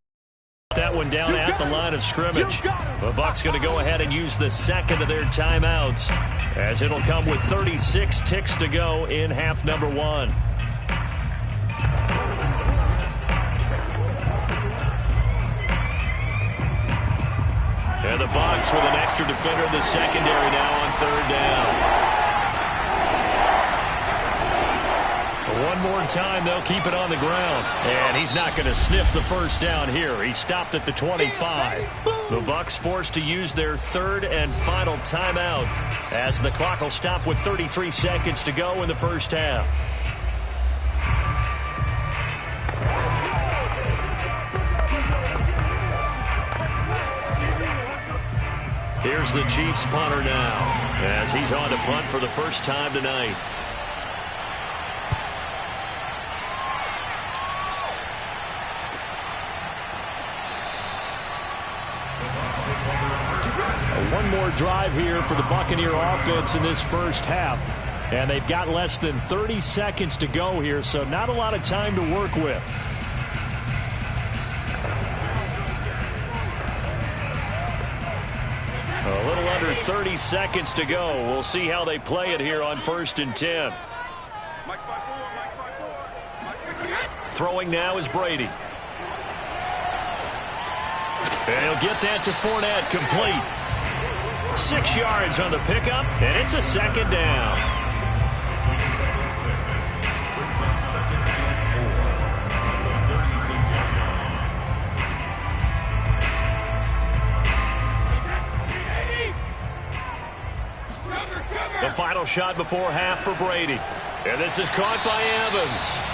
That one down at the line of scrimmage. The Bucs going to go ahead and use the second of their timeouts, as it'll come with 36 ticks to go in half number 1. And the Bucs with an extra defender in the secondary now on 3rd down. One more time, they'll keep it on the ground. And he's not going to sniff the first down here. He stopped at the 25. The Bucs forced to use their 3rd and final timeout, as the clock will stop with 33 seconds to go in the first half. Here's the Chiefs punter now, as he's on to punt for the first time tonight. One more drive here for the Buccaneer offense in this first half. And they've got less than 30 seconds to go here, so not a lot of time to work with. A little under 30 seconds to go. We'll see how they play it here on 1st and 10. Throwing now is Brady. And he'll get that to Fournette, complete. 6 yards on the pickup, and it's a 2nd down. The final shot before half for Brady. And this is caught by Evans.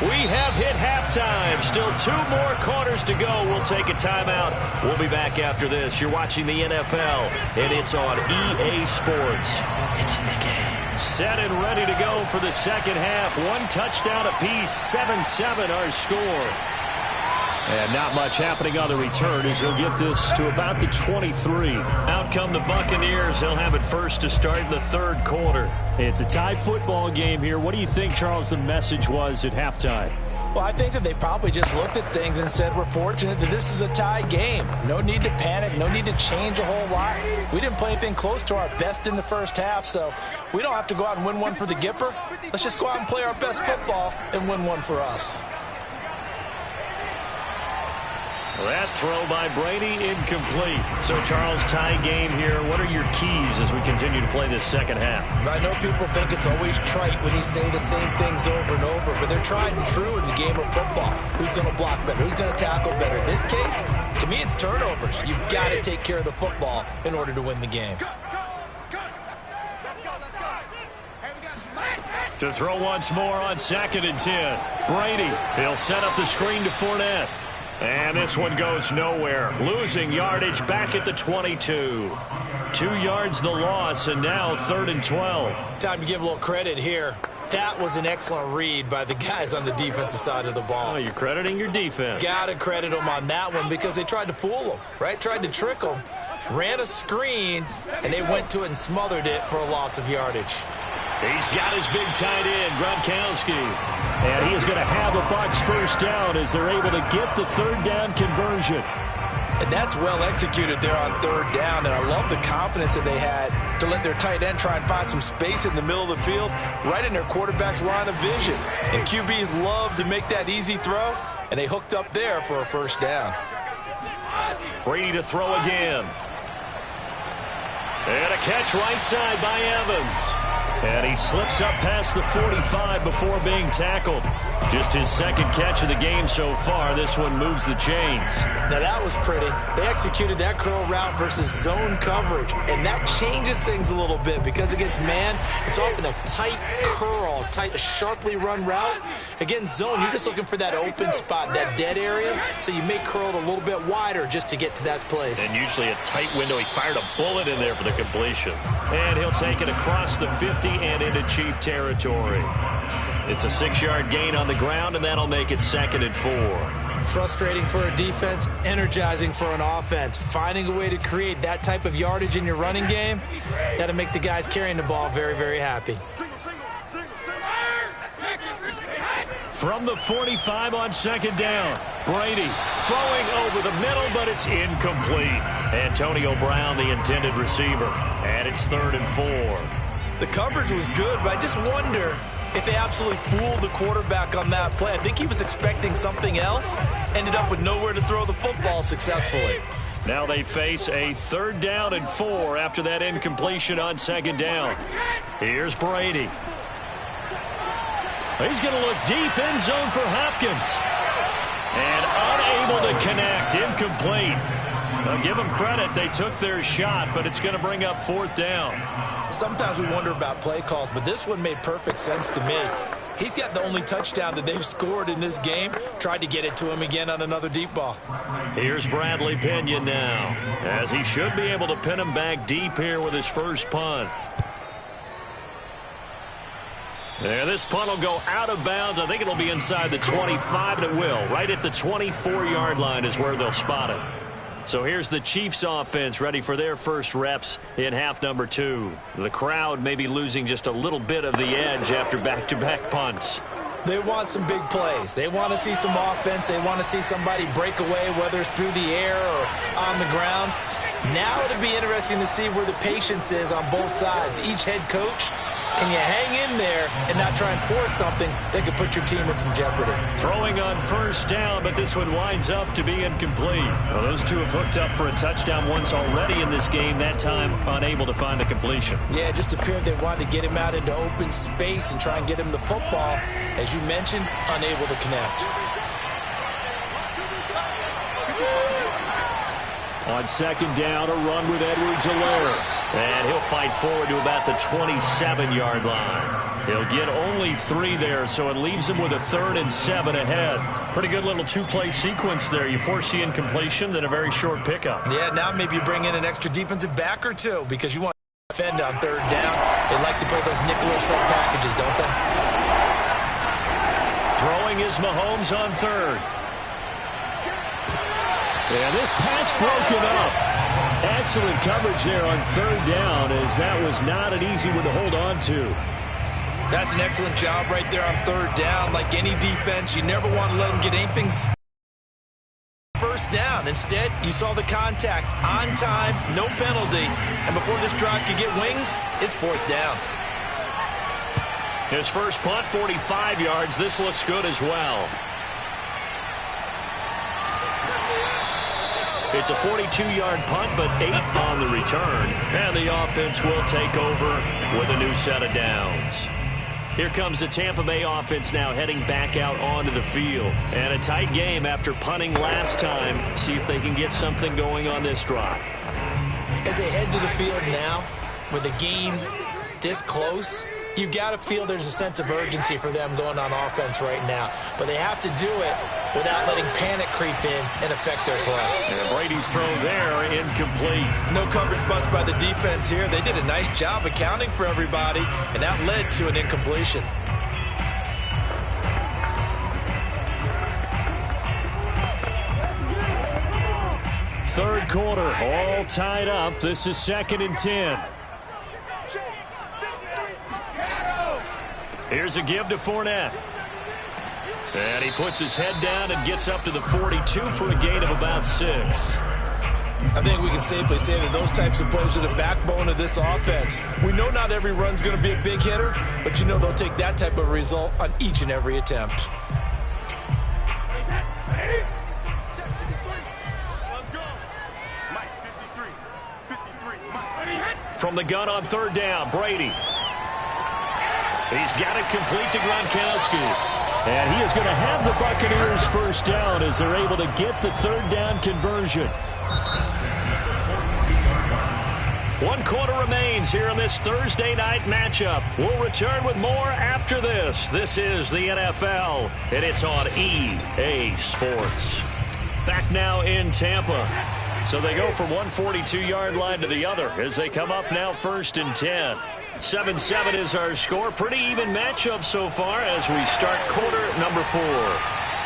We have hit halftime. Still 2 more quarters to go. We'll take a timeout. We'll be back after this. You're watching the NFL, and it's on EA Sports. It's in the game. Set and ready to go for the second half. 1 touchdown apiece, 7-7 our score. And not much happening on the return as he'll get this to about the 23. Out come the Buccaneers. They'll have it first to start in the 3rd quarter. It's a tie football game here. What do you think, Charles, the message was at halftime? Well, I think that they probably just looked at things and said, we're fortunate that this is a tie game. No need to panic. No need to change a whole lot. We didn't play anything close to our best in the first half, so we don't have to go out and win one for the Gipper. Let's just go out and play our best football and win one for us. That throw by Brady, incomplete. So, Charles, tie game here. What are your keys as we continue to play this second half? I know people think it's always trite when you say the same things over and over, but they're tried and true in the game of football. Who's going to block better? Who's going to tackle better? In this case, to me, it's turnovers. You've got to take care of the football in order to win the game. To throw once more on 2nd and 10. Brady, he'll set up the screen to Fournette. And this one goes nowhere. Losing yardage back at the 22. 2 yards the loss, and now 3rd and 12. Time to give a little credit here. That was an excellent read by the guys on the defensive side of the ball. Oh, you're crediting your defense. Got to credit them on that one because they tried to fool them, right? Tried to trick them. Ran a screen, and they went to it and smothered it for a loss of yardage. He's got his big tight end, Gronkowski. And he is going to have a Bucs first down as they're able to get the 3rd down conversion. And that's well executed there on 3rd down. And I love the confidence that they had to let their tight end try and find some space in the middle of the field, right in their quarterback's line of vision. And QBs love to make that easy throw, and they hooked up there for a first down. Brady to throw again. And a catch right side by Evans. And he slips up past the 45 before being tackled. Just his second catch of the game so far. This one moves the chains. Now that was pretty. They executed that curl route versus zone coverage, and that changes things a little bit because against man, it's often a tight curl, a sharply run route. Against zone, you're just looking for that open spot, that dead area, so you may curl it a little bit wider just to get to that place. And usually a tight window. He fired a bullet in there for the completion. And he'll take it across the 50 and into Chief territory. It's a 6-yard gain on the ground, and that'll make it 2nd and 4. Frustrating for a defense, energizing for an offense. Finding a way to create that type of yardage in your running game, that'll make the guys carrying the ball very, very happy. From the 45 on 2nd down, Brady throwing over the middle, but it's incomplete. Antonio Brown, the intended receiver, and it's 3rd and 4. The coverage was good, but I just wonder if they absolutely fooled the quarterback on that play. I think he was expecting something else, ended up with nowhere to throw the football successfully. Now they face a 3rd down and 4 after that incompletion on 2nd down. Here's Brady. He's going to look deep, end zone for Hopkins. And unable to connect, incomplete. Now give them credit, they took their shot, but it's going to bring up 4th down. Sometimes we wonder about play calls, but this one made perfect sense to me. He's got the only touchdown that they've scored in this game. Tried to get it to him again on another deep ball. Here's Bradley Pinion now, as he should be able to pin him back deep here with his first punt. And this punt will go out of bounds. I think it'll be inside the 25, and it will. Right at the 24-yard line is where they'll spot it. So here's the Chiefs offense ready for their first reps in half number 2. The crowd may be losing just a little bit of the edge after back-to-back punts. They want some big plays. They want to see some offense. They want to see somebody break away, whether it's through the air or on the ground. Now it'll be interesting to see where the patience is on both sides. Each head coach, can you hang in there and not try and force something that could put your team in some jeopardy? Throwing on 1st down, but this one winds up to be incomplete. Well, those two have hooked up for a touchdown once already in this game, that time unable to find a completion. Yeah, it just appeared they wanted to get him out into open space and try and get him the football. As you mentioned, unable to connect. On 2nd down, a run with Edwards-Helaire. And he'll fight forward to about the 27-yard line. He'll get only 3 there, so it leaves him with a 3rd and 7 ahead. Pretty good little 2-play sequence there. You force the incompletion, then a very short pickup. Yeah, now maybe you bring in an extra defensive back or two because you want to defend on 3rd down. They like to play those nickel or sub packages, don't they? Throwing is Mahomes on 3rd. And this pass broken up. Excellent coverage there on 3rd down, as that was not an easy one to hold on to. That's an excellent job right there on 3rd down. Like any defense, you never want to let them get anything 1st down. Instead, you saw the contact on time, no penalty. And before this drive could get wings, it's 4th down. His first punt, 45 yards. This looks good as well. It's a 42-yard punt, but 8 on the return. And the offense will take over with a new set of downs. Here comes the Tampa Bay offense now heading back out onto the field. And a tight game after punting last time. See if they can get something going on this drive. As they head to the field now, with the game this close, you've got to feel there's a sense of urgency for them going on offense right now. But they have to do it without letting panic creep in and affect their play. And Brady's throw there, incomplete. No coverage bust by the defense here. They did a nice job accounting for everybody, and that led to an incompletion. Third quarter, all tied up. This is 2nd and 10. Here's a give to Fournette. And he puts his head down and gets up to the 42 for a gain of about 6. I think we can safely say that those types of plays are the backbone of this offense. We know not every run's going to be a big hitter, but you know they'll take that type of result on each and every attempt. From the gun on 3rd down, Brady. He's got it complete to Gronkowski. And he is going to have the Buccaneers first down as they're able to get the third down conversion. 1 quarter remains here in this Thursday night matchup. We'll return with more after this. This is the NFL, and it's on EA Sports. Back now in Tampa. So they go from one 42-yard line to the other as they come up now 1st and 10. 7-7 is our score. Pretty even matchup so far as we start quarter number 4.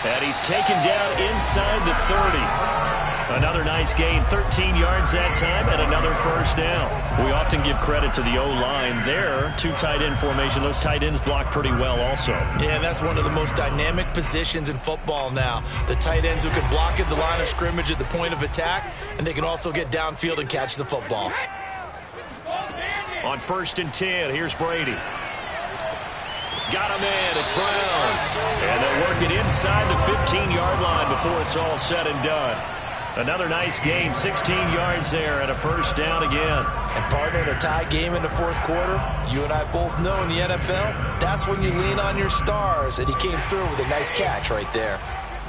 And he's taken down inside the 30. Another nice gain, 13 yards that time, and another first down. We often give credit to the O-line there. 2 tight end formation. Those tight ends block pretty well also. Yeah, that's one of the most dynamic positions in football now. The tight ends who can block at the line of scrimmage at the point of attack, and they can also get downfield and catch the football. On 1st and 10, here's Brady. Got him in. It's Brown. And they'll work it inside the 15-yard line before it's all said and done. Another nice gain, 16 yards there, and a first down again. And partner, in a tie game in the 4th quarter, you and I both know in the NFL, that's when you lean on your stars, and he came through with a nice catch right there.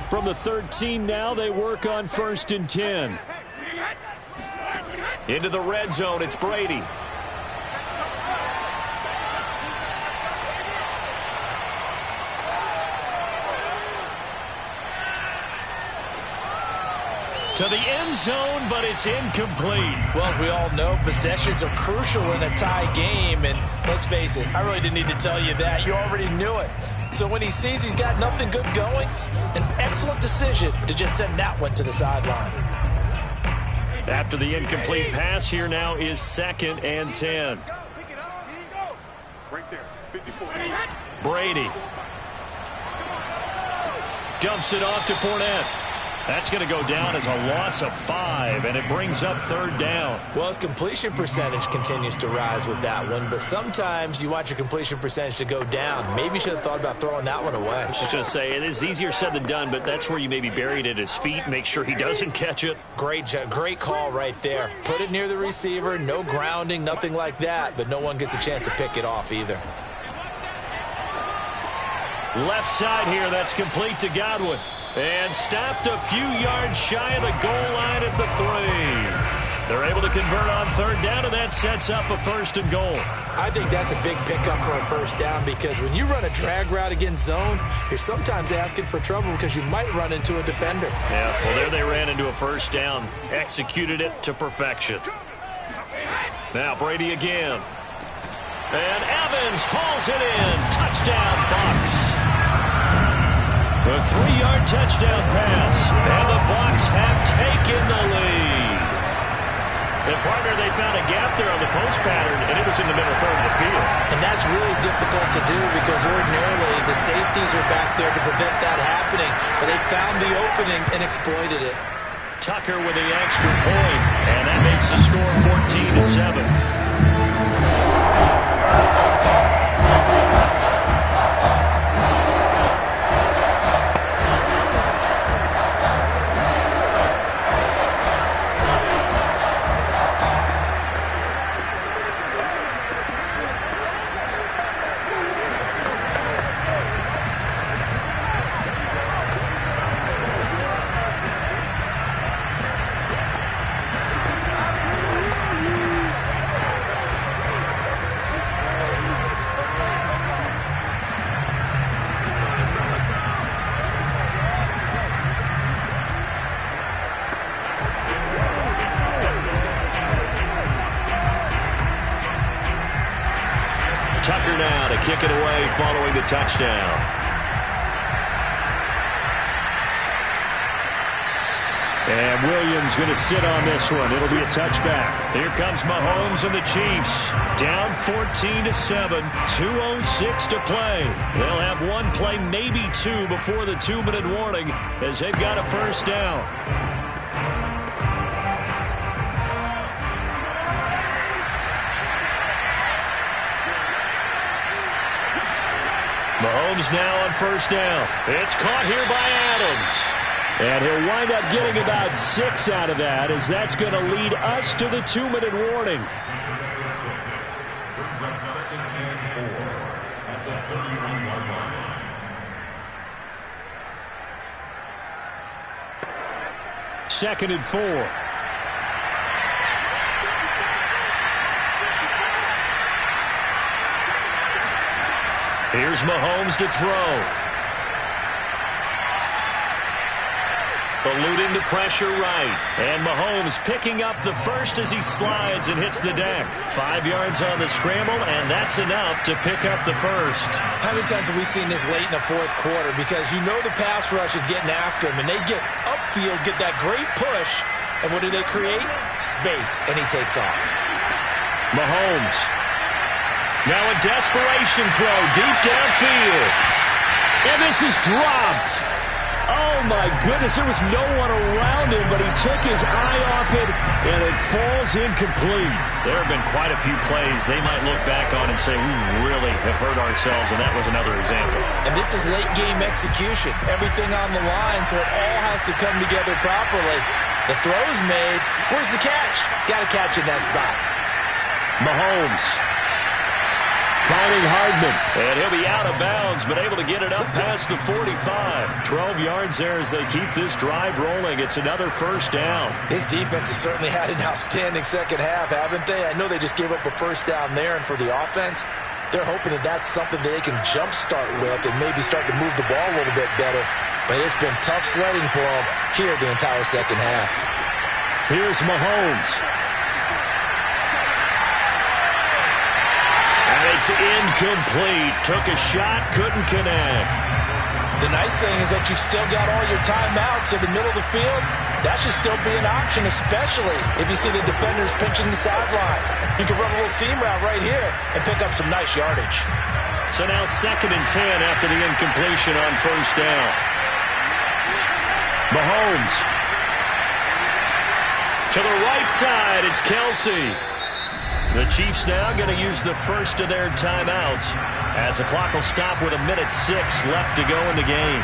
From the 13 now, they work on 1st and 10. Into the red zone, it's Brady. To the end zone, but it's incomplete. Well, as we all know, possessions are crucial in a tie game. And let's face it, I really didn't need to tell you that. You already knew it. So when he sees he's got nothing good going, an excellent decision to just send that one to the sideline. After the incomplete pass, here now is 2nd and 10. Right there, 54. Brady dumps it off to Fournette. That's going to go down as a loss of 5, and it brings up 3rd down. Well, his completion percentage continues to rise with that one, but sometimes you want your completion percentage to go down. Maybe you should have thought about throwing that one away. I was just going to say, it is easier said than done, but that's where you maybe bury it at his feet, make sure he doesn't catch it. Great call right there. Put it near the receiver, no grounding, nothing like that, but no one gets a chance to pick it off either. Left side here, that's complete to Godwin. And stopped a few yards shy of the goal line at the 3. They're able to convert on 3rd down, and that sets up a 1st and goal. I think that's a big pickup for a first down because when you run a drag route against zone, you're sometimes asking for trouble because you might run into a defender. Yeah, well, there they ran into a first down. Executed it to perfection. Now Brady again. And Evans hauls it in. Touchdown, Bucs. A 3-yard touchdown pass, and the Bucs have taken the lead. And partner, they found a gap there on the post pattern, and it was in the middle third of the field. And that's really difficult to do because ordinarily the safeties are back there to prevent that happening, but they found the opening and exploited it. Tucker with the extra point, and that makes the score 14-7. Tucker now to kick it away following the touchdown. And Williams going to sit on this one. It'll be a touchback. Here comes Mahomes and the Chiefs. Down 14-7. 2:06 to play. They'll have one play, maybe two, before the 2-minute warning as they've got a first down. Mahomes now on first down. It's caught here by Adams. And he'll wind up getting about 6 out of that, as that's going to lead us to the 2-minute warning. Brings up 2nd and 4. at the 31-yard line. Second and 4. Here's Mahomes to throw. Eluding the pressure right. And Mahomes picking up the first as he slides and hits the deck. 5 yards on the scramble, and that's enough to pick up the first. How many times have we seen this late in the fourth quarter? Because you know the pass rush is getting after him, and they get upfield, get that great push, and what do they create? Space, and he takes off. Mahomes. Now a desperation throw deep downfield. And this is dropped. Oh, my goodness, there was no one around him, but he took his eye off it, and it falls incomplete. There have been quite a few plays they might look back on and say, we really have hurt ourselves, and that was another example. And this is late-game execution. Everything on the line, so it all has to come together properly. The throw's made. Where's the catch? Got to catch in that spot. Mahomes. Finding Hardman. And he'll be out of bounds, but able to get it up past the 45. 12 yards there as they keep this drive rolling. It's another first down. His defense has certainly had an outstanding second half, haven't they? I know they just gave up a first down there, and for the offense, they're hoping that that's something that they can jumpstart with and maybe start to move the ball a little bit better. But it's been tough sledding for them here the entire second half. Here's Mahomes. It's incomplete. Took a shot, couldn't connect. The nice thing is that you've still got all your timeouts in the middle of the field. That should still be an option, especially if you see the defenders pinching the sideline. You can run a little seam route right here and pick up some nice yardage. So now 2nd and 10 after the incompletion on first down. Mahomes. To the right side, it's Kelsey. The Chiefs now going to use the first of their timeouts as the clock will stop with 1:06 left to go in the game.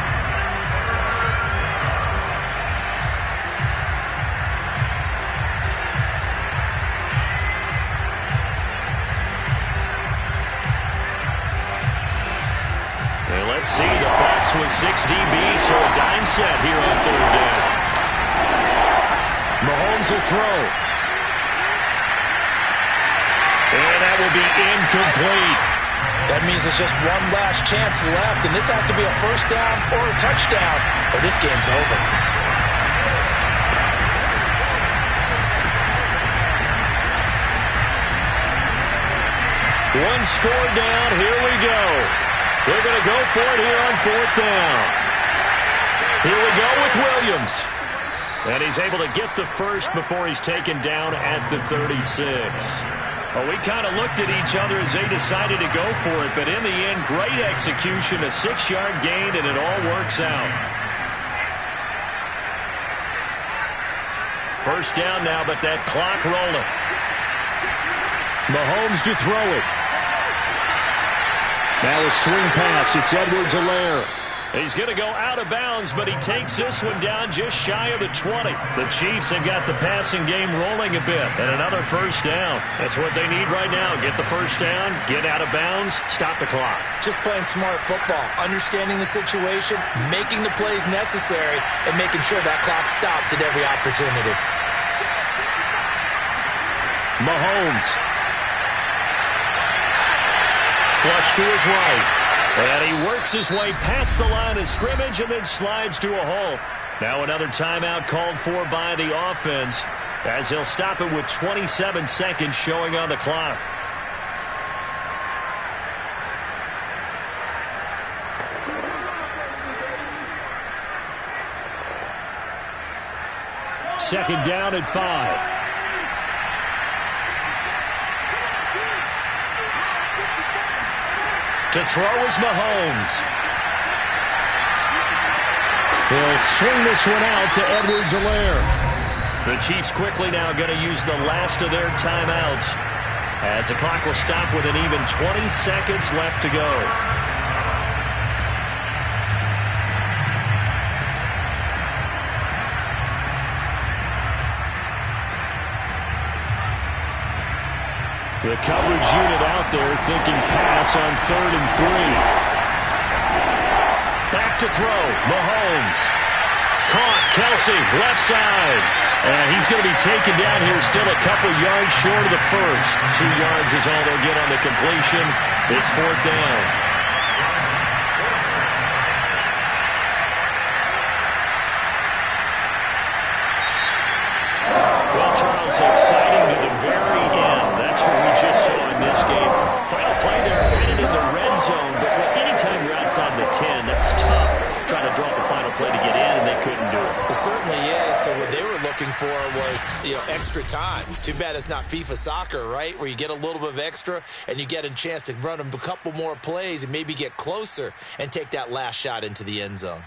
And let's see, the Bucs with 6 DBs, so a dime set here on third down. Mahomes will throw. And that will be incomplete. That means there's just one last chance left, and this has to be a first down or a touchdown, or this game's over. One score down. Here we go. They're going to go for it here on fourth down. Here we go with Williams. And he's able to get the first before he's taken down at the 36. Well, we kind of looked at each other as they decided to go for it, but in the end, great execution, a 6-yard gain, and it all works out. First down now, but that clock rolling. Mahomes to throw it. Now a swing pass. It's Edwards-Helaire. He's going to go out of bounds, but he takes this one down just shy of the 20. The Chiefs have got the passing game rolling a bit, and another first down. That's what they need right now. Get the first down, get out of bounds, stop the clock. Just playing smart football, understanding the situation, making the plays necessary, and making sure that clock stops at every opportunity. Mahomes. Flush to his right. And he works his way past the line of scrimmage and then slides to a halt. Now another timeout called for by the offense as he'll stop it with 27 seconds showing on the clock. Second down at 5. To throw is Mahomes. He'll swing this one out to Edwards-Helaire. The Chiefs quickly now going to use the last of their timeouts as the clock will stop with an even 20 seconds left to go. The coverage unit out there thinking pass on 3rd and 3. Back to throw. Mahomes. Caught. Kelsey, left side. And he's going to be taken down here, still a couple yards short of the first. 2 yards is all they'll get on the completion. It's 4th down. Well, Charles, exciting to the very end. That's what we just saw in this game. Final play there, headed in the red zone. But anytime you're outside the 10, that's tough. Trying to drop a final play to get in, and they couldn't do it. It certainly is. So what they were looking for was, extra time. Too bad it's not FIFA soccer, right? Where you get a little bit of extra and you get a chance to run them a couple more plays and maybe get closer and take that last shot into the end zone.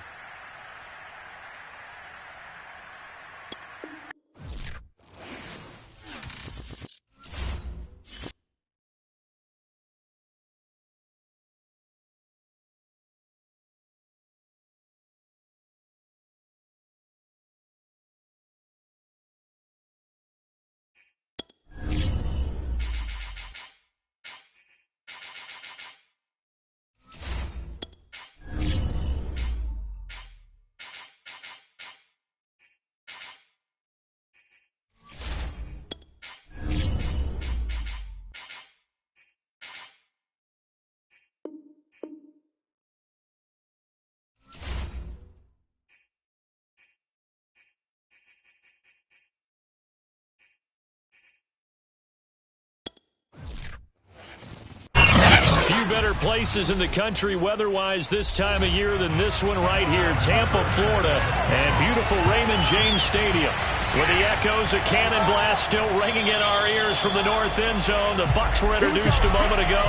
Better places in the country weather-wise this time of year than this one right here, Tampa, Florida, and beautiful Raymond James Stadium. With the echoes of cannon blast still ringing in our ears from the north end zone, the Bucs were introduced a moment ago,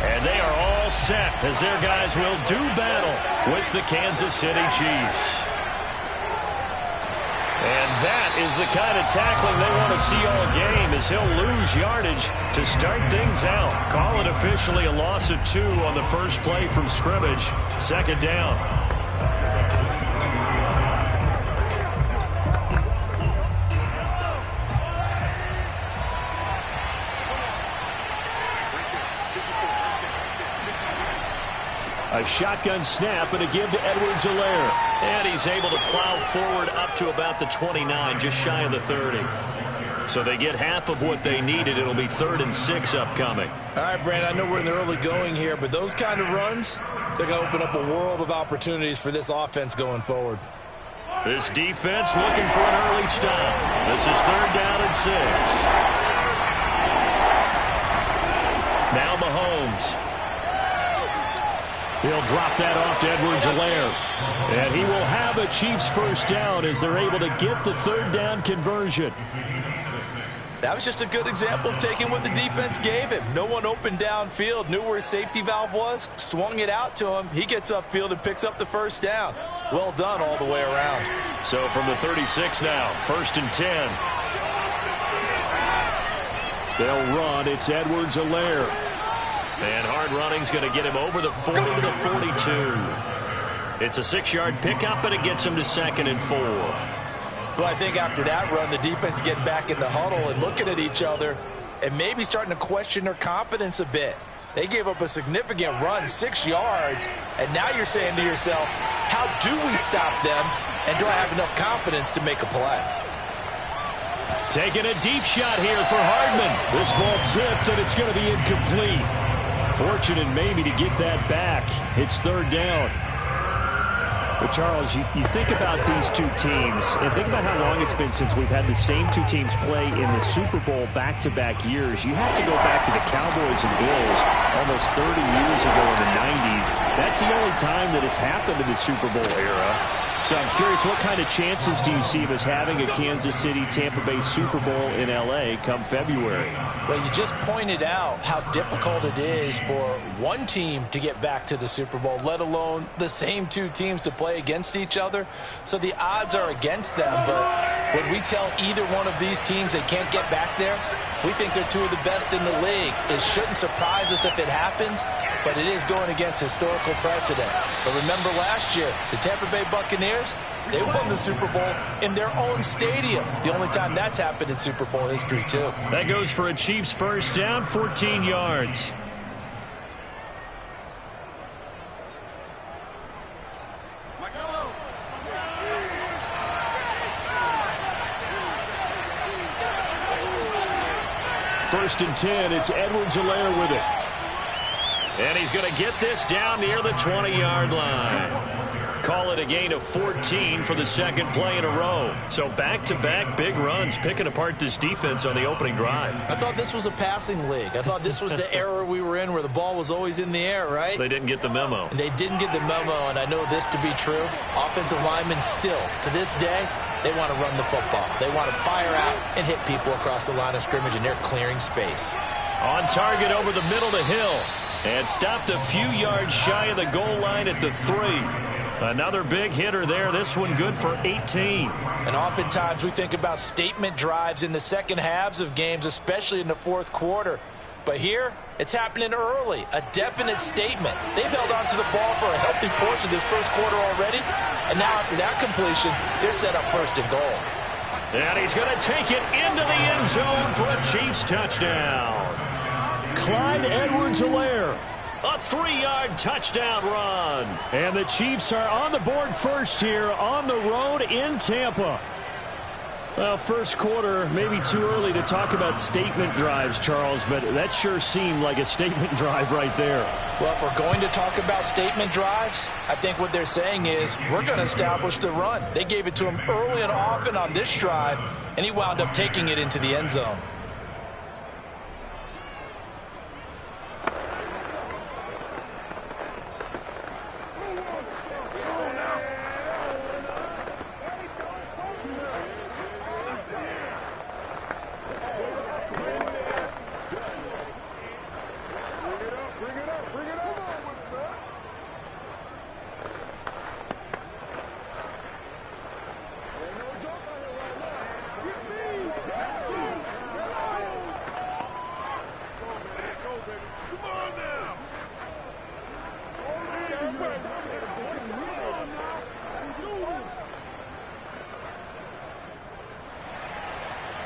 and they are all set as their guys will do battle with the Kansas City Chiefs. And that is the kind of tackling they want to see all game, as he'll lose yardage to start things out. Call it officially a loss of 2 on the first play from scrimmage. 2nd down. A shotgun snap and a give to Edwards-Helaire. And he's able to plow forward up to about the 29, just shy of the 30. So they get half of what they needed. It'll be 3rd and 6 upcoming. All right, Brand, I know we're in the early going here, but those kind of runs, they're going to open up a world of opportunities for this offense going forward. This defense looking for an early stop. This is 3rd down and 6. Now Mahomes. He'll drop that off to Edwards-Helaire. And he will have a Chiefs first down as they're able to get the 3rd down conversion. That was just a good example of taking what the defense gave him. No one opened downfield, knew where his safety valve was, swung it out to him. He gets upfield and picks up the first down. Well done all the way around. So from the 36 now, 1st and 10. They'll run. It's Edwards-Helaire. And hard running's going to get him over the 40 to the 42. It's a 6-yard pickup, and it gets him to 2nd and 4. Well, I think after that run, the defense getting back in the huddle and looking at each other and maybe starting to question their confidence a bit. They gave up a significant run, 6 yards, and now you're saying to yourself, how do we stop them, and do I have enough confidence to make a play? Taking a deep shot here for Hardman. This ball tipped, and it's going to be incomplete. Fortunate maybe to get that back. It's 3rd down. But Charles, you think about these two teams, and think about how long it's been since we've had the same two teams play in the Super Bowl back-to-back years. You have to go back to the Cowboys and Bills almost 30 years ago in the 90s. That's the only time that it's happened in the Super Bowl era. So I'm curious, what kind of chances do you see of us having a Kansas City-Tampa Bay Super Bowl in L.A. come February? Well, you just pointed out how difficult it is for one team to get back to the Super Bowl, let alone the same two teams to play against each other. So the odds are against them, but when we tell either one of these teams they can't get back there, We think they're two of the best in the league. It shouldn't surprise us if it happens, but it is going against historical precedent. But remember last year, the Tampa Bay Buccaneers, they won the Super Bowl in their own stadium. The only time that's happened in Super Bowl history, too. That goes for a Chiefs first down, 14 yards. First and 10, it's Edwards-Helaire with it. And he's going to get this down near the 20-yard line. Call it a gain of 14 for the second play in a row. So back-to-back big runs picking apart this defense on the opening drive. I thought this was a passing league. I thought this was the era we were in where the ball was always in the air, right? They didn't get the memo. And they didn't get the memo, and I know this to be true. Offensive linemen still, to this day, they want to run the football. They want to fire out and hit people across the line of scrimmage, and they're clearing space. On target over the middle to Hill. And stopped a few yards shy of the goal line at the 3. Another big hitter there. This one good for 18. And oftentimes we think about statement drives in the second halves of games, especially in the fourth quarter. But here, it's happening early. A definite statement. They've held on to the ball for a healthy portion of this first quarter already. And now after that completion, they're set up first and goal. And he's going to take it into the end zone for a Chiefs touchdown. Clyde Edwards-Helaire. A 3-yard touchdown run. And the Chiefs are on the board first here on the road in Tampa. Well, first quarter, maybe too early to talk about statement drives, Charles, but that sure seemed like a statement drive right there. Well, if we're going to talk about statement drives, I think what they're saying is we're going to establish the run. They gave it to him early and often on this drive, and he wound up taking it into the end zone.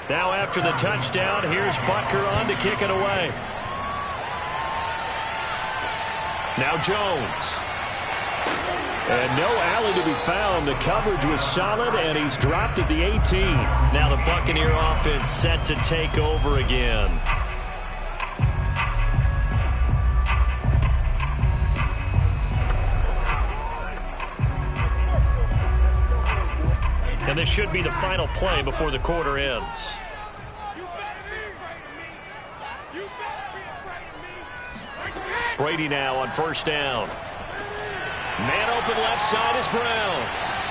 Now after the touchdown, here's Butker on to kick it away. Now Jones. And no alley to be found. The coverage was solid, and he's dropped at the 18. Now the Buccaneer offense set to take over again. And this should be the final play before the quarter ends. Brady now on first down. Man open left side is Brown.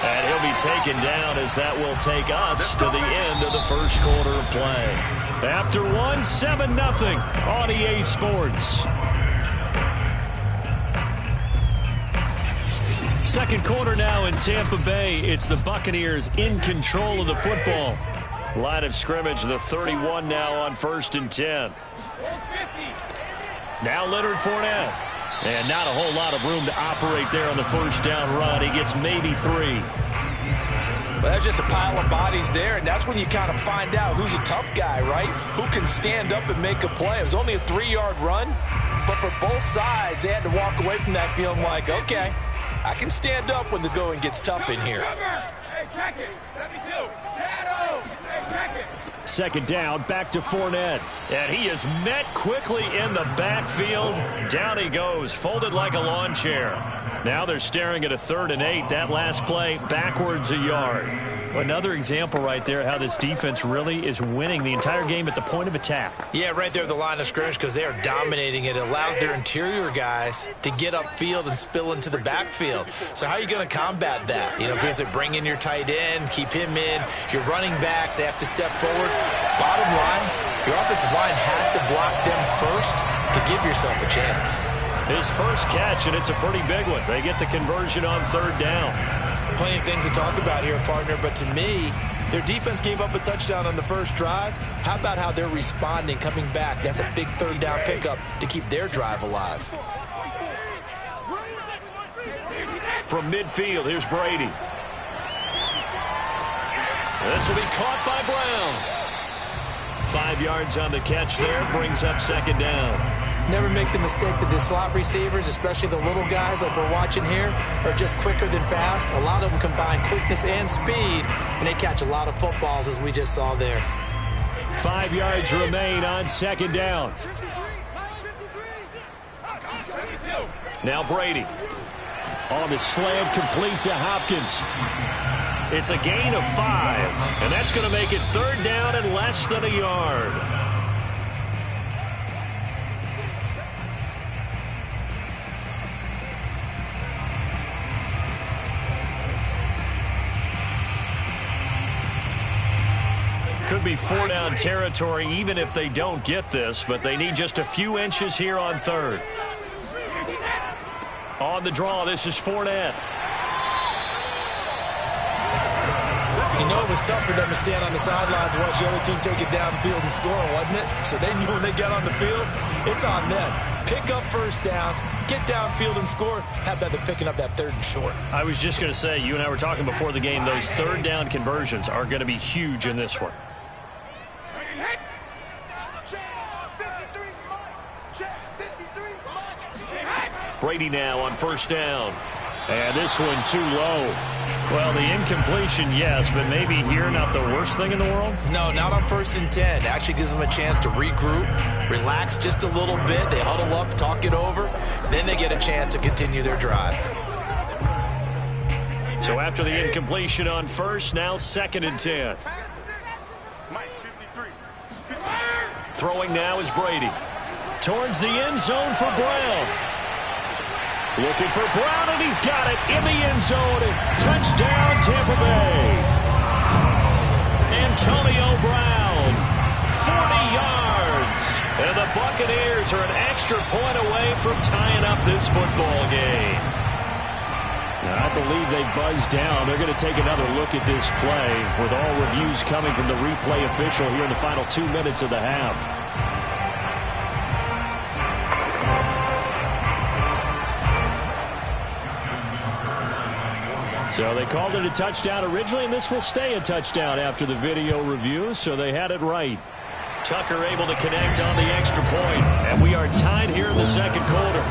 And he'll be taken down as that will take us to the end of the first quarter of play. After one, 7-0 on EA Sports. Second quarter now in Tampa Bay. It's the Buccaneers in control of the football. Line of scrimmage, the 31 now on first and 10. Now Leonard Fournette. And not a whole lot of room to operate there on the first down run. He gets maybe 3. Well, that's just a pile of bodies there, and that's when you kind of find out who's a tough guy, right? Who can stand up and make a play. It was only a 3-yard run, but for both sides, they had to walk away from that feeling like, okay, I can stand up when the going gets tough in here. Second down, back to Fournette. And he is met quickly in the backfield. Down he goes, folded like a lawn chair. Now they're staring at a 3rd and 8. That last play, backwards a yard. Another example right there how this defense really is winning the entire game at the point of attack. Yeah, right there at the line of scrimmage because they are dominating it. It allows their interior guys to get upfield and spill into the backfield. So how are you going to combat that? You know, because they bring in your tight end, keep him in. Your running backs, they have to step forward. Bottom line, your offensive line has to block them first to give yourself a chance. His first catch, and it's a pretty big one. They get the conversion on 3rd down. Plenty of things to talk about here, partner, but to me, Their defense gave up a touchdown on the first drive. How about how they're responding, coming back? That's a big third down pickup to keep their drive alive. From midfield, here's Brady. This will be caught by Brown. 5 yards on the catch there, brings up second down. Never make the mistake that the slot receivers, especially the little guys like we're watching here, are just quicker than fast. A lot of them combine quickness and speed, and they catch a lot of footballs, as we just saw there. 5 yards remain on second down. Now Brady. On the slam, complete to Hopkins. It's a gain of 5, and that's going to make it third down and less than a yard. Could be 4-down territory even if they don't get this, but they need just a few inches here on third. On the draw, this is Fournette. You know it was tough for them to stand on the sidelines and watch the other team take it downfield and score, wasn't it? So they knew when they got on the field, it's on them. Pick up first downs, get downfield and score. How about them picking up that third and short? I was just going to say, you and I were talking before the game, those third down conversions are going to be huge in this one. Brady now on first down. And this one too low. Well, the incompletion, yes, but maybe here not the worst thing in the world? No, not on 1st and 10. It actually gives them a chance to regroup, relax just a little bit. They huddle up, talk it over. Then they get a chance to continue their drive. So after the incompletion on first, now 2nd and 10. Throwing now is Brady. Towards the end zone for Brown. Looking for Brown, and he's got it in the end zone. Touchdown, Tampa Bay. Antonio Brown, 40 yards. And the Buccaneers are an extra point away from tying up this football game. Now, I believe they buzzed down. They're going to take another look at this play with all reviews coming from the replay official here in the final 2 minutes of the half. So they called it a touchdown originally, and this will stay a touchdown after the video review, so they had it right. Tucker able to connect on the extra point, and we are tied here in the second quarter.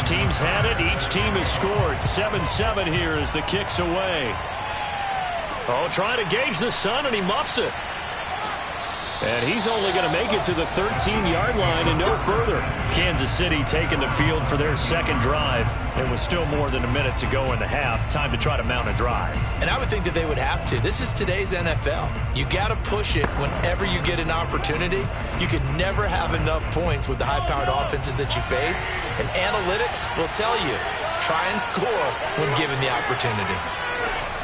Team's had it. Each team has scored. 7-7 here as the kick's away. Oh, trying to gauge the sun, and he muffs it. And he's only going to make it to the 13-yard line and no further. Kansas City taking the field for their second drive. There was still more than a minute to go in the half. Time to try to mount a drive. And I would think that they would have to. This is today's NFL. You got to push it whenever you get an opportunity. You can never have enough points with the high-powered offenses that you face. And analytics will tell you, try and score when given the opportunity.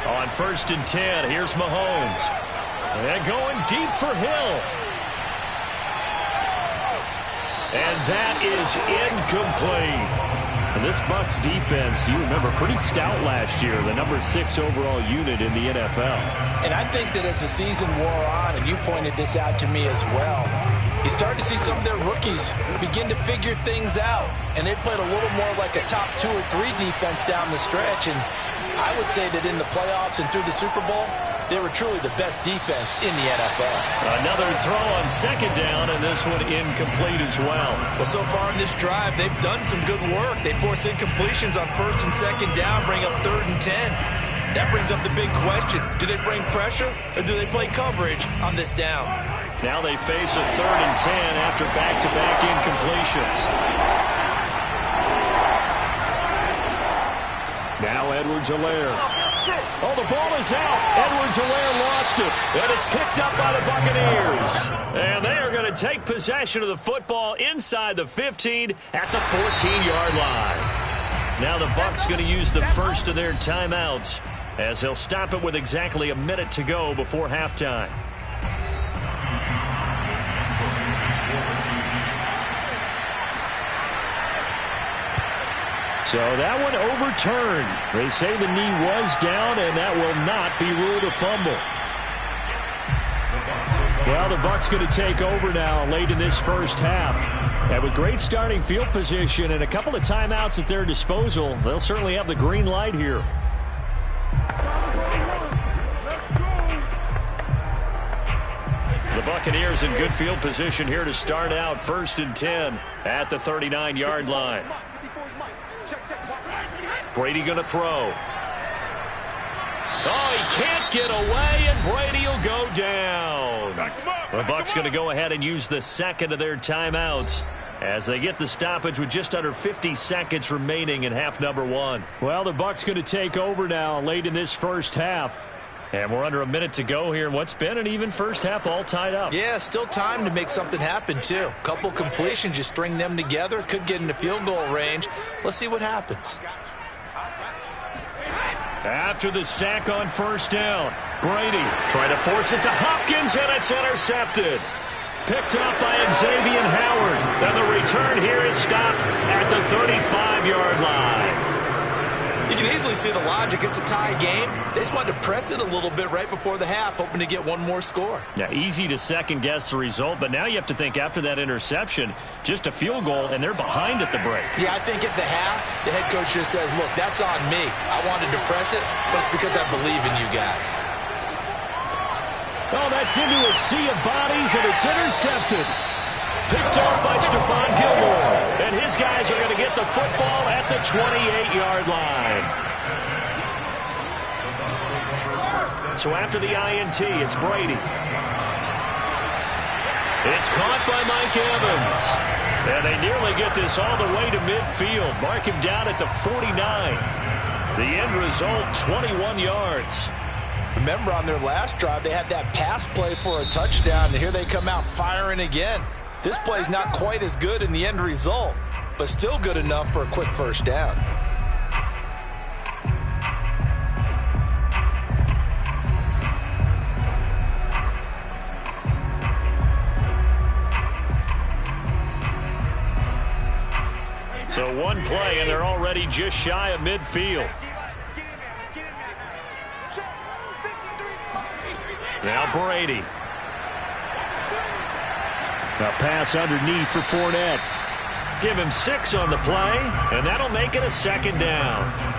On 1st and 10, here's Mahomes. And going deep for Hill. And that is incomplete. And this Bucs defense, you remember, pretty stout last year, the number 6 overall unit in the NFL. And I think that as the season wore on, and you pointed this out to me as well, you started to see some of their rookies begin to figure things out. And they played a little more like a top 2 or 3 defense down the stretch. And I would say that in the playoffs and through the Super Bowl, they were truly the best defense in the NFL. Another throw on second down, and this one incomplete as well. Well, so far in this drive, they've done some good work. They force incompletions on 1st and 2nd down, bring up 3rd and 10. That brings up the big question. Do they bring pressure or do they play coverage on this down? Now they face a 3rd and 10 after back-to-back incompletions. Now Edwards-Helaire. Oh, the ball is out. Edwards-Helaire lost it. And it's picked up by the Buccaneers. And they are going to take possession of the football inside the 15 at the 14-yard line. Now the Bucs going to use the first of their timeouts as they'll stop it with exactly a minute to go before halftime. So that one overturned. They say the knee was down, and that will not be ruled a fumble. Well, the Bucs going to take over now late in this first half. And with great starting field position and a couple of timeouts at their disposal, they'll certainly have the green light here. The Buccaneers in good field position here to start out 1st and 10 at the 39-yard line. Brady going to throw. Oh, he can't get away, and Brady will go down. The Bucs going to go ahead and use the second of their timeouts as they get the stoppage with just under 50 seconds remaining in half number 1. Well, the Bucs going to take over now late in this first half. And we're under a minute to go here in what's been an even first half, all tied up. Yeah, still time to make something happen, too. Couple completions, you string them together, could get into field goal range. Let's see what happens. After the sack on 1st down, Brady trying to force it to Hopkins, and it's intercepted. Picked up by Xavier Howard. And the return here is stopped at the 35-yard line. You can easily see the logic. It's a tie game. They just wanted to press it a little bit right before the half, hoping to get one more score. Yeah, easy to second-guess the result, but now you have to think after that interception, just a field goal, and they're behind at the break. Yeah, I think at the half, the head coach just says, look, that's on me. I wanted to press it, but it's because I believe in you guys. Oh, that's into a sea of bodies, and it's intercepted. Picked off by Stephon Gilmore. And his guys are going to get the football at the 28-yard line. So after the INT, it's Brady. It's caught by Mike Evans. And they nearly get this all the way to midfield. Mark him down at the 49. The end result, 21 yards. Remember, on their last drive, they had that pass play for a touchdown, and here they come out firing again. This play's not quite as good in the end result, but still good enough for a quick first down. So one play, and they're already just shy of midfield. Now Brady. A pass underneath for Fournette. Give him 6 on the play, and that'll make it a 2nd down.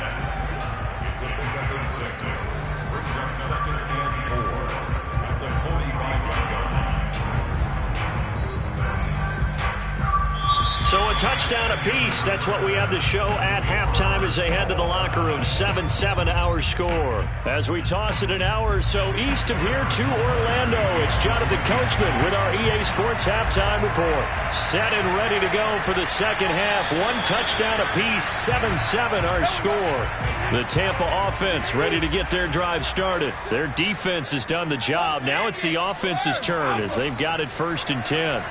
So a touchdown apiece. That's what we have to show at halftime as they head to the locker room. 7-7 our score. As we toss it an hour or so east of here to Orlando, it's Jonathan Coachman with our EA Sports Halftime Report. Set and ready to go for the second half. 1 touchdown apiece. 7-7 our score. The Tampa offense ready to get their drive started. Their defense has done the job. Now it's the offense's turn as they've got it 1st and 10.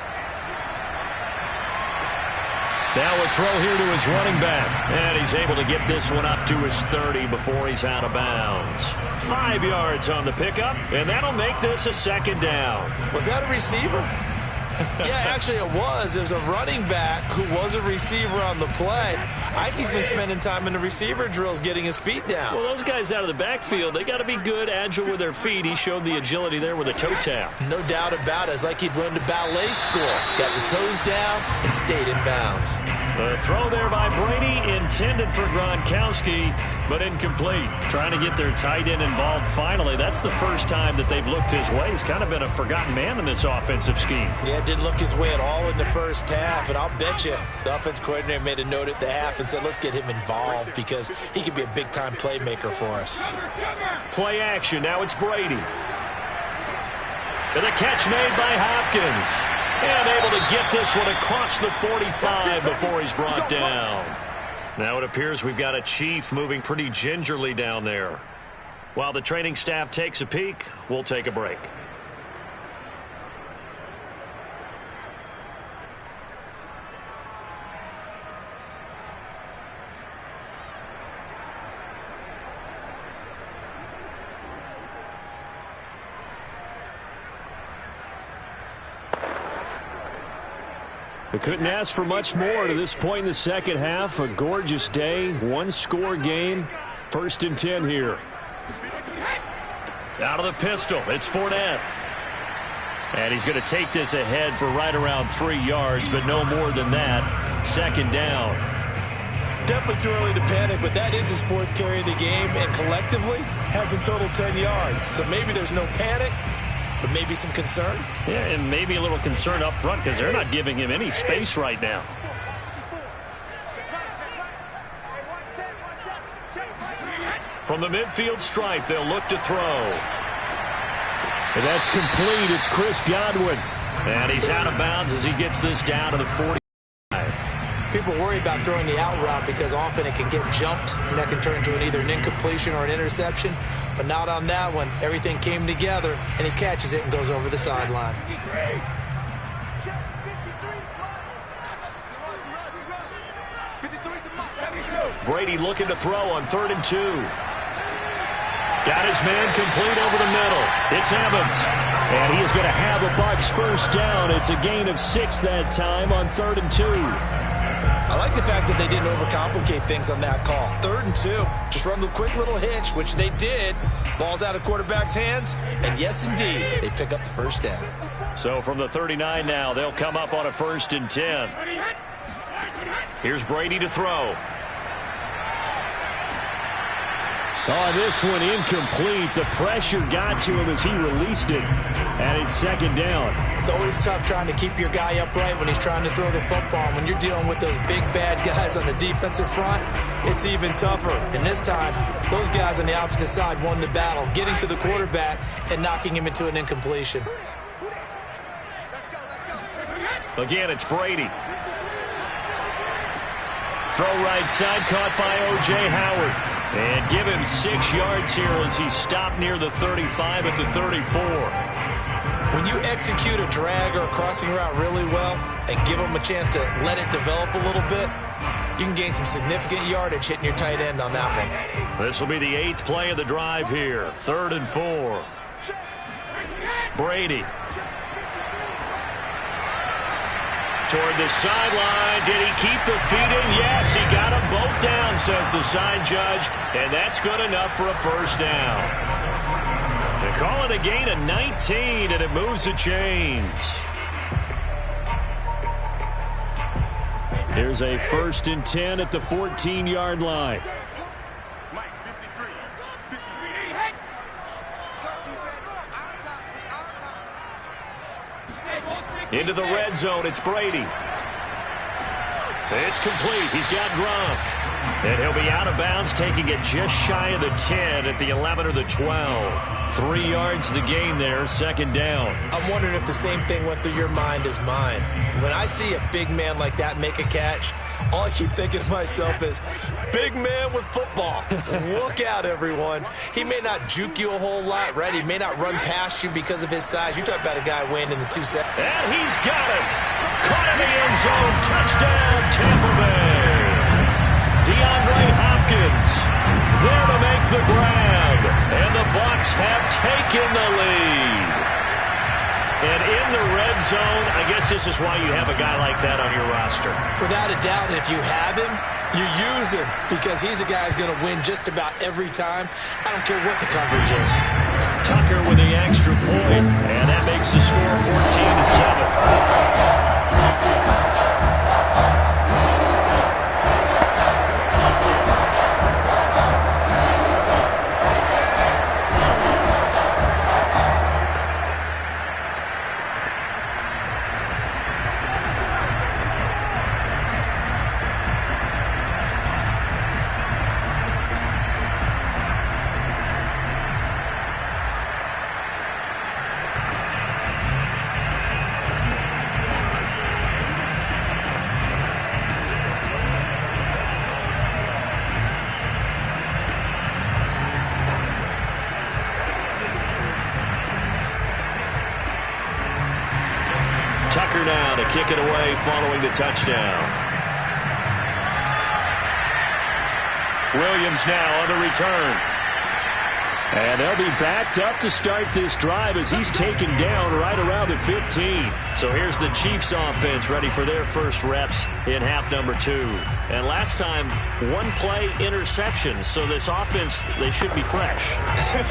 Now a throw here to his running back. And he's able to get this one up to his 30 before he's out of bounds. 5 yards on the pickup, and that'll make this a 2nd down. Was that a receiver? Yeah, actually it was. It was a running back who was a receiver on the play. I think he's been spending time in the receiver drills getting his feet down. Well, those guys out of the backfield, they got to be good, agile with their feet. He showed the agility there with a toe tap. No doubt about it. It's like he'd run to ballet school. Got the toes down and stayed in bounds. The throw there by Brady intended for Gronkowski, but incomplete. Trying to get their tight end involved finally. That's the first time that they've looked his way. He's kind of been a forgotten man in this offensive scheme. Yeah, didn't look his way at all in the first half, and I'll bet you the offense coordinator made a note at the half and said, let's get him involved because he could be a big-time playmaker for us. Play action. Now it's Brady. And a catch made by Hopkins. And able to get this one across the 45 before he's brought down. Now it appears we've got a Chief moving pretty gingerly down there. While the training staff takes a peek, we'll take a break. We couldn't ask for much more to this point in the second half. A gorgeous day, one-score game. 1st and 10 here. Out of the pistol, it's Fournette. And he's going to take this ahead for right around 3 yards, but no more than that. 2nd down. Definitely too early to panic, but that is his 4th carry of the game, and collectively has a total 10 yards. So maybe there's no panic, but maybe some concern. Yeah, and maybe a little concern up front because they're not giving him any space right now. From the midfield stripe, they'll look to throw. And that's complete. It's Chris Godwin. And he's out of bounds as he gets this down to the 45. People worry about throwing the out route because often it can get jumped, and that can turn into either an incompletion or an interception. But not on that one. Everything came together, and he catches it and goes over the sideline. Brady looking to throw on 3rd and 2. Got his man complete over the middle. It's Evans. And he is going to have a Bucs 1st down. It's a gain of 6 that time on 3rd and 2. I like the fact that they didn't overcomplicate things on that call. 3rd and 2. Just run the quick little hitch, which they did. Ball's out of quarterback's hands. And yes, indeed, they pick up the 1st down. So from the 39 now, they'll come up on a 1st and 10. Here's Brady to throw. Oh, this one incomplete. The pressure got to him as he released it. And it's 2nd down. It's always tough trying to keep your guy upright when he's trying to throw the football. When you're dealing with those big, bad guys on the defensive front, it's even tougher. And this time, those guys on the opposite side won the battle, getting to the quarterback and knocking him into an incompletion. Again, it's Brady. Throw right side, caught by O.J. Howard. And give him 6 yards here as he stopped near the 35 at the 34. When you execute a drag or a crossing route really well and give them a chance to let it develop a little bit, you can gain some significant yardage hitting your tight end on that one. This will be the 8th play of the drive here. 3rd and 4. Brady. Toward the sideline. Did he keep the feet in? Yes, he got them both down, says the side judge. And that's good enough for a 1st down. They call it a gain of 19, and it moves the chains. Here's a 1st and 10 at the 14-yard line. Into the red zone, it's Brady. It's complete. He's got Gronk. And he'll be out of bounds, taking it just shy of the 10 at the 11 or the 12. 3 yards the gain there, 2nd down. I'm wondering if the same thing went through your mind as mine. When I see a big man like that make a catch, all I keep thinking to myself is, big man with football. Look out, everyone. He may not juke you a whole lot, right? He may not run past you because of his size. You're talking about a guy weighing in the 270. And he's got it. Caught in the end zone. Touchdown, Tampa Bay. DeAndre Hopkins there to make the grab. And the Bucs have taken the lead. And in the red zone, I guess this is why you have a guy like that on your roster. Without a doubt, and if you have him, you use him because he's a guy who's going to win just about every time. I don't care what the coverage is. Tucker with the extra point, and that makes the score 14-7. kick it away following the touchdown. Williams now on the return. And they'll be backed up to start this drive as he's taken down right around the 15. So here's the Chiefs offense ready for their first reps in half number 2. And last time, one play interception. So this offense, they should be fresh.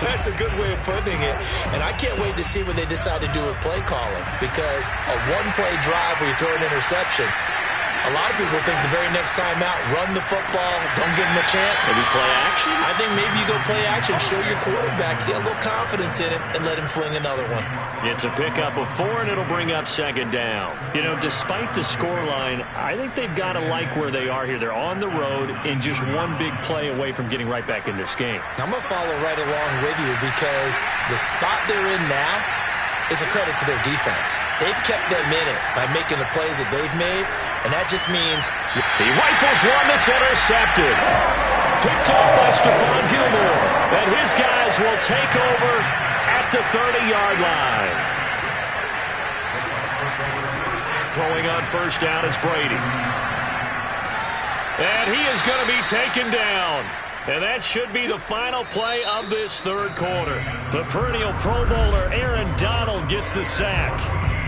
That's a good way of putting it. And I can't wait to see what they decide to do with play calling. Because a one-play drive where you throw an interception, a lot of people think the very next time out, run the football, don't give them a chance. Maybe play action? I think maybe you go play action, show your quarterback, get a little confidence in it, and let him fling another one. It's a pickup of 4, and it'll bring up second down. You know, despite the scoreline, I think they've got to like where they are here. They're on the road and just one big play away from getting right back in this game. I'm going to follow right along with you because the spot they're in now is a credit to their defense. They've kept them in it by making the plays that they've made, and that just means he rifles one that's intercepted. Picked off by Stephon Gilmore. And his guys will take over at the 30-yard line. Throwing on first down is Brady. And he is going to be taken down. And that should be the final play of this third quarter. The perennial Pro Bowler Aaron Donald gets the sack.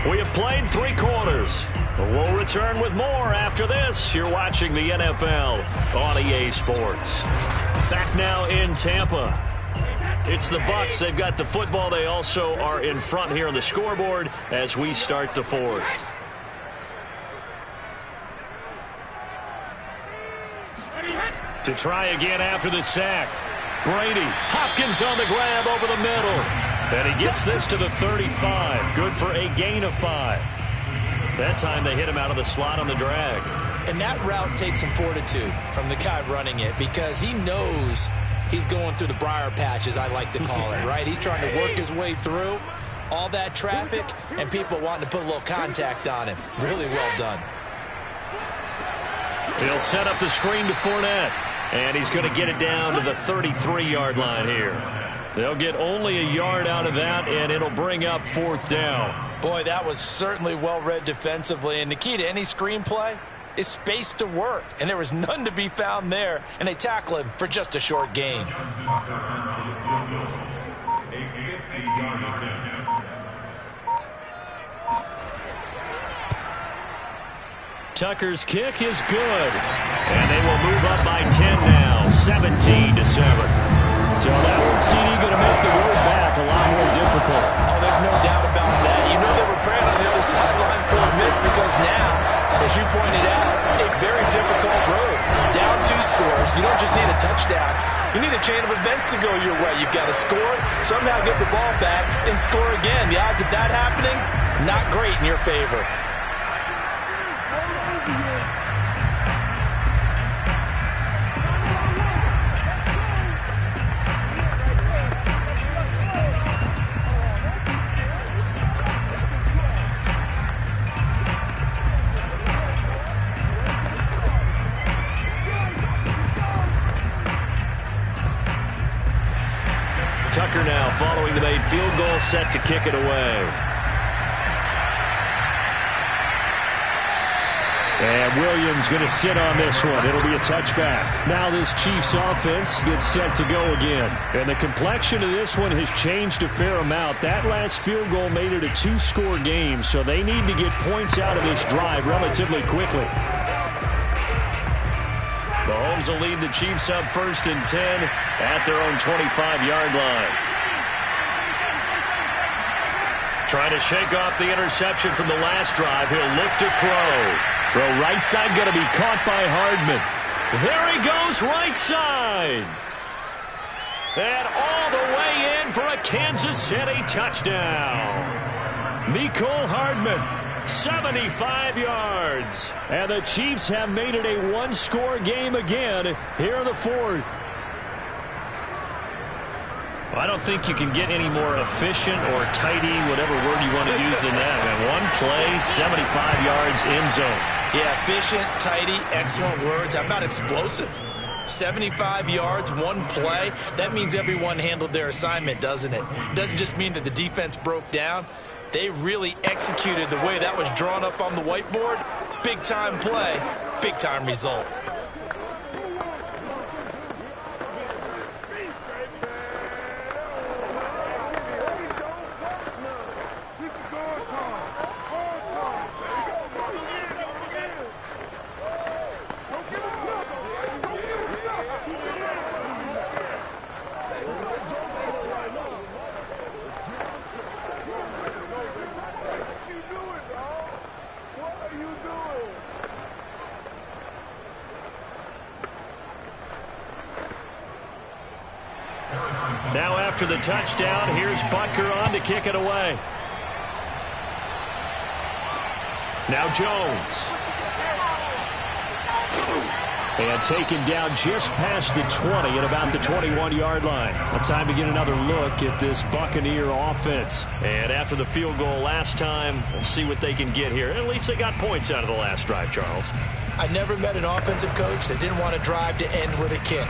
We have played 3 quarters. We'll return with more after this. You're watching the NFL on EA Sports. Back now in Tampa. It's the Bucs. They've got the football. They also are in front here on the scoreboard as we start the 4th. To try again after the sack. Brady. Hopkins on the grab over the middle. And he gets this to the 35. Good for a gain of 5. That time they hit him out of the slot on the drag. And that route takes some fortitude from the guy running it because he knows he's going through the briar patch, as I like to call it, right? He's trying to work his way through all that traffic and people wanting to put a little contact on him. Really well done. He'll set up the screen to Fournette. And he's going to get it down to the 33-yard line here. They'll get only a yard out of that, and it'll bring up 4th down. Boy, that was certainly well-read defensively. And the key to any screenplay is space to work. And there was none to be found there. And they tackle him for just a short gain. A 50-yard attempt. Tucker's kick is good. And they will move up by 10 now, 17-7. So that one, CD, going to make the road back a lot more difficult. Oh, there's no doubt about that. You know they were praying on the other sideline for a miss because now, as you pointed out, a very difficult road. Down 2 scores. You don't just need a touchdown. You need a chain of events to go your way. You've got to score, somehow get the ball back, and score again. The odds of that happening, not great in your favor. Tucker now following the made field goal, set to kick it away. And Williams going to sit on this one. It'll be a touchback. Now this Chiefs offense gets set to go again. And the complexion of this one has changed a fair amount. That last field goal made it a 2-score game, so they need to get points out of this drive relatively quickly. Mahomes will lead the Chiefs up 1st and 10 at their own 25-yard line. Trying to shake off the interception from the last drive. He'll look to throw. Throw right side, going to be caught by Hardman. There he goes, right side. And all the way in for a Kansas City touchdown. Mecole Hardman, 75 yards. And the Chiefs have made it a 1-score game again here in the 4th. I don't think you can get any more efficient or tidy, whatever word you want to use in that. Man, one play, 75 yards, end zone. Yeah, efficient, tidy, excellent words. How about explosive? 75 yards, one play. That means everyone handled their assignment, doesn't it? It doesn't just mean that the defense broke down. They really executed the way that was drawn up on the whiteboard. Big-time play, big-time result. Now after the touchdown, here's Butker on to kick it away. Now Jones. And taken down just past the 20 at about the 21-yard line. A time to get another look at this Buccaneer offense. And after the field goal last time, we'll see what they can get here. At least they got points out of the last drive, Charles. I never met an offensive coach that didn't want to drive to end with a kick.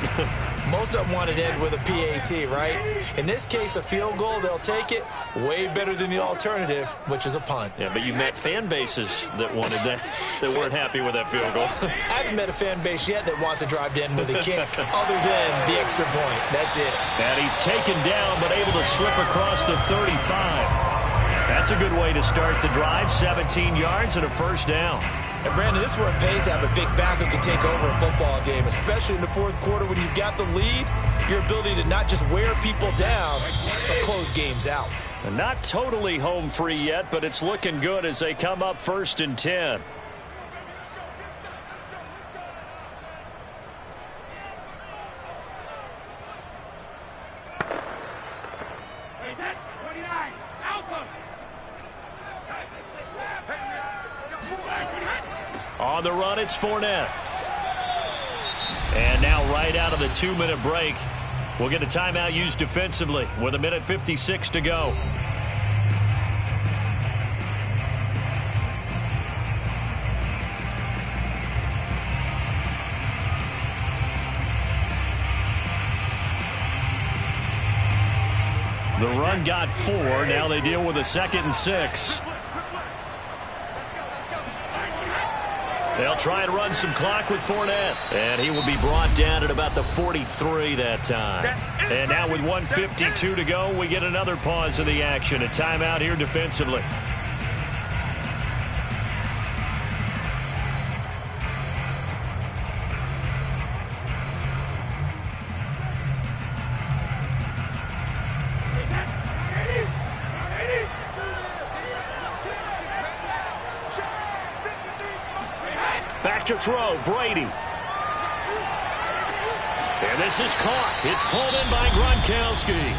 Most of them wanted to end with a PAT, right? In this case, a field goal, they'll take it. Way better than the alternative, which is a punt. Yeah, but you met fan bases that wanted that, that weren't happy with that field goal. I haven't met a fan base yet that wants to drive to end with a kick, other than the extra point. That's it. And he's taken down, but able to slip across the 35. That's a good way to start the drive. 17 yards and a first down. And Brandon, this is where it pays to have a big back who can take over a football game, especially in the fourth quarter when you've got the lead. Your ability to not just wear people down, but close games out. And not totally home free yet, but it's looking good as they come up 1st and 10. On the run, it's Fournette. And now right out of the 2-minute break, we'll get a timeout used defensively with 1:56 to go. The run got 4. Now they deal with a 2nd and 6. They'll try and run some clock with Fournette. And he will be brought down at about the 43 that time. And now with 1:52 to go, we get another pause of the action. A timeout here defensively. Back to throw, Brady. And this is caught. It's pulled in by Gronkowski.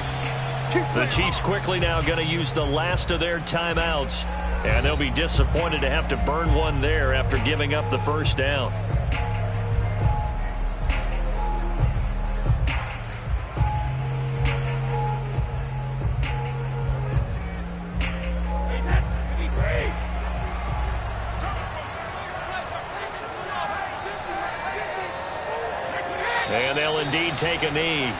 The Chiefs quickly now going to use the last of their timeouts. And they'll be disappointed to have to burn one there after giving up the first down. And they'll indeed take a knee.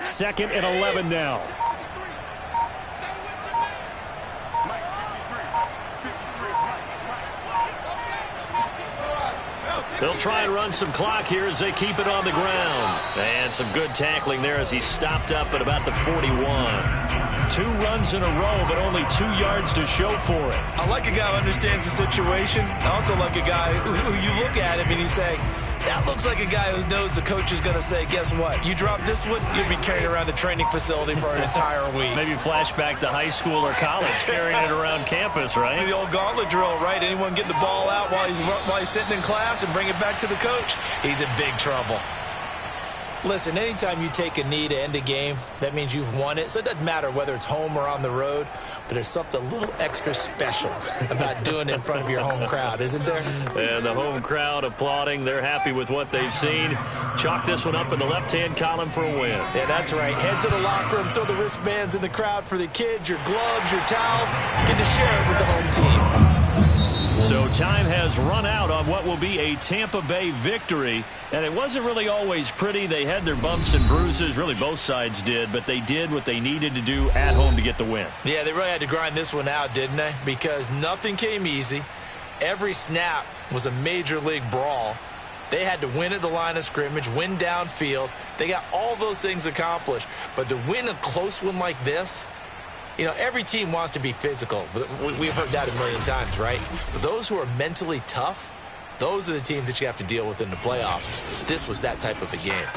Second and 11 now. They'll try and run some clock here as they keep it on the ground. And some good tackling there as he stopped up at about the 41. 2 runs in a row, but only 2 yards to show for it. I like a guy who understands the situation. I also like a guy who you look at him and you say, that looks like a guy who knows the coach is going to say, guess what? You drop this one, you'll be carrying around a training facility for an entire week. Maybe flashback to high school or college, carrying it around campus, right? The old gauntlet drill, right? Anyone get the ball out while he's sitting in class and bring it back to the coach? He's in big trouble. Listen, anytime you take a knee to end a game, that means you've won it. So it doesn't matter whether it's home or on the road, but there's something a little extra special about doing it in front of your home crowd, isn't there? And the home crowd applauding. They're happy with what they've seen. Chalk this one up in the left-hand column for a win. Yeah, that's right. Head to the locker room, throw the wristbands in the crowd for the kids, your gloves, your towels. Get to share it with the home team. So time has run out on what will be a Tampa Bay victory. And it wasn't really always pretty. They had their bumps and bruises. Really, both sides did. But they did what they needed to do at home to get the win. Yeah, they really had to grind this one out, didn't they? Because nothing came easy. Every snap was a major league brawl. They had to win at the line of scrimmage, win downfield. They got all those things accomplished. But to win a close one like this, you know, every team wants to be physical. We've heard that a million times, right? But those who are mentally tough, those are the teams that you have to deal with in the playoffs. This was that type of a game.